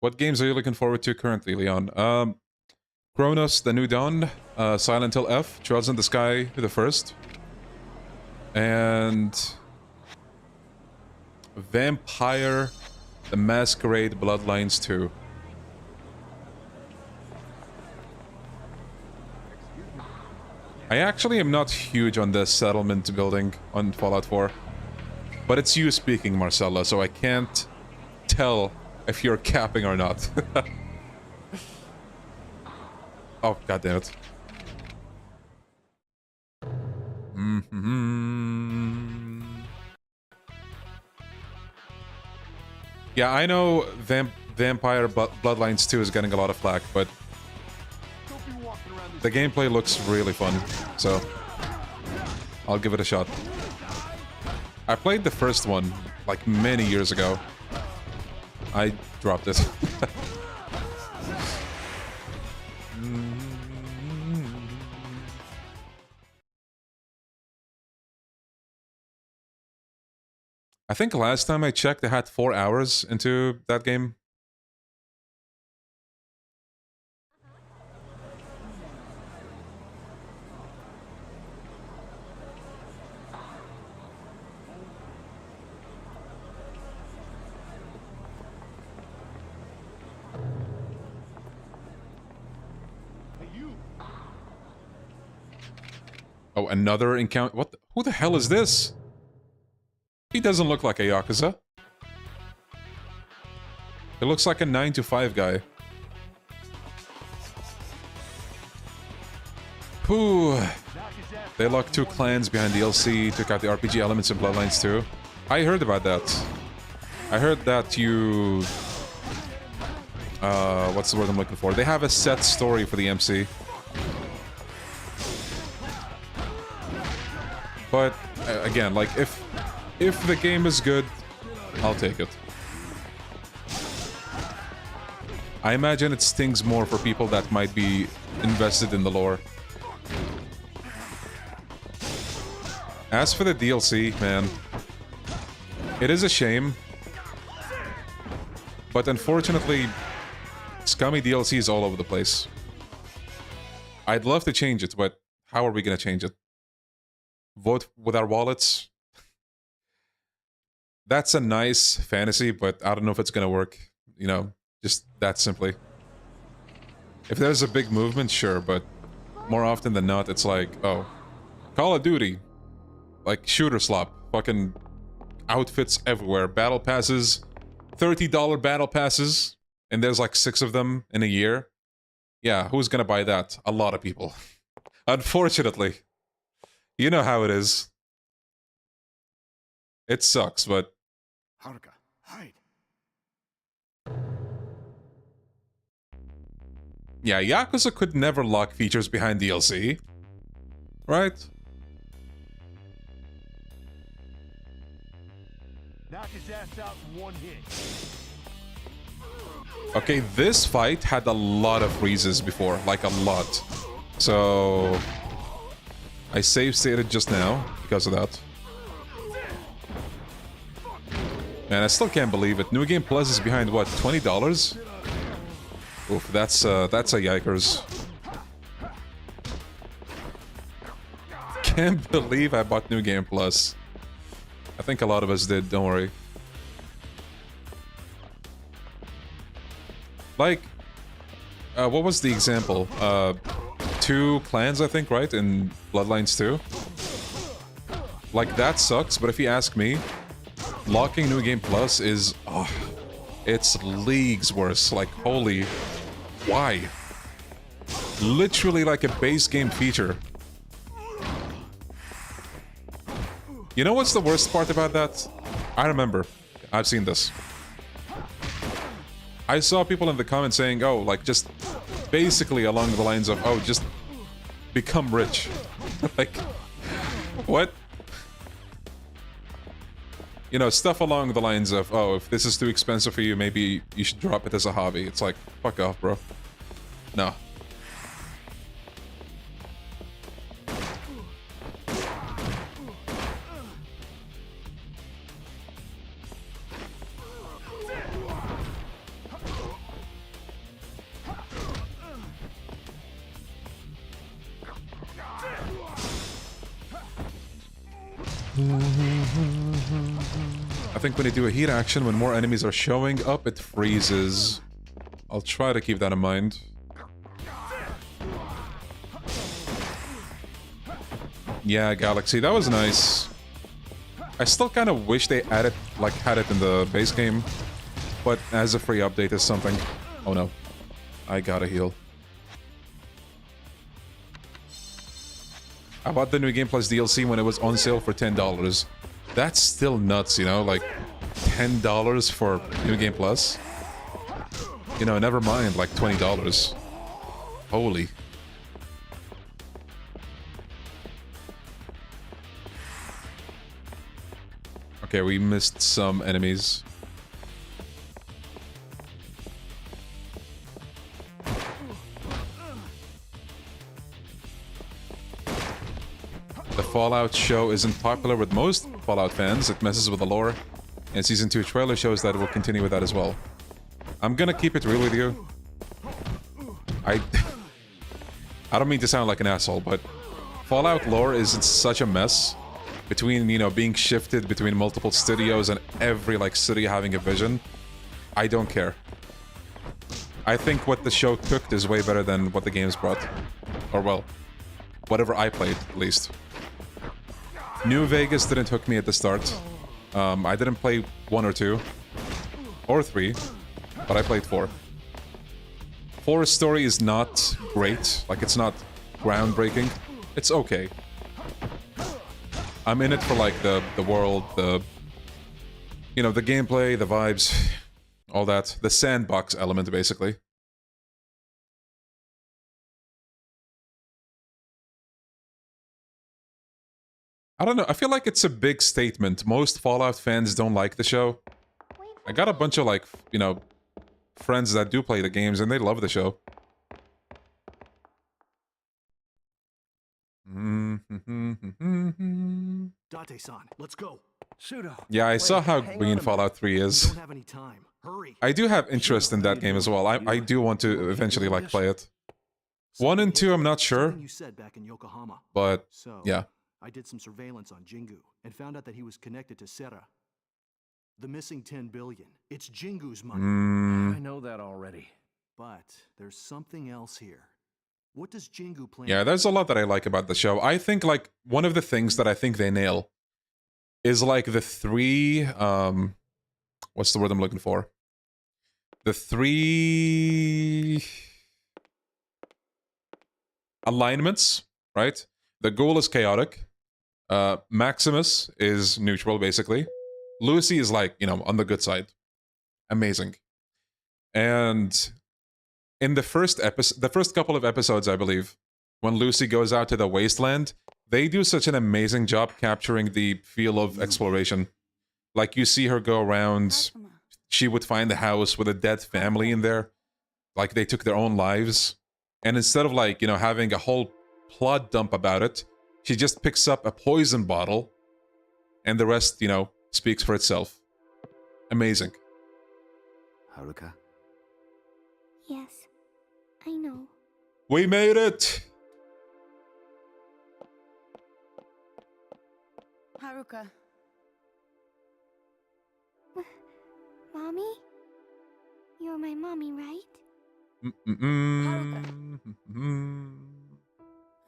What games are you looking forward to currently, Leon? Chronos, The New Dawn, Silent Hill F, Trails in the Sky, the first, and Vampire, The Masquerade, Bloodlines 2. I actually am not huge on the settlement building on Fallout 4. But it's you speaking, Marcella, so I can't tell if you're capping or not. Oh, goddammit. Yeah, I know Vampire Bloodlines 2 is getting a lot of flack, but the gameplay looks really fun, so I'll give it a shot. I played the first one, like, many years ago. I dropped it. I think last time I checked, I had 4 hours into that game. Oh, another encounter. What? Who the hell is this? He doesn't look like a Yakuza. He looks like a 9-to-5 guy. Whew. They locked 2 clans behind DLC, took out the RPG elements in Bloodlines 2. I heard about that. I heard that you... what's the word I'm looking for? They have a set story for the MC. But, again, like, if the game is good, I'll take it. I imagine it stings more for people that might be invested in the lore. As for the DLC, man, it is a shame. But unfortunately, scummy DLC is all over the place. I'd love to change it, but how are we gonna change it? Vote with our wallets? That's a nice fantasy, but I don't know if it's gonna work. You know, just that simply. If there's a big movement, sure, but more often than not, it's like, oh, Call of Duty. Like, shooter slop. Fucking outfits everywhere. Battle passes. $30 battle passes. And there's like 6 of them in a year. Yeah, who's gonna buy that? A lot of people. Unfortunately. You know how it is. It sucks, but... Haruka, hide. Yeah, Yakuza could never lock features behind DLC. Right? Knock his ass out in 1 hit. Okay, this fight had a lot of freezes before, like a lot. So... I save stated just now, because of that. Man, I still can't believe it. New Game Plus is behind, what, $20? Oof, that's a yikers. Can't believe I bought New Game Plus. I think a lot of us did, don't worry. Like, what was the example? 2 clans, I think, right? In Bloodlines 2? Like, that sucks, but if you ask me, locking New Game Plus is... Oh, It's leagues worse. Like, holy... Why? Literally like a base game feature. You know what's the worst part about that? I remember. I've seen this. I saw people in the comments saying, oh, like, just basically along the lines of, oh, just become rich. Like, what? You know, stuff along the lines of, oh, if this is too expensive for you, maybe you should drop it as a hobby. It's like, fuck off, bro. No. I think when you do a heat action, when more enemies are showing up, it freezes. I'll try to keep that in mind. Yeah, Galaxy, that was nice. I still kind of wish they added, like, had it in the base game, but as a free update is something. Oh no, I gotta heal. I bought the New Game Plus DLC when it was on sale for $10. That's still nuts, you know, like $10 for New Game Plus. You know, never mind, like $20. Holy. Okay, we missed some enemies. The Fallout show isn't popular with most Fallout fans. It messes with the lore. And Season 2 trailer shows that it will continue with that as well. I'm gonna keep it real with you. I don't mean to sound like an asshole, but Fallout lore is such a mess. Between, you know, being shifted between multiple studios and every, like, city having a vision. I don't care. I think what the show cooked is way better than what the games brought. Or, well, whatever I played, at least. New Vegas didn't hook me at the start. I didn't play 1 or 2. Or 3. But I played 4. 4's story is not great. Like, it's not groundbreaking. It's okay. I'm in it for, like, the world, the... You know, the gameplay, the vibes, all that. The sandbox element, basically. I don't know, I feel like it's a big statement. Most Fallout fans don't like the show. I got a bunch of, like, you know, friends that do play the games, and they love the show. Date-san, let's go. Pseudo. Yeah, I saw how hang green on a Fallout 3 minute. We is. don't have any time. Hurry. I do have interest in that game as well. I do want to eventually, like, play it. 1 and 2, I'm not sure. Something you said back in Yokohama. But, So, yeah. I did some surveillance on Jingu and found out that he was connected to Sera. The missing 10 billion. It's Jingu's money. Mm. I know that already. But there's something else here. What does Jingu plan? Yeah, there's a lot that I like about the show. I think, like, one of the things that I think they nail is, like, the 3, what's the word I'm looking for? The 3 alignments, right? The Ghoul is chaotic. Maximus is neutral, basically. Lucy is, like, you know, on the good side. Amazing. And in the first couple of episodes, I believe, when Lucy goes out to the wasteland, they do such an amazing job capturing the feel of exploration. Like, you see her go around, she would find a house with a dead family in there. Like, they took their own lives. And instead of, like, you know, having a whole plot dump about it, she just picks up a poison bottle, and the rest, you know, speaks for itself. Amazing. Haruka? Yes, I know. We made it! Haruka. Mommy? You're my mommy, right?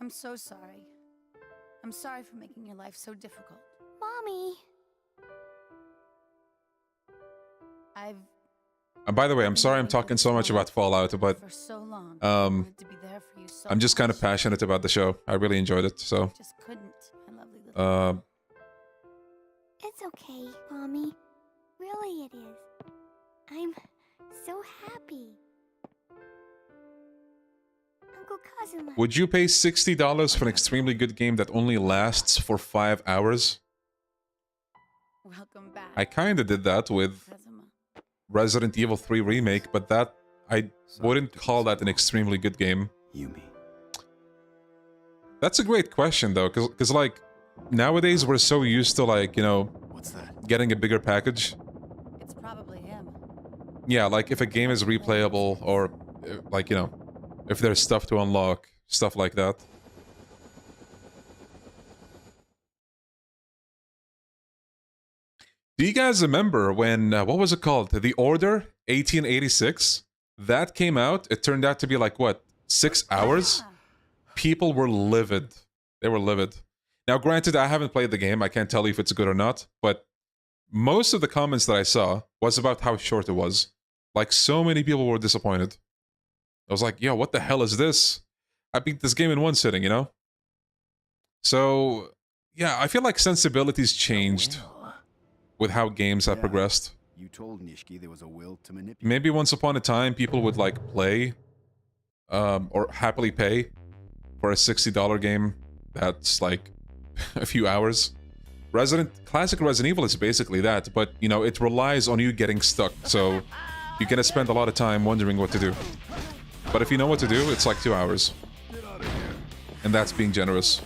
I'm so sorry. I'm sorry for making your life so difficult. Mommy! I've And by the way, I'm sorry I'm talking so much about Fallout, but For so long. To be there for you so I'm just kind of passionate about the show. I really enjoyed it, so. just couldn't. My lovely little It's okay, Mommy. Really it is. I'm so happy. Uncle Cousin left. Would you pay $60 for an extremely good game that only lasts for 5 hours? Welcome back. I kinda did that with Resident Evil 3 Remake, but that... I wouldn't call that an extremely good game. Yumi. That's a great question, though, because like, nowadays we're so used to, like, you know... What's that? Getting a bigger package. It's probably him. Yeah, like, if a game is replayable, or, like, you know, if there's stuff to unlock, stuff like that. Do you guys remember when, what was it called? The Order 1886? That came out, it turned out to be like, what, 6 hours? People were livid. They were livid. Now, granted, I haven't played the game, I can't tell you if it's good or not, but most of the comments that I saw was about how short it was. Like, so many people were disappointed. I was like, yo, what the hell is this? I beat this game in one sitting, you know? So, yeah, I feel like sensibilities changed with how games have progressed. You told Nishiki there was a will to manipulate. Maybe once upon a time, people would, like, play, or happily pay for a $60 game that's, like, a few hours. Classic Resident Evil is basically that, but, you know, it relies on you getting stuck, so you're gonna spend a lot of time wondering what to do. But if you know what to do, it's like 2 hours. And that's being generous.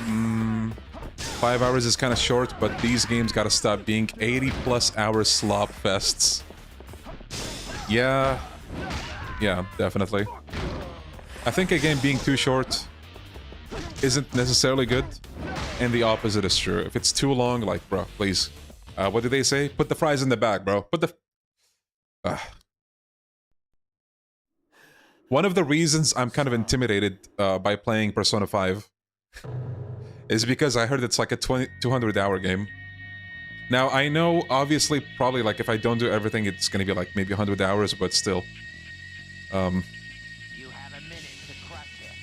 Mm, 5 hours is kind of short, but these games gotta stop being 80+ hour slop fests. Yeah. Yeah, definitely. I think a game being too short isn't necessarily good, and the opposite is true. If it's too long, like, bro, please. What do they say? Put the fries in the bag, bro. Put the... One of the reasons I'm kind of intimidated by playing Persona 5 is because I heard it's like a 200-hour game. Now, I know, obviously, probably, like, if I don't do everything, it's gonna be, like, maybe 100 hours, but still. You have a minute to crush him.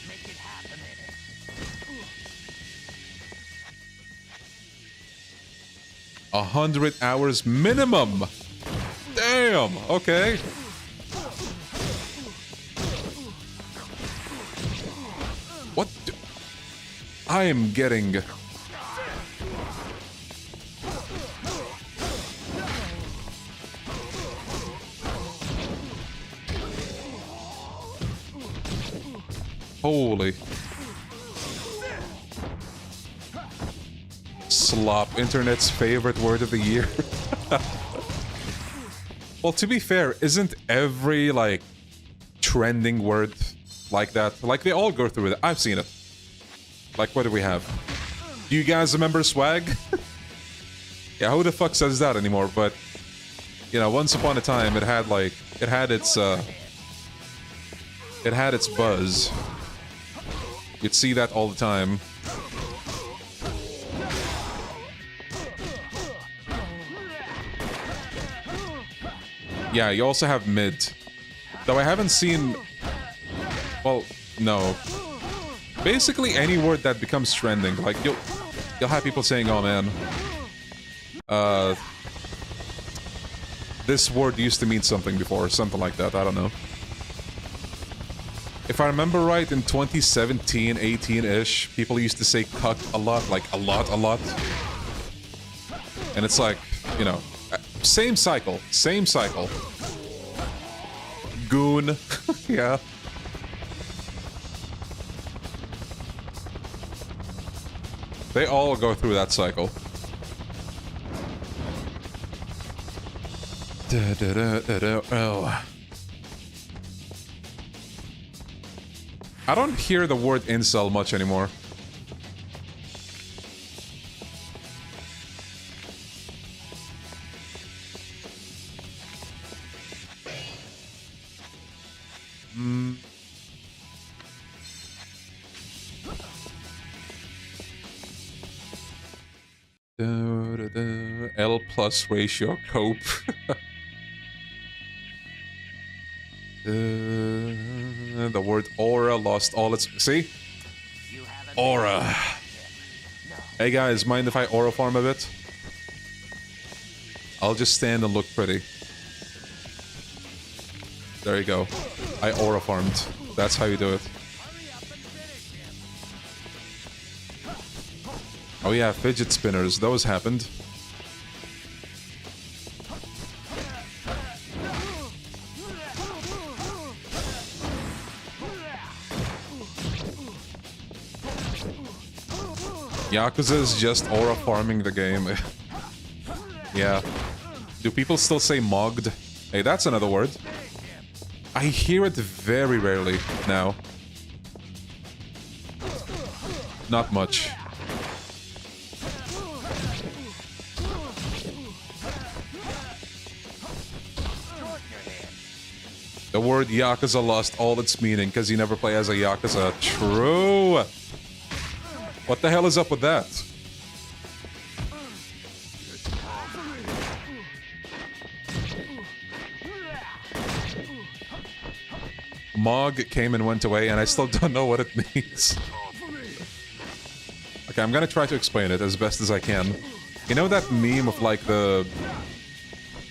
Make it happen in it. 100 hours minimum! Damn! Okay. What? I am getting... Holy. Slop, internet's favorite word of the year. Well, to be fair, isn't every, like, trending word like that? Like, they all go through it. I've seen it. Like, what do we have? Do you guys remember swag? Yeah, who the fuck says that anymore? But, you know, once upon a time, it had, like, it had its buzz. You'd see that all the time. Yeah, you also have mid. Though I haven't seen... Well, no. Basically any word that becomes trending. Like, you'll have people saying, oh man, this word used to mean something before, or something like that, I don't know. If I remember right, in 2017, 18-ish, people used to say cuck a lot, like a lot. And it's like, you know, same cycle. Goon, yeah. They all go through that cycle. Oh. I don't hear the word incel much anymore. L plus ratio cope. The word aura lost all its... See? Aura. Hey guys, mind if I aura farm a bit? I'll just stand and look pretty. There you go. I aura farmed. That's how you do it. Oh yeah, fidget spinners. Those happened. Yakuza is just aura farming the game. Yeah. Do people still say mogged? Hey, that's another word. I hear it very rarely now. Not much. The word Yakuza lost all its meaning because you never play as a Yakuza. True! What the hell is up with that? Mog came and went away, and I still don't know what it means. Okay, I'm gonna try to explain it as best as I can. You know that meme of like the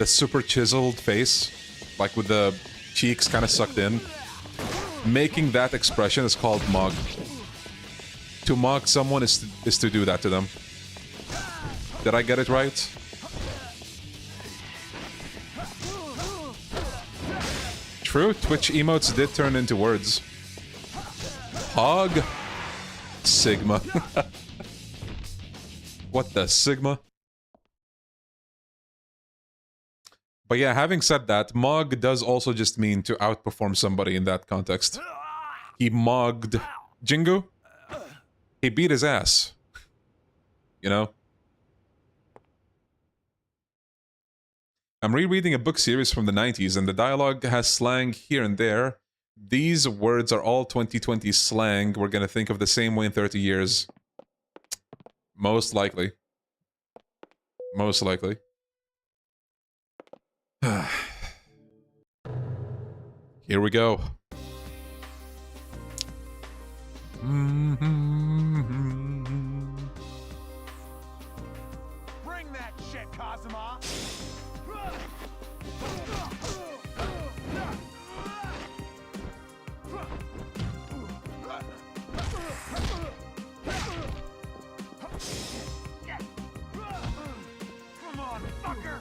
super chiseled face? Like with the cheeks kind of sucked in? Making that expression is called mog. To mog someone is to do that to them. Did I get it right? True, Twitch emotes did turn into words. Hog. Sigma. What the Sigma? But yeah, having said that, mog does also just mean to outperform somebody in that context. He mogged Jingu. He beat his ass. You know? I'm rereading a book series from the 90s, and the dialogue has slang here and there. These words are all 2020 slang. We're gonna think of the same way in 30 years. Most likely. Most likely. Here we go. Bring that shit, Kazuma! Come on, fucker!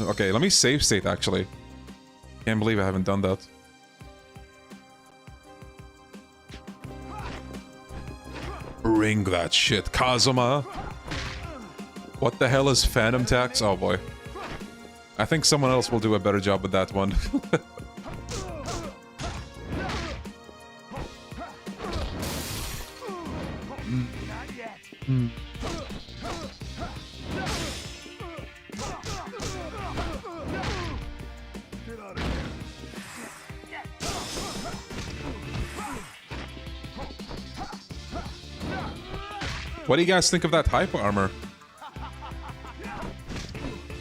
Okay, let me save state actually. Can't believe I haven't done that. Bring that shit, Kazuma! What the hell is Phantom Tax? Oh boy. I think someone else will do a better job with that one. What do you guys think of that hyper armor?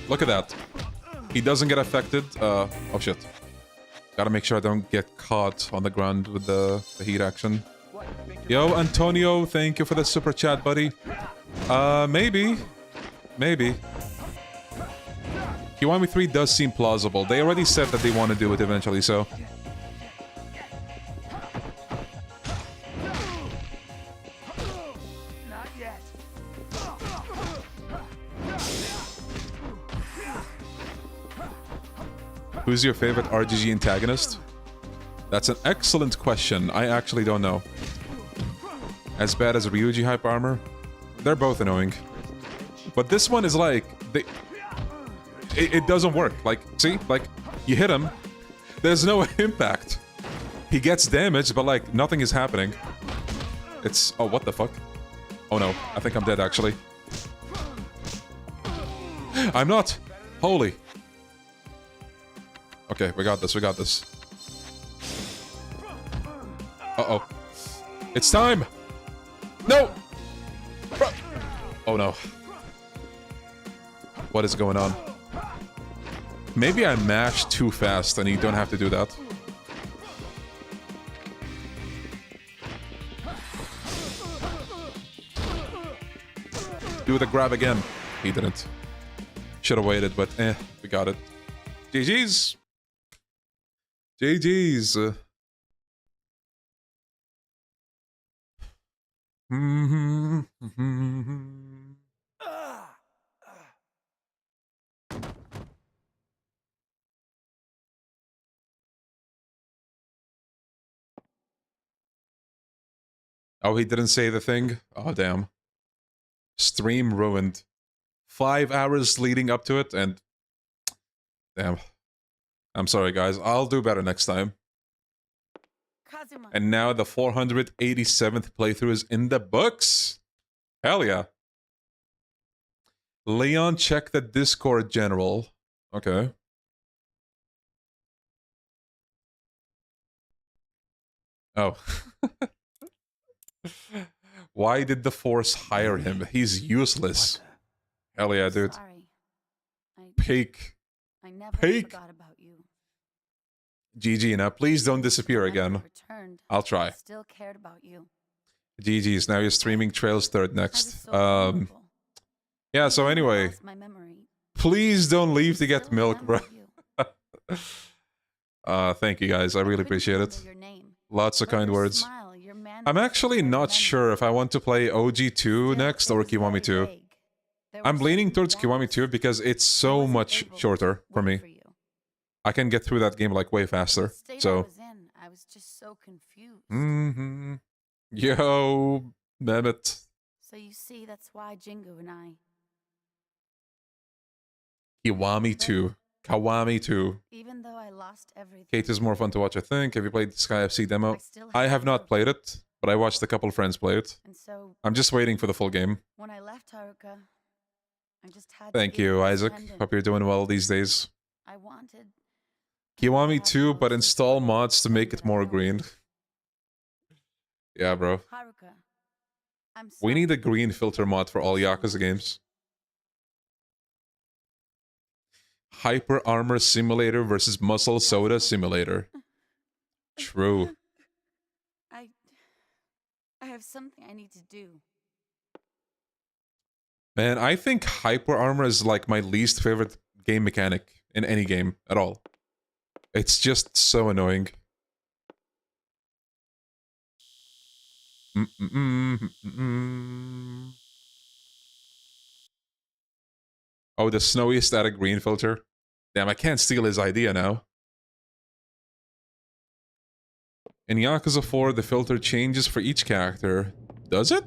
Look at that. He doesn't get affected. Oh shit. Gotta make sure I don't get caught on the ground with the heat action. Yo, Antonio, thank you for the super chat, buddy. Maybe. Maybe. Kiwami 3 does seem plausible. They already said that they want to do it eventually, so... Who's your favorite RGG antagonist? That's an excellent question. I actually don't know. As bad as Ryuji Hype Armor? They're both annoying. But this one is like... It doesn't work. Like, see? Like, you hit him. There's no impact. He gets damaged, but like, nothing is happening. It's... Oh, what the fuck? Oh no. I think I'm dead, actually. I'm not! Holy... Okay, we got this, we got this. Uh-oh. It's time! No! Bro. Oh no. What is going on? Maybe I mashed too fast and you don't have to do that. Do the grab again. He didn't. Should have waited, but we got it. GG's. GG's. Oh, he didn't say the thing? Oh, damn. Stream ruined. 5 hours leading up to it, and... Damn. I'm sorry, guys. I'll do better next time. Kazuma. And now the 487th playthrough is in the books. Hell yeah. Leon, check the Discord general. Okay. Oh. Why did the Force hire him? He's useless. Hell yeah, dude. Sorry. Peak. I never Peak. forgot about you. GG, now please don't disappear again. Returned. I'll try. I still cared about you. GG's, now you're streaming Trails 3rd next. Yeah, so anyway. Please don't leave to get milk, bro. Thank you guys, I really appreciate it. Lots of kind words. I'm actually not sure if I want to play OG2 next or Kiwami 2. I'm leaning towards Kiwami 2 because it's so much shorter for me. I can get through that game like way faster. So I was just so confused. Yo, Mehmet. So you see, that's why Jingu and I. Kiwami 2. Kiwami 2. Even though I lost everything. Kate is more fun to watch, I think. Have you played the Sky FC demo? I have not played it, but I watched a couple of friends play it. And so I'm just waiting for the full game. When I left Haruka, I just had Thank you, Isaac. Hope you're doing well these days. I wanted Kiwami 2, but install mods to make it more green. Yeah, bro. Haruka, We need a green filter mod for all Yakuza games. Hyper Armor Simulator versus Muscle Soda Simulator. True. I have something I need to do. Man, I think Hyper Armor is like my least favorite game mechanic in any game at all. It's just so annoying. Oh, the snowiest added green filter. Damn, I can't steal his idea now. In Yakuza 4, the filter changes for each character. Does it?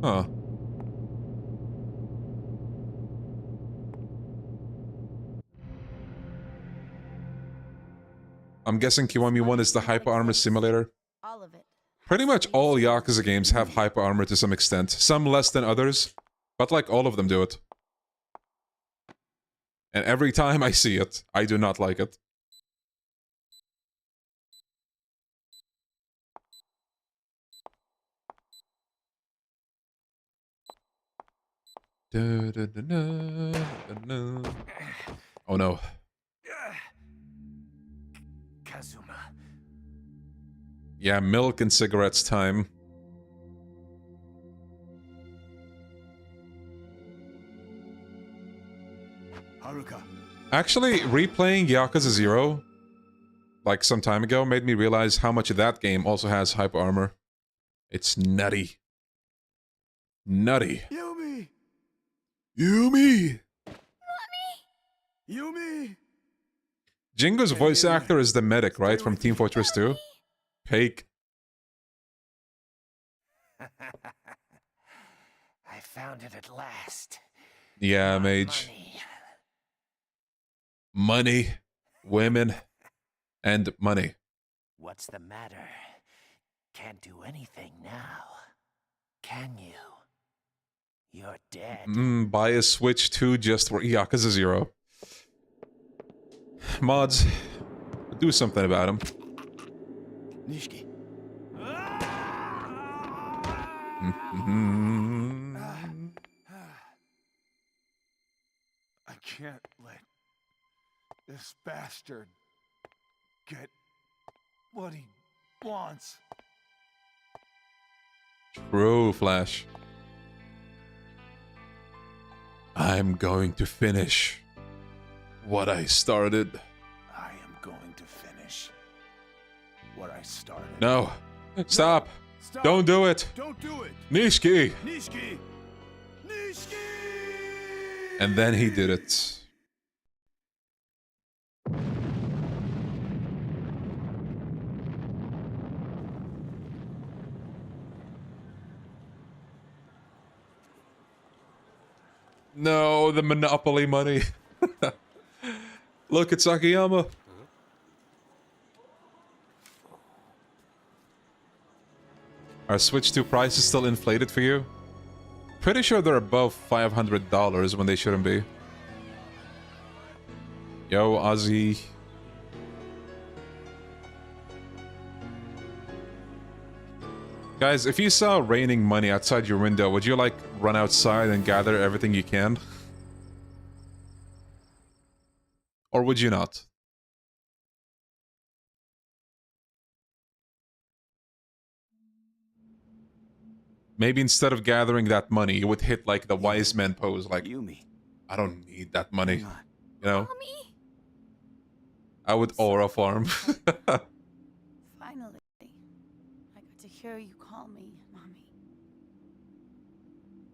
Huh. I'm guessing Kiwami 1 is the Hyper Armor Simulator. All of it. Pretty much all Yakuza games have Hyper Armor to some extent. Some less than others, but like all of them do it. And every time I see it, I do not like it. Oh no. Kazuma. Yeah, milk and cigarettes time. Haruka. Actually, replaying Yakuza 0, like some time ago, made me realize how much of that game also has Hyper Armor. It's nutty. Nutty. Yumi! Yumi! Yumi! Jingo's voice actor is the medic, right? From Team Fortress 2? Fake. I found it at last. Yeah, mage. Money, women, and money. What's the matter? Can't do anything now. Can you? You're dead. Buy a Switch 2 just for Yakuza 0. Mods, do something about him. Nishiki. I can't let this bastard get what he wants. True, Flash. I'm going to finish what I started. I am going to finish what I started. No. Stop. Stop. Don't do it. Don't do it. Nishiki. Nishiki. Nishiki. And then he did it. No, the Monopoly money. Look, it's Akiyama. Are Switch 2 prices still inflated for you? Pretty sure they're above $500 when they shouldn't be. Yo, Ozzy. Guys, if you saw raining money outside your window, would you like run outside and gather everything you can? Or would you not? Maybe instead of gathering that money, you would hit like the wise man pose, like, Yumi. I don't need that money. Hang on. You know? Mommy! I would aura farm. Finally, I got to hear you call me Mommy.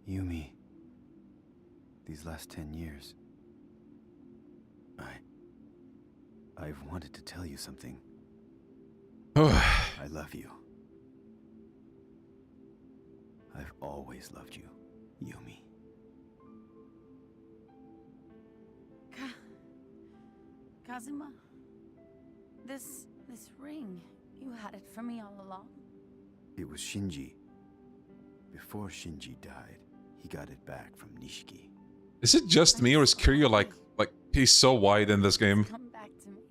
Yumi. These last 10 years. I've wanted to tell you something. I love you. I've always loved you, Yumi. Kazuma, this ring, you had it for me all along. It was Shinji. Before Shinji died, he got it back from Nishiki. Is it just me, or is Kiryu like he's so wide in this game? Come back to me.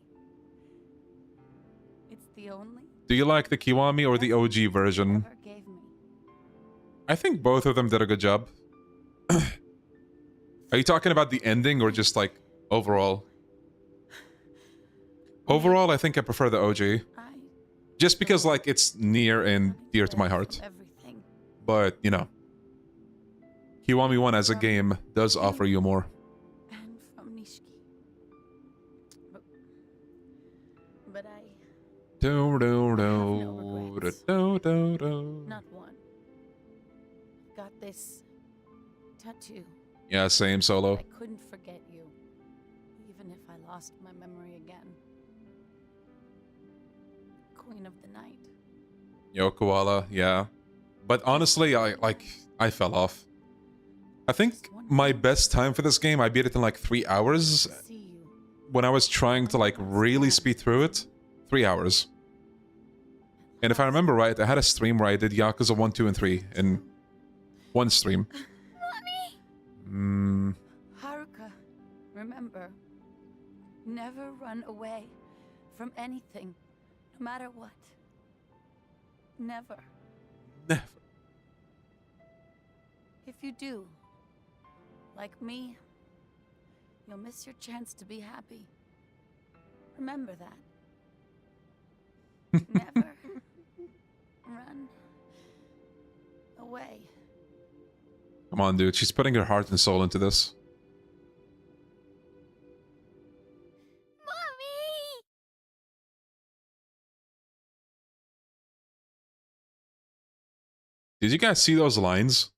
It's the only. Do you like the Kiwami or the OG version? Gave me. I think both of them did a good job. Are you talking about the ending or just like overall? Overall, I think I prefer the OG. Just because like it's near and dear to my heart. But, you know, Kiwami 1 as a game does offer you more. And from Nishiki. But I Do, do, no do, do, do, do. not one. Got this tattoo. Yeah, same, Solo. I couldn't forget you, even if I lost my memory again. Queen of the Night. Yo, Koala, yeah. But honestly, I fell off. I think my best time for this game, I beat it in like 3 hours. When I was trying to like really speed through it, 3 hours. And if I remember right, I had a stream where I did Yakuza 1, 2, and 3 in one stream. Mommy! Haruka, remember, never run away from anything, no matter what. Never. Never. If you do, like me, you'll miss your chance to be happy. Remember that. Never run away. Come on, dude. She's putting her heart and soul into this. Mommy! Did you guys see those lines?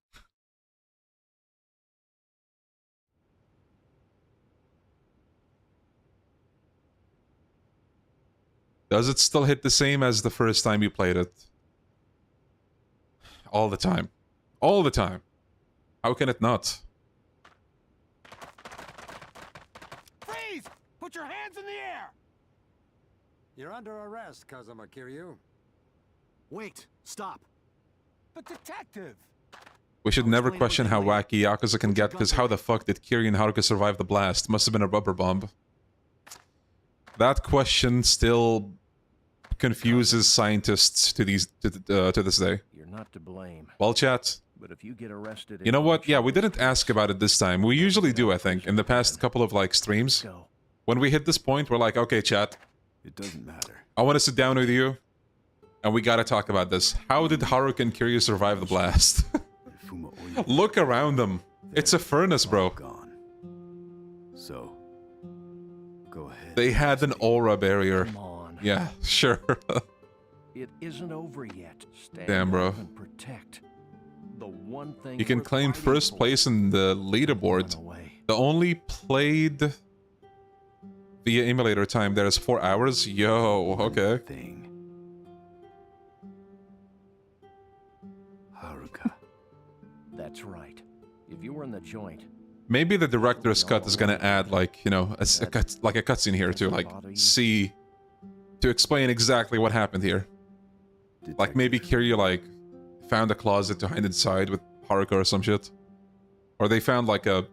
Does it still hit the same as the first time you played it? All the time. All the time. How can it not? Freeze! Put your hands in the air! You're under arrest, Kazuma Kiryu. Wait, stop. But detective! We should never question how wacky Yakuza can get, because how the fuck did Kiryu and Haruka survive the blast? Must have been a rubber bomb. That question still confuses scientists to this day. You're not to blame. Well, chat. But if you get arrested, You know what? Yeah, we didn't ask about it this time. We usually do, I think, in the past couple of like streams. When we hit this point, we're like, okay, chat. It doesn't matter. I want to sit down with you, and we gotta talk about this. How did Haruka and Kiryu survive the blast? Look around them. It's a furnace, bro. So, go ahead. They had an aura barrier. Come on. Yeah, sure. It isn't over yet. Stand Damn, bro. up and protect the one thing You can we're claim fighting first for. place in the leaderboard. The only played via emulator time there is 4 hours. Yo, okay. Haruka. That's right. If you were in the joint, Maybe the director's cut is gonna add like, you know, a cutscene here to like see to explain exactly what happened here. Like maybe Kiryu like found a closet to hide inside with Haruka or some shit. Or they found like a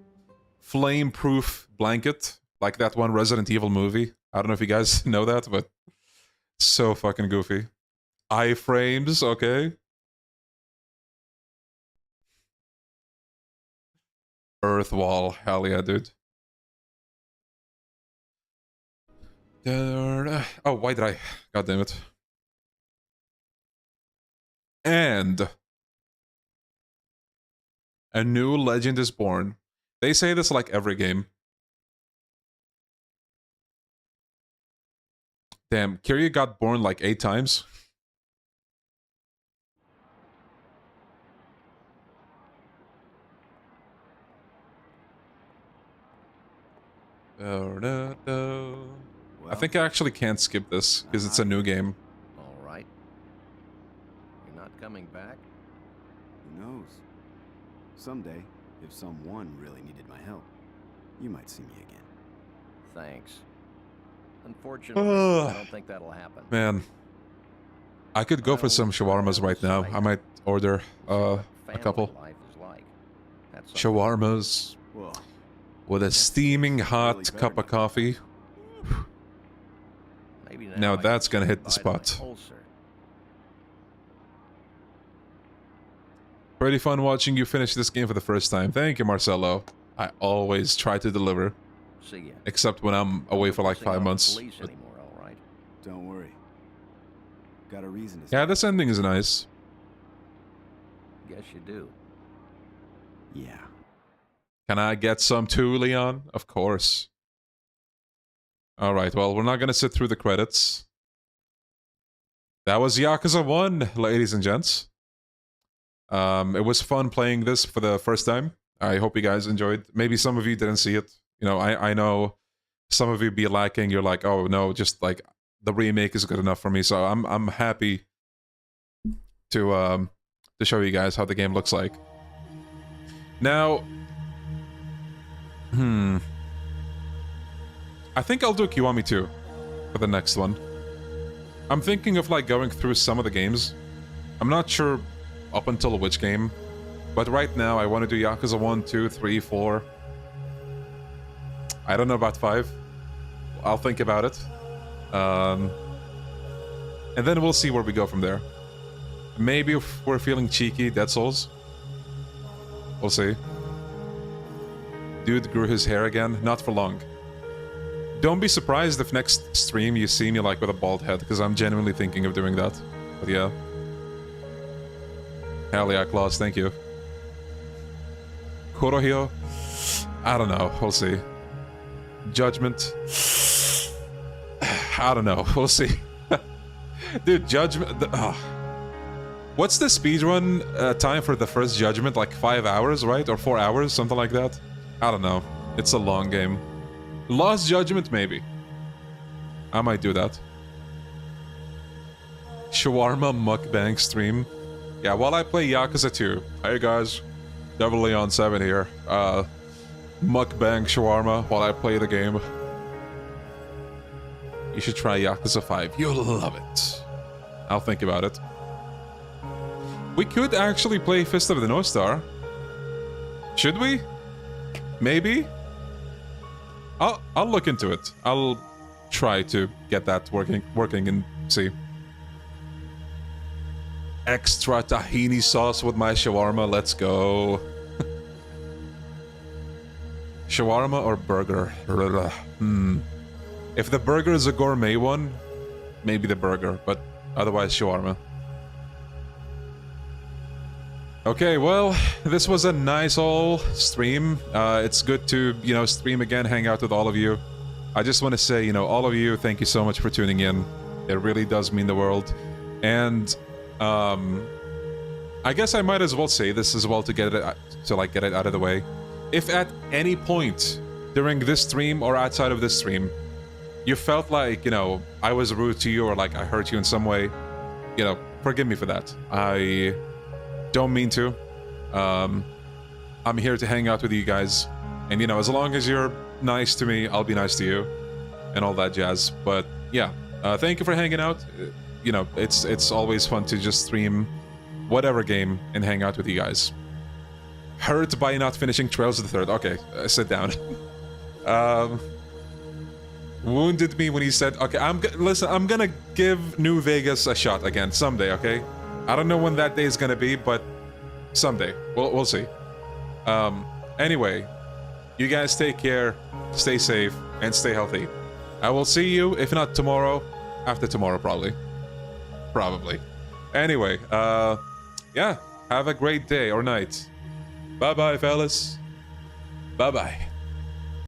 flame-proof blanket, like that one Resident Evil movie. I don't know if you guys know that, but so fucking goofy. Iframes, okay. Earth wall, hell yeah, dude. Oh, why did I? God damn it. And a new legend is born. They say this like every game. Damn, Kiryu got born like 8 times. I think I actually can't skip this because it's a new game. all right. You're not coming back? Who knows? Someday, if someone really needed my help, you might see me again. Thanks. Unfortunately, I don't think that'll happen. Man, I could go for some shawarmas right now. I might order a couple. Life is like. That's Shawarmas with a steaming hot cup of coffee. maybe Now I that's can gonna hit the confide in my spot. ulcer. Pretty fun watching you finish this game for the first time. Thank you, Marcelo. I always try to deliver. See ya. Except when I'm away for like 5 months. But Anymore, all right? Don't worry. Got a reason to yeah, this ending is nice. Guess you do. Yeah. Can I get some too, Leon? Of course. Alright, well, we're not gonna sit through the credits. That was Yakuza 1, ladies and gents. It was fun playing this for the first time. I hope you guys enjoyed. Maybe some of you didn't see it. You know, I know some of you be lacking. You're like, oh no, just like the remake is good enough for me. So I'm happy to show you guys how the game looks like. Now, I think I'll do Kiwami 2 for the next one. I'm thinking of like going through some of the games. I'm not sure up until which game, but right now I want to do Yakuza 1, 2, 3, 4. I don't know about 5. I'll think about it. And then we'll see where we go from there. Maybe if we're feeling cheeky, Dead Souls. We'll see. Dude grew his hair again. Not for long. Don't be surprised if next stream you see me like with a bald head, because I'm genuinely thinking of doing that. But yeah. Hell yeah, Claus, thank you. Kurohyo? I don't know, we'll see. Judgment? I don't know, we'll see. Dude, Judgment... What's the speedrun time for the first Judgment? Like 5 hours, right? Or 4 hours? Something like that? I don't know. It's a long game. Lost Judgment, maybe. I might do that. Shawarma mukbang stream. Yeah, while I play Yakuza 2. Hey guys, Devil Leon 7 here. Mukbang shawarma while I play the game. You should try Yakuza 5. You'll love it. I'll think about it. We could actually play Fist of the North Star. Should we? Maybe? I'll look into it. I'll try to get that working and see. extra tahini sauce with my shawarma. Let's go. Shawarma or burger? If the burger is a gourmet one, maybe the burger, but otherwise shawarma. Okay, well, this was a nice old stream. It's good to, you know, stream again, hang out with all of you. I just want to say, you know, all of you, thank you so much for tuning in. It really does mean the world. And I guess I might as well say this as well to get it out of the way. If at any point during this stream or outside of this stream you felt like, you know, I was rude to you or like I hurt you in some way, you know, forgive me for that. I don't mean to. I'm here to hang out with you guys, and you know, as long as you're nice to me, I'll be nice to you and all that jazz. But yeah, thank you for hanging out. You know, it's always fun to just stream whatever game and hang out with you guys. Hurt by not finishing Trails of the Third. Okay, sit down. Wounded me when he said, okay, listen, I'm gonna give New Vegas a shot again someday, okay? I don't know when that day is gonna be, but someday. We'll see. Anyway, you guys take care, stay safe, and stay healthy. I will see you, if not tomorrow, after tomorrow probably. Anyway, yeah, have a great day or night. Bye-bye, fellas. Bye-bye.